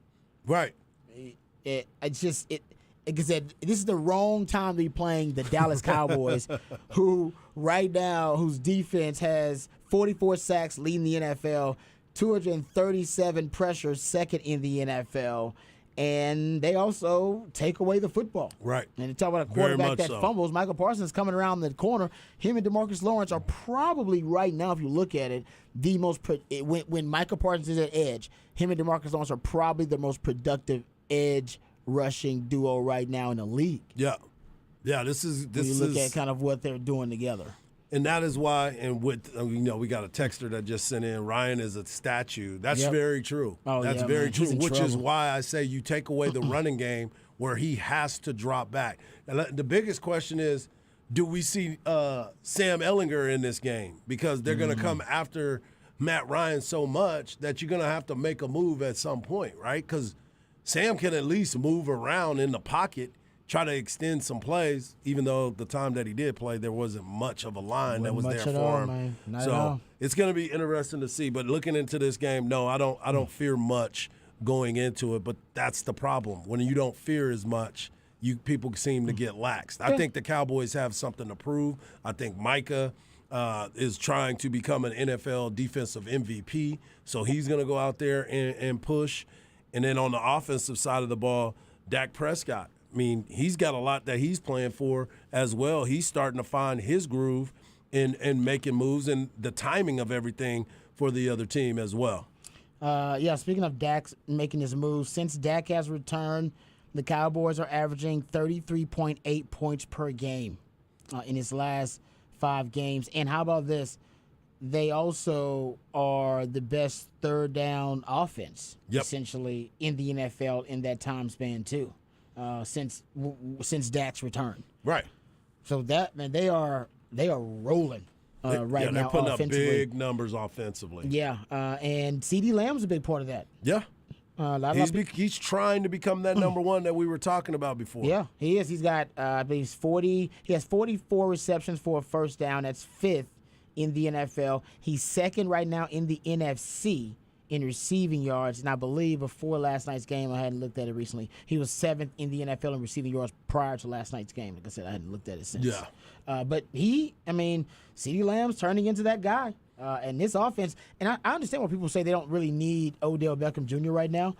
Right. This is the wrong time to be playing the Dallas Cowboys, who right now, whose defense has 44 sacks leading the NFL, 237 pressures, second in the NFL. And they also take away the football. Right. And you talk about a quarterback that fumbles. Michael Parsons coming around the corner. Him and DeMarcus Lawrence are probably right now, if you look at it, the most when Michael Parsons is at edge, him and DeMarcus Lawrence are probably the most productive edge rushing duo right now in the league. Yeah. Yeah, this is when you look at kind of what they're doing together. And that is why, and with we got a texter that just sent in, Ryan is a statue. That's very true. Oh, that's yeah, very man. true, He's in which trouble. is why I say you take away the running game where he has to drop back. And the biggest question is, do we see Sam Ehlinger in this game? Because they're going to come after Matt Ryan so much that you're going to have to make a move at some point, right? Because Sam can at least move around in the pocket, try to extend some plays, even though the time that he did play, there wasn't much of a line that was there for him. Man. Not at so all. it's going to be interesting to see. But looking into this game, no, I don't fear much going into it. But that's the problem. When you don't fear as much, people seem to get laxed. I think the Cowboys have something to prove. I think Micah is trying to become an NFL defensive MVP, so he's going to go out there and push. And then on the offensive side of the ball, Dak Prescott. I mean, he's got a lot that he's playing for as well. He's starting to find his groove in making moves and the timing of everything for the other team as well. Speaking of Dak making his moves, since Dak has returned, the Cowboys are averaging 33.8 points per game in his last 5 games. And how about this? They also are the best third down offense, essentially, in the NFL in that time span, too. Since Dak's return, right? So that man, they are rolling right now. They're putting up offensively. big numbers offensively. Yeah, and CeeDee Lamb's a big part of that. Yeah, he's trying to become that number one that we were talking about before. Yeah, he is. He's got I believe 40. He has 44 receptions for a first down. That's 5th in the NFL. He's second right now in the NFC in receiving yards. And I believe before last night's game, I hadn't looked at it recently, he was 7th in the NFL in receiving yards prior to last night's game. Like I said, I hadn't looked at it since. Yeah. But CeeDee Lamb's turning into that guy. And this offense, and I understand when people say they don't really need Odell Beckham Jr. right now.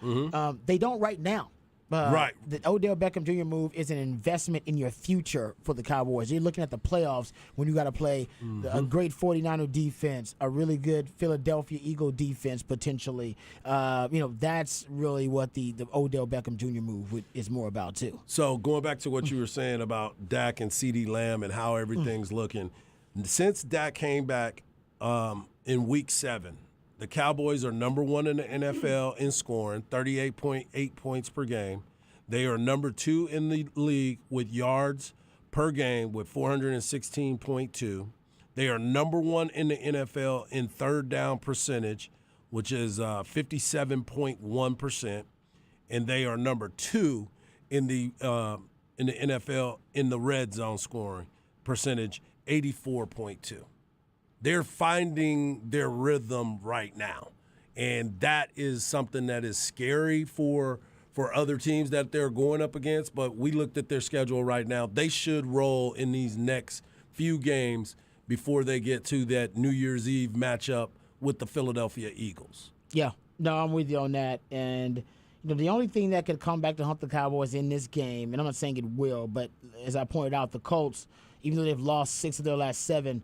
They don't right now. Right. The Odell Beckham Jr. move is an investment in your future for the Cowboys. You're looking at the playoffs when you got to play a great 49er defense, a really good Philadelphia Eagle defense potentially. That's really what the Odell Beckham Jr. move is more about too. So going back to what you were saying about Dak and CeeDee Lamb and how everything's looking, since Dak came back in Week 7, the Cowboys are number 1 in the NFL in scoring, 38.8 points per game. They are number 2 in the league with yards per game with 416.2. They are number 1 in the NFL in third down percentage, which is 57.1%. And they are number 2 in the NFL in the red zone scoring percentage, 84.2. They're finding their rhythm right now, and that is something that is scary for other teams that they're going up against. But we looked at their schedule right now. They should roll in these next few games before they get to that New Year's Eve matchup with the Philadelphia Eagles. Yeah, no, I'm with you on that. And the only thing that could come back to hump the Cowboys in this game, and I'm not saying it will, but as I pointed out, the Colts, even though they've lost 6 of their last 7,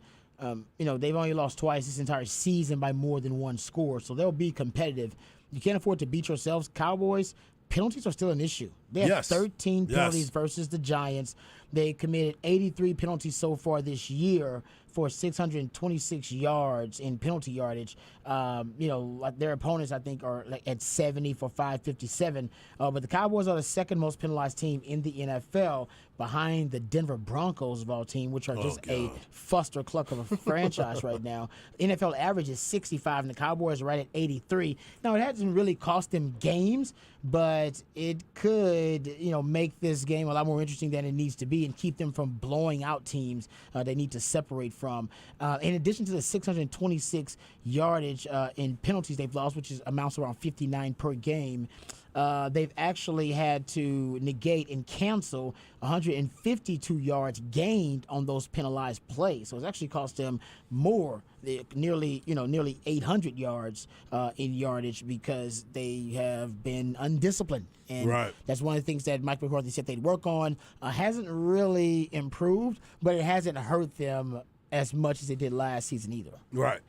they've only lost twice this entire season by more than 1 score, so they'll be competitive. You can't afford to beat yourselves. Cowboys, penalties are still an issue. They have 13 penalties versus the Giants. They committed 83 penalties so far this year for 626 yards in penalty yardage. Like their opponents, I think, are like at 70 for 557. But the Cowboys are the second most penalized team in the NFL, behind the Denver Broncos of all team, which are just a fuster cluck of a franchise right now. NFL average is 65, and the Cowboys are right at 83. Now, it hasn't really cost them games, but it could, make this game a lot more interesting than it needs to be and keep them from blowing out teams they need to separate from. In addition to the 626 yardage in penalties they've lost, which amounts to around 59 per game, they've actually had to negate and cancel 152 yards gained on those penalized plays. So it's actually cost them more, nearly 800 yards in yardage, because they have been undisciplined. And that's one of the things that Mike McCarthy said they'd work on. Hasn't really improved, but it hasn't hurt them as much as it did last season either. Right.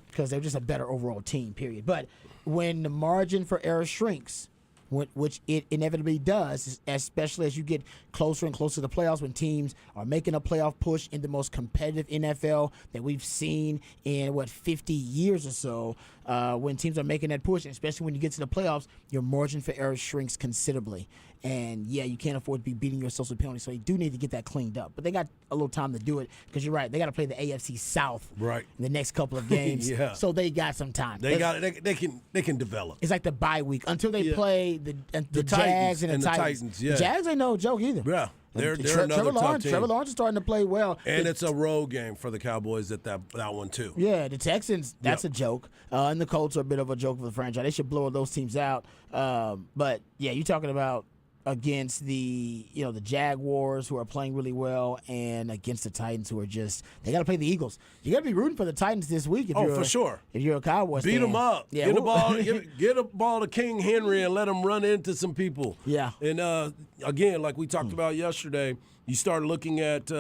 Because they're just a better overall team, period. But when the margin for error shrinks, which it inevitably does, especially as you get closer and closer to the playoffs, when teams are making a playoff push in the most competitive NFL that we've seen in, 50 years or so, when teams are making that push, and especially when you get to the playoffs, your margin for error shrinks considerably. And, you can't afford to be beating yourself with penalties, so you do need to get that cleaned up. But they got a little time to do it, because you're right, they got to play the AFC South in the next couple of games. So they got some time. They can develop. It's like the bye week until they play the Jags and the Titans. The Jags ain't no joke either. Yeah. They're another tough team. Trevor Lawrence is starting to play well. And it's a road game for the Cowboys at that one, too. Yeah, the Texans, that's a joke. And the Colts are a bit of a joke for the franchise. They should blow those teams out. But, you're talking about against the Jaguars, who are playing really well, and against the Titans, who are they got to play the Eagles. You got to be rooting for the Titans this week. For sure. If you're a Cowboys Beat fan. them up. Yeah, get a ball to King Henry and let him run into some people. Yeah. And again, like we talked about yesterday, you start looking at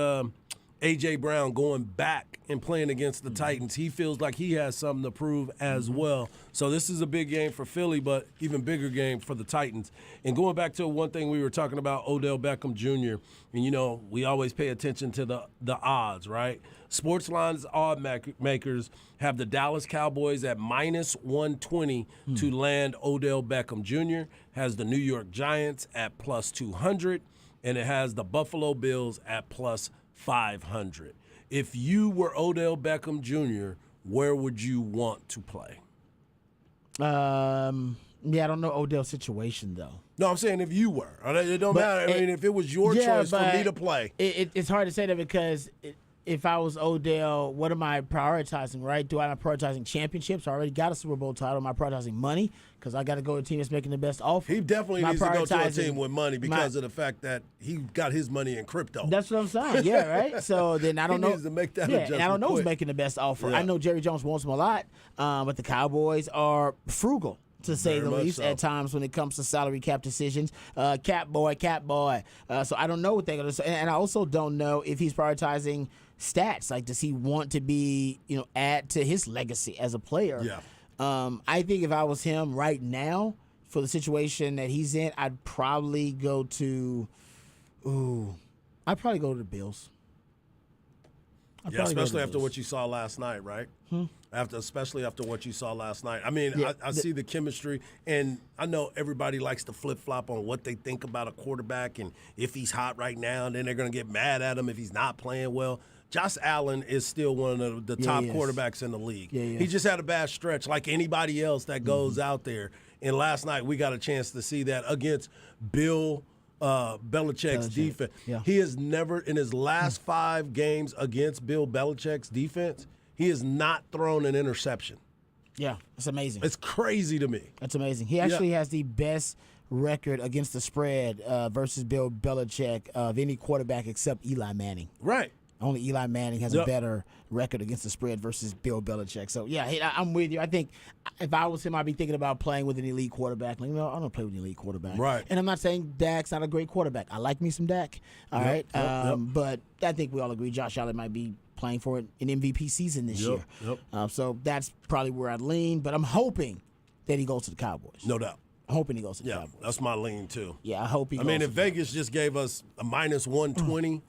A.J. Brown going back and playing against the Titans. He feels like he has something to prove as well. So this is a big game for Philly, but even bigger game for the Titans. And going back to one thing we were talking about, Odell Beckham Jr., and, we always pay attention to the odds, right? Sportsline's odd makers have the Dallas Cowboys at -120 to land Odell Beckham Jr., has the New York Giants at +200, and it has the Buffalo Bills at +500. If you were Odell Beckham Jr., where would you want to play? I don't know Odell's situation, though. No, I'm saying if you were. It don't matter. If it was your choice for me to play. It's hard to say that, because if I was Odell, what am I prioritizing, right? Am I prioritizing championships? I already got a Super Bowl title. Am I prioritizing money? Because I got to go to a team that's making the best offer. He definitely needs to go to a team with money because of the fact that he got his money in crypto. That's what I'm saying. Yeah, right? So then I don't know. He needs to make that and adjustment I don't know quick. who's making the best offer. Yeah. I know Jerry Jones wants him a lot, but the Cowboys are frugal, to say Very the much least, so. at times when it comes to salary cap decisions. Cap boy. So I don't know what they're going to say. And I also don't know if he's prioritizing stats. Like, does he want to be, add to his legacy as a player? Yeah. I think if I was him right now, for the situation that he's in, I'd probably go to the Bills. Yeah, especially after what you saw last night, right? Especially after what you saw last night. I mean, Yeah, I see the chemistry, and I know everybody likes to flip-flop on what they think about a quarterback and if he's hot right now, and then they're going to get mad at him if he's not playing well. Josh Allen is still one of the top he is. quarterbacks in the league. Yeah, he He is. just had a bad stretch like anybody else that goes out there. And last night we got a chance to see that against Bill Belichick's defense. Yeah. He has never, in his last 5 games against Bill Belichick's defense, he has not thrown an interception. Yeah, it's amazing. It's crazy to me. That's amazing. He actually has the best record against the spread versus Bill Belichick of any quarterback except Eli Manning. Right. Only Eli Manning has a better record against the spread versus Bill Belichick. So, yeah, I'm with you. I think if I was him, I'd be thinking about playing with an elite quarterback. Like, I don't play with an elite quarterback. Right. And I'm not saying Dak's not a great quarterback. I like me some Dak. All right. But I think we all agree Josh Allen might be playing for an MVP season this year. So that's probably where I'd lean. But I'm hoping that he goes to the Cowboys. No doubt. I'm hoping he goes to the Yeah, Cowboys. that's my lean too. Yeah, I hope he goes. I mean, to if the Vegas just gave us a minus 120,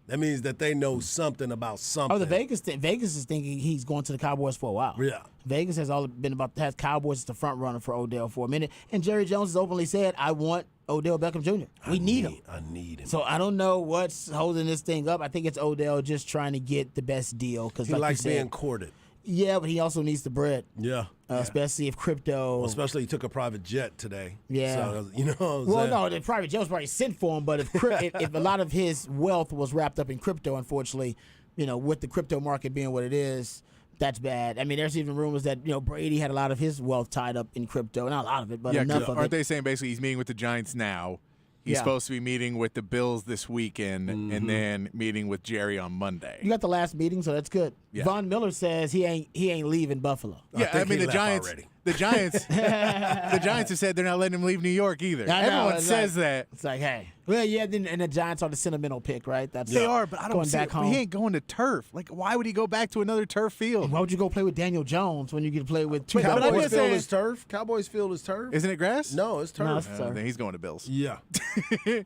that means that they know something about something. Oh, the Vegas is thinking he's going to the Cowboys for a while. Yeah. Vegas has has Cowboys as the front runner for Odell for a minute, and Jerry Jones has openly said, "I want Odell Beckham Jr. We need him. I need him. So I don't know what's holding this thing up. I think it's Odell just trying to get the best deal because He like likes you said, being courted. Yeah, but he also needs the bread. Yeah. Especially if crypto. Well, especially he took a private jet today. Yeah. So, you know what I'm Well, saying? no, the private jet was probably sent for him, but if a lot of his wealth was wrapped up in crypto, unfortunately, with the crypto market being what it is, that's bad. I mean, there's even rumors that, Brady had a lot of his wealth tied up in crypto. Not a lot of it, but enough of it. Aren't they saying basically he's meeting with the Giants now? He's Yeah. supposed to be meeting with the Bills this weekend and then meeting with Jerry on Monday. You got the last meeting, so that's good. Yeah. Von Miller says he ain't leaving Buffalo. Yeah, I mean the Giants. The Giants have said they're not letting him leave New York either. I know, Everyone it's says like- that. It's like, hey, well, yeah, and the Giants are the sentimental pick, right? That's They are, but I don't going see back it. home. He ain't going to turf. Like, why would he go back to another turf field? Why would you go play with Daniel Jones when you can play with two But I'm guys? Cowboys just field saying- is turf. Cowboys field is turf. Isn't it grass? No, it's turf. No, it's turf. Then he's going to Bills. Yeah.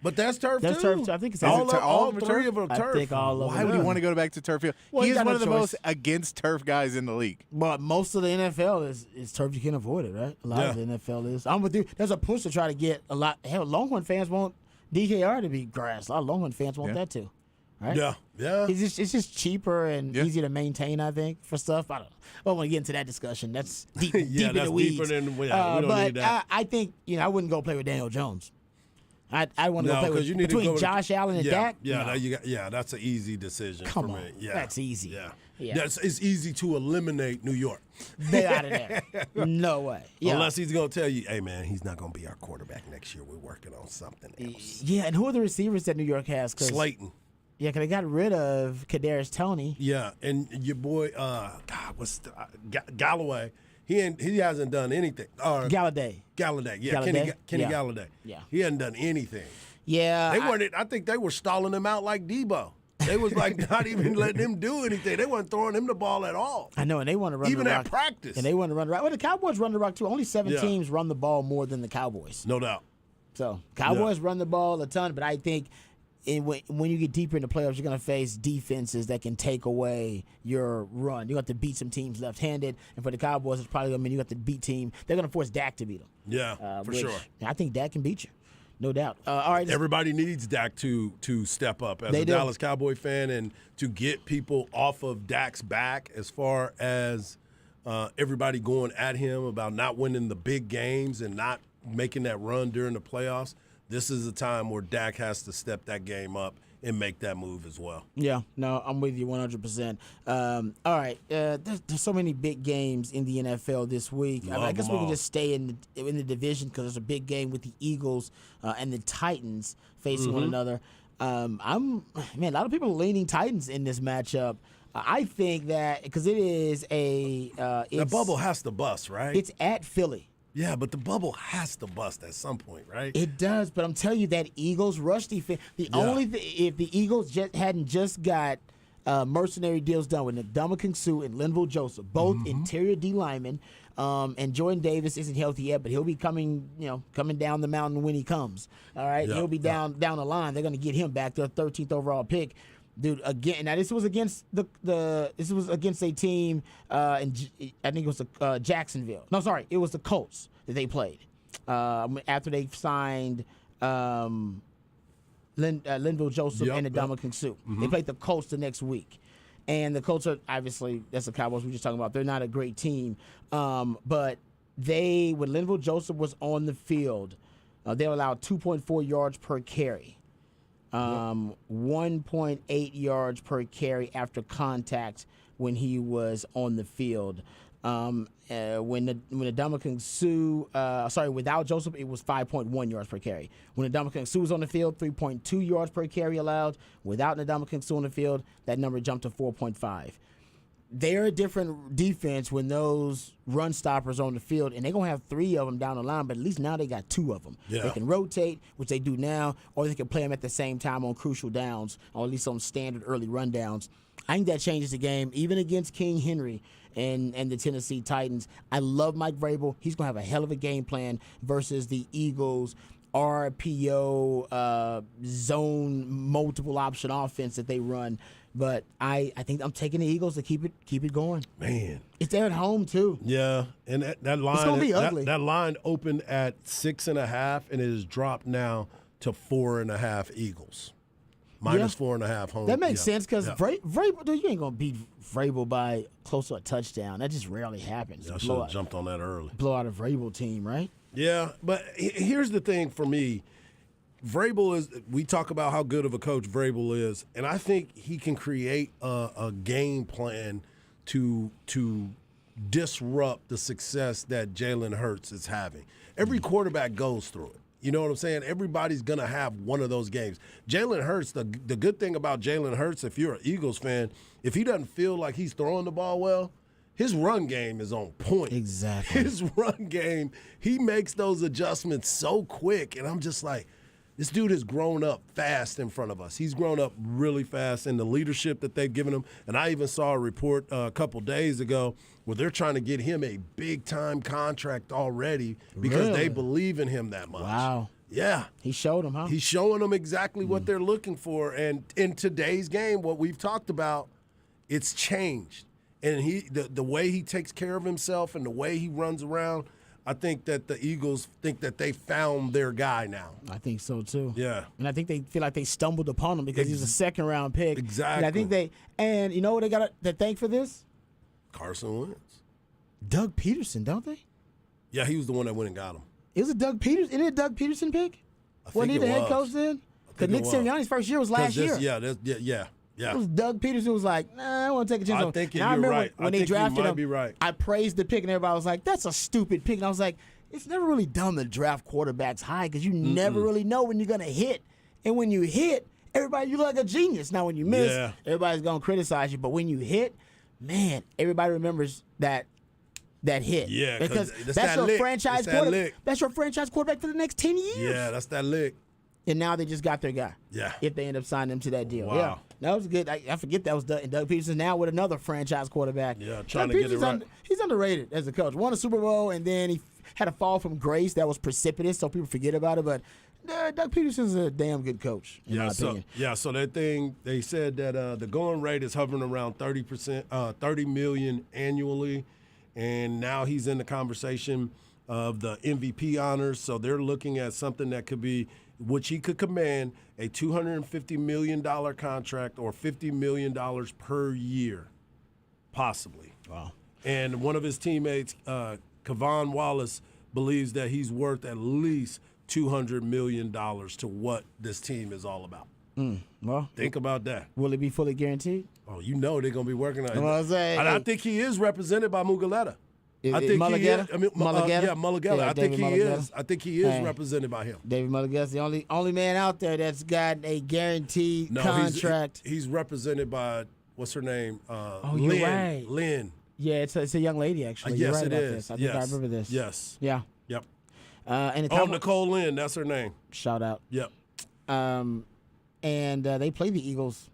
But that's turf That's too. turf too. I think it's all, it all all of them three turf? of them I turf. think all of Why them. would he want to go back to turf field? Well, he he is got one no of the choice. most against turf guys in the league. But most of the NFL is turf. You can't avoid it, right? A lot of the NFL is. I'm with you. There's a push to try to get a lot. Hell, Longhorn fans want DKR to be grass. A lot of Longhorn fans want that too. Right? Yeah, yeah. It's just cheaper and easier to maintain, I think, for stuff. I don't want to get into that discussion. That's deep, Yeah, deep in that's the weeds. deeper than we don't but need that. I think I wouldn't go play with Daniel Jones. I want to No, go play 'cause with you need to between go with- Josh Allen and yeah, Dak. Yeah, No. no, you got, that's an easy decision Come for on, me. Yeah, that's easy. Yeah, Yeah. It's easy to eliminate New York. They out of there. No way. Yeah. Unless he's going to tell you, hey, man, he's not going to be our quarterback next year. We're working on something else. Yeah, and who are the receivers that New York has? 'Cause- Slayton. Yeah, because they got rid of Kadarius Toney. Yeah, and your boy, Galloway. He hasn't done anything. Galladay. Galladay, yeah, Galladay? Kenny Yeah. Galladay. Yeah. He hadn't done anything. Yeah. They weren't. I think they were stalling him out like Debo. They was like not even letting him do anything. They weren't throwing him the ball at all. I know, and they want to run Even the at rock. practice. And they want to run the rock. Well, the Cowboys run the rock too. Only 7 Yeah. teams run the ball more than the Cowboys. No doubt. So Cowboys run the ball a ton, but I think when you get deeper in the playoffs, you're going to face defenses that can take away your run. You have to beat some teams left-handed, and for the Cowboys, it's probably going to mean you have to beat team. They're going to force Dak to beat them. Yeah, for which sure. I think Dak can beat you, no doubt. All right, Everybody needs Dak to step up as They a do. Dallas Cowboy fan and to get people off of Dak's back as far as everybody going at him about not winning the big games and not making that run during the playoffs. This is a time where Dak has to step that game up and make that move as well. Yeah, no, I'm with you 100%. All right, there's so many big games in the NFL this week. I guess we can just stay in the division because there's a big game with the Eagles and the Titans facing one another. A lot of people are leaning Titans in this matchup. I think that because it is the bubble has to bust, right? It's at Philly. Yeah, but the bubble has to bust at some point, right? It does, but I'm telling you that Eagles rush defense. Only if the Eagles hadn't just got mercenary deals done with Ndamukong Suh and Linval Joseph, both interior D linemen, and Jordan Davis isn't healthy yet, but he'll be coming down the mountain when he comes. All right, he'll be down the line. They're going to get him back, their 13th overall pick. Dude, again, now this was against a team, and I think it was Jacksonville. No, sorry, it was the Colts that they played after they signed Linval Joseph and Ndamukong Suh. They played the Colts the next week, and the Colts are obviously that's the Cowboys we were just talking about. They're not a great team, but when Linval Joseph was on the field, they allowed 2.4 yards per carry. 1.8 yards per carry after contact when he was on the field. When Ndamukong Suh, without Joseph, it was 5.1 yards per carry. When Ndamukong Suh was on the field, 3.2 yards per carry allowed. Without Ndamukong Suh on the field, that number jumped to 4.5. They're a different defense when those run stoppers are on the field, and they're going to have 3 of them down the line, but at least now they got 2 of them. Yeah. They can rotate, which they do now, or they can play them at the same time on crucial downs, or at least on standard early rundowns. I think that changes the game, even against King Henry and the Tennessee Titans. I love Mike Vrabel. He's going to have a hell of a game plan versus the Eagles' RPO zone multiple option offense that they run. But I think I'm taking the Eagles to keep it going. Man, it's there at home too. Yeah, and that line, it's gonna be ugly. That line opened at 6.5, and it has dropped now to 4.5 Eagles, minus 4.5 home. That makes sense because Vrabel, dude, you ain't gonna beat Vrabel by close to a touchdown. That just rarely happens. I should have jumped on that early. Blow out a Vrabel team, right? Yeah, but here's the thing for me. Vrabel we talk about how good of a coach Vrabel is, and I think he can create a game plan to disrupt the success that Jalen Hurts is having. Every quarterback goes through it. You know what I'm saying? Everybody's going to have one of those games. Jalen Hurts, the good thing about Jalen Hurts, if you're an Eagles fan, if he doesn't feel like he's throwing the ball well, his run game is on point. Exactly. His run game, he makes those adjustments so quick, and I'm just like, this dude has grown up fast in front of us. He's grown up really fast in the leadership that they've given him. And I even saw a report a couple days ago where they're trying to get him a big-time contract already because they believe in him that much. Wow. Yeah. He showed them, huh? He's showing them exactly what they're looking for. And in today's game, what we've talked about, it's changed. And the way he takes care of himself and the way he runs around, I think that the Eagles think that they found their guy now. I think so, too. Yeah. And I think they feel like they stumbled upon him because he was a second-round pick. Exactly. And I think and you know what they got to thank for this? Carson Wentz. Doug Peterson, don't they? Yeah, he was the one that went and got him. It was a Doug Peterson. Isn't it a Doug Peterson pick? Wasn't he the head coach then? Because Nick Sirianni's first year was last year. Yeah. It was Doug Peterson was like, nah, I want to take a chance on him. I think you're right. When they drafted him, be right. I praised the pick, and everybody was like, that's a stupid pick. And I was like, it's never really dumb to draft quarterbacks high because you never really know when you're going to hit. And when you hit, you look like a genius. Now, when you miss, everybody's going to criticize you. But when you hit, man, everybody remembers that hit. Yeah, because that's your lick. franchise quarterback. That's your franchise quarterback for the next 10 years. Yeah, that's that lick. And now they just got their guy. Yeah. If they end up signing him to that deal. Wow. Yeah. That was good. I forget that was Doug Peterson now with another franchise quarterback. Yeah, trying to get it right. He's underrated as a coach. Won a Super Bowl, and then he had a fall from grace that was precipitous, so people forget about it. But Doug Peterson's a damn good coach, in my opinion. So that thing, they said that the going rate is hovering around 30%, $30 million annually, and now he's in the conversation of the MVP honors. So they're looking at something that could be, which he could command, a $250 million contract or $50 million per year, possibly. Wow. And one of his teammates, Kevon Wallace, believes that he's worth at least $200 million to what this team is all about. Well, Think about that. will it be fully guaranteed? Oh, you know they're going to be working on it. You know what I'm saying? And I think he is represented by Mugaleta. I think Mulligetta? he is. I mean, Mulligetta? yeah, Mulligetta. Yeah, I think David he Mulligetta. is. I think he is Hey. represented by him. David Mulligat's the only man out there that's got a guaranteed contract. He's represented by what's her name? you're Lynn. right. Lynn. Yeah, it's a young lady actually. You're yes, right it about is. this. I think Yes. I remember this. Yes. Yeah. Yep. And the Oh, Nicole Lynn. That's her name. shout out. Yep. And they play the Eagles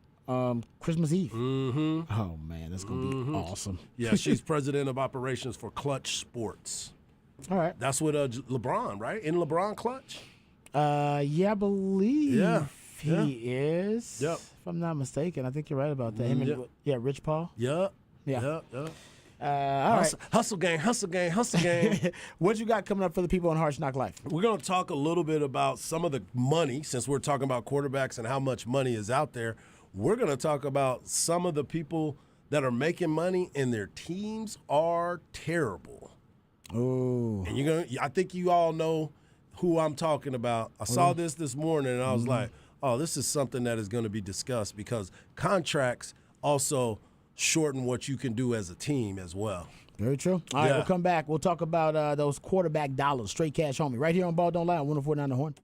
Christmas Eve. Mm-hmm. Oh man, that's gonna be awesome. Yeah, she's president of operations for Clutch Sports. All right. That's with LeBron, right? In LeBron Clutch? Yeah, I believe Yeah. he is. Yep. If I'm not mistaken, I think you're right about that. Him and, Rich Paul. Yep. Yeah. Yep. All right. Hustle gang, hustle gang, hustle gang. What you got coming up for the people on Harsh Knock Life? We're going to talk a little bit about some of the money, since we're talking about quarterbacks and how much money is out there. We're going to talk about some of the people that are making money and their teams are terrible. Oh. And I think you all know who I'm talking about. I saw this morning and I was like, oh, this is something that is going to be discussed because contracts also shorten what you can do as a team as well. Very true. All right, Yeah. we'll come back. We'll talk about those quarterback dollars, straight cash homie, right here on Ball Don't Lie on 104.9 The Horn.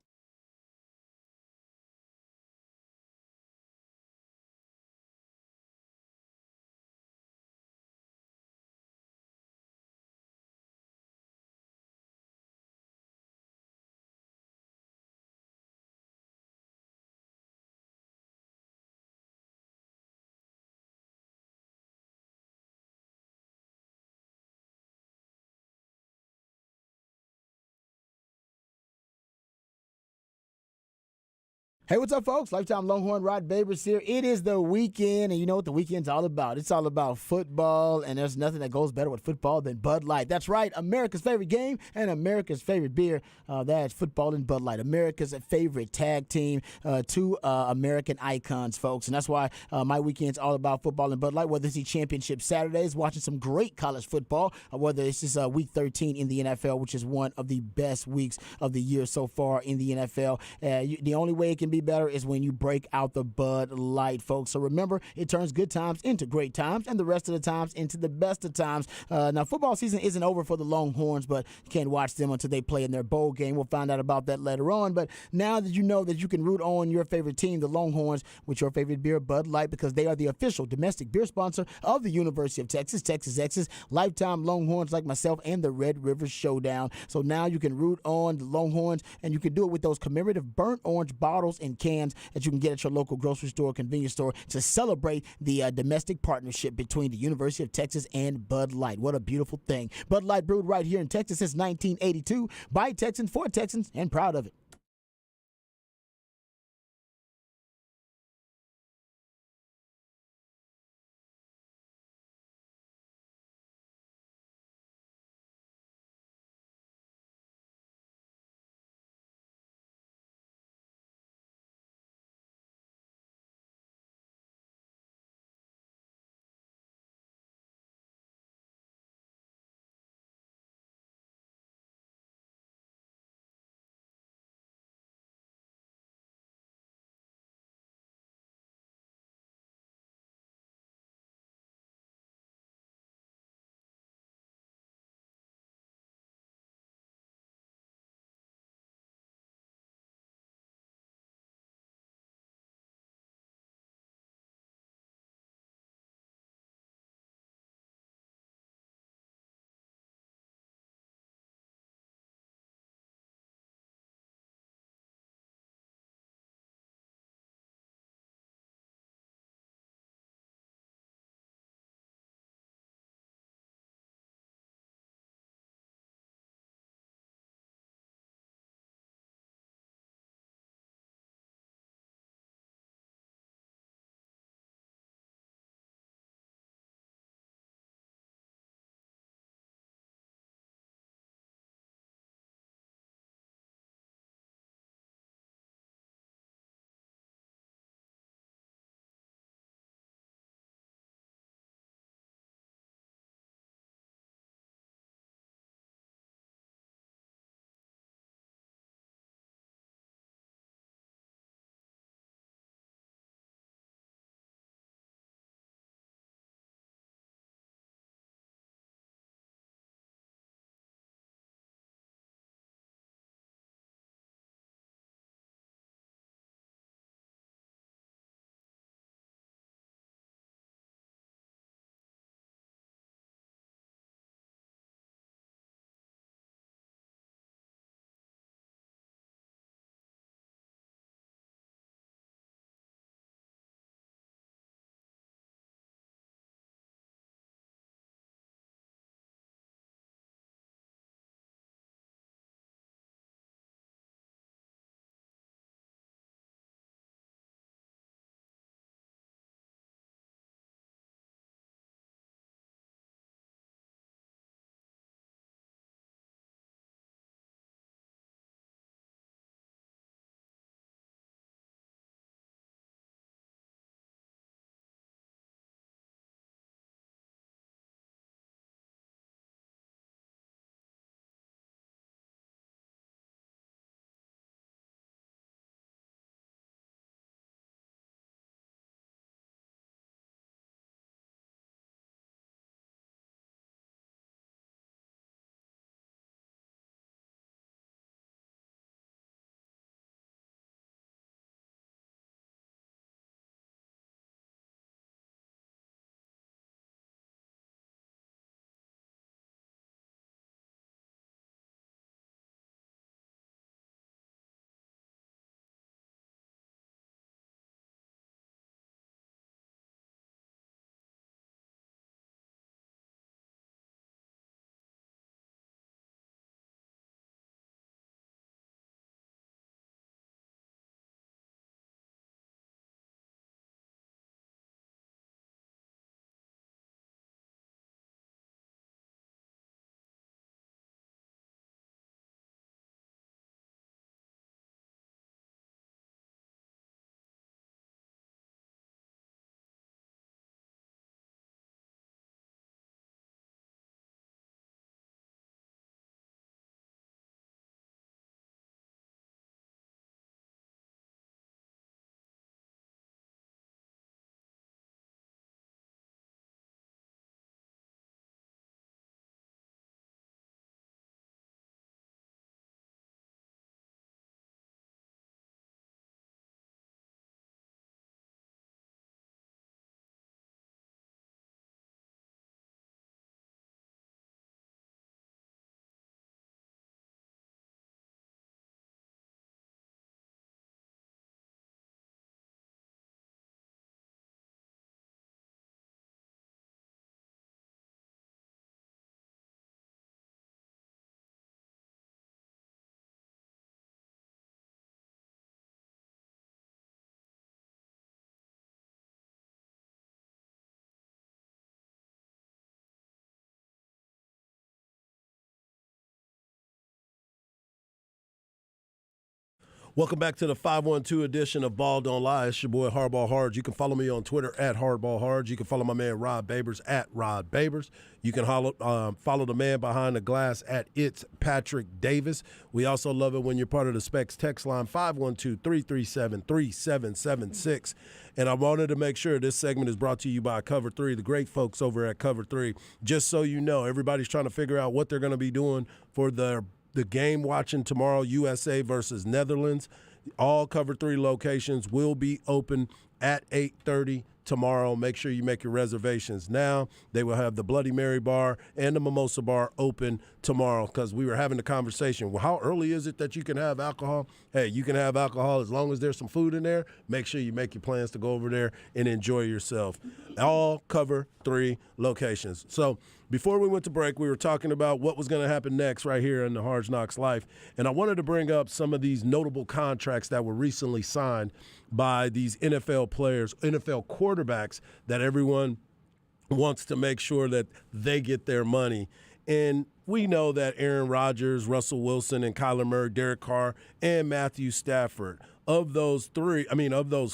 Hey, what's up, folks? Lifetime Longhorn Rod Babers here. It is the weekend, and you know what the weekend's all about. It's all about football, and there's nothing that goes better with football than Bud Light. That's right, America's favorite game and America's favorite beer. That's football and Bud Light. America's favorite tag team, two American icons, folks. And that's why my weekend's all about football and Bud Light, whether it's the championship Saturdays, watching some great college football, or whether it's just week 13 in the NFL, which is one of the best weeks of the year so far in the NFL. The only way it can be better is when you break out the Bud Light, folks. So remember, it turns good times into great times and the rest of the times into the best of times. Now, football season isn't over for the Longhorns, but you can't watch them until they play in their bowl game. We'll find out about that later on. But now that you know that you can root on your favorite team, the Longhorns, with your favorite beer, Bud Light, because they are the official domestic beer sponsor of the University of Texas, Texas Exes, lifetime Longhorns like myself, and the Red River Showdown. So now you can root on the Longhorns, and you can do it with those commemorative burnt orange bottles and cans that you can get at your local grocery store, convenience store, to celebrate the domestic partnership between the University of Texas and Bud Light. What a beautiful thing. Bud Light, brewed right here in Texas since 1982 by Texans for Texans, and proud of it. Welcome back to the 512 edition of Ball Don't Lie. It's your boy Hardball Hards. You can follow me on Twitter at Hardball Hards. You can follow my man Rod Babers at Rod Babers. You can follow the man behind the glass at It's Patrick Davis. We also love it when you're part of the Specs text line 512-337-3776. And I wanted to make sure this segment is brought to you by Cover 3, the great folks over at Cover 3. Just so you know, everybody's trying to figure out what they're going to be doing for the game watching tomorrow, USA versus Netherlands. All Cover 3 locations will be open at 8:30 tomorrow. Make sure you make your reservations now. They will have the Bloody Mary bar and the Mimosa bar open tomorrow, because we were having the conversation. Well, how early is it that you can have alcohol? Hey, you can have alcohol as long as there's some food in there. Make sure you make your plans to go over there and enjoy yourself. All Cover 3 locations. So before we went to break, we were talking about what was going to happen next right here in the Hard Knocks Life. And I wanted to bring up some of these notable contracts that were recently signed by these NFL players, NFL quarterbacks, that everyone wants to make sure that they get their money. And we know that Aaron Rodgers, Russell Wilson, and Kyler Murray, Derek Carr, and Matthew Stafford, of those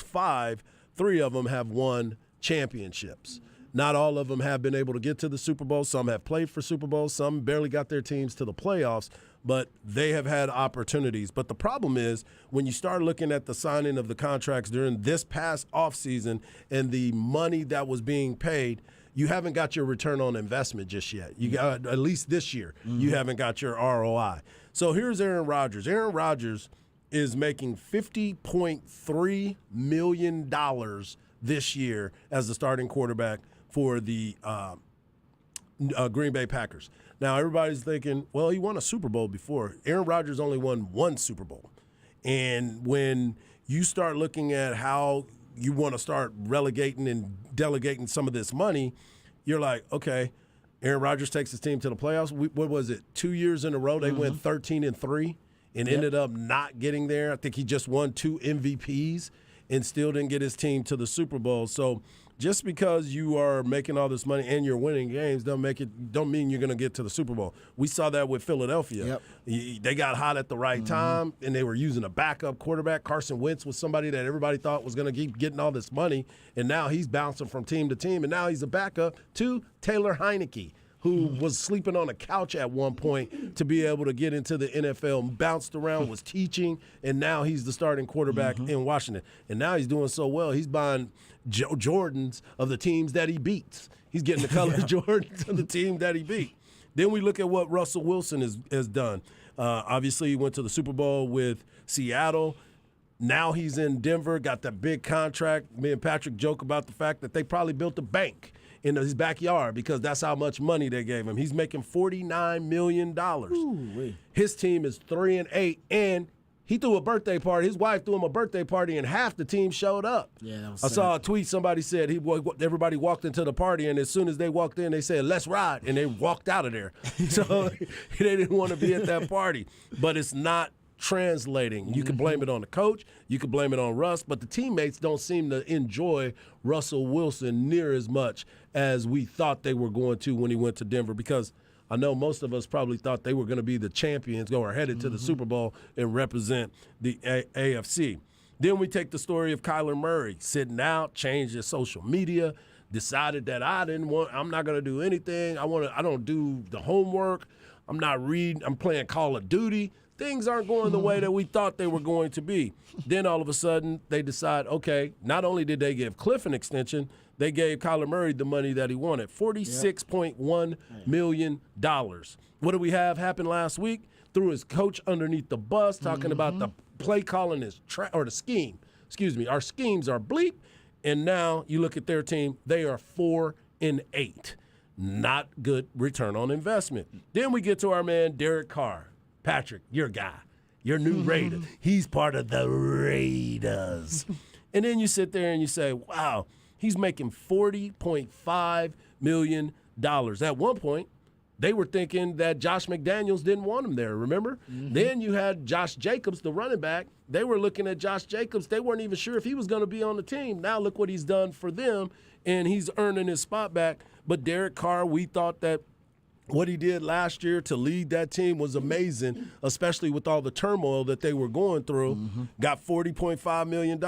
five, 3 of them have won championships. Not all of them have been able to get to the Super Bowl. Some have played for Super Bowls. Some barely got their teams to the playoffs, but they have had opportunities. But the problem is when you start looking at the signing of the contracts during this past offseason and the money that was being paid, you haven't got your return on investment just yet. You got, at least this year, you haven't got your ROI. So here's Aaron Rodgers. Aaron Rodgers is making $50.3 million this year as the starting quarterback for the Green Bay Packers. Now, everybody's thinking, well, he won a Super Bowl before. Aaron Rodgers only won 1 Super Bowl. And when you start looking at how you want to start relegating and delegating some of this money, you're like, okay, Aaron Rodgers takes his team to the playoffs. What was it, 2 years in a row? They went 13-3 and ended up not getting there. I think he just won 2 MVPs and still didn't get his team to the Super Bowl. So just because you are making all this money and you're winning games don't mean you're going to get to the Super Bowl. We saw that with Philadelphia. They got hot at the right time, and they were using a backup quarterback. Carson Wentz was somebody that everybody thought was going to keep getting all this money, and now he's bouncing from team to team, and now he's a backup to Taylor Heineke, who was sleeping on a couch at one point to be able to get into the NFL, bounced around, was teaching, and now he's the starting quarterback in Washington. And now he's doing so well, he's buying Jordans of the teams that he beats. He's getting the color Jordans of the team that he beat. Then we look at what Russell Wilson has done. Obviously, he went to the Super Bowl with Seattle. Now he's in Denver, got that big contract. Me and Patrick joke about the fact that they probably built a bank in his backyard because that's how much money they gave him. He's making $49 million. Ooh, his team is 3-8, and he threw a birthday party. His wife threw him a birthday party, and half the team showed up. Yeah, that was I saw a tweet. Somebody said everybody walked into the party, and as soon as they walked in, they said, "Let's ride," and they walked out of there. So they didn't want to be at that party. But it's not translating. You can blame it on the coach. You can blame it on Russ. But the teammates don't seem to enjoy Russell Wilson near as much as we thought they were going to when he went to Denver, because I know most of us probably thought they were going to be the champions, go headed to the Super Bowl and represent the AFC. Then we take the story of Kyler Murray sitting out, changed his social media, decided that I'm not going to do anything. I don't do the homework. I'm not reading. I'm playing Call of Duty. Things aren't going the way that we thought they were going to be. Then all of a sudden they decide, okay, not only did they give Cliff an extension, they gave Kyler Murray the money that he wanted, $46.1 million. What do we have happen last week? Threw his coach underneath the bus, talking about the play calling or the scheme. Excuse me, our schemes are bleep. And now you look at their team, they are 4-8. Not good return on investment. Then we get to our man, Derek Carr. Patrick, your guy, your new Raider. He's part of the Raiders. And then you sit there and you say, wow, he's making $40.5 million. At one point, they were thinking that Josh McDaniels didn't want him there, remember? Then you had Josh Jacobs, the running back. They were looking at Josh Jacobs. They weren't even sure if he was going to be on the team. Now look what he's done for them, and he's earning his spot back. But Derek Carr, we thought that What he did last year to lead that team was amazing, especially with all the turmoil that they were going through. Got $40.5 million.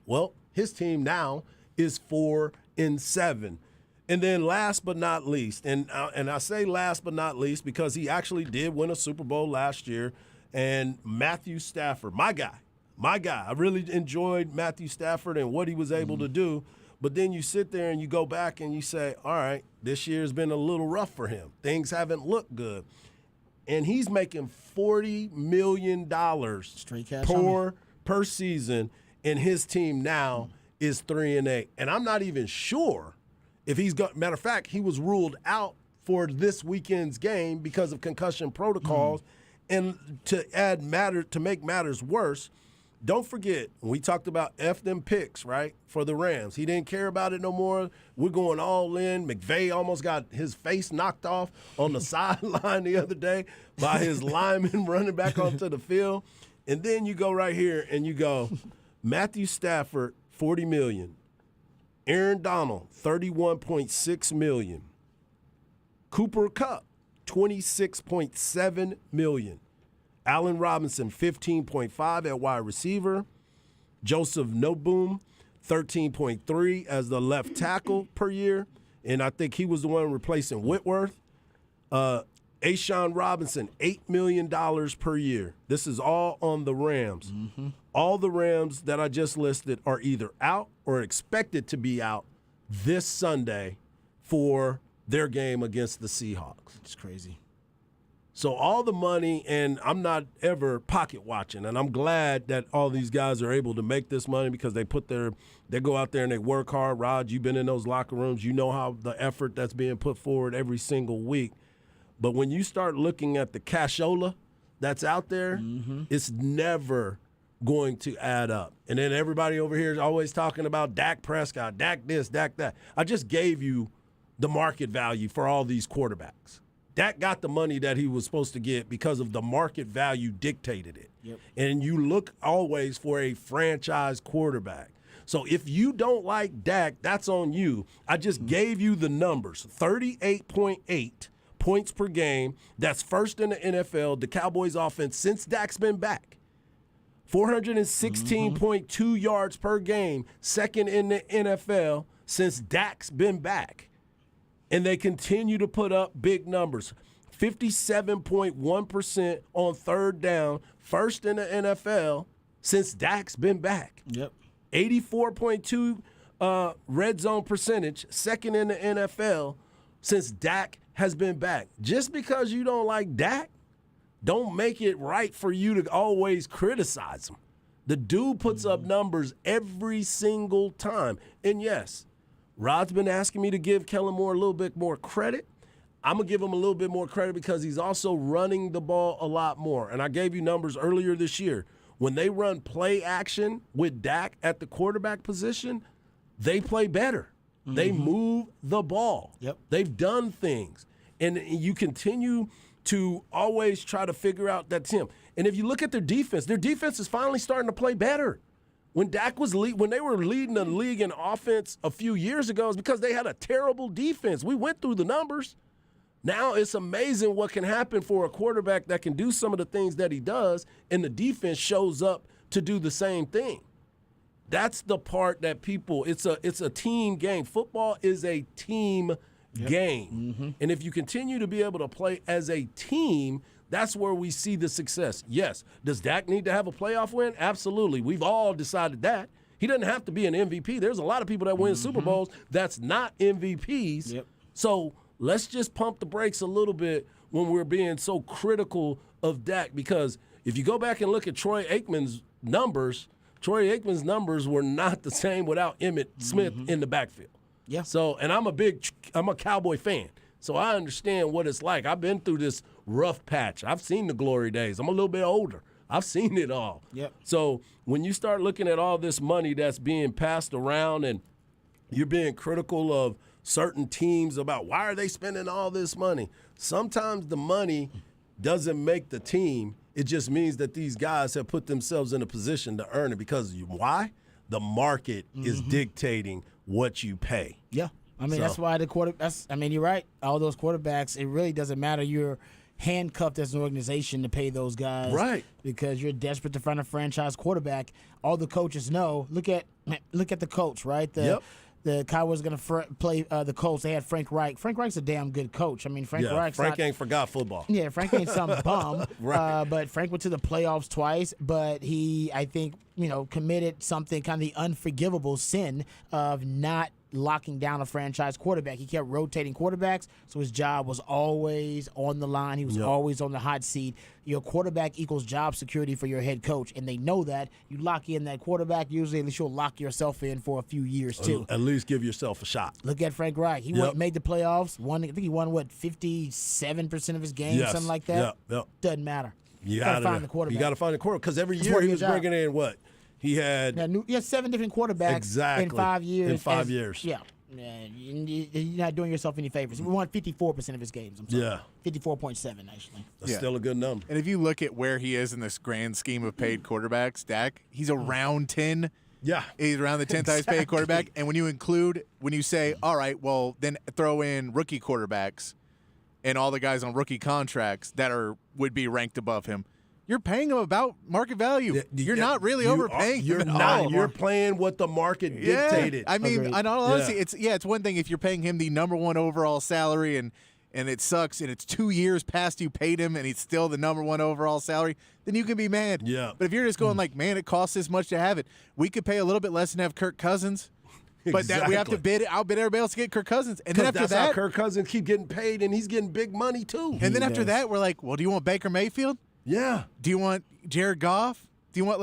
Well, his team now is 4-7. And then last but not least, and I say last but not least because he actually did win a Super Bowl last year, and Matthew Stafford, my guy. I really enjoyed Matthew Stafford and what he was able to do. But then you sit there and you go back and you say, all right, this year's been a little rough for him. Things haven't looked good. And he's making $40 million straight cash per season, and his team now is 3-8. And I'm not even sure if he's got – matter of fact, he was ruled out for this weekend's game because of concussion protocols. And to make matters worse – don't forget, we talked about F them picks, right, for the Rams. He didn't care about it no more. We're going all in. McVay almost got his face knocked off on the sideline the other day by his lineman running back onto the field. And then you go right here and you go, Matthew Stafford, $40 million. Aaron Donald, $31.6 million. Cooper Kupp, $26.7 million. Allen Robinson, $15.5 at wide receiver. Joseph Nobum, $13.3 as the left tackle per year. And I think he was the one replacing Whitworth. A'Shawn Robinson, $8 million per year. This is all on the Rams. All the Rams that I just listed are either out or expected to be out this Sunday for their game against the Seahawks. It's crazy. So all the money, and I'm not ever pocket watching, and I'm glad that all these guys are able to make this money because they go out there and they work hard. Rod, you've been in those locker rooms. You know how the effort that's being put forward every single week. But when you start looking at the cashola that's out there, it's never going to add up. And then everybody over here is always talking about Dak Prescott, Dak this, Dak that. I just gave you the market value for all these quarterbacks. Dak got the money that he was supposed to get because of the market value dictated it. Yep. And you look always for a franchise quarterback. So if you don't like Dak, that's on you. I just gave you the numbers. 38.8 points per game. That's first in the NFL. The Cowboys offense since Dak's been back. 416.2 yards per game. Second in the NFL since Dak's been back. And they continue to put up big numbers. 57.1% on third down, first in the NFL since Dak's been back. Yep. 84.2 red zone percentage, second in the NFL since Dak has been back. Just because you don't like Dak, don't make it right for you to always criticize him. The dude puts up numbers every single time. And yes, Rod's been asking me to give Kellen Moore a little bit more credit. I'm going to give him a little bit more credit because he's also running the ball a lot more. And I gave you numbers earlier this year. When they run play action with Dak at the quarterback position, they play better. They move the ball. Yep. They've done things. And you continue to always try to figure out that Tim. And if you look at their defense is finally starting to play better. When Dak was when they were leading the league in offense a few years ago, it's because they had a terrible defense. We went through the numbers. Now it's amazing what can happen for a quarterback that can do some of the things that he does, and the defense shows up to do the same thing. That's the part that it's a team game. Football is a team game. And if you continue to be able to play as a team, that's where we see the success. Yes. Does Dak need to have a playoff win? Absolutely. We've all decided that. He doesn't have to be an MVP. There's a lot of people that win Super Bowls that's not MVPs. Yep. So let's just pump the brakes a little bit when we're being so critical of Dak, because if you go back and look at Troy Aikman's numbers were not the same without Emmitt Smith in the backfield. Yeah. So, and I'm a Cowboy fan. So I understand what it's like. I've been through this rough patch. I've seen the glory days. I'm a little bit older. I've seen it all. Yep. So when you start looking at all this money that's being passed around and you're being critical of certain teams about why are they spending all this money, sometimes the money doesn't make the team. It just means that these guys have put themselves in a position to earn it because why? The market is dictating what you pay. Yeah. I mean, that's why you're right. All those quarterbacks, it really doesn't matter. You're handcuffed as an organization to pay those guys, right? Because you're desperate to find a franchise quarterback. All the coaches know. Look at the coach, right? The Cowboys going to play the Colts. They had Frank Reich. Frank Reich's a damn good coach. I mean, Frank ain't forgot football. Yeah, Frank ain't some bum. Right. But Frank went to the playoffs twice. But he, I think, committed something kind of the unforgivable sin of not locking down a franchise quarterback. He kept rotating quarterbacks, so his job was always on the line. He was always on the hot seat. Your quarterback equals job security for your head coach, and they know that. You lock in that quarterback, usually at least you'll lock yourself in for a few years, too. At least give yourself a shot. Look at Frank Reich. He made the playoffs. I think he won, 57% of his games, something like that? Doesn't matter. You got to find the quarterback. You got to find the quarterback, because every year he was bringing in what? He had 7 different quarterbacks in 5 years. In 5 years. Yeah. You're not doing yourself any favors. We won 54% of his games. I'm sorry. Yeah. 54.7, actually. That's still a good number. And if you look at where he is in this grand scheme of paid quarterbacks, Dak, he's around 10. Yeah. He's around the 10th highest paid quarterback. And when you say, all right, well, then throw in rookie quarterbacks and all the guys on rookie contracts that would be ranked above him, you're paying him about market value. You're not really overpaying him at all. You're playing what the market dictated. I mean, in all honesty, it's one thing if you're paying him the number one overall salary and it sucks and it's 2 years past you paid him and he's still the number one overall salary, then you can be mad. Yeah. But if you're just going like, man, it costs this much to have it, we could pay a little bit less and have Kirk Cousins. But that we have to outbid everybody else to get Kirk Cousins. And then after that's that, how Kirk Cousins keep getting paid, and he's getting big money too. And then after that, we're like, well, do you want Baker Mayfield? Yeah. Do you want Jared Goff? Do you want,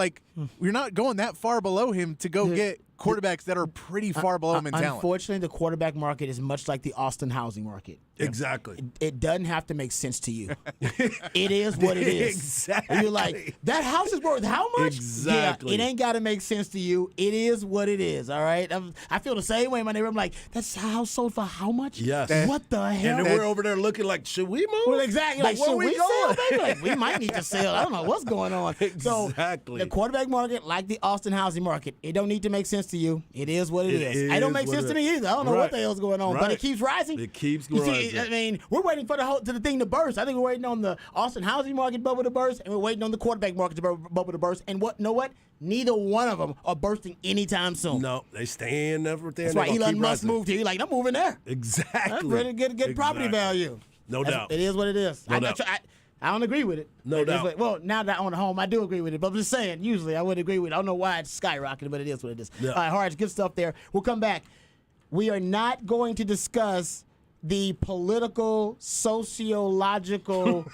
we're not going that far below him to go get quarterbacks that are pretty far below him in talent. Unfortunately, the quarterback market is much like the Austin housing market. Exactly. It doesn't have to make sense to you. It is what it is. Exactly. You're like, that house is worth how much? Exactly. Yeah, it ain't got to make sense to you. It is what it is, all right? I feel the same way in my neighborhood. I'm like, that's house sold for how much? Yes. What the hell? And then we're over there looking like, should we move? Well, exactly. Like, should where we going? sell, baby? Like, we might need to sell. I don't know what's going on. Exactly. So the quarterback market, like the Austin housing market, it don't need to make sense to you. It is what it is. It don't make sense to me either. I don't know what the hell's going on, but it keeps rising. It keeps You rising. see, I mean, we're waiting for the thing to burst. I think we're waiting on the Austin housing market bubble to burst, and we're waiting on the quarterback market bubble to burst. And know what? Neither one of them are bursting anytime soon. No, they staying there. That's why Elon Musk moved here. He's like, I'm moving there. Exactly. That's really good property value. No doubt. It is what it is. No doubt. I don't agree with it. No doubt. Well, now that I own a home, I do agree with it. But I'm just saying, usually I wouldn't agree with it. I don't know why it's skyrocketing, but it is what it is. Yeah. All right, Harge, good stuff there. We'll come back. We are not going to discuss the political, sociological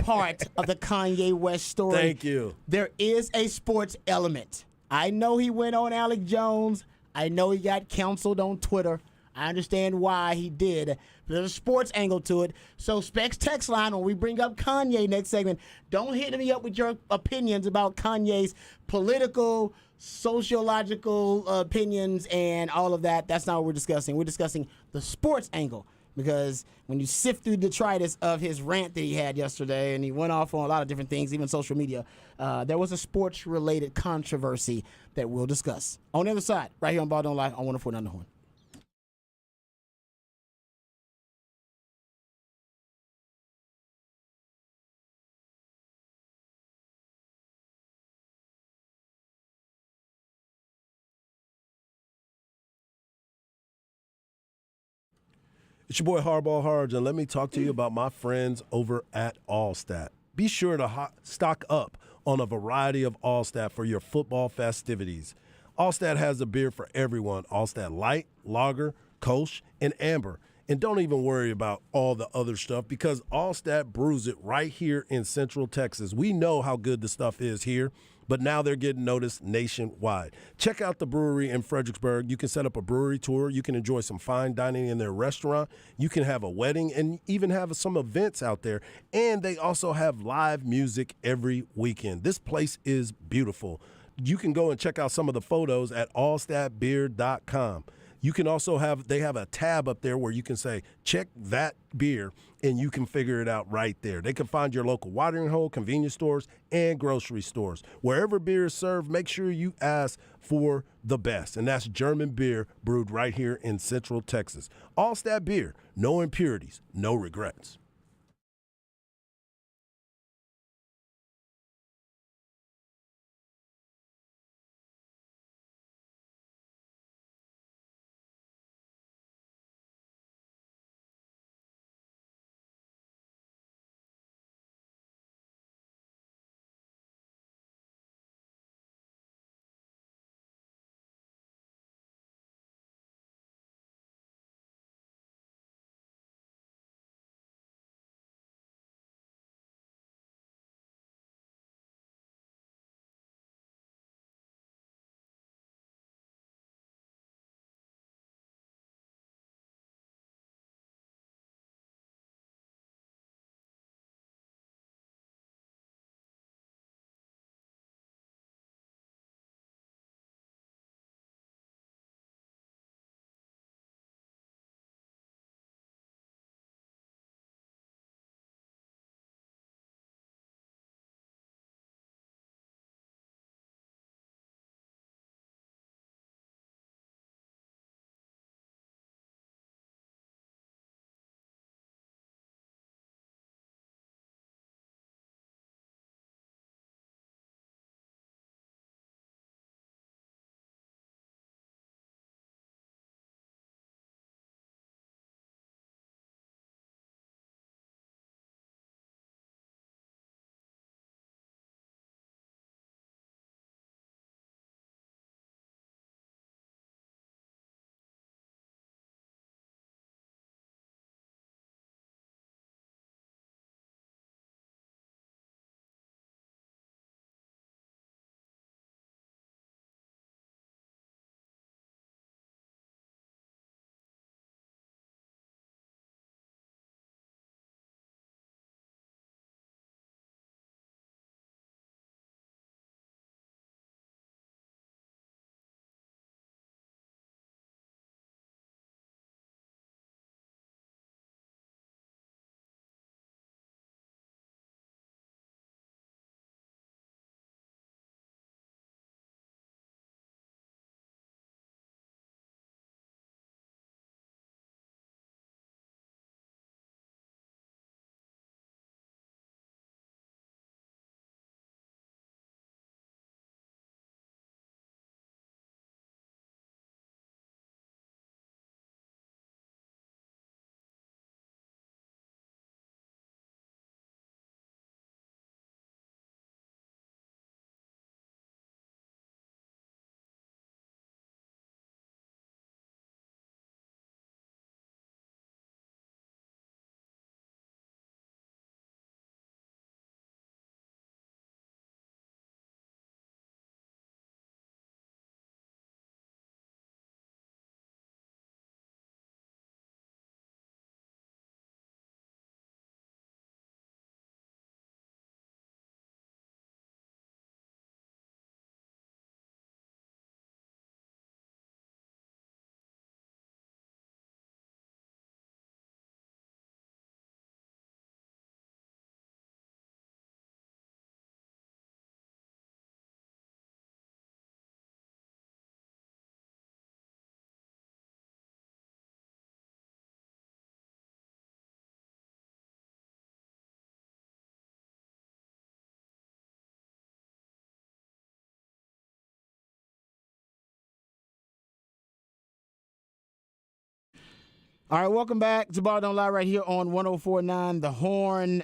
part of the Kanye West story. Thank you. There is a sports element. I know he went on Alex Jones. I know he got canceled on Twitter. I understand why he did. But there's a sports angle to it. So Specs text line, when we bring up Kanye next segment, don't hit me up with your opinions about Kanye's political, sociological opinions and all of that. That's not what we're discussing. We're discussing the sports angle. Because when you sift through the detritus of his rant that he had yesterday, and he went off on a lot of different things, even social media, there was a sports-related controversy that we'll discuss. On the other side, right here on Ball Don't Lie on 104.9 The Horn. It's your boy Hardball Harge, and let me talk to you about my friends over at Allstat. Be sure to stock up on a variety of Allstat for your football festivities. Allstat has a beer for everyone. Allstat Light, Lager, Kolsch, and Amber. And don't even worry about all the other stuff because Allstat brews it right here in Central Texas. We know how good the stuff is here, but now they're getting noticed nationwide. Check out the brewery in Fredericksburg. You can set up a brewery tour. You can enjoy some fine dining in their restaurant. You can have a wedding and even have some events out there. And they also have live music every weekend. This place is beautiful. You can go and check out some of the photos at allstatbeer.com. You can also they have a tab up there where you can say, check that beer, and you can figure it out right there. They can find your local watering hole, convenience stores, and grocery stores. Wherever beer is served, make sure you ask for the best, and that's German beer brewed right here in Central Texas. Allstat beer, no impurities, no regrets. All right, welcome back to Ball Don't Lie right here on 104.9 The Horn.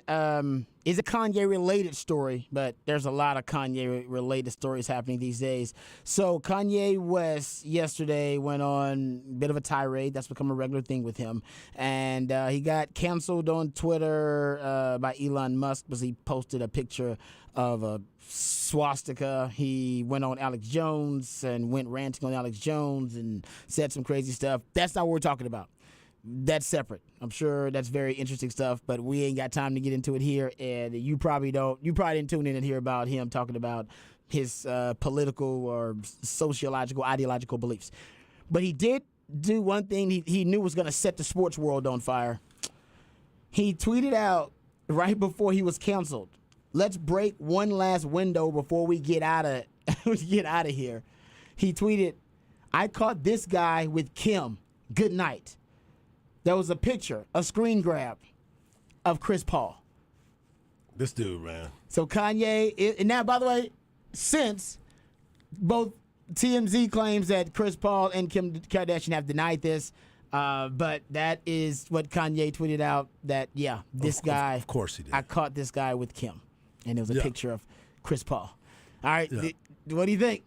Is a Kanye-related story, but there's a lot of Kanye-related stories happening these days. So Kanye West yesterday went on a bit of a tirade. That's become a regular thing with him. And he got canceled on Twitter by Elon Musk because he posted a picture of a swastika. He went on Alex Jones and went ranting on Alex Jones and said some crazy stuff. That's not what we're talking about. That's separate. I'm sure that's very interesting stuff, but we ain't got time to get into it here. And you probably didn't tune in and hear about him talking about his political or sociological, ideological beliefs. But he did do one thing he knew was going to set the sports world on fire. He tweeted out right before he was canceled, "Let's break one last window before we get out of here." He tweeted, "I caught this guy with Kim. Good night." There was a picture, a screen grab of Chris Paul. This dude, man. So Kanye, and now, by the way, since both TMZ claims that Chris Paul and Kim Kardashian have denied this, but that is what Kanye tweeted out, that, this guy. Of course he did. I caught this guy with Kim. And there was a picture of Chris Paul. All right, what do you think?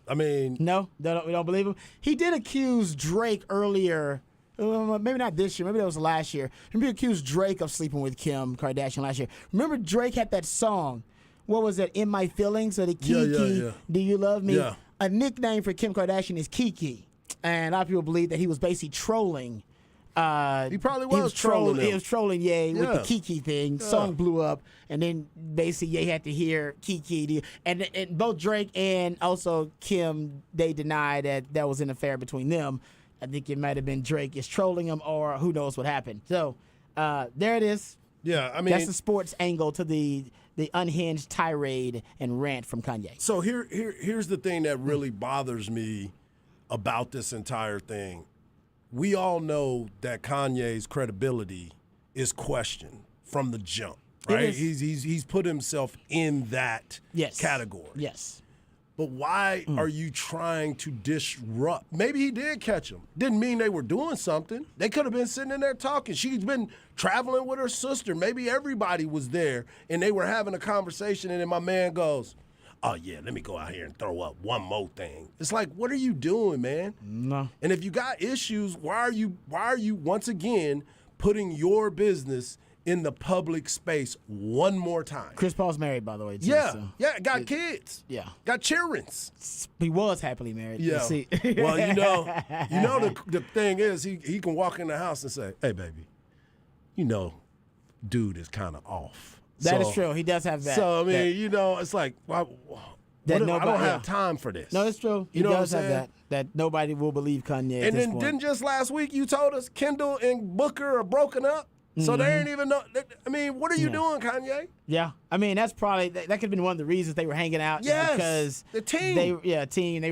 I mean. No? We don't believe him? He did accuse Drake earlier. Maybe not this year. Maybe that was last year. Remember, he accused Drake of sleeping with Kim Kardashian last year. Remember, Drake had that song. What was it? In My Feelings, or the Kiki? Do You Love Me? Yeah. A nickname for Kim Kardashian is Kiki, and a lot of people believe that he was basically trolling. He probably was trolling. He was trolling Ye with the Yeah. Kiki thing. Yeah. Song blew up, and then basically Ye had to hear Kiki. And both Drake and also Kim, they denied that was an affair between them. I think it might have been Drake is trolling him, or who knows what happened. So there it is. Yeah, I mean, that's the sports angle to the unhinged tirade and rant from Kanye. So here's the thing that really bothers me about this entire thing. We all know that Kanye's credibility is questioned from the jump, right? He's put himself in that category. Yes. But why are you trying to disrupt? Maybe he did catch them. Didn't mean they were doing something. They could have been sitting in there talking. She's been traveling with her sister. Maybe everybody was there, and they were having a conversation, and then my man goes, "Oh, yeah, let me go out here and throw up one more thing." It's like, what are you doing, man? No. And if you got issues, why are you once again putting your business in the public space one more time? Chris Paul's married, by the way. Too, Yeah, so. got kids. Yeah. Got children. He was happily married. Yeah. See. Well, the thing is, he can walk in the house and say, "Hey, baby, dude is kind of off." That is true. He does have that. So, I mean, it's like, I don't have time for this. No, it's true. He You know does what I'm have saying? that nobody will believe Kanye at And this then point. didn't just last week you told us Kendall and Booker are broken up? So they ain't even know. I mean, what are you doing, Kanye? Yeah, I mean that's probably that could have been one of the reasons they were hanging out. Yes, because the team. They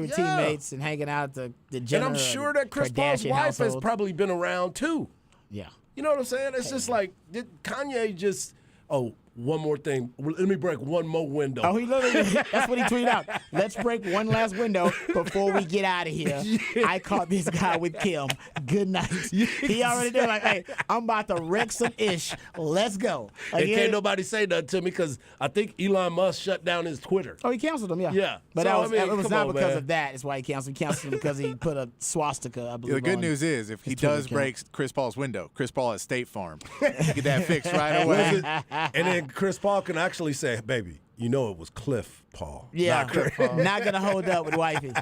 were teammates and hanging out at the Jenner And I'm sure that Chris Paul's Kardashian wife has household. probably been around too. Yeah, you know what I'm saying? It's just like, did Kanye just? Oh, one more thing. Let me break one more window. Oh, he literally, that's what he tweeted out. "Let's break one last window before we get out of here. I caught this guy with Kim. Good night." He already did, like, "Hey, I'm about to wreck some ish. Let's go." Like, And can't nobody say nothing to me because I think Elon Musk shut down his Twitter. Oh, he canceled him, yeah. Yeah. But So, it was come not on, because man. of that. That's why he canceled him. He canceled him because he put a swastika, I believe. The good on news is, if he his Twitter does account. break Chris Paul's window, Chris Paul at State Farm. Get that fixed right away. And then Chris Paul can actually say, "Baby, it was Cliff Paul." Yeah, not Chris Paul. not gonna hold up with wifey.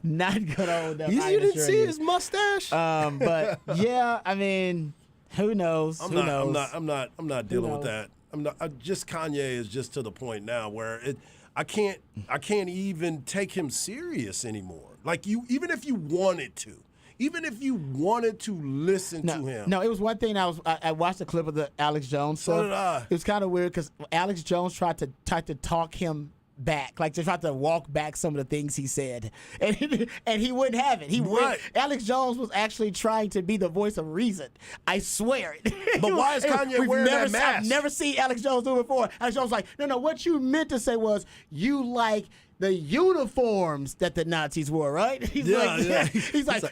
Not gonna hold up. You I didn't assure see you. his mustache? But yeah, I mean, who knows? I'm Who knows? not dealing with knows? that. Kanye is just to the point now where I can't even take him serious anymore. Like even if you wanted to listen to him. No, it was one thing. I watched a clip of the Alex Jones So stuff. did I. It was kind of weird because Alex Jones tried to talk him back, like to try to walk back some of the things he said, and he wouldn't have it. Alex Jones was actually trying to be the voice of reason. I swear it. But why is Kanye wearing that mask? I've never seen Alex Jones do it before. Alex Jones was like, no. What you meant to say was you like the uniforms that the Nazis wore, right? He's like,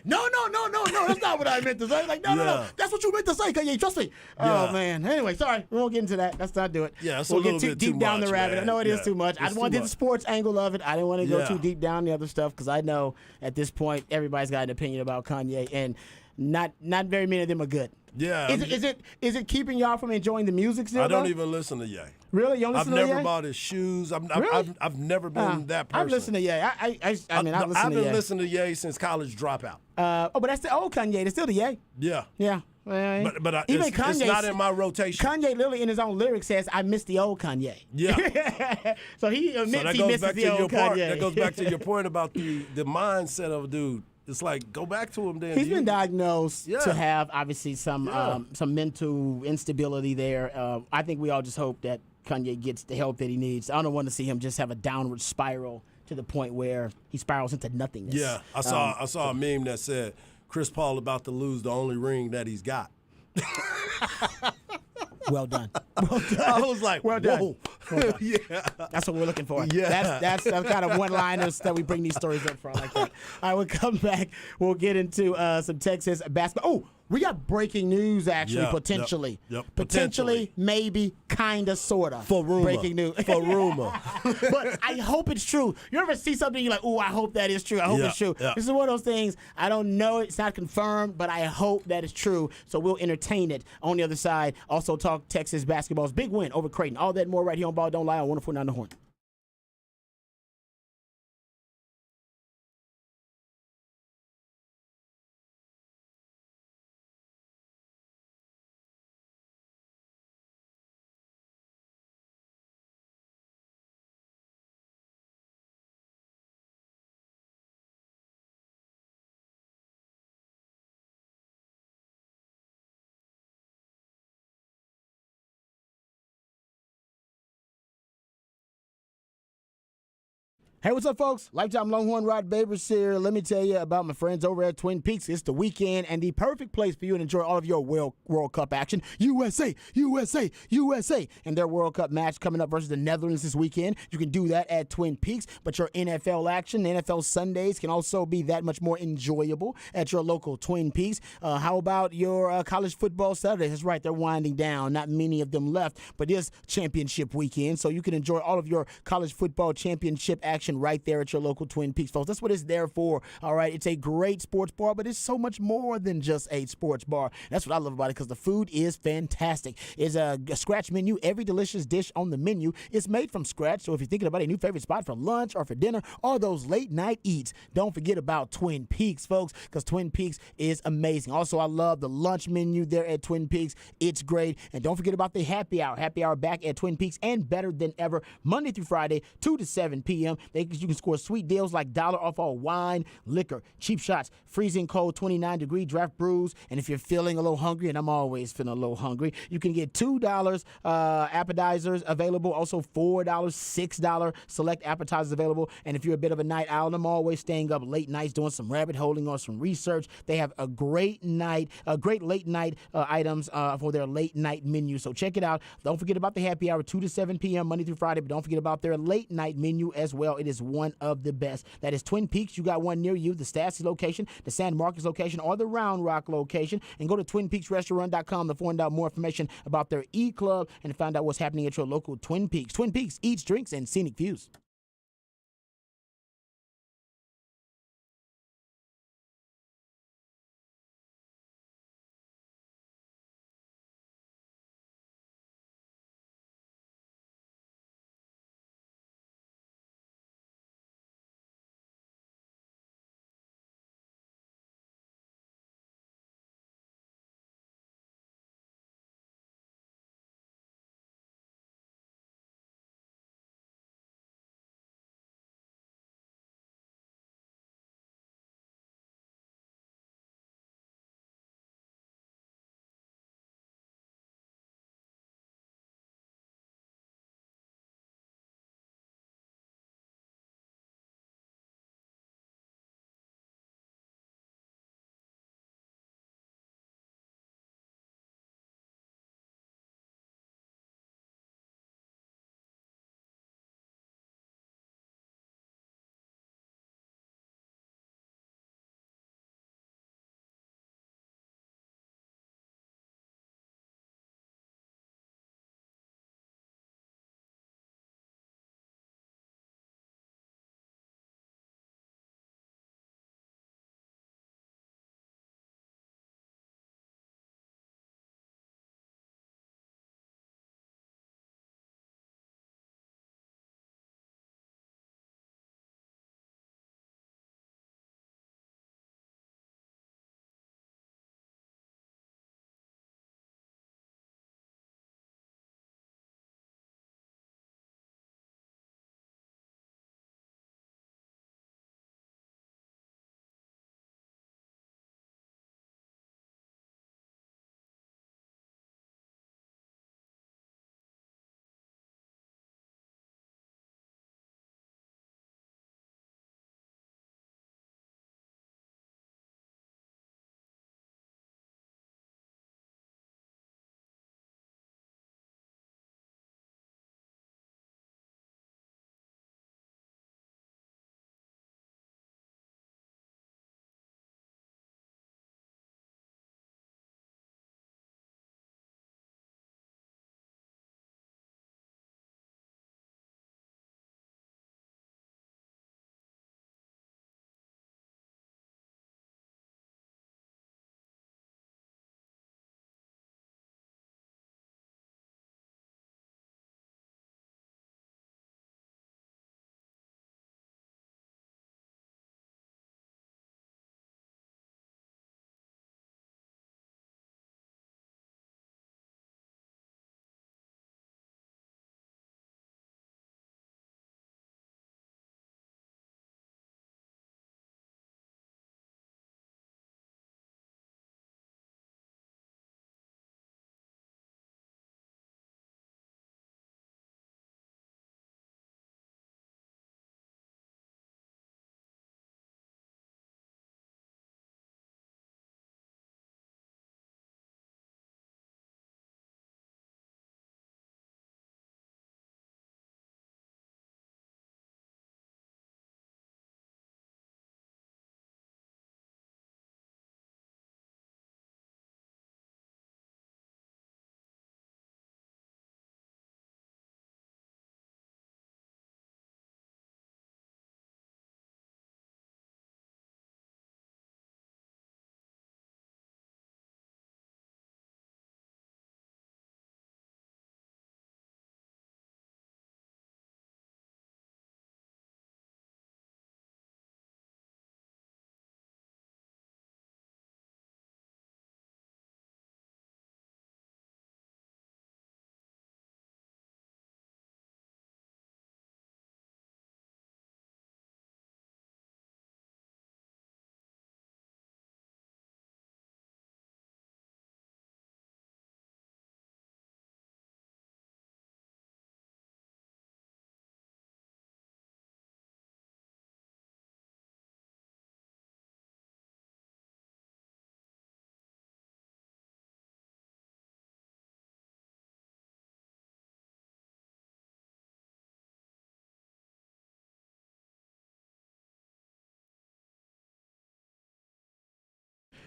no, that's not what I meant to say. Like, no, that's what you meant to say, Kanye. Trust me. Yeah. Oh man. Anyway, sorry, we won't get into that. Let's not do it. Yeah, it's we'll a get little too bit deep too down much, the rabbit. man. I know it is Yeah, too much. I it's wanted too the much. sports angle of it. I didn't want to go Yeah. too deep down the other stuff because I know at this point everybody's got an opinion about Kanye, and not very many of them are good. Yeah. Is it keeping y'all from enjoying the music still? I don't though? even listen to Ye. Really? You don't I've listen to never Ye? bought his shoes. Really? I've never been that person. I've listened to Ye. I mean, I've listened I've to been Ye. listening to Ye since College Dropout. But that's the old Kanye. That's still the Ye. Yeah. Yeah. But even it's Kanye, not in my rotation. Kanye literally in his own lyrics says, "I miss the old Kanye." Yeah. So he admits So that he goes misses back the to old your point. Kanye. That goes back to your point about the mindset of a dude. It's like, go back to him then. He's been diagnosed Yeah. to have obviously some Yeah. some mental instability there. I think we all just hope that Kanye gets the help that he needs. I don't want to see him just have a downward spiral to the point where he spirals into nothingness. Yeah, I saw a meme that said Chris Paul about to lose the only ring that he's got. Well done. Well done. I was like, well done. whoa. Well done. Yeah. That's what we're looking for. Yeah. That's the kind of one-liners that we bring these stories up for. I like that. All right, we'll come back. We'll get into some Texas basketball. Oh, we got breaking news, actually, Yep, potentially. yep. Potentially, maybe, kind of, sort of. For rumor. Breaking news. For rumor. But I hope it's true. You ever see something, you're like, oh, I hope that is true. I hope Yeah, it's true. yeah. This is one of those things, I don't know. It's not confirmed, but I hope that it's true. So we'll entertain it on the other side. Also talk Texas basketball's big win over Creighton. All that and more right here on Ball Don't Lie on 104.9 The Horn. Hey, what's up, folks? Lifetime Longhorn Rod Babers here. Let me tell you about my friends over at Twin Peaks. It's the weekend and the perfect place for you to enjoy all of your World Cup action. USA, USA, USA. And their World Cup match coming up versus the Netherlands this weekend. You can do that at Twin Peaks, but your NFL action, NFL Sundays can also be that much more enjoyable at your local Twin Peaks. How about your college football Saturdays? That's right, they're winding down. Not many of them left, but it's championship weekend, so you can enjoy all of your college football championship action right there at your local Twin Peaks, folks. That's what it's there for, all right? It's a great sports bar, but it's so much more than just a sports bar. That's what I love about it, because the food is fantastic. It's a scratch menu. Every delicious dish on the menu is made from scratch, so if you're thinking about a new favorite spot for lunch or for dinner or those late-night eats, don't forget about Twin Peaks, folks, because Twin Peaks is amazing. Also, I love the lunch menu there at Twin Peaks. It's great. And don't forget about the happy hour. Happy hour back at Twin Peaks and better than ever, Monday through Friday, 2 to 7 p.m. You can score sweet deals like $1 off all wine, liquor, cheap shots, freezing cold 29-degree draft brews. And if you're feeling a little hungry, and I'm always feeling a little hungry, you can get $2 appetizers available, also $4, $6 select appetizers available. And if you're a bit of a night owl, I'm always staying up late nights doing some rabbit holing or some research. They have a great late night items for their late night menu. So check it out. Don't forget about the happy hour, 2 to 7 p.m. Monday through Friday, but don't forget about their late night menu as well. It is one of the best. That is Twin Peaks. You got one near you, the Stassi location, the San Marcos location, or the Round Rock location. And go to TwinPeaksRestaurant.com to find out more information about their E-Club and find out what's happening at your local Twin Peaks. Twin Peaks eats, drinks, and scenic views.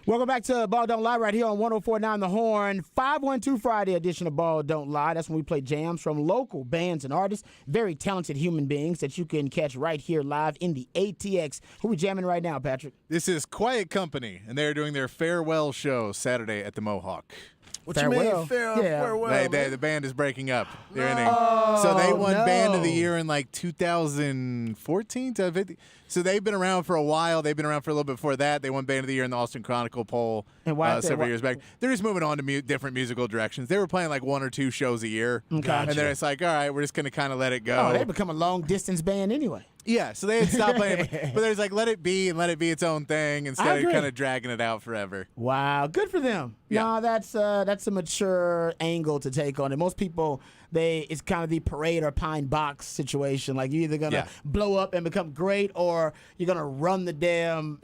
Welcome back to Ball Don't Lie right here on 104.9 The Horn. 512 Friday edition of Ball Don't Lie. That's when we play jams from local bands and artists, very talented human beings that you can catch right here live in the ATX. Who we jamming right now, Patrick? This is Quiet Company, and they're doing their farewell show Saturday at the Mohawk. What you mean farewell? The band is breaking up. They're ending. So they won Band of the Year in like 2014, 2015. So they've been around for a while. They've been around for a little bit before that. They won Band of the Year in the Austin Chronicle poll several years back. They're just moving on to different musical directions. They were playing like 1 or 2 shows a year. Gotcha. And then it's like, all right, we're just going to kind of let it go. Oh, they become a long-distance band anyway. Yeah, so they had stopped playing. But there's like, let it be and let it be its own thing instead of kind of dragging it out forever. Wow, good for them. Yeah. No, that's a mature angle to take on it. Most people, it's kind of the parade or pine box situation. Like you're either gonna blow up and become great, or you're gonna run the damn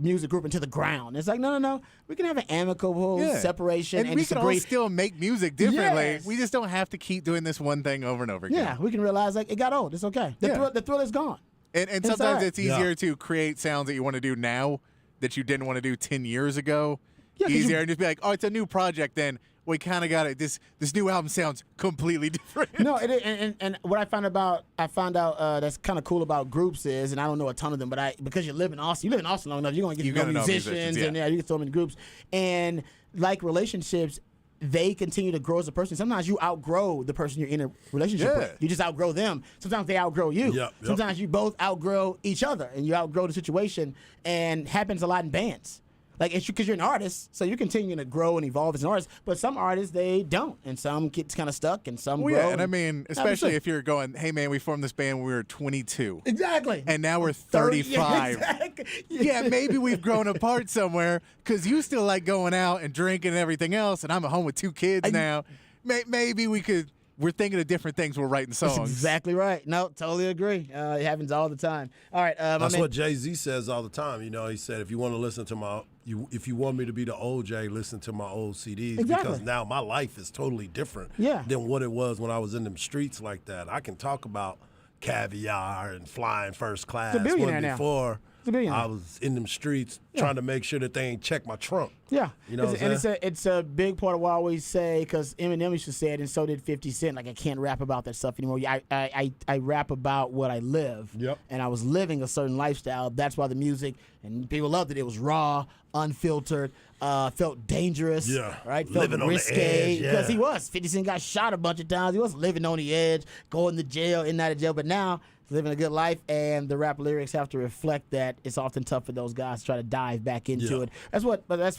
music group into the ground. It's like no. We can have an amicable separation, and we can all still make music differently. Yes. We just don't have to keep doing this one thing over and over again. Yeah, we can realize like it got old. It's okay. The thrill is gone. And sometimes it's easier to create sounds that you want to do now that you didn't want to do 10 years ago. Yeah, easier and just be like, oh, it's a new project. Then we kind of got it. This new album sounds completely different. No, and what I found out that's kind of cool about groups is, and I don't know a ton of them, but because you live in Austin long enough, you're gonna get to know musicians, and you get so many groups, and like relationships. They continue to grow as a person. Sometimes you outgrow the person you're in a relationship with. You just outgrow them. Sometimes they outgrow you. Sometimes you both outgrow each other, and you outgrow the situation. And happens a lot in bands. Like it's because you're an artist, so you're continuing to grow and evolve as an artist. But some artists they don't, and some get kind of stuck, and some grow. Yeah, and I mean, especially if you're going, hey man, we formed this band when we were 22. Exactly. And now we're 35. Exactly. Yeah, maybe we've grown apart somewhere because you still like going out and drinking and everything else, and I'm at home with 2 kids now. Maybe we're thinking of different things. We're writing songs. That's exactly right. No, totally agree. It happens all the time. All right, that's what Jay-Z says all the time. He said, if you want to listen to if you want me to be the old Jay, listen to my old CDs because now my life is totally different than what it was when I was in them streets like that. I can talk about caviar and flying first class. Before I was in them streets trying to make sure that they ain't check my trunk. Yeah, you know, it's a big part of what I always say because Eminem used to say it, and so did 50 Cent. Like I can't rap about that stuff anymore. I rap about what I live, and I was living a certain lifestyle. That's why the music and people loved it. It was raw, unfiltered, felt dangerous, right? Felt living risque on the edge, because he was. 50 Cent got shot a bunch of times. He was living on the edge, going to jail, in and out of jail. But now he's living a good life, and the rap lyrics have to reflect that. It's often tough for those guys to try to dive back into it. That's what that's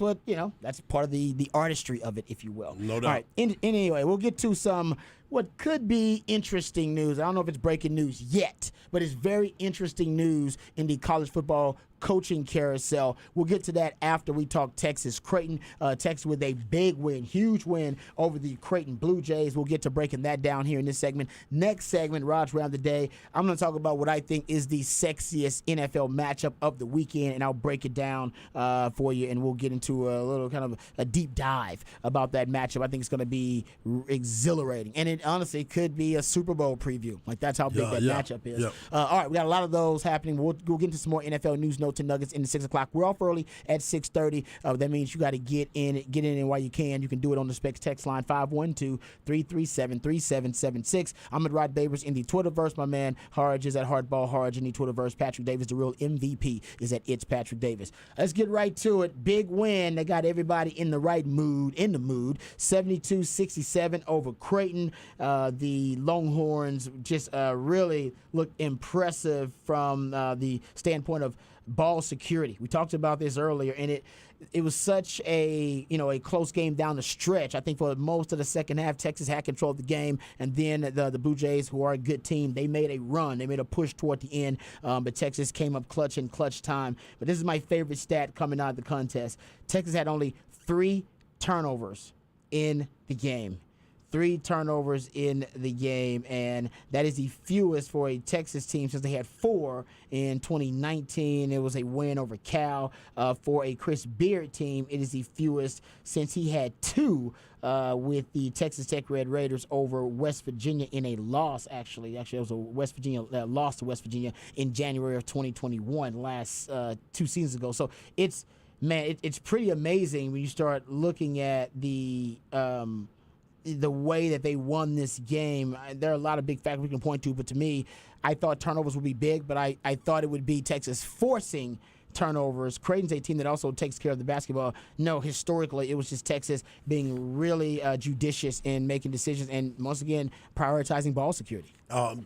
part of the artistry of it, if you will. No doubt. All right. Anyway, we'll get to some what could be interesting news. I don't know if it's breaking news yet, but it's very interesting news in the college football coaching carousel. We'll get to that after we talk Texas. Creighton, Texas with a big win, huge win over the Creighton Blue Jays. We'll get to breaking that down here in this segment. Next segment, Raj Round the Day, I'm going to talk about what I think is the sexiest NFL matchup of the weekend, and I'll break it down for you, and we'll get into a little kind of a deep dive about that matchup. I think it's going to be exhilarating, and it honestly could be a Super Bowl preview. Like, that's how big that matchup is. All right, we got a lot of those happening. We'll get into some more NFL news, notes, and nuggets in the 6 o'clock. We're off early at 6:30. That means you got to get in while you can. You can do it on the Specs text line 512-337-3776. I'm at Rod Babers in the Twitterverse. My man Harge is at Hardball Harge in the Twitterverse. Patrick Davis, the real MVP, is at It's Patrick Davis. Let's get right to it. Big win. They got everybody in the right mood. 72-67 over Creighton. The Longhorns just really looked impressive from the standpoint of ball security. We talked about this earlier, and it was such a close game down the stretch. I think for most of the second half, Texas had control of the game, and then the Blue Jays, who are a good team, they made a run. They made a push toward the end, but Texas came up clutch in clutch time. But this is my favorite stat coming out of the contest. Texas had only 3 turnovers in the game. 3 turnovers in the game, and that is the fewest for a Texas team since they had 4 in 2019. It was a win over Cal. For a Chris Beard team, it is the fewest since he had 2 with the Texas Tech Red Raiders over West Virginia in a loss, actually. Actually, it was a West Virginia loss to West Virginia in January of 2021, last 2 seasons ago. So it's man, it's pretty amazing when you start looking at the way that they won this game. There are a lot of big factors we can point to, but to me, I thought turnovers would be big, but I thought it would be Texas forcing turnovers. Creighton's a team that also takes care of the basketball. No, historically, it was just Texas being really judicious in making decisions and, once again, prioritizing ball security.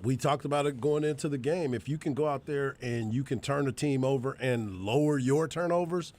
We talked about it going into the game. If you can go out there and you can turn the team over and lower your turnovers,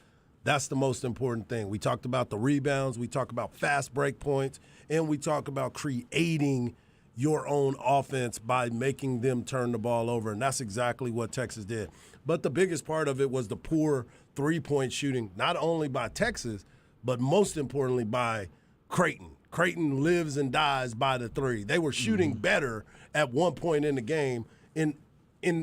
that's the most important thing. We talked about the rebounds. We talked about fast break points. And we talk about creating your own offense by making them turn the ball over. And that's exactly what Texas did. But the biggest part of it was the poor three-point shooting, not only by Texas, but most importantly by Creighton. Creighton lives and dies by the three. They were shooting better at one point in the game in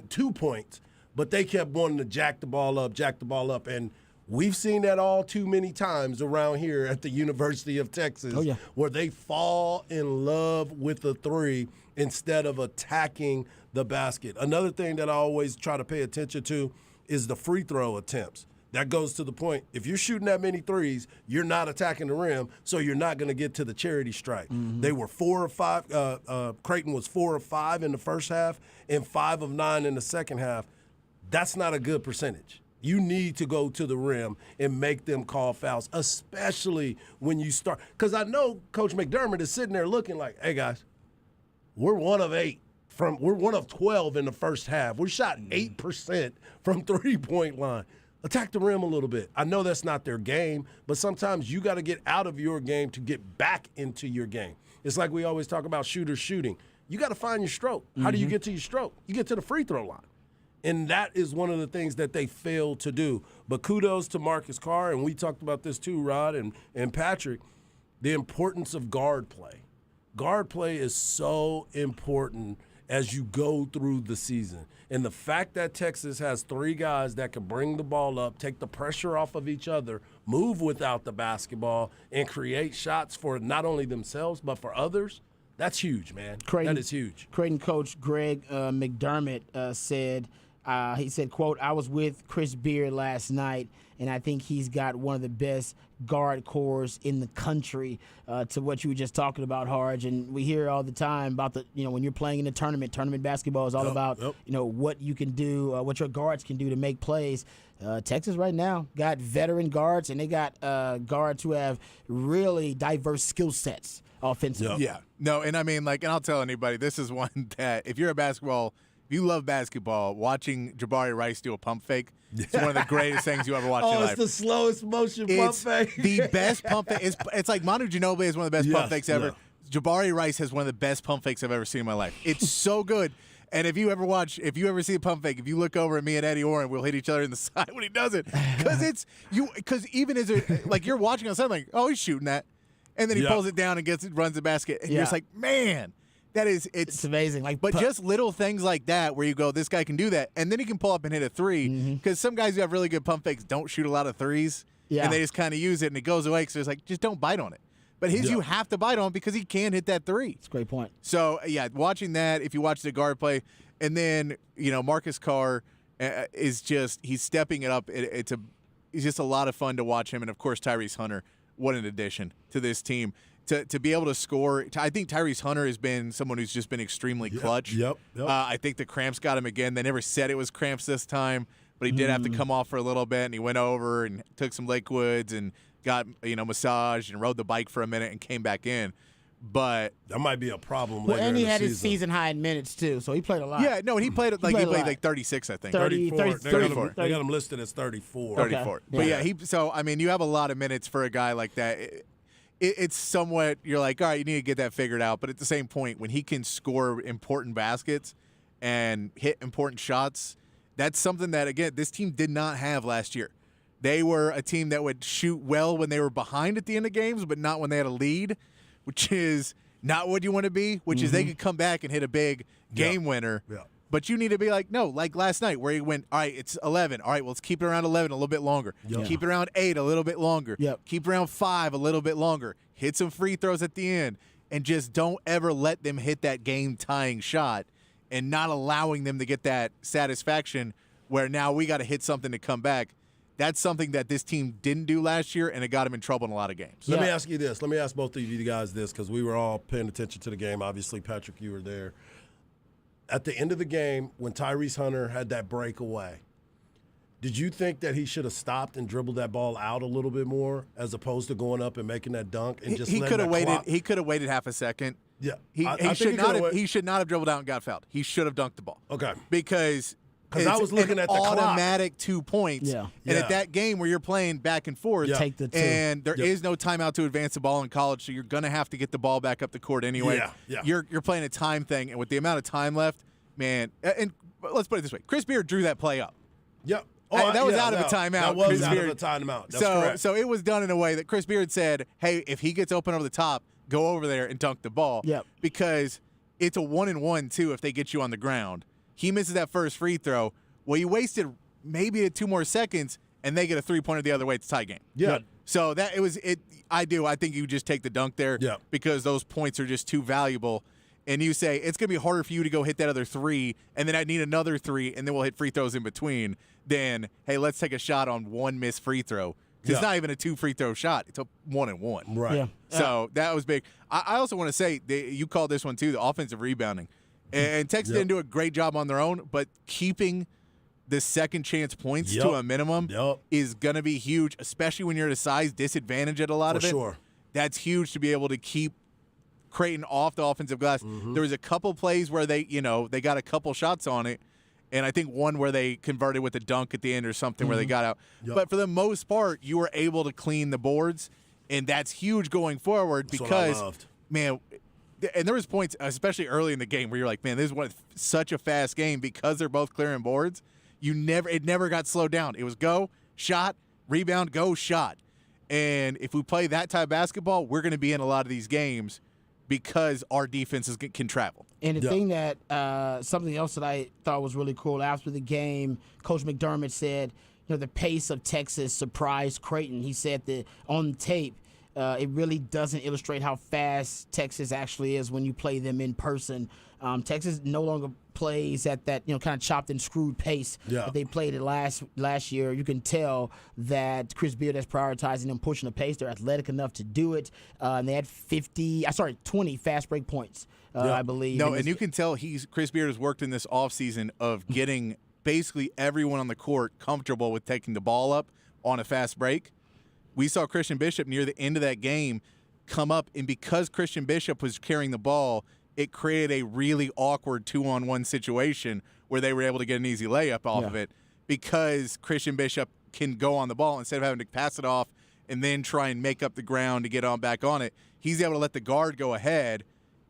2 points, but they kept wanting to jack the ball up. And we've seen that all too many times around here at the University of Texas, where they fall in love with the three instead of attacking the basket. Another thing that I always try to pay attention to is the free throw attempts. That goes to the point. If you're shooting that many threes, you're not attacking the rim, so you're not going to get to the charity stripe. They were 4 of 5. Creighton was 4 of 5 in the first half and 5 of 9 in the second half. That's not a good percentage. You need to go to the rim and make them call fouls, especially when you start. Because I know Coach McDermott is sitting there looking like, hey, guys, we're 1 of 8. We're 1 of 12 in the first half. We shot 8% from three-point line. Attack the rim a little bit. I know that's not their game, but sometimes you got to get out of your game to get back into your game. It's like we always talk about shooters shooting. You got to find your stroke. How do you get to your stroke? You get to the free throw line. And that is one of the things that they failed to do. But kudos to Marcus Carr, and we talked about this too, Rod and Patrick, the importance of guard play. Guard play is so important as you go through the season. And the fact that Texas has 3 guys that can bring the ball up, take the pressure off of each other, move without the basketball, and create shots for not only themselves but for others, that's huge, man. That is huge. Creighton coach Greg McDermott said, he said, quote, I was with Chris Beard last night, and I think he's got one of the best guard cores in the country, to what you were just talking about, Harge. And we hear all the time about when you're playing in a tournament basketball is all about, what you can do, what your guards can do to make plays. Texas right now got veteran guards, and they got guards who have really diverse skill sets offensively. Yeah. No, and I mean, and I'll tell anybody, this is one that if you love basketball, watching Jabari Rice do a pump fake, it's one of the greatest things you ever watch in your life. It's the slowest motion pump fake. The best pump fake. It's like Manu Ginobili is one of the best pump fakes ever. Yeah. Jabari Rice has one of the best pump fakes I've ever seen in my life. It's so good. And if you ever see a pump fake, if you look over at me and Eddie Orrin, we'll hit each other in the side when he does it. Because even as you're watching on something, like, oh, he's shooting that. And then he pulls it down and runs the basket. And you're just like, man. It's amazing. But just little things like that where you go, this guy can do that. And then he can pull up and hit a three. Because some guys who have really good pump fakes don't shoot a lot of threes. Yeah. And they just kind of use it and it goes away. So it's like, just don't bite on it. But you have to bite on because he can hit that three. That's a great point. So, watching that, if you watch the guard play, and then, Marcus Carr is he's stepping it up. He's just a lot of fun to watch him. And, of course, Tyrese Hunter, what an addition to this team. To be able to score, I think Tyrese Hunter has been someone who's just been extremely clutch. Yep. I think the cramps got him again. They never said it was cramps this time, but he did have to come off for a little bit, and he went over and took some liquids and got massaged and rode the bike for a minute and came back in. But that might be a problem later. Well, and he had his season high in minutes too, so he played a lot. Yeah, no, he played like 36, I think. 34. They got him listed as 34. 34. Okay. But you have a lot of minutes for a guy like that. It's somewhat, you're like, all right, you need to get that figured out. But at the same point, when he can score important baskets and hit important shots, that's something that, again, this team did not have last year. They were a team that would shoot well when they were behind at the end of games, but not when they had a lead, which is not what you want to be, which is they could come back and hit a big game winner. Yeah. But you need to be like, no, like last night where he went, all right, it's 11. All right, well, let's keep it around 11 a little bit longer. Yep. Keep it around 8 a little bit longer. Yep. Keep it around 5 a little bit longer. Hit some free throws at the end. And just don't ever let them hit that game-tying shot and not allowing them to get that satisfaction where now we got to hit something to come back. That's something that this team didn't do last year, and it got him in trouble in a lot of games. Let me ask you this. Let me ask both of you guys this, because we were all paying attention to the game. Obviously, Patrick, you were there. At the end of the game, when Tyrese Hunter had that breakaway, did you think that he should have stopped and dribbled that ball out a little bit more, as opposed to going up and making that dunk and just he letting could have that waited. clock? He could have waited half a second. Yeah, he should not have dribbled out and got fouled. He should have dunked the ball. Okay, because I was looking at the automatic 2 points. Yeah. And at that game where you're playing back and forth, take the two. and there is no timeout to advance the ball in college, so you're gonna have to get the ball back up the court anyway. Yeah. You're playing a time thing, and with the amount of time left, man. And let's put it this way: Chris Beard drew that play up. Yep. That was out of a timeout. That was Chris out Beard. of a timeout. That's correct. So it was done in a way that Chris Beard said, "Hey, if he gets open over the top, go over there and dunk the ball." Yep. Because it's a 1-and-1 too if they get you on the ground. He misses that first free throw. Well, you wasted maybe 2 more seconds, and they get a 3-pointer the other way. It's a tie game. Yeah. So that it was it. I think you just take the dunk there. Yeah. Because those points are just too valuable. And you say it's going to be harder for you to go hit that other 3, and then I need another 3, and then we'll hit free throws in between. Then, hey, let's take a shot on one missed free throw. It's not even a 2 free throw shot. It's a 1-and-1. Right. Yeah. So that was big. I also want to say, you called this one too, the offensive rebounding. And Texas didn't do a great job on their own, but keeping the second chance points to a minimum is going to be huge, especially when you're at a size disadvantage at a lot of it. Sure. That's huge to be able to keep Creighton off the offensive glass. There was a couple plays where they got a couple shots on it, and I think one where they converted with a dunk at the end or something where they got out. But for the most part, you were able to clean the boards, and that's huge going forward because, man, and there was points, especially early in the game, where you're like, man, this is such a fast game because they're both clearing boards. It never got slowed down. It was go, shot, rebound, go, shot. And if we play that type of basketball, we're going to be in a lot of these games because our defenses can travel. And the thing that, something else that I thought was really cool, after the game, Coach McDermott said, the pace of Texas surprised Creighton. He said that on tape, it really doesn't illustrate how fast Texas actually is when you play them in person. Texas no longer plays at that kind of chopped and screwed pace that they played it last year. You can tell that Chris Beard is prioritizing them, pushing the pace. They're athletic enough to do it. And they had 20 fast break points, I believe. No, and you can tell Chris Beard has worked in this offseason of getting basically everyone on the court comfortable with taking the ball up on a fast break. We saw Christian Bishop near the end of that game come up, and because Christian Bishop was carrying the ball, it created a really awkward 2-on-1 situation where they were able to get an easy layup off of it because Christian Bishop can go on the ball instead of having to pass it off and then try and make up the ground to get back on it. He's able to let the guard go ahead,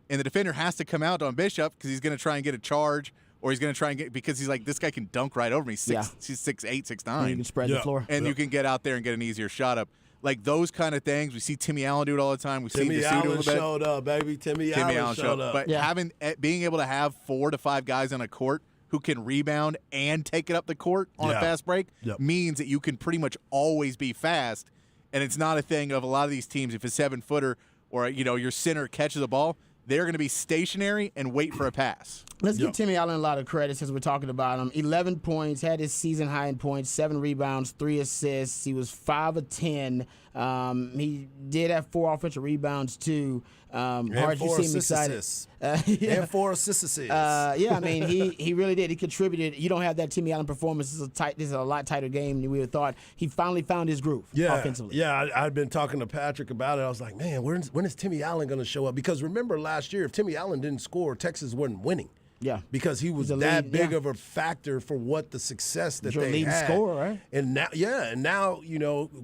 and the defender has to come out on Bishop because he's going to try and get a charge, or he's going to try and because he's like, this guy can dunk right over me. He's 6'8", 6'9". And you can spread the floor. And you can get out there and get an easier shot up. Like those kind of things. We see Timmy Allen do it all the time. We see Timmy D'Souza Allen a little bit. showed up, baby. Timmy Allen showed up. But being able to have 4 to 5 guys on a court who can rebound and take it up the court on a fast break means that you can pretty much always be fast. And it's not a thing of a lot of these teams, if a 7-footer or your center catches the ball, they're going to be stationary and wait for a pass. Let's give Timmy Allen a lot of credit since we're talking about him. 11 points, had his season high in points, 7 rebounds, 3 assists. He was 5 of 10. He did have 4 offensive rebounds too. And 4 assists. And 4 assists. I mean, he really did. He contributed. You don't have that Timmy Allen performance. This is a lot tighter game than we would have thought. He finally found his groove offensively. Yeah, I'd been talking to Patrick about it. I was like, man, when is Timmy Allen going to show up? Because remember last year, if Timmy Allen didn't score, Texas wasn't winning. Yeah, because he was that big of a factor for what the success that they leading had. Scorer, right? And now,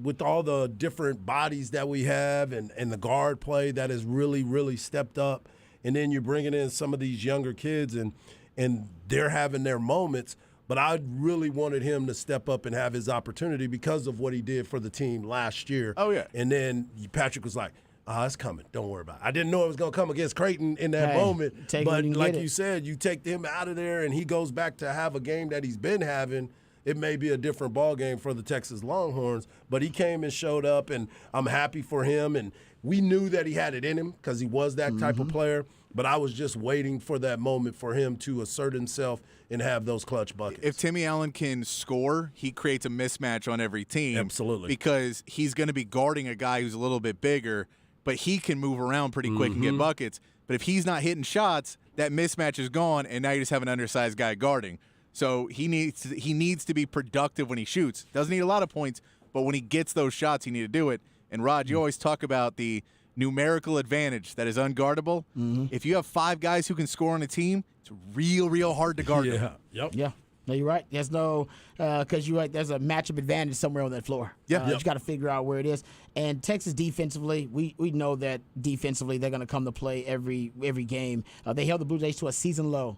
with all the different bodies that we have and the guard play that has really, really stepped up, and then you're bringing in some of these younger kids and they're having their moments. But I really wanted him to step up and have his opportunity because of what he did for the team last year. Oh yeah, and then Patrick was like, it's coming. Don't worry about it. I didn't know it was going to come against Creighton in that moment. But like you said, you take him out of there and he goes back to have a game that he's been having. it may be a different ball game for the Texas Longhorns. But he came and showed up, and I'm happy for him. And we knew that he had it in him because he was that type of player. But I was just waiting for that moment for him to assert himself and have those clutch buckets. If Timmy Allen can score, he creates a mismatch on every team. Absolutely. Because he's going to be guarding a guy who's a little bit bigger, but he can move around pretty quick and get buckets. But if he's not hitting shots, that mismatch is gone, and now you just have an undersized guy guarding. So he needs to be productive when he shoots. Doesn't need a lot of points, but when he gets those shots, he need to do it. And, Rod, you always talk about the numerical advantage that is unguardable. If you have 5 guys who can score on a team, it's real hard to guard them. Yeah. No, you're right. There's no because you're right. There's a matchup advantage somewhere on that floor. You got to figure out where it is. And Texas defensively, we know that defensively they're going to come to play every game. They held the Blue Jays to a season low,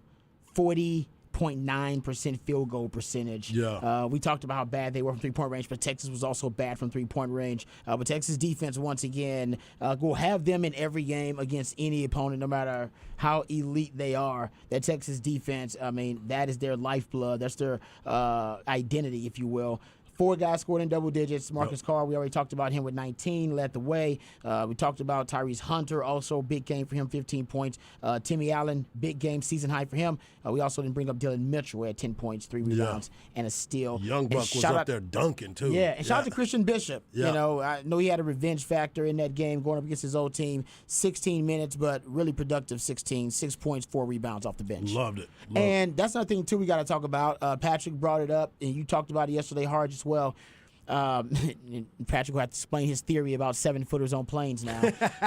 40.9% field goal percentage. We talked about how bad they were from three-point range, but Texas was also bad from three-point range. But Texas defense, once again, will have them in every game against any opponent, no matter how elite they are. That Texas defense, I mean, that is their lifeblood. That's their identity, if you will. 4 guys scored in double digits. Marcus Carr, we already talked about him with 19, led the way. We talked about Tyrese Hunter, also big game for him, 15 points. Timmy Allen, big game, season high for him. We also didn't bring up Dylan Mitchell at 10 points, 3 rebounds, and a steal. Young Buck was up there dunking, too. Yeah, and shout out to Christian Bishop. You know, I know he had a revenge factor in that game going up against his old team. 16 minutes, but really productive 16. 6 points, 4 rebounds off the bench. Loved it. And that's another thing, too, we got to talk about. Patrick brought it up, and you talked about it yesterday hard as well. Patrick will have to explain his theory about 7-footers on planes now.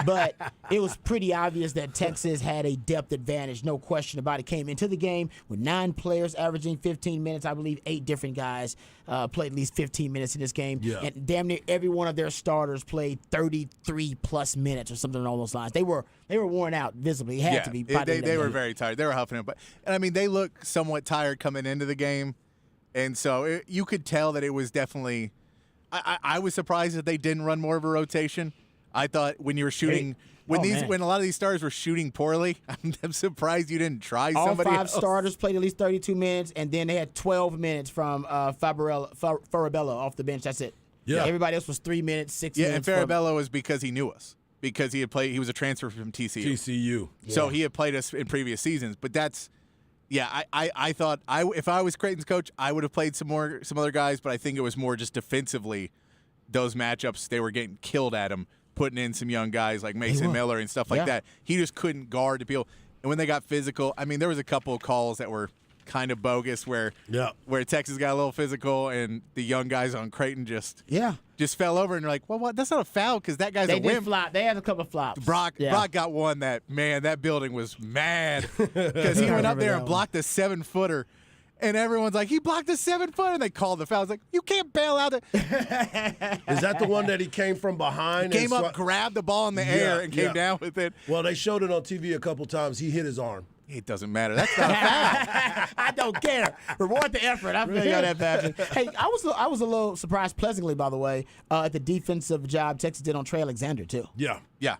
But it was pretty obvious that Texas had a depth advantage, no question about it. Came into the game with 9 players averaging 15 minutes. I believe 8 different guys played at least 15 minutes in this game. And damn near every one of their starters played 33-plus minutes or something along those lines. They were worn out visibly. It had to be. They were very tired. They were huffing it. And I mean, they look somewhat tired coming into the game. And so you could tell that it was definitely – I was surprised that they didn't run more of a rotation. I thought when you were shooting when a lot of these starters were shooting poorly, I'm surprised you didn't try somebody else. All 5 starters played at least 32 minutes, and then they had 12 minutes from Farabello off the bench. That's it. Yeah. Everybody else was 3 minutes, 6 minutes. Yeah, and Farabello was because he knew us. Because he was a transfer from TCU. So he had played us in previous seasons. But that's I thought if I was Creighton's coach, I would have played some other guys, but I think it was more just defensively those matchups, they were getting killed at him, putting in some young guys like Mason Miller and stuff like that. He just couldn't guard the people. And when they got physical, I mean, there was a couple of calls that were kind of bogus where Texas got a little physical and the young guys on Creighton just fell over, and you're like, well, what? That's not a foul because that guy's a wimp. They had a couple of flops. Brock got one that building was mad because he went up there and blocked a 7-footer. And everyone's like, he blocked a 7-footer, and they called the foul. It's like, you can't bail out. Is that the one that he came from behind? Came up, grabbed the ball in the air, and came down with it. Well, they showed it on TV a couple times. He hit his arm. It doesn't matter. That's not a foul. I don't care. Reward the effort. I feel you on that, Patrick. Hey, I was a little surprised, pleasantly, by the way, at the defensive job Texas did on Trey Alexander too. Yeah.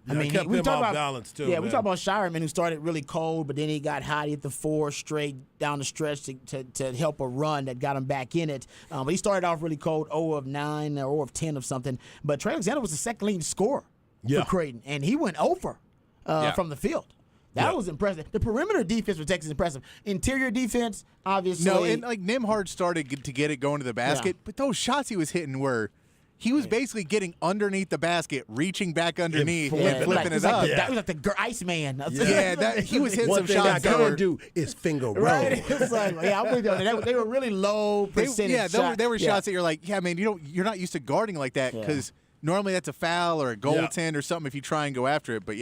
I mean, kept him off balance too. Yeah, we talk about Shireman, who started really cold, but then he got hot. He hit the 4 straight down the stretch to help a run that got him back in it. But he started off really cold, 0 of 9 or 0 of 10 of something. But Trey Alexander was the second leading scorer for Creighton, and he went over from the field. That was impressive. The perimeter defense for Texas is impressive. Interior defense, obviously. No, and like Nembhard started to get it going to the basket, but those shots he was hitting were he was basically getting underneath the basket, reaching back underneath, and flipping it up. That was like the Iceman. He was hitting some shots. What they do is finger roll. Right? It's like, I'm with you. They were really low percentage shots. They were shots that you're like, man, you're not used to guarding like that because normally that's a foul or a goaltend or something if you try and go after it. But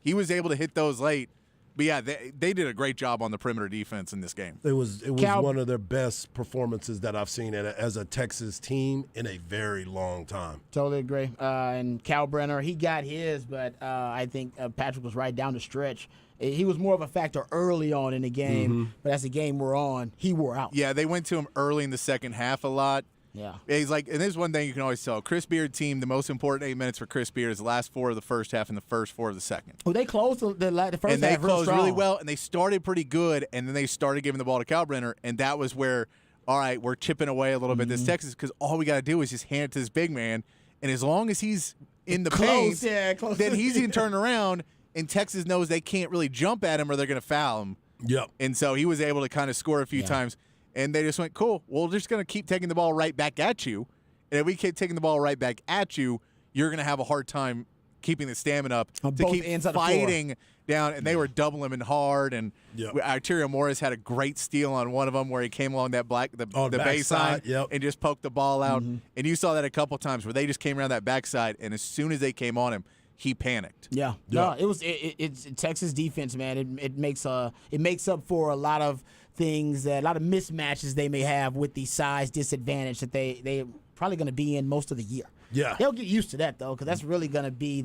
he was able to hit those late. But they did a great job on the perimeter defense in this game. It was one of their best performances that I've seen as a Texas team in a very long time. Totally agree. And Cal Brenner, he got his, but I think Patrick was right down the stretch. He was more of a factor early on in the game, but as the game wore on, he wore out. Yeah, they went to him early in the second half a lot. Yeah. He's like, and there's one thing you can always tell. Chris Beard team, the most important 8 minutes for Chris Beard is the last 4 of the first half and the first 4 of the second. Well, they closed the first half. And they closed really well, and they started pretty good, and then they started giving the ball to Cal Brenner, and that was where all right, we're chipping away a little bit this Texas because all we got to do is just hand it to this big man. And as long as he's in the Close, paint, close. then he's going to turn around, and Texas knows they can't really jump at him or they're going to foul him. Yep. And so he was able to kind of score a few times. And they just went, cool, we're just going to keep taking the ball right back at you. And if we keep taking the ball right back at you, you're going to have a hard time keeping the stamina up On to both keep ends of the floor. fighting down. And they were doubling him hard. And Arterio Morris had a great steal on one of them where he came along that the baseline and just poked the ball out. And you saw that a couple times where they just came around that backside, and as soon as they came on him, he panicked. Yeah. No, it's Texas defense, man. It makes up for a lot of things, a lot of mismatches they may have with the size disadvantage that they probably going to be in most of the year. Yeah. They'll get used to that, though, because that's really going to be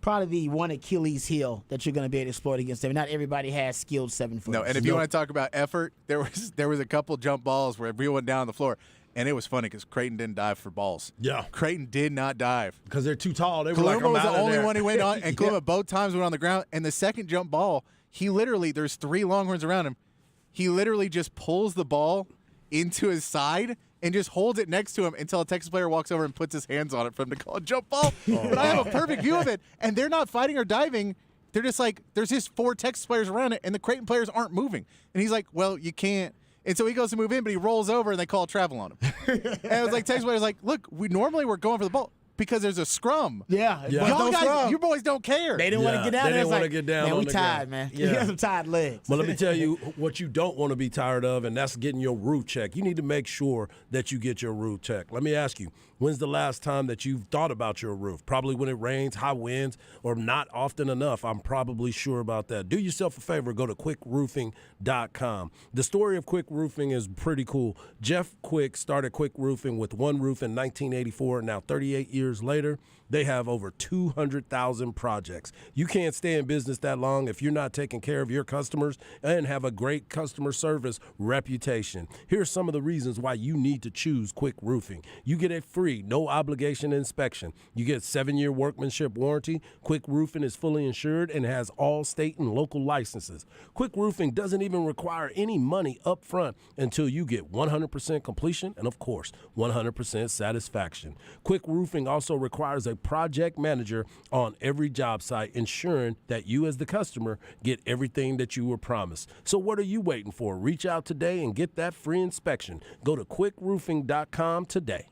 probably the one Achilles heel that you're going to be able to exploit against them. Not everybody has skilled 7-footers. No, and if you want to talk about effort, there was a couple jump balls where we went down the floor, and it was funny because Creighton didn't dive for balls. Yeah. Creighton did not dive. Because they're too tall. They were Kaluma was the only there. one who went on, and Kaluma both times went on the ground, and the second jump ball, he literally, there's 3 Longhorns around him, he literally just pulls the ball into his side and just holds it next to him until a Texas player walks over and puts his hands on it for him to call a jump ball. But I have a perfect view of it, and they're not fighting or diving. They're just like, there's just 4 Texas players around it, and the Creighton players aren't moving. And he's like, well, you can't. And so he goes to move in, but he rolls over, and they call travel on him. And it was like, Texas players like, look, we're going for the ball because there's a scrum. Yeah. But y'all guys, you boys don't care. They didn't want to get down They there. didn't It's want to like, get down man, on we the tired, ground. man. Yeah. We got some tired legs. Well, let me tell you what you don't want to be tired of, and that's getting your roof checked. You need to make sure that you get your roof checked. Let me ask you, when's the last time that you've thought about your roof? Probably when it rains, high winds, or not often enough. I'm probably sure about that. Do yourself a favor. Go to quickroofing.com. The story of Quick Roofing is pretty cool. Jeff Quick started Quick Roofing with one roof in 1984. Now, 38 years later, they have over 200,000 projects. You can't stay in business that long if you're not taking care of your customers and have a great customer service reputation. Here's some of the reasons why you need to choose Quick Roofing. You get a free, no obligation inspection. You get 7-year workmanship warranty. Quick Roofing is fully insured and has all state and local licenses. Quick Roofing doesn't even require any money up front until you get 100% completion and, of course, 100% satisfaction. Quick Roofing also requires a project manager on every job site, ensuring that you as the customer get everything that you were promised. So what are you waiting for? Reach out today and get that free inspection. Go to quickroofing.com today.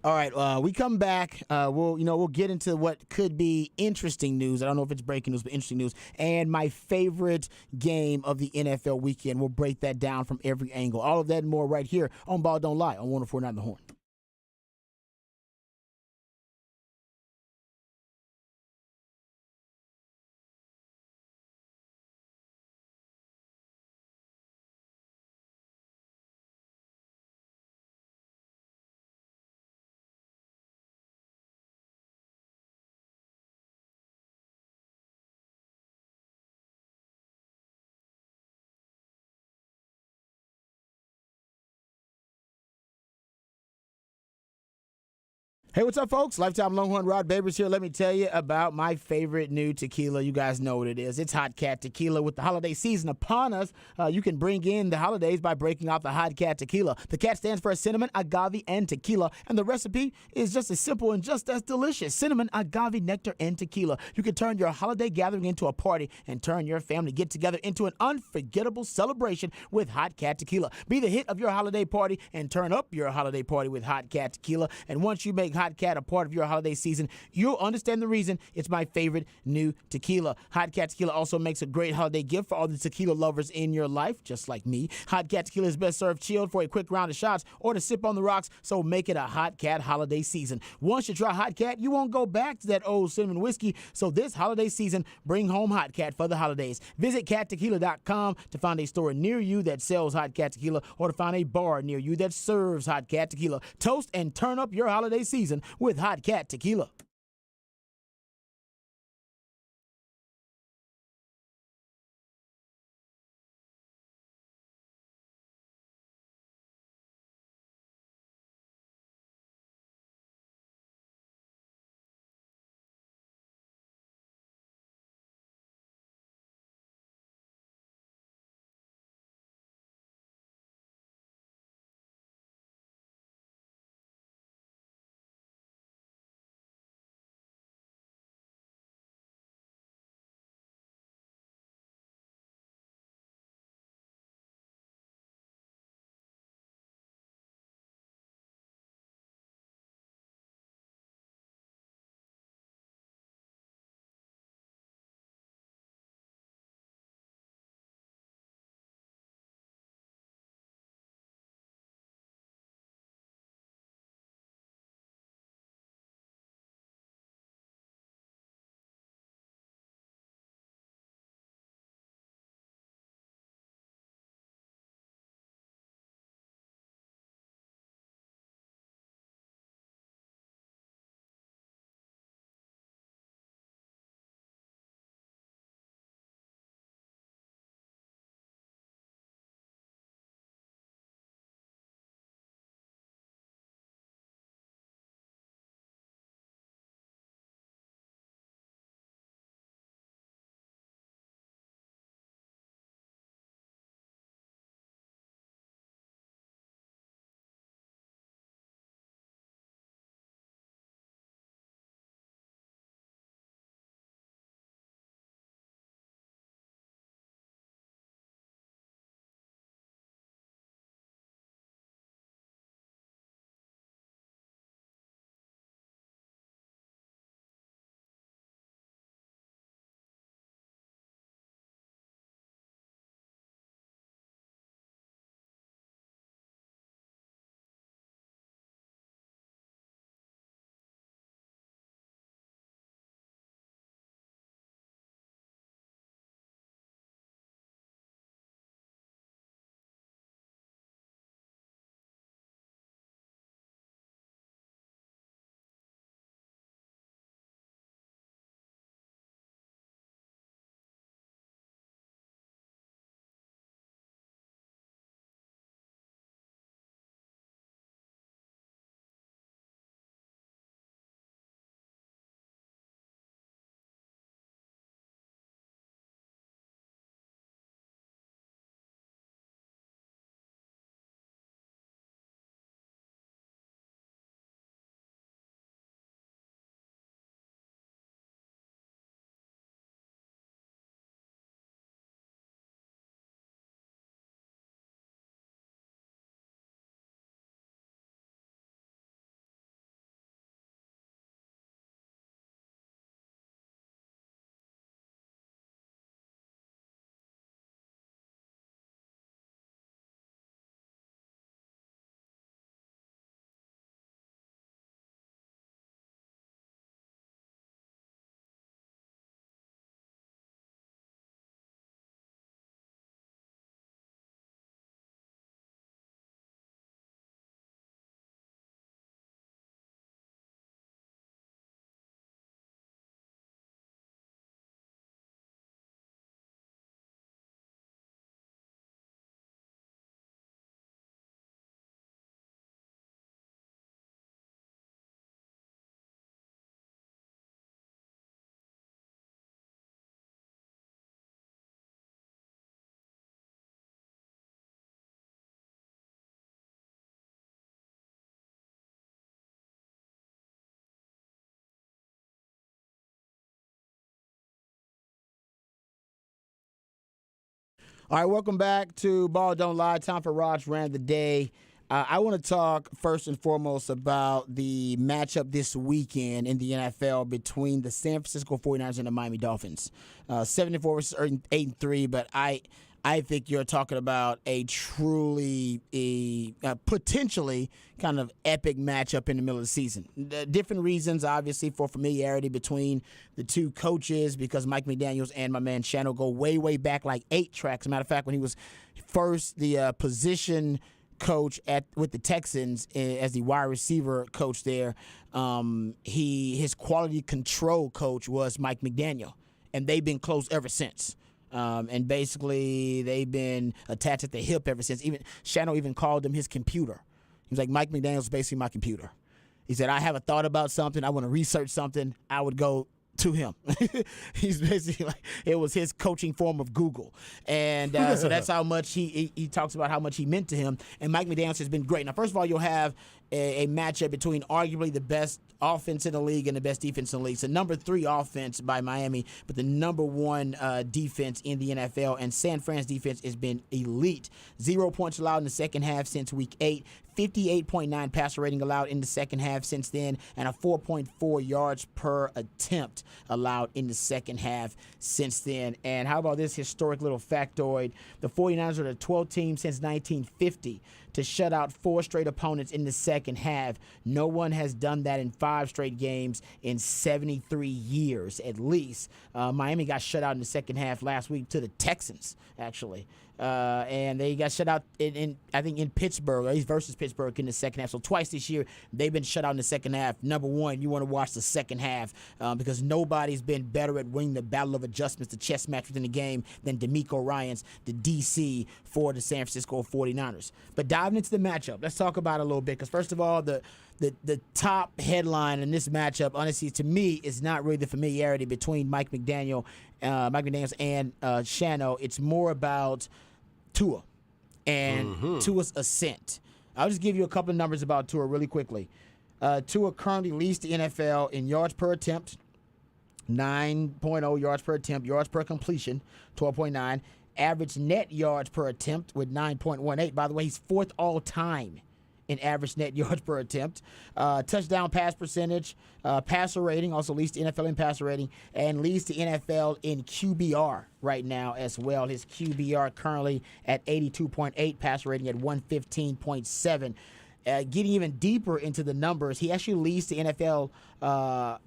All right, we come back. We'll get into what could be interesting news. I don't know if it's breaking news, but interesting news. And my favorite game of the NFL weekend. We'll break that down from every angle. All of that and more right here on Ball Don't Lie on 104.9 The Horn. Hey, what's up, folks? Lifetime Longhorn Rod Babers here. Let me tell you about my favorite new tequila. You guys know what it is. It's Hot Cat Tequila. With the holiday season upon us, you can bring in the holidays by breaking out the Hot Cat Tequila. The cat stands for cinnamon, agave, and tequila, and the recipe is just as simple and just as delicious. Cinnamon, agave, nectar, and tequila. You can turn your holiday gathering into a party and turn your family get-together into an unforgettable celebration with Hot Cat Tequila. Be the hit of your holiday party and turn up your holiday party with Hot Cat Tequila. And once you make Hot Cat a part of your holiday season, you'll understand the reason it's my favorite new tequila. Hot Cat Tequila also makes a great holiday gift for all the tequila lovers in your life, just like me. Hot Cat Tequila is best served chilled for a quick round of shots or to sip on the rocks, so make it a Hot Cat holiday season. Once you try Hot Cat, you won't go back to that old cinnamon whiskey, so this holiday season, bring home Hot Cat for the holidays. Visit cattequila.com to find a store near you that sells Hot Cat Tequila or to find a bar near you that serves Hot Cat Tequila. Toast and turn up your holiday season with Hot Cat Tequila. All right, welcome back to Ball Don't Lie. Time for Raj Rant of the Day. I want to talk first and foremost about the matchup this weekend in the NFL between the San Francisco 49ers and the Miami Dolphins. 7-4 versus 8-3, but I think you're talking about a truly, potentially kind of epic matchup in the middle of the season. Different reasons, obviously, for familiarity between the two coaches because Mike McDaniels and my man Shano go way, way back like 8 tracks. As a matter of fact, when he was first the position coach with the Texans as the wide receiver coach there, his quality control coach was Mike McDaniel, and they've been close ever since. And basically, they've been attached at the hip ever since. Even Shano even called him his computer. He was like, Mike McDaniel's basically my computer. He said, I have a thought about something. I want to research something. I would go to him. He's basically like, it was his coaching form of Google. And so that's how much he talks about how much he meant to him. And Mike McDaniels has been great. Now, first of all, you'll have a matchup between arguably the best offense in the league and the best defense in the league. So number 3 offense by Miami, but the number 1 defense in the NFL. And San Fran's defense has been elite. 0 points allowed in the second half since week 8. 58.9 passer rating allowed in the second half since then, and a 4.4 yards per attempt allowed in the second half since then. And how about this historic little factoid? The 49ers are the 12th team since 1950 to shut out 4 straight opponents in the second half. No one has done that in 5 straight games in 73 years at least. Miami got shut out in the second half last week to the Texans, actually. And they got shut out I think in Pittsburgh, or versus Pittsburgh in the second half. So twice this year, they've been shut out in the second half. Number 1, you want to watch the second half because nobody's been better at winning the battle of adjustments, the chess match within the game, than DeMeco Ryans, the DC for the San Francisco 49ers. But diving into the matchup, let's talk about it a little bit because first of all, the top headline in this matchup, honestly, to me, is not really the familiarity between Mike McDaniels and Shano. It's more about Tua and Tua's ascent. I'll just give you a couple of numbers about Tua really quickly. Tua currently leads the NFL in yards per attempt, 9.0 yards per attempt, yards per completion, 12.9. Average net yards per attempt with 9.18. By the way, he's 4th all time in average net yards per attempt. Touchdown pass percentage, passer rating, also leads the NFL in passer rating, and leads the NFL in QBR right now as well. His QBR currently at 82.8, passer rating at 115.7. Getting even deeper into the numbers, he actually leads the NFL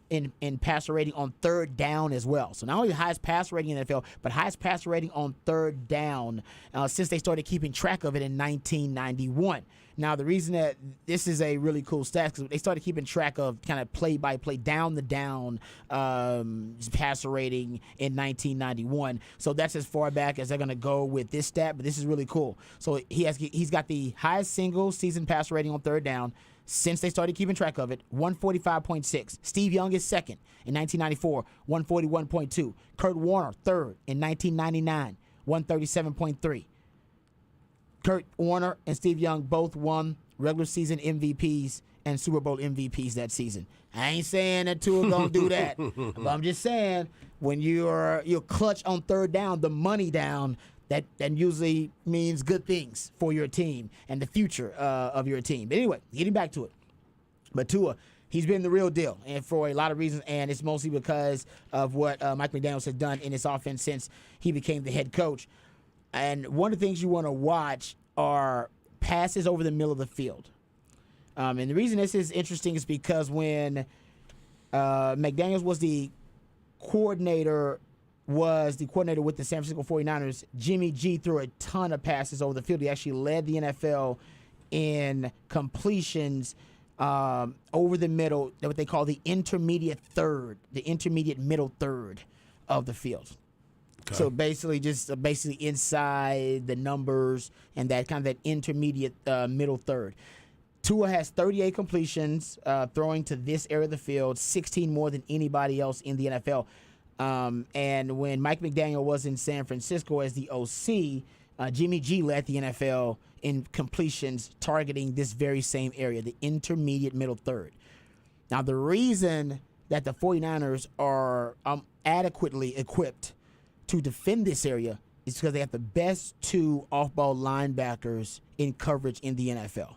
in passer rating on 3rd down as well. So not only the highest passer rating in the NFL, but highest passer rating on 3rd down since they started keeping track of it in 1991. Now, the reason that this is a really cool stat is because they started keeping track of kind of play-by-play, down-the-down passer rating in 1991. So that's as far back as they're going to go with this stat, but this is really cool. So he's got the highest single-season passer rating on 3rd down since they started keeping track of it, 145.6. Steve Young is 2nd in 1994, 141.2. Kurt Warner, 3rd in 1999, 137.3. Kurt Warner and Steve Young both won regular season MVPs and Super Bowl MVPs that season. I ain't saying that Tua gonna do that, but I'm just saying when you're clutch on 3rd down, the money down, that usually means good things for your team and the future of your team. But anyway, getting back to it. But Tua, he's been the real deal, and for a lot of reasons, and it's mostly because of what Mike McDaniels has done in his offense since he became the head coach. And one of the things you want to watch are passes over the middle of the field. And the reason this is interesting is because when McDaniels was the coordinator with the San Francisco 49ers, Jimmy G threw a ton of passes over the field. He actually led the NFL in completions over the middle, what they call the intermediate middle third of the field. Okay. So basically inside the numbers and that kind of that intermediate middle third. Tua has 38 completions throwing to this area of the field, 16 more than anybody else in the NFL. And when Mike McDaniel was in San Francisco as the OC, Jimmy G led the NFL in completions targeting this very same area, the intermediate middle third. Now, the reason that the 49ers are adequately equipped to defend this area is because they have the best 2 off-ball linebackers in coverage in the NFL.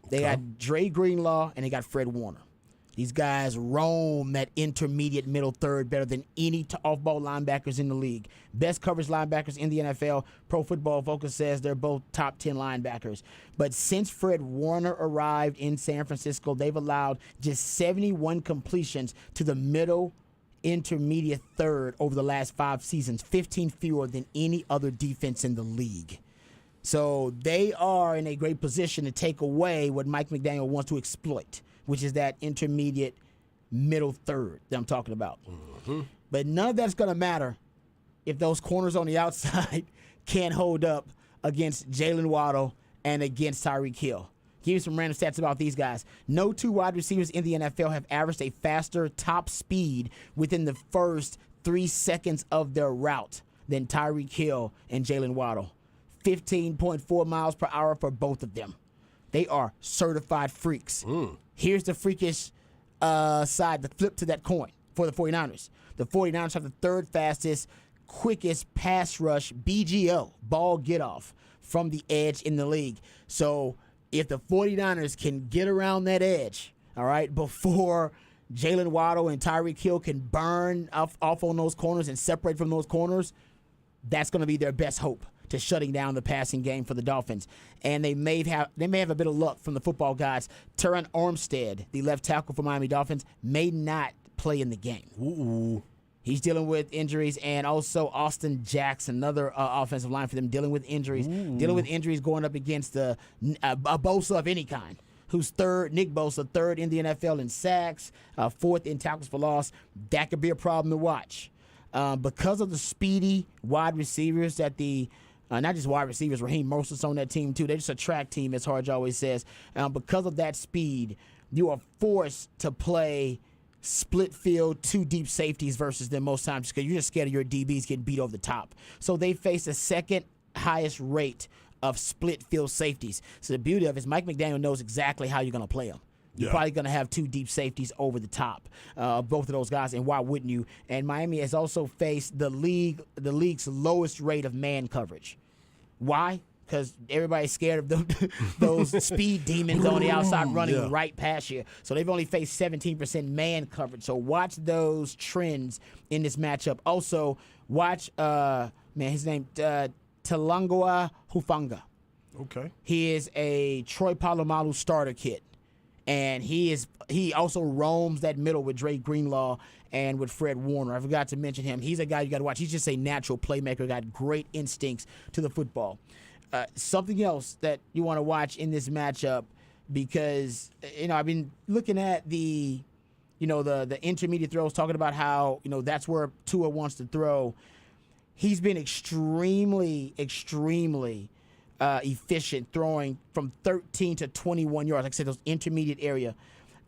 They got Dre Greenlaw and they got Fred Warner. These guys roam that intermediate middle third better than any off-ball linebackers in the league. Best coverage linebackers in the NFL. Pro Football Focus says they're both top 10 linebackers. But since Fred Warner arrived in San Francisco, they've allowed just 71 completions to the middle intermediate third over the last 5 seasons, 15 fewer than any other defense in the league. So they are in a great position to take away what Mike McDaniel wants to exploit, which is that intermediate middle third that I'm talking about. But none of that's going to matter if those corners on the outside can't hold up against Jalen Waddle and against Tyreek Hill. Give you some random stats about these guys. No 2 wide receivers in the NFL have averaged a faster top speed within the first 3 seconds of their route than Tyreek Hill and Jalen Waddle. 15.4 miles per hour for both of them. They are certified freaks. Here's the freakish side, the flip to that coin for the 49ers. The 49ers have the 3rd fastest, quickest pass rush, BGO, ball get off, from the edge in the league. So if the 49ers can get around that edge, all right, before Jalen Waddle and Tyreek Hill can burn off on those corners and separate from those corners, that's going to be their best hope to shutting down the passing game for the Dolphins. And they may have a bit of luck from the football guys. Teron Armstead, the left tackle for Miami Dolphins, may not play in the game. He's dealing with injuries, and also Austin Jackson, another offensive line for them, dealing with injuries. Dealing with injuries going up against a Bosa of any kind, who's third, Nick Bosa, 3rd in the NFL in sacks, 4th in tackles for loss. That could be a problem to watch. Because of the speedy wide receivers that not just wide receivers, Raheem Mostert's on that team too. They're just a track team, as Harge always says. Because of that speed, you are forced to play split field, 2 deep safeties versus them most times because you're just scared of your DBs getting beat over the top. So they face the 2nd highest rate of split field safeties. So the beauty of it is Mike McDaniel knows exactly how you're going to play them. You're probably going to have 2 deep safeties over the top of both of those guys, and why wouldn't you? And Miami has also faced the league's lowest rate of man coverage. Why? Because everybody's scared of those speed demons on the outside running right past you. So they've only faced 17% man coverage. So watch those trends in this matchup. Also, watch, his name, Talanoa Hufanga. Okay. He is a Troy Polamalu starter kid. And he also roams that middle with Dre Greenlaw and with Fred Warner. I forgot to mention him. He's a guy you got to watch. He's just a natural playmaker, got great instincts to the football. Something else that you want to watch in this matchup, because I've been looking at the intermediate throws, talking about how that's where Tua wants to throw. He's been extremely efficient throwing from 13 to 21 yards. Like I said, those intermediate area.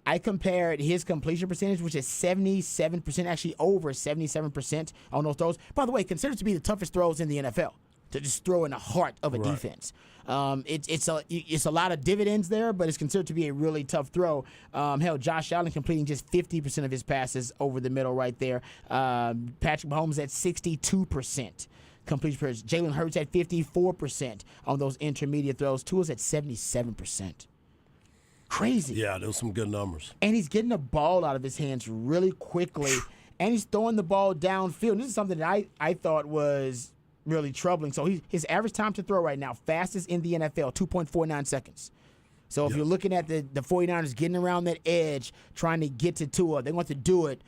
I compared his completion percentage, which is 77%, actually over 77% on those throws. By the way, considered to be the toughest throws in the NFL, to just throw in the heart of a defense. It's a lot of dividends there, but it's considered to be a really tough throw. Hell, Josh Allen completing just 50% of his passes over the middle right there. Patrick Mahomes at 62%. Completion percentage. Jalen Hurts at 54% on those intermediate throws. Tua's at 77%. Crazy. Yeah, those are some good numbers. And he's getting the ball out of his hands really quickly, and he's throwing the ball downfield. This is something that I thought was really troubling. So his average time to throw right now, fastest in the NFL, 2.49 seconds. So if you're looking at the 49ers getting around that edge, trying to get to Tua, they want to do it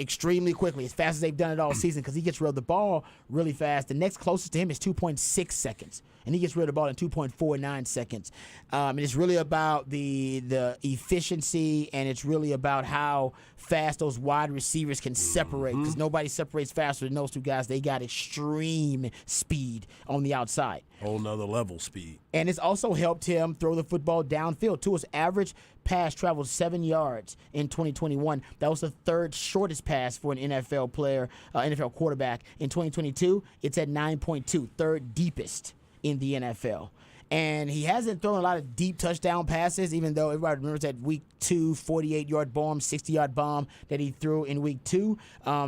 extremely quickly, as fast as they've done it all season, because he gets rid of the ball really fast. The next closest to him is 2.6 seconds, and he gets rid of the ball in 2.49 seconds. And it's really about the efficiency, and it's really about how fast those wide receivers can separate, because nobody separates faster than those two guys. They got extreme speed on the outside. Whole nother level speed. And it's also helped him throw the football downfield. Tua's average pass traveled 7 yards in 2021. That was the 3rd shortest pass for an NFL player, NFL quarterback. In 2022, it's at 9.2, 3rd deepest in the NFL. And he hasn't thrown a lot of deep touchdown passes, even though everybody remembers that week 2 48-yard bomb, 60-yard bomb that he threw in week 2.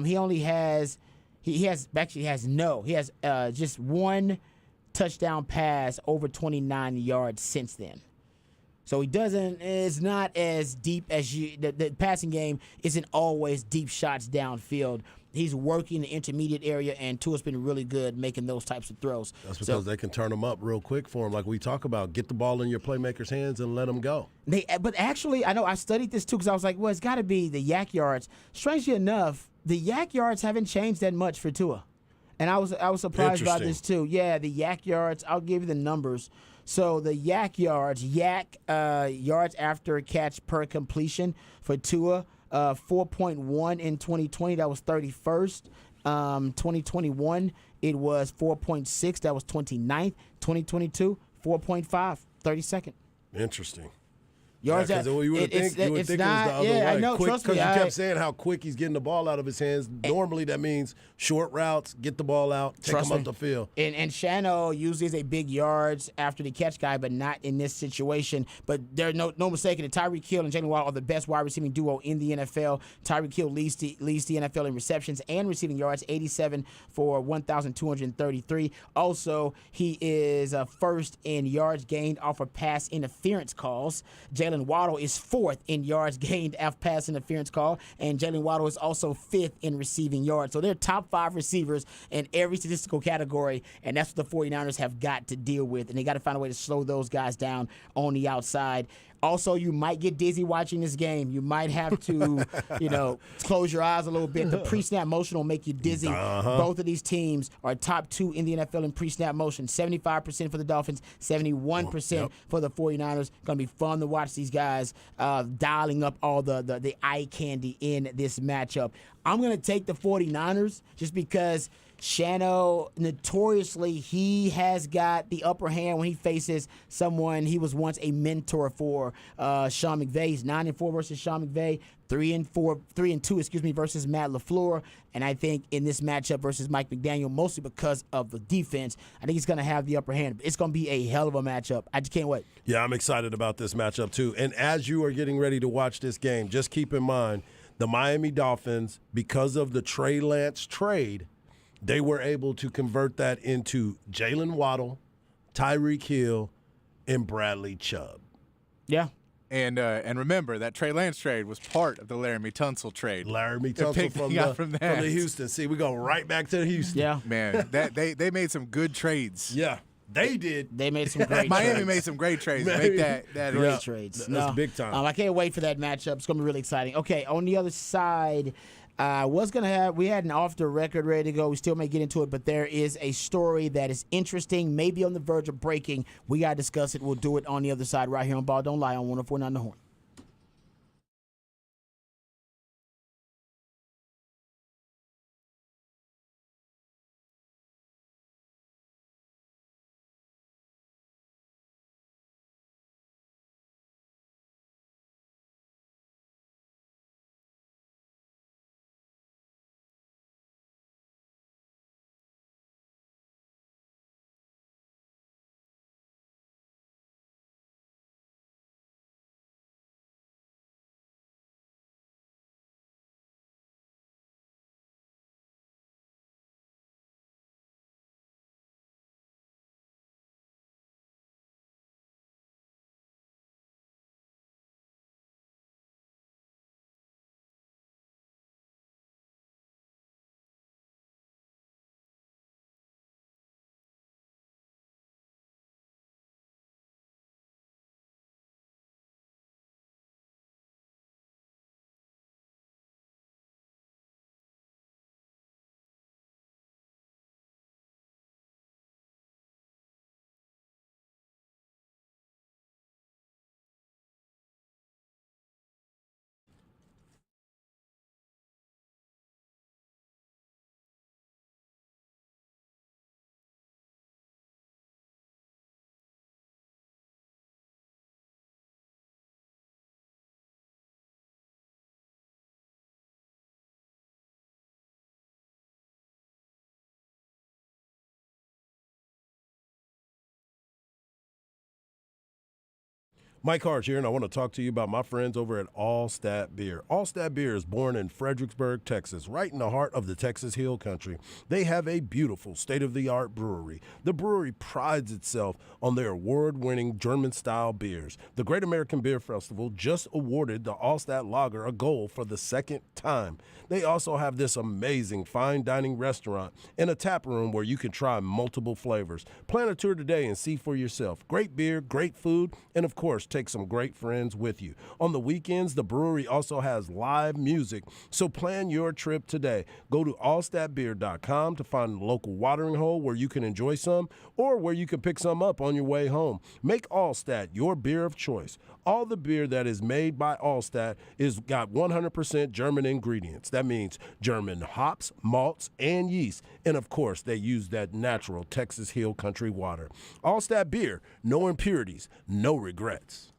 He only has He has just one touchdown pass over 29 yards since then. So it's not as deep as the passing game isn't always deep shots downfield. He's working the intermediate area, and Tua's been really good making those types of throws. That's because they can turn them up real quick for him, like we talk about. Get the ball in your playmaker's hands and let them go. But actually, I know I studied this too because I was like, well, it's got to be the yak yards. Strangely enough, the yak yards haven't changed that much for Tua. And I was surprised by this too. Yeah, the yak yards, I'll give you the numbers. So the yak yards after catch per completion for Tua, 4.1 in 2020. That was 31st. 2021, it was 4.6. That was 29th. 2022, 4.5, 32nd. Interesting. Yards because you would think it was the other way. I know. Quick, trust me. Because you kept saying how quick he's getting the ball out of his hands. Normally, that means short routes, get the ball out, take him up the field. And Shano usually is a big yards after the catch guy, but not in this situation. But there's no mistaking it. Tyreek Hill and Jalen Waddle are the best wide receiving duo in the NFL. Tyreek Hill leads the NFL in receptions and receiving yards, 87 for 1,233. Also, he is first in yards gained off of pass interference calls. Jalen Waddle is fourth in yards gained after pass interference call, and Jalen Waddle is also fifth in receiving yards. So they're top 5 receivers in every statistical category, and that's what the 49ers have got to deal with, and they got to find a way to slow those guys down on the outside. Also, you might get dizzy watching this game. You might have to, close your eyes a little bit. The pre-snap motion will make you dizzy. Both of these teams are top 2 in the NFL in pre-snap motion. 75% for the Dolphins, 71% for the 49ers. Going to be fun to watch these guys dialing up all the eye candy in this matchup. I'm going to take the 49ers just because Shano, notoriously, he has got the upper hand when he faces someone he was once a mentor for, Sean McVay. He's 9-4 versus Sean McVay, 3-2 versus Matt LaFleur. And I think in this matchup versus Mike McDaniel, mostly because of the defense, I think he's going to have the upper hand. It's going to be a hell of a matchup. I just can't wait. Yeah, I'm excited about this matchup too. And as you are getting ready to watch this game, just keep in mind the Miami Dolphins, because of the Trey Lance trade, they were able to convert that into Jalen Waddle, Tyreek Hill, and Bradley Chubb. Yeah. And remember, that Trey Lance trade was part of the Laramie Tunsil trade. Laramie Tunsil from the Houston. See, we go right back to Houston. Yeah. Man, they made some good trades. Yeah. They did. They made some great Miami trades. made some great trades. Make that great trades. That's big time. I can't wait for that matchup. It's going to be really exciting. Okay, on the other side, we had an off the record ready to go. We still may get into it, but there is a story that is interesting, maybe on the verge of breaking. We got to discuss it. We'll do it on the other side right here on Ball Don't Lie on 104.9 The Horn. Mike Harsh here, and I want to talk to you about my friends over at Allstat Beer. Allstat Beer is born in Fredericksburg, Texas, right in the heart of the Texas Hill Country. They have a beautiful state-of-the-art brewery. The brewery prides itself on their award-winning German-style beers. The Great American Beer Festival just awarded the Allstat Lager a gold for the second time. They also have this amazing fine dining restaurant and a tap room where you can try multiple flavors. Plan a tour today and see for yourself. Great beer, great food, and of course, take some great friends with you. On the weekends, the brewery also has live music, so plan your trip today. Go to allstatbeer.com to find a local watering hole where you can enjoy some or where you can pick some up on your way home. Make Allstat your beer of choice. All the beer that is made by Allstat is got 100% German ingredients. That means German hops, malts, and yeast. And of course, they use that natural Texas Hill Country water. Allstat beer, no impurities, no regrets.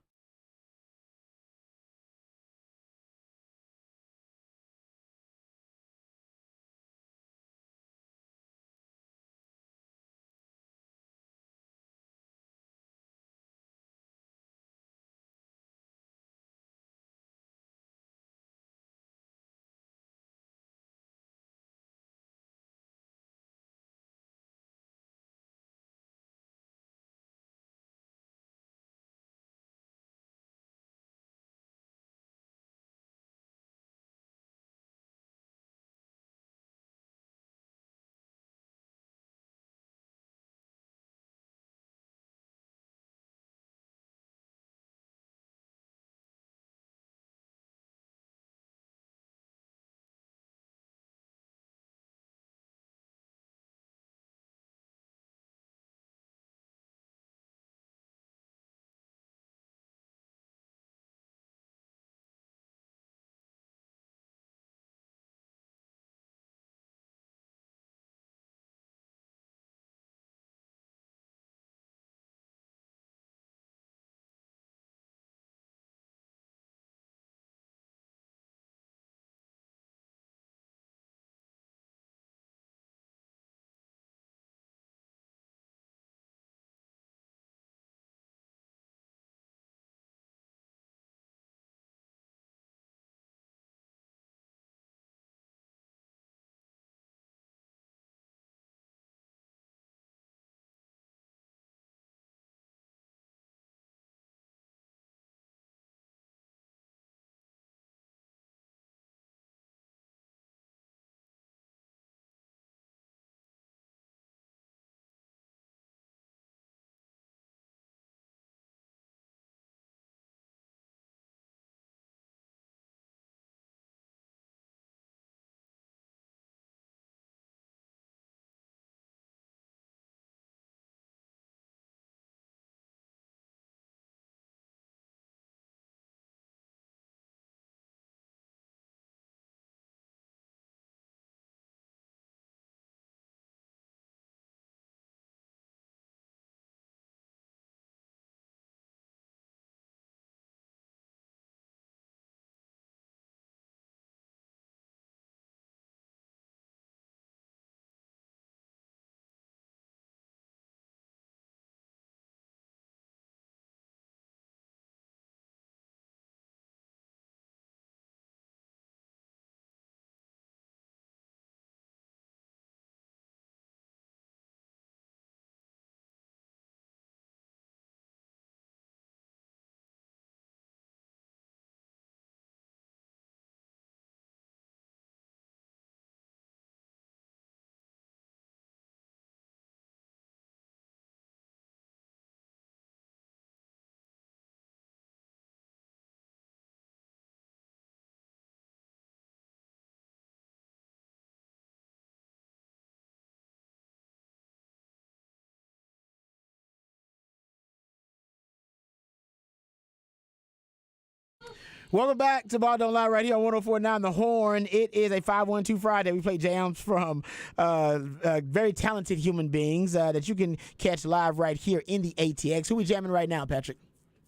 Welcome back to Ball Don't Lie right here on 104.9 The Horn. It is a 512 Friday. We play jams from very talented human beings that you can catch live right here in the ATX. Who we jamming right now, Patrick?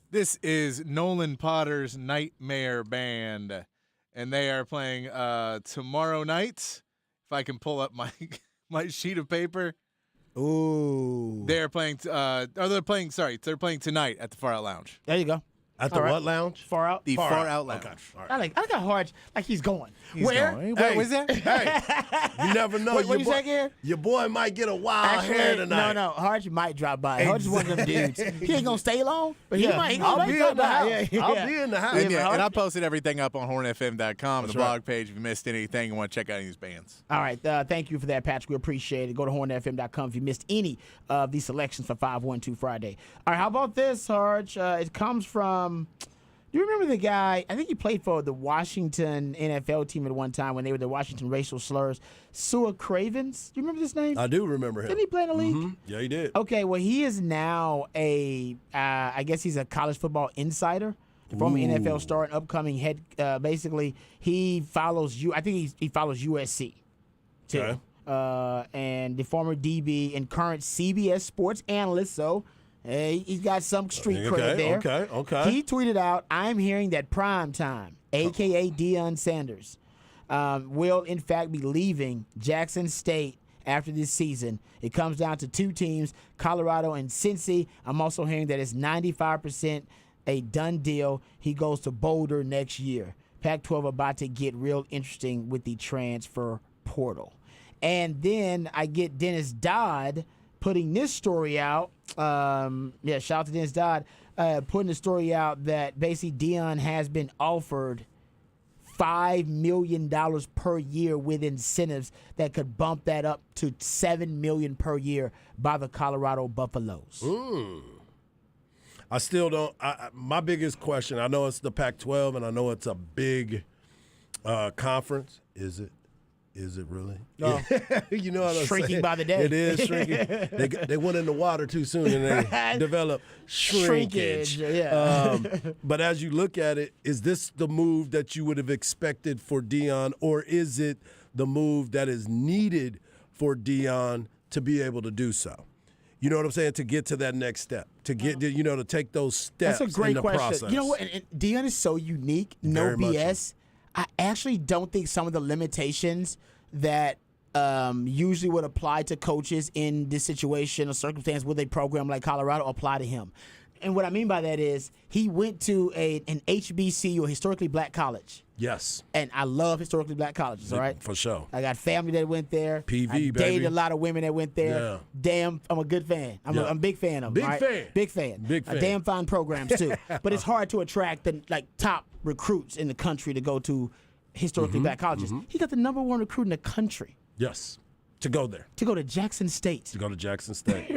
This is Nolan Potter's Nightmare Band, and they are playing tomorrow night. If I can pull up my sheet of paper. Ooh. They're playing. They're playing tonight at the Far Out Lounge. There you go. At the what lounge? Far out. The Far Out Lounge. Okay. All right. I like how hard like he's going. Where? Going. Hey, Where's that? Hey, you never know. What you say again? Your boy might get a wild hair tonight. No, Harge might drop by. Harge is one of them dudes. He ain't gonna stay long, but he might. I'll be in the house. Yeah. I'll be in the house. And I posted everything up on hornfm.com, the blog page. If you missed anything and want to check out any of these bands. All right. Thank you for that, Patrick. We appreciate it. Go to hornfm.com if you missed any of these selections for 512 Friday. All right. How about this, Harge? It comes from. Do you remember the guy? I think he played for the Washington NFL team at one time when they were the Washington racial slurs. Sua Cravens. Do you remember this name? I do remember him. Didn't he play in the league? Mm-hmm. Yeah, he did. Okay, well, he is now I guess he's a college football insider, former NFL star and upcoming head. Basically, he follows I think he follows USC, too. Okay. And the former DB and current CBS Sports analyst, so he's got some street cred there. Okay. He tweeted out, "I'm hearing that Prime Time, a.k.a. Deion Sanders, will in fact be leaving Jackson State after this season. It comes down to two teams, Colorado and Cincy. I'm also hearing that it's 95% a done deal. He goes to Boulder next year. Pac-12 about to get real interesting with the transfer portal." And then I get Dennis Dodd putting this story out. Shout out to Dennis Dodd putting the story out that basically Deion has been offered $5 million per year with incentives that could bump that up to $7 million per year by the Colorado Buffaloes. I still don't. My biggest question, I know it's the Pac-12 and I know it's a big conference. Is it? Is it really? No. You know what I'm Shrinking saying? by the day. It is shrinking. They went in the water too soon and they developed shrinkage. Yeah. But as you look at it, is this the move that you would have expected for Deion, or is it the move that is needed for Deion to be able to do so? You know what I'm saying? To get to that next step, to get to take those steps. That's a great in the question. process. You know what? And Deion is so unique. No Very much BS. I actually don't think some of the limitations that usually would apply to coaches in this situation or circumstance with a program like Colorado apply to him. And what I mean by that is he went to an HBCU, a historically black college. Yes. And I love historically black colleges, all right? For sure. I got family that went there. PV, I baby. dated a lot of women that went there. Yeah. Damn, I'm a good fan. I'm a big fan of them. Big right? fan. Big fan. Big fan. Damn fine programs, too. But it's hard to attract the top recruits in the country to go to historically black colleges. He got the number one recruit in the country. Yes. To go there. To go to Jackson State. To go to Jackson State.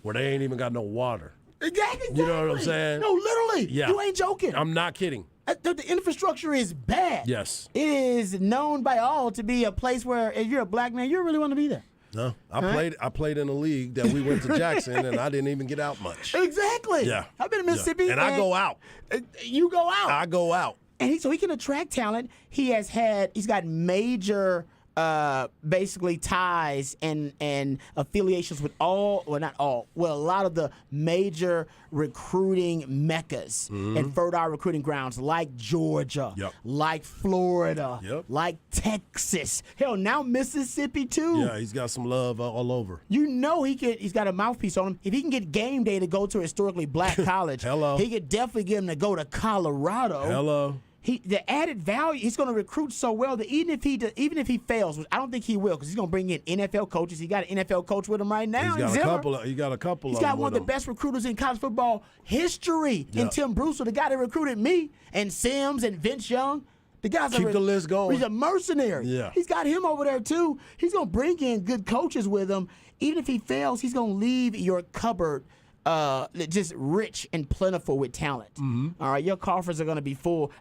Where they ain't even got no water. Exactly. You know what I'm saying? No, literally. Yeah. You ain't joking. I'm not kidding. The infrastructure is bad. Yes. It is known by all to be a place where if you're a black man, you really want to be there. No, I played in a league that we went to Jackson, and I didn't even get out much. Exactly. Yeah. I've been in Mississippi. And I go out. You go out. I go out. And so he can attract talent. He's got major basically ties and affiliations with a lot of the major recruiting meccas and fertile recruiting grounds like Georgia, like Florida, like Texas. Hell, now Mississippi too. Yeah, he's got some love all over. You know he's got a mouthpiece on him. If he can get game day to go to a historically black college, he could definitely get him to go to Colorado. Hello. The added value, he's going to recruit so well that even if he fails, which I don't think he will, because he's going to bring in NFL coaches. He got an NFL coach with him right now. He's got a couple. He's got one of the best recruiters in college football history. In Tim Brewster, the guy that recruited me, and Sims and Vince Young. The guys keep the list going. He's a mercenary. Yeah. He's got him over there too. He's going to bring in good coaches with him. Even if he fails, he's going to leave your cupboard just rich and plentiful with talent. All right, your coffers are going to be full.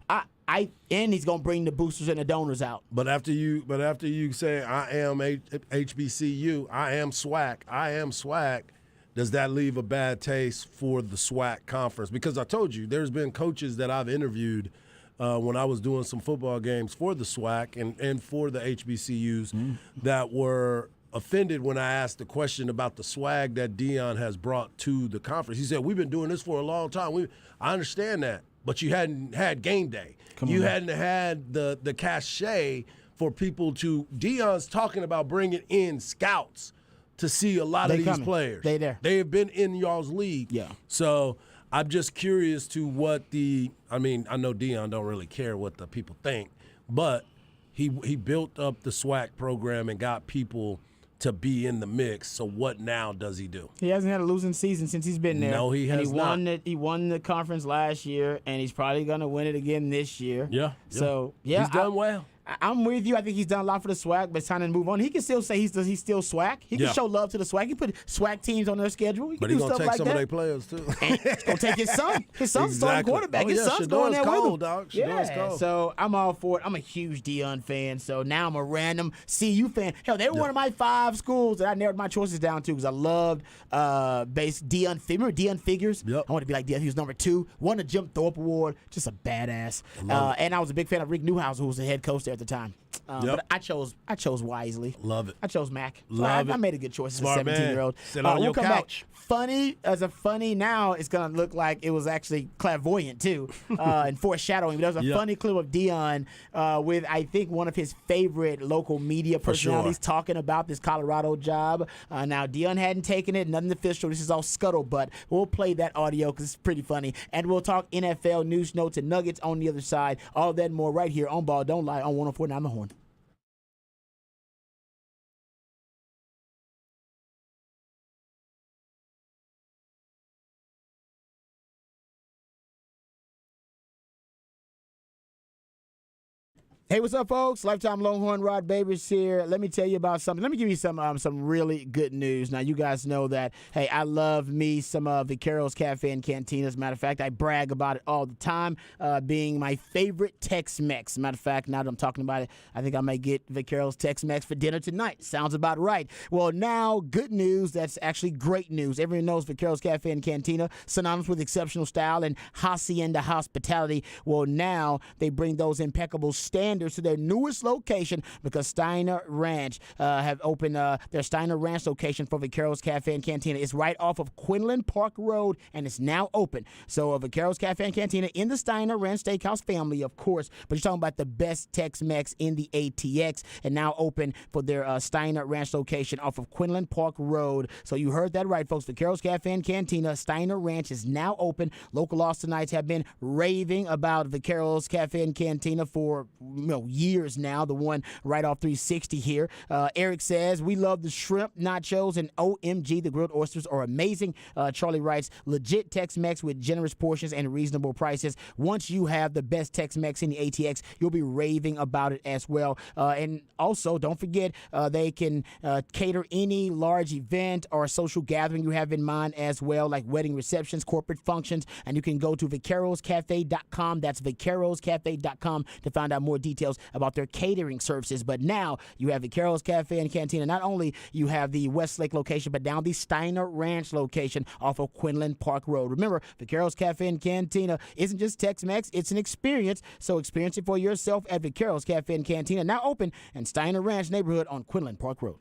And he's going to bring the boosters and the donors out. But after you say I am HBCU, I am SWAC, does that leave a bad taste for the SWAC conference? Because I told you there's been coaches that I've interviewed when I was doing some football games for the SWAC and for the HBCUs that were offended when I asked the question about the swag that Deion has brought to the conference. He said, we've been doing this for a long time. I understand that, but you hadn't had game day. You hadn't had the cachet for people to – Deion's talking about bringing in scouts to see a lot of these players. They there. They have been in y'all's league. Yeah. So I'm just curious to what I know Deion don't really care what the people think, but he built up the SWAC program and got people to be in the mix. So what now does he do? He hasn't had a losing season since he's been there. No, he has not. He won the conference last year, and he's probably going to win it again this year. Yeah. So, yeah. He's done well. I'm with you. I think he's done a lot for the SWAC, but it's time to move on. He can still say he's still SWAC. He can show love to the SWAC. He put SWAC teams on their schedule. He can but do he's going stuff to take like some that. of their players, too. And he's going to take his son. His son's starting quarterback. Oh, His son's going there with him. Dog. So I'm all for it. I'm a huge Deion fan, so now I'm a random CU fan. Hell, they were one of my 5 schools that I narrowed my choices down to because I loved Deion. Remember Deion Figures? Yep. I wanted to be like Deion. He was number 2. Won the Jim Thorpe Award. Just a badass. And I was a big fan of Rick Newhouse, who was the head coach there at the time. But I chose wisely. Love it. I chose Mac. Love it. I made a good choice as a Smart 17-year-old. Sit on your couch. Funny now, it's gonna look like it was actually clairvoyant too, and foreshadowing. But there was a funny clip of Deion with I think one of his favorite local media personalities talking about this Colorado job. Now Deion hadn't taken it, nothing official. This is all scuttlebutt. We'll play that audio because it's pretty funny, and we'll talk NFL news, notes, and nuggets on the other side. All that and more right here on Ball Don't Lie on 104.9 The Horn. Hey, what's up, folks? Lifetime Longhorn Rod Babers here. Let me tell you about something. Let me give you some really good news. Now, you guys know that, hey, I love me some Vaqueros Cafe and Cantina. As a matter of fact, I brag about it all the time, being my favorite Tex-Mex. As a matter of fact, now that I'm talking about it, I think I might get Vaqueros Tex-Mex for dinner tonight. Sounds about right. Well, now, good news. That's actually great news. Everyone knows Vaqueros Cafe and Cantina, synonymous with exceptional style and hacienda hospitality. Well, now they bring those impeccable standards to their newest location because Steiner Ranch have opened their Steiner Ranch location for Vaqueros Cafe and Cantina. It's right off of Quinlan Park Road, and it's now open. So Vaqueros Cafe and Cantina in the Steiner Ranch Steakhouse family, of course, but you're talking about the best Tex-Mex in the ATX, and now open for their Steiner Ranch location off of Quinlan Park Road. So you heard that right, folks. Vaqueros Cafe and Cantina, Steiner Ranch is now open. Local Austinites have been raving about Vaqueros Cafe and Cantina for years now, the one right off 360 here. Eric says, we love the shrimp, nachos, and OMG, the grilled oysters are amazing. Charlie writes, legit Tex-Mex with generous portions and reasonable prices. Once you have the best Tex-Mex in the ATX, you'll be raving about it as well. And also, don't forget, they can cater any large event or social gathering you have in mind as well, like wedding receptions, corporate functions, and you can go to vaqueroscafe.com. That's vaqueroscafe.com to find out more details about their catering services. But now you have Vaqueros Cafe and Cantina. Not only you have the Westlake location, but now the Steiner Ranch location off of Quinlan Park Road. Remember, Vaqueros Cafe and Cantina isn't just Tex-Mex, it's an experience. So experience it for yourself at Vaqueros Cafe and Cantina, now open in Steiner Ranch neighborhood on Quinlan Park Road.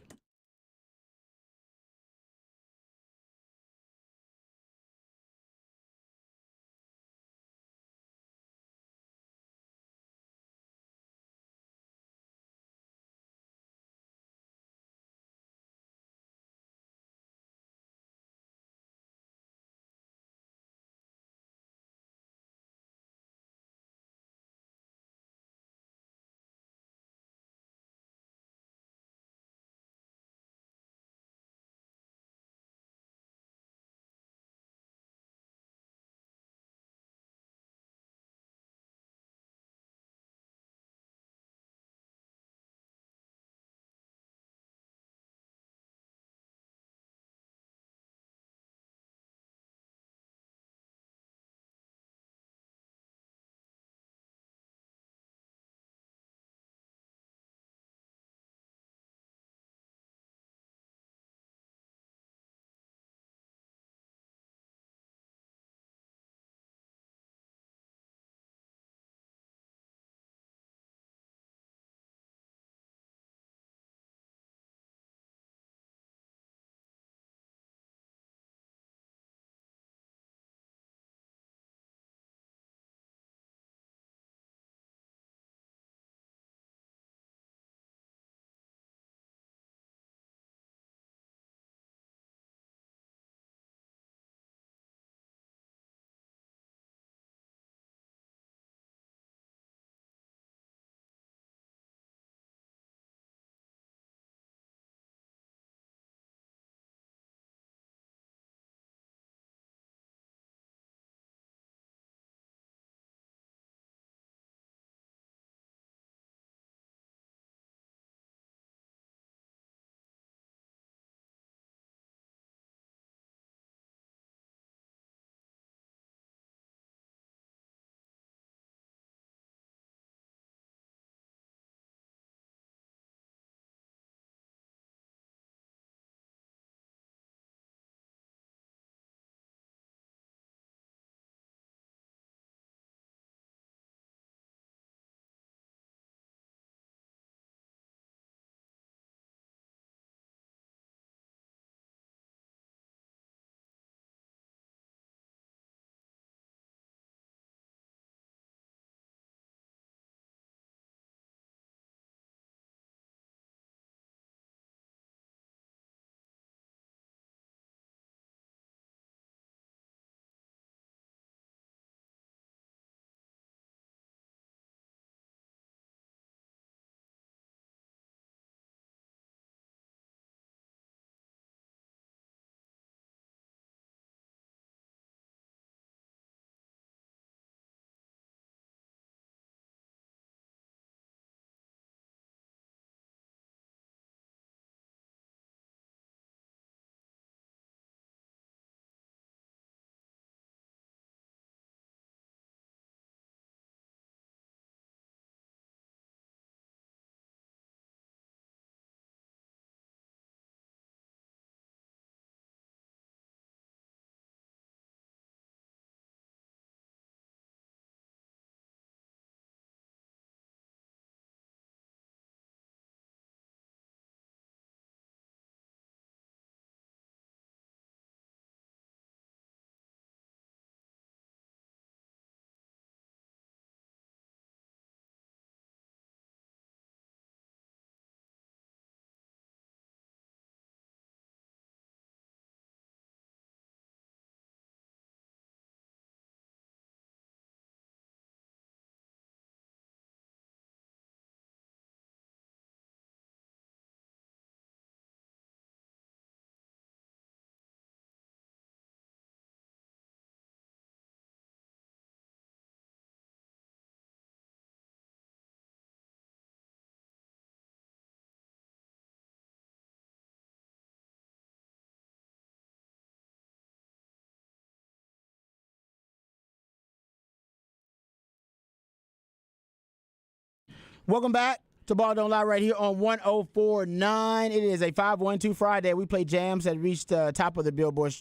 Welcome back to Ball Don't Lie right here on 104.9. It is a 512 Friday. We play jams that reached the top of the Billboard.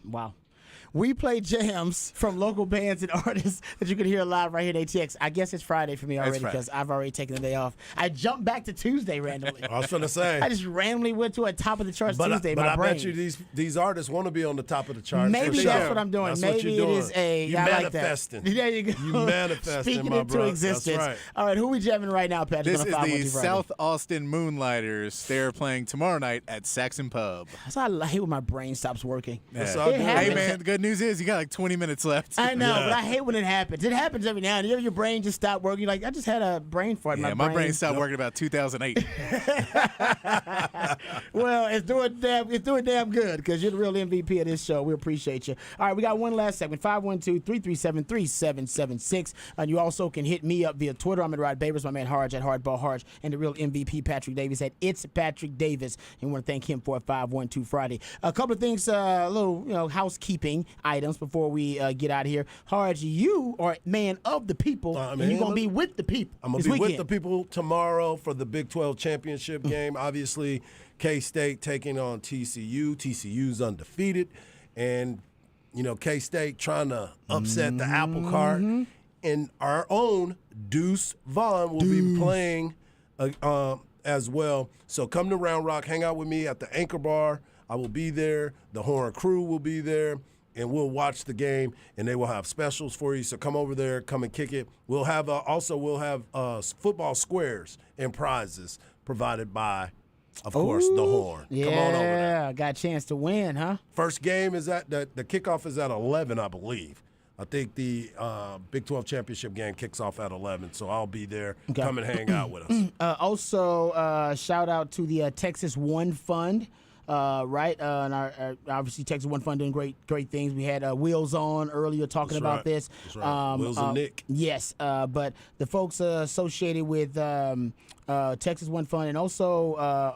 Wow. We play jams from local bands and artists that you can hear live right here at ATX. I guess it's Friday for me already because I've already taken the day off. I jumped back to Tuesday randomly. I was going to say. I just randomly went to a top of the charts Tuesday. But my I brain. bet you these artists want to be on the top of the charts. Maybe that's what I'm doing. That's Maybe what you're doing. it is a. You I manifesting. Like that. There you go. You manifesting, Speaking my into bro. existence. That's right. All right, who we jamming right now, Patrick? This is the 512 South Austin Moonlighters. They're playing tomorrow night at Saxon Pub. That's why I hate when my brain stops working. Yeah. Hey, man, the good news is you got like 20 minutes left. I know, but I hate when it happens. It happens every now and then. Your brain just stopped working. You're like, I just had a brain fart. Yeah, my brain stopped working about 2008. Well, it's doing damn good because you're the real MVP of this show. We appreciate you. All right, we got one last segment, 512-337-3776. And you also can hit me up via Twitter. I'm at Rod Babers, my man Harge at Hardball Harge, and the real MVP Patrick Davis at It's Patrick Davis. And we want to thank him for a 512 Friday. A couple of things, a little housekeeping items before we get out of here. Harge, you are man of the people, and you're going to be with the people. I'm going to be with the people tomorrow for the Big 12 championship game. Obviously, K-State taking on TCU. TCU's undefeated. And, K-State trying to upset the apple cart. And our own Deuce Vaughn will be playing as well. So come to Round Rock, hang out with me at the Anchor Bar. I will be there. The Horn crew will be there. And we'll watch the game, and they will have specials for you. So come over there, come and kick it. We'll have football squares and prizes provided by, of course, the Horn. Yeah, come on over there. Got a chance to win, huh? First game is the kickoff is at 11, I believe. I think the Big 12 championship game kicks off at 11, so I'll be there. Okay. Come and hang out with us. Also, shout out to the Texas One Fund. And our obviously Texas One Fund doing great things. We had Wheels on earlier talking about this. That's right. Wheels and Nick. Yes, but the folks associated with Texas One Fund and also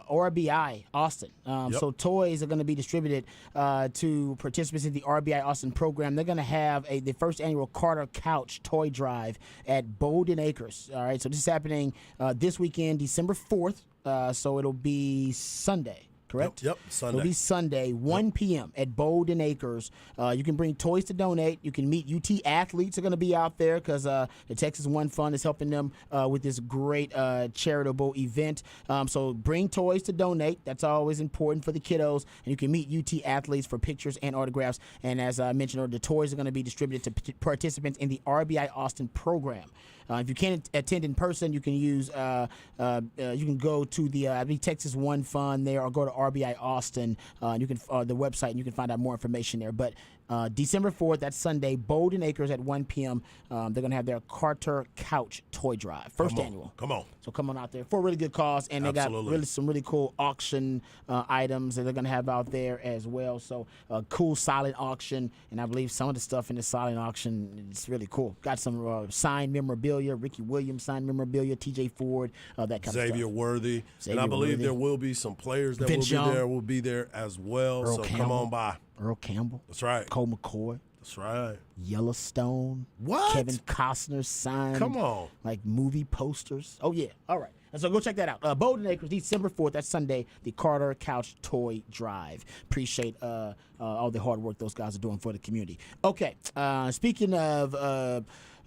RBI Austin. So toys are going to be distributed to participants in the RBI Austin program. They're going to have the first annual Carter Couch Toy Drive at Bowden Acres. All right, so this is happening this weekend, December 4th. So it'll be Sunday. Correct? Yep, Sunday. It'll be Sunday, 1 p.m. at Bowden Acres. You can bring toys to donate. You can meet UT athletes are going to be out there because the Texas One Fund is helping them with this great charitable event. So bring toys to donate. That's always important for the kiddos. And you can meet UT athletes for pictures and autographs. And as I mentioned earlier, the toys are going to be distributed to participants in the RBI Austin program. If you can't attend in person, you can use you can go to the Texas One Fund there, or go to RBI Austin. You can the website, and you can find out more information there. But December 4th, that's Sunday, Bowden Acres at 1 p.m. They're going to have their Carter Couch Toy Drive, first annual. Come on. So come on out there for a really good cause, and they got some really cool auction items that they're going to have out there as well. So a cool silent auction, and I believe some of the stuff in the silent auction is really cool. Got some signed memorabilia, Ricky Williams signed memorabilia, TJ Ford, that kind of stuff. Xavier Worthy. And I believe there will be some players that will be there as well. Earl so Campbell. Come on by. Earl Campbell. That's right. Cole McCoy. That's right. Yellowstone. What? Kevin Costner signed. Come on. Like movie posters. Oh, yeah. All right. And so go check that out. Bowden Acres, December 4th. That's Sunday. The Carter Couch Toy Drive. Appreciate all the hard work those guys are doing for the community. Okay. Speaking of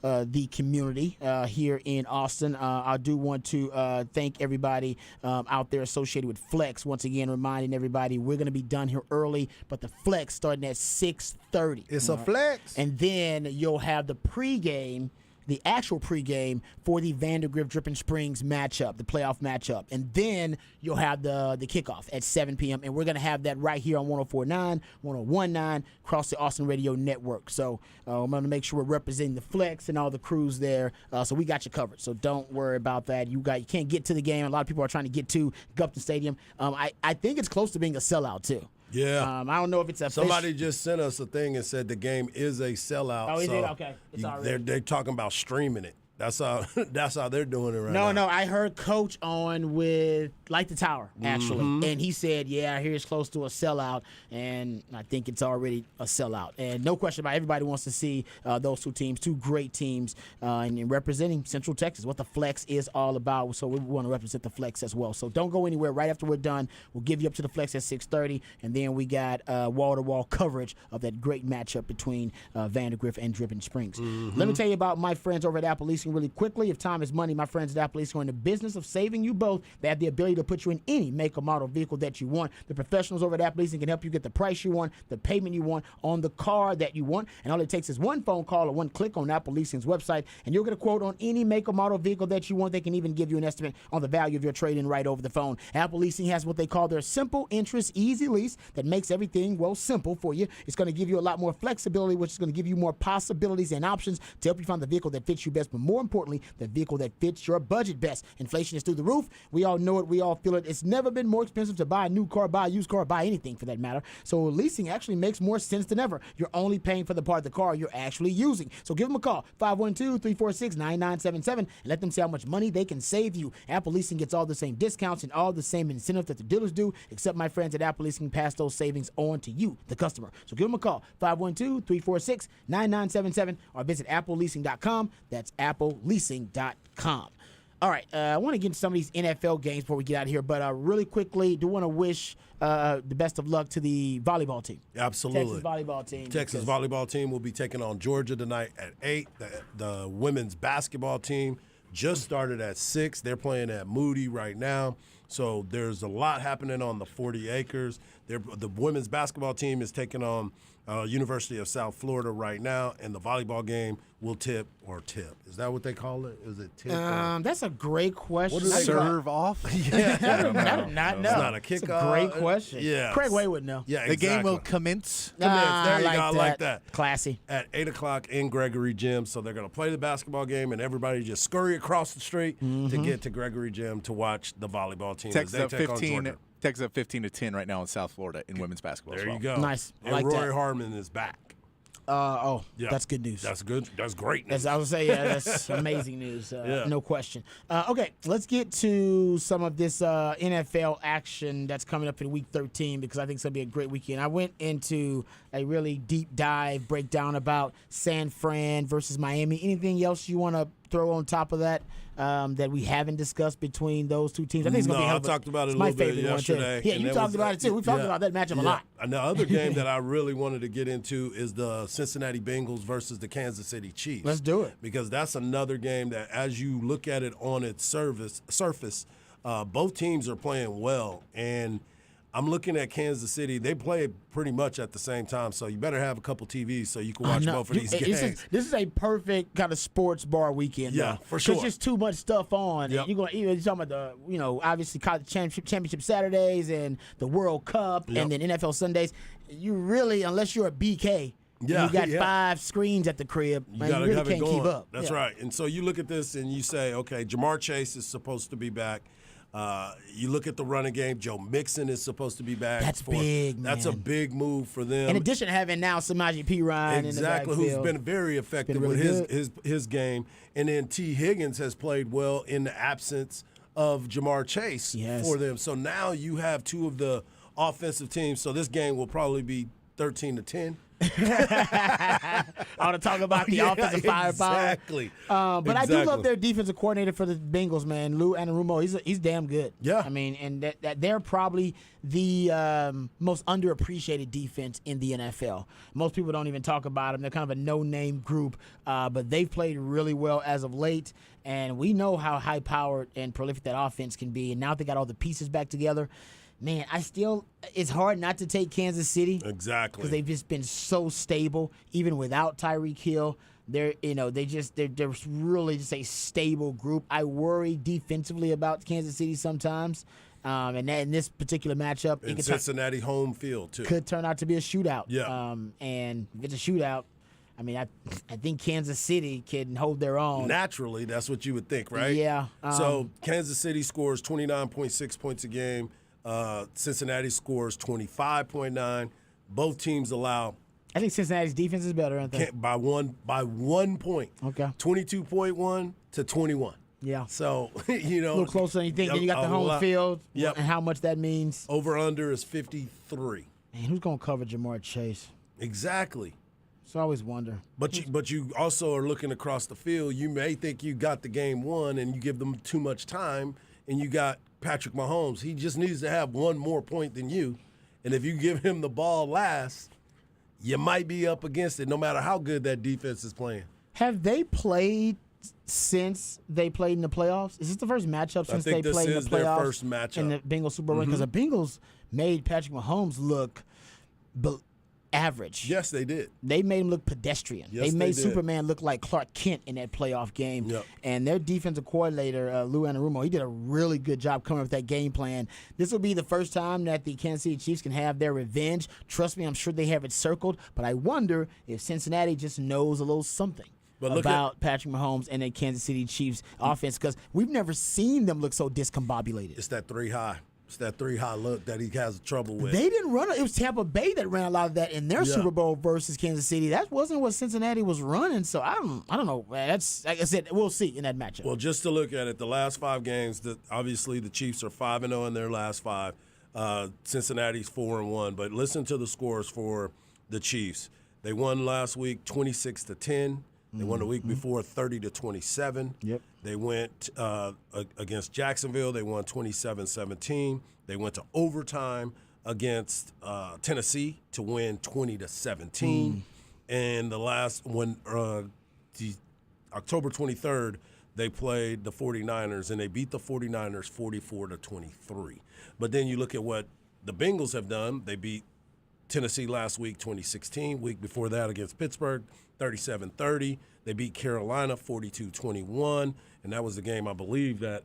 the community here in Austin, I do want to thank everybody out there associated with Flex. Once again, reminding everybody we're going to be done here early, but the Flex starting at 6:30. It's a flex. And then you'll have the pregame, the actual pregame for the Vandergrift Dripping Springs matchup, the playoff matchup. And then you'll have the kickoff at 7 p.m. And we're going to have that right here on 104.9, 101.9, across the Austin Radio Network. So I'm going to make sure we're representing the Flex and all the crews there. So we got you covered. So don't worry about that. You can't get to the game. A lot of people are trying to get to Gupton Stadium. I think it's close to being a sellout, too. Yeah. I don't know if it's a Somebody just sent us a thing and said the game is a sellout. Oh, is it? Okay. It's already. They're talking about streaming it. That's how they're doing it right No, now. I heard Coach on with Light the Tower, actually. And he said, yeah, I hear it's close to a sellout, and I think it's already a sellout. And no question about it, everybody wants to see those two teams, two great teams, and representing Central Texas, what the Flex is all about. So we want to represent the Flex as well. So don't go anywhere. Right after we're done, we'll give you up to the Flex at 6:30, and then we got wall-to-wall coverage of that great matchup between Vandergrift and Dripping Springs. Let me tell you about my friends over at Apple Leasing really quickly. If time is money, my friends at Apple Leasing are in the business of saving you both. They have the ability to put you in any make or model vehicle that you want. The professionals over at Apple Leasing can help you get the price you want, the payment you want on the car that you want. And all it takes is one phone call or one click on Apple Leasing's website, and you'll get a quote on any make or model vehicle that you want. They can even give you an estimate on the value of your trade-in right over the phone. Apple Leasing has what they call their simple interest easy lease that makes everything, well, simple for you. It's going to give you a lot more flexibility, which is going to give you more possibilities and options to help you find the vehicle that fits you best, but more importantly, the vehicle that fits your budget best. Inflation is through the roof. We all know it. We all feel it. It's never been more expensive to buy a new car, buy a used car, buy anything for that matter. So leasing actually makes more sense than ever. You're only paying for the part of the car you're actually using. So give them a call, 512-346-9977, and let them see how much money they can save you. Apple Leasing gets all the same discounts and all the same incentives that the dealers do, except my friends at Apple Leasing pass those savings on to you, the customer. So give them a call, 512-346-9977, or visit appleleasing.com. That's appleleasing.com. All right, I want to get into some of these NFL games before we get out of here, but really quickly, do want to wish the best of luck to the volleyball team. Absolutely. Texas volleyball team. Texas volleyball team will be taking on Georgia tonight at 8. The women's basketball team just started at 6. They're playing at Moody right now. So there's a lot happening on the 40 acres. The women's basketball team is taking on University of South Florida right now, and the volleyball game will tip. Is that what they call it? Is it tip? That's a great question. What do they serve off? I do not know. It's not a kickoff. It's a great question. Yeah. Craig Way would know. Yeah, The exactly. game will commence. There you go. I like that. Classy. At 8 o'clock in Gregory Gym. So they're going to play the basketball game, and everybody just scurry across the street to get to Gregory Gym to watch the volleyball team. Texas as up they take on 15. Georgia. Texas up 15-10 right now in South Florida in women's basketball. There as well. you go. Nice. I And like Rory that. Harmon is back. Yeah. That's good news. That's good. That's great news. As I would say, that's amazing news. Yeah. No question. Okay, let's get to some of this NFL action that's coming up in Week 13 because I think it's going to be a great weekend. I went into a really deep dive breakdown about San Fran versus Miami. Anything else you want to throw on top of that that we haven't discussed between those two teams? I think it's going to be I talked about it a my little bit favorite one, too. yesterday. Yeah, and you that talked was, about it too. We talked about that matchup a lot. And the other game that I really wanted to get into is the Cincinnati Bengals versus the Kansas City Chiefs. Let's do it. Because that's another game that, as you look at it on its surface, both teams are playing well. And I'm looking at Kansas City. They play pretty much at the same time, so you better have a couple TVs so you can watch both of these games. This is a perfect kind of sports bar weekend. Yeah, though. for sure. There's just too much stuff on. Yep. And you're talking about obviously college championship Saturdays and the World Cup and then NFL Sundays. You really, unless you're a BK, and you got 5 screens at the crib, You man, gotta you really have it can't going. keep up. That's right. And so you look at this and you say, okay, Jamar Chase is supposed to be back. You look at the running game. Joe Mixon is supposed to be back. That's big, man. That's a big move for them. In addition to having now Samaje Perine Exactly, in the who's backfield. been very effective Been really with his game. And then T. Higgins has played well in the absence of Jamar Chase for them. So now you have two of the offensive teams. So this game will probably be 13-10. I want to talk about the offensive firepower. Exactly. But I do love their defensive coordinator for the Bengals, man, Lou Anarumo. He's damn good. Yeah. I mean, and that they're probably the most underappreciated defense in the NFL. Most people don't even talk about them. They're kind of a no-name group, but they've played really well as of late. And we know how high-powered and prolific that offense can be. And now they got all the pieces back together. Man, it's hard not to take Kansas City. Exactly. Because they've just been so stable, even without Tyreek Hill. They're really just a stable group. I worry defensively about Kansas City sometimes. And in this particular matchup, in Cincinnati home field, too. Could turn out to be a shootout. Yeah. And if it's a shootout, I mean, I think Kansas City can hold their own. Naturally, that's what you would think, right? Yeah. So Kansas City scores 29.6 points a game. Cincinnati scores 25.9. Both teams allow I think Cincinnati's defense is better, aren't they? By 1 point. Okay. 22.1 to 21. Yeah. So, A little closer than you think. Then you got the home field and how much that means. Over-under is 53. Man, who's going to cover Jamar Chase? Exactly. So I always wonder. But you also are looking across the field. You may think you got the game won and you give them too much time, and you got Patrick Mahomes. He just needs to have one more point than you. And if you give him the ball last, you might be up against it no matter how good that defense is playing. Have they played since they played in the playoffs? Is this the first matchup since they played in the playoffs? Their first matchup in the Bengals Super Bowl? Because the Bengals made Patrick Mahomes look average. Yes, they did. They made him look pedestrian. Yes, they made did. Superman look like Clark Kent in that playoff game. Yep. And their defensive coordinator, Lou Anarumo, he did a really good job coming up with that game plan. This will be the first time that the Kansas City Chiefs can have their revenge. Trust me, I'm sure they have it circled. But I wonder if Cincinnati just knows a little something about Patrick Mahomes and the Kansas City Chiefs offense, because we've never seen them look so discombobulated. It's that 3 high. It's that 3 high look that he has trouble with. They didn't run it. It was Tampa Bay that ran a lot of that in their Super Bowl versus Kansas City. That wasn't what Cincinnati was running. So I don't know. That's, like I said, we'll see in that matchup. Well, just to look at it, the last 5 games, obviously the Chiefs are 5-0 in their last 5. Cincinnati's 4-1. But listen to the scores for the Chiefs. They won last week 26-10. They won the week before 30-27. Yep. They went against Jacksonville. They won 27-17. They went to overtime against Tennessee to win 20-17. And the last one, October 23rd, they played the 49ers, and they beat the 49ers 44-23. But then you look at what the Bengals have done. They beat Tennessee last week, 2016. Week before that against Pittsburgh, 37-30. They beat Carolina 42-21, and that was the game I believe that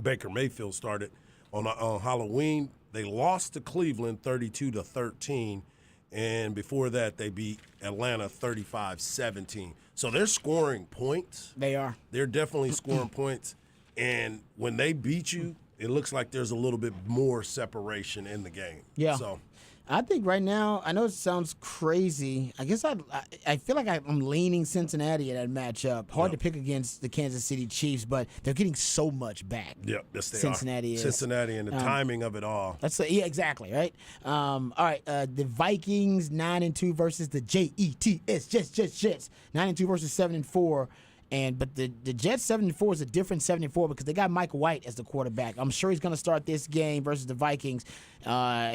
Baker Mayfield started on Halloween. They lost to Cleveland 32-13, and before that they beat Atlanta 35-17. So they're scoring points. They are. They're definitely scoring points, and when they beat you, it looks like there's a little bit more separation in the game. Yeah. So I think right now, I know it sounds crazy. I guess I feel like I'm leaning Cincinnati in that matchup. Hard to pick against the Kansas City Chiefs, but they're getting so much back. Yep, yes, they Cincinnati are. is. Cincinnati and the timing of it all. Yeah, exactly, right? All right, the Vikings 9-2 versus the Jets. Jets 9-2 versus 7-4. But the Jets 7-4 is a different 7-4 because they got Mike White as the quarterback. I'm sure he's going to start this game versus the Vikings.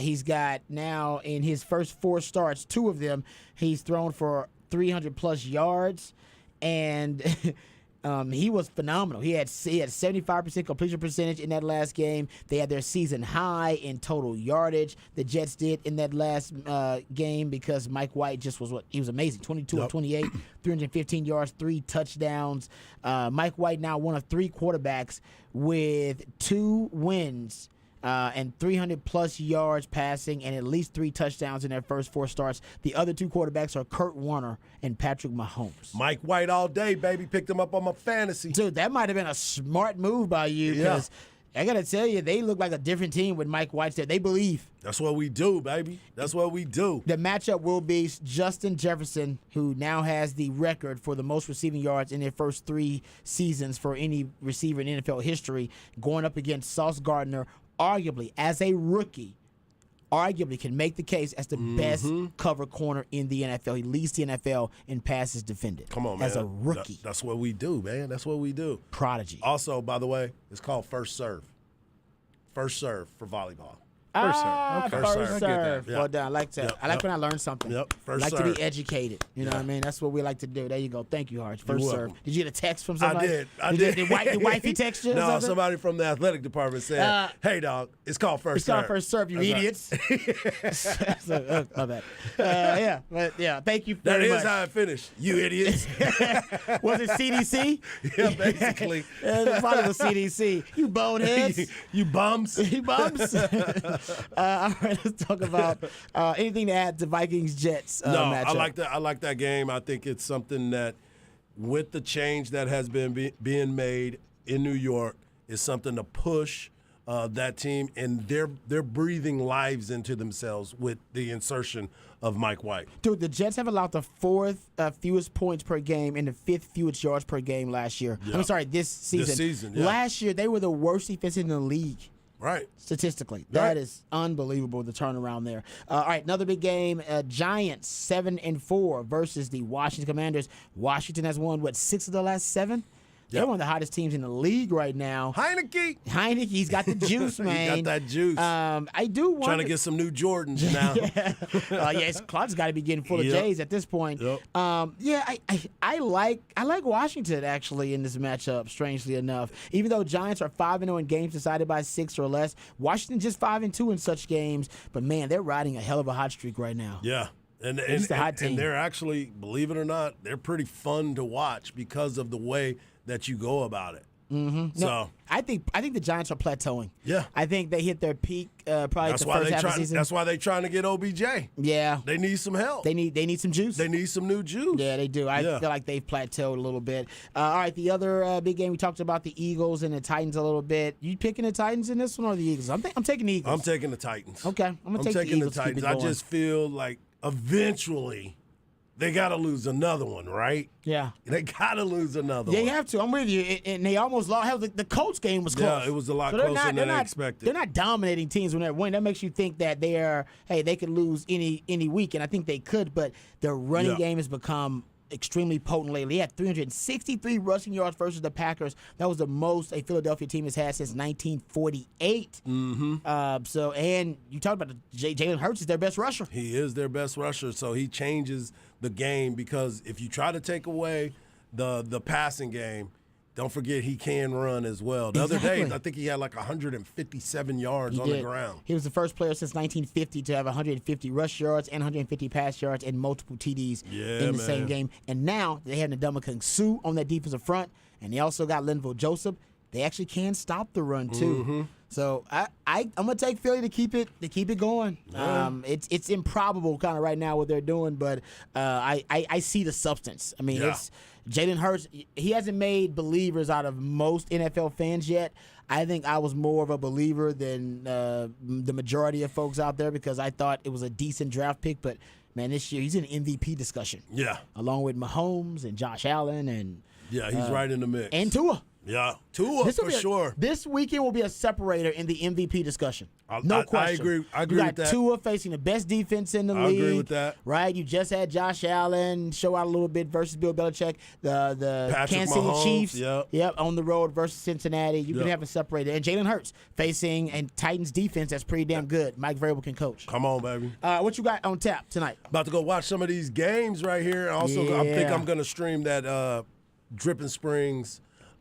He's got now in his first 4 starts, 2 of them, he's thrown for 300-plus yards, and he was phenomenal. He had 75% completion percentage in that last game. They had their season high in total yardage. The Jets did in that last game because Mike White just he was amazing. 22 of 28, 315 yards, 3 touchdowns. Mike White now one of 3 quarterbacks with 2 wins and 300-plus yards passing and at least 3 touchdowns in their first 4 starts. The other 2 quarterbacks are Kurt Warner and Patrick Mahomes. Mike White all day, baby. Picked him up on my fantasy. Dude, that might have been a smart move by you because I got to tell you, they look like a different team with Mike White there. They believe. That's what we do, baby. That's what we do. The matchup will be Justin Jefferson, who now has the record for the most receiving yards in their first 3 seasons for any receiver in NFL history, going up against Sauce Gardner, arguably, as a rookie, can make the case as the best cover corner in the NFL. He leads the NFL in passes defended. Come on, man. As a rookie. That's what we do, man. That's what we do. Prodigy. Also, by the way, it's called first serve. First serve for volleyball. First serve. serve. Yeah. Well done. I like that. Yep. I like when I learn something. Yep. First I like serve. to be educated. You know what I mean? That's what we like to do. There you go. Thank you, Harge. First You're serve. welcome. Did you get a text from somebody? I did. Did wifey text you or No, something? somebody from the athletic department said, hey, dog, it's called first serve. It's called first serve, you idiots. My bad. Thank you very much. That is how it finished, you idiots. Was it CDC? Yeah, basically. It probably was CDC. You boneheads. You bums. You bums. All right, let's talk about anything to add to Vikings-Jets matchup. I like that game. I think it's something that, with the change that has been being made in New York, is something to push that team, and they're breathing lives into themselves with the insertion of Mike White. Dude, the Jets have allowed the 4th fewest points per game and the 5th fewest yards per game last year. Yeah. I'm sorry, this season. This season, yeah. Last year, they were the worst defense in the league. Right. Statistically. Right. That is unbelievable, the turnaround there. All right, another big game. Giants 7-4 versus the Washington Commanders. Washington has won, 6 of the last 7? They're one of the hottest teams in the league right now. Heineke, he's got the juice, man. He got that juice. I do want Trying to get some new Jordans now. His closet's got to be getting full of Yep. J's at this point. Yep. I like Washington actually in this matchup. Strangely enough, even though Giants are 5-0 in games decided by 6 or less, Washington just 5-2 in such games. But man, they're riding a hell of a hot streak right now. Yeah. And the hot team. And they're actually, believe it or not, they're pretty fun to watch because of the way that you go about it. Mm-hmm. So No, I think the Giants are plateauing. Yeah. I think they hit their peak probably the first half of the season. That's why they're trying to get OBJ. Yeah. They need some help. They need some juice. They need some new juice. Yeah, they do. I feel like they've plateaued a little bit. All right, the other big game, we talked about the Eagles and the Titans a little bit. You picking the Titans in this one or the Eagles? I'm taking the Eagles. I'm taking the Titans. Okay, I'm going to take the taking Eagles. the Titans. I just feel like eventually they got to lose another one, right? Yeah. They got to lose another one. They have to. I'm with you. And they almost lost. Hell, the Colts game was close. Yeah, it was a lot closer than I expected. They're not dominating teams when they're winning. That makes you think that they could lose any week, and I think they could, but their running game has become extremely potent lately. They had 363 rushing yards versus the Packers. That was the most a Philadelphia team has had since 1948. Mm-hmm. So, and you talked about Jalen Hurts is their best rusher. He is their best rusher, so he changes the game because if you try to take away the passing game, don't forget he can run as well. The other day, I think he had like 157 yards on the ground. He was the first player since 1950 to have 150 rush yards and 150 pass yards and multiple TDs in the same game. And now they have Ndamukong Suh on that defensive front, and they also got Linval Joseph. They actually can stop the run too. Mm-hmm. So I'm gonna take Philly to keep it going. Yeah. It's improbable kind of right now what they're doing, but I see the substance. I mean, it's Jalen Hurts. He hasn't made believers out of most NFL fans yet. I think I was more of a believer than the majority of folks out there because I thought it was a decent draft pick. But man, this year he's in MVP discussion. Yeah, along with Mahomes and Josh Allen and he's right in the mix. And Tua. Yeah, Tua for sure. This weekend will be a separator in the MVP discussion. No question. I agree with that. You got Tua facing the best defense in the league. I agree with that. Right? You just had Josh Allen show out a little bit versus Bill Belichick. The Patrick Kansas City Mahomes, Chiefs. Yep, on the road versus Cincinnati. You can have a separator. And Jalen Hurts facing a Titans defense that's pretty damn good. Mike Vrabel can coach. Come on, baby. What you got on tap tonight? About to go watch some of these games right here. Also, I think I'm going to stream that Dripping Springs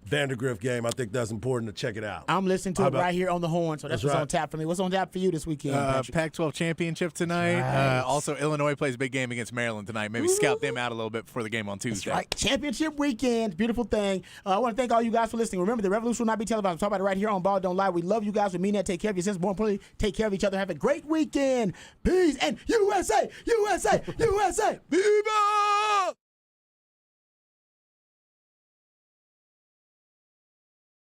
Vandergrift game. I think that's important to check it out. I'm listening to it right here on the horn, so that's what's right. on tap for me. What's on tap for you this weekend, Patrick? Pac-12 championship tonight. Right. Also, Illinois plays a big game against Maryland tonight. Maybe scout them out a little bit before the game on Tuesday. That's right. Championship weekend. Beautiful thing. I want to thank all you guys for listening. Remember, the revolution will not be televised. We'll talk about it right here on Ball Don't Lie. We love you guys. We mean that. Take care of yourselves. More importantly, take care of each other. Have a great weekend. Peace and USA, USA, USA. Viva!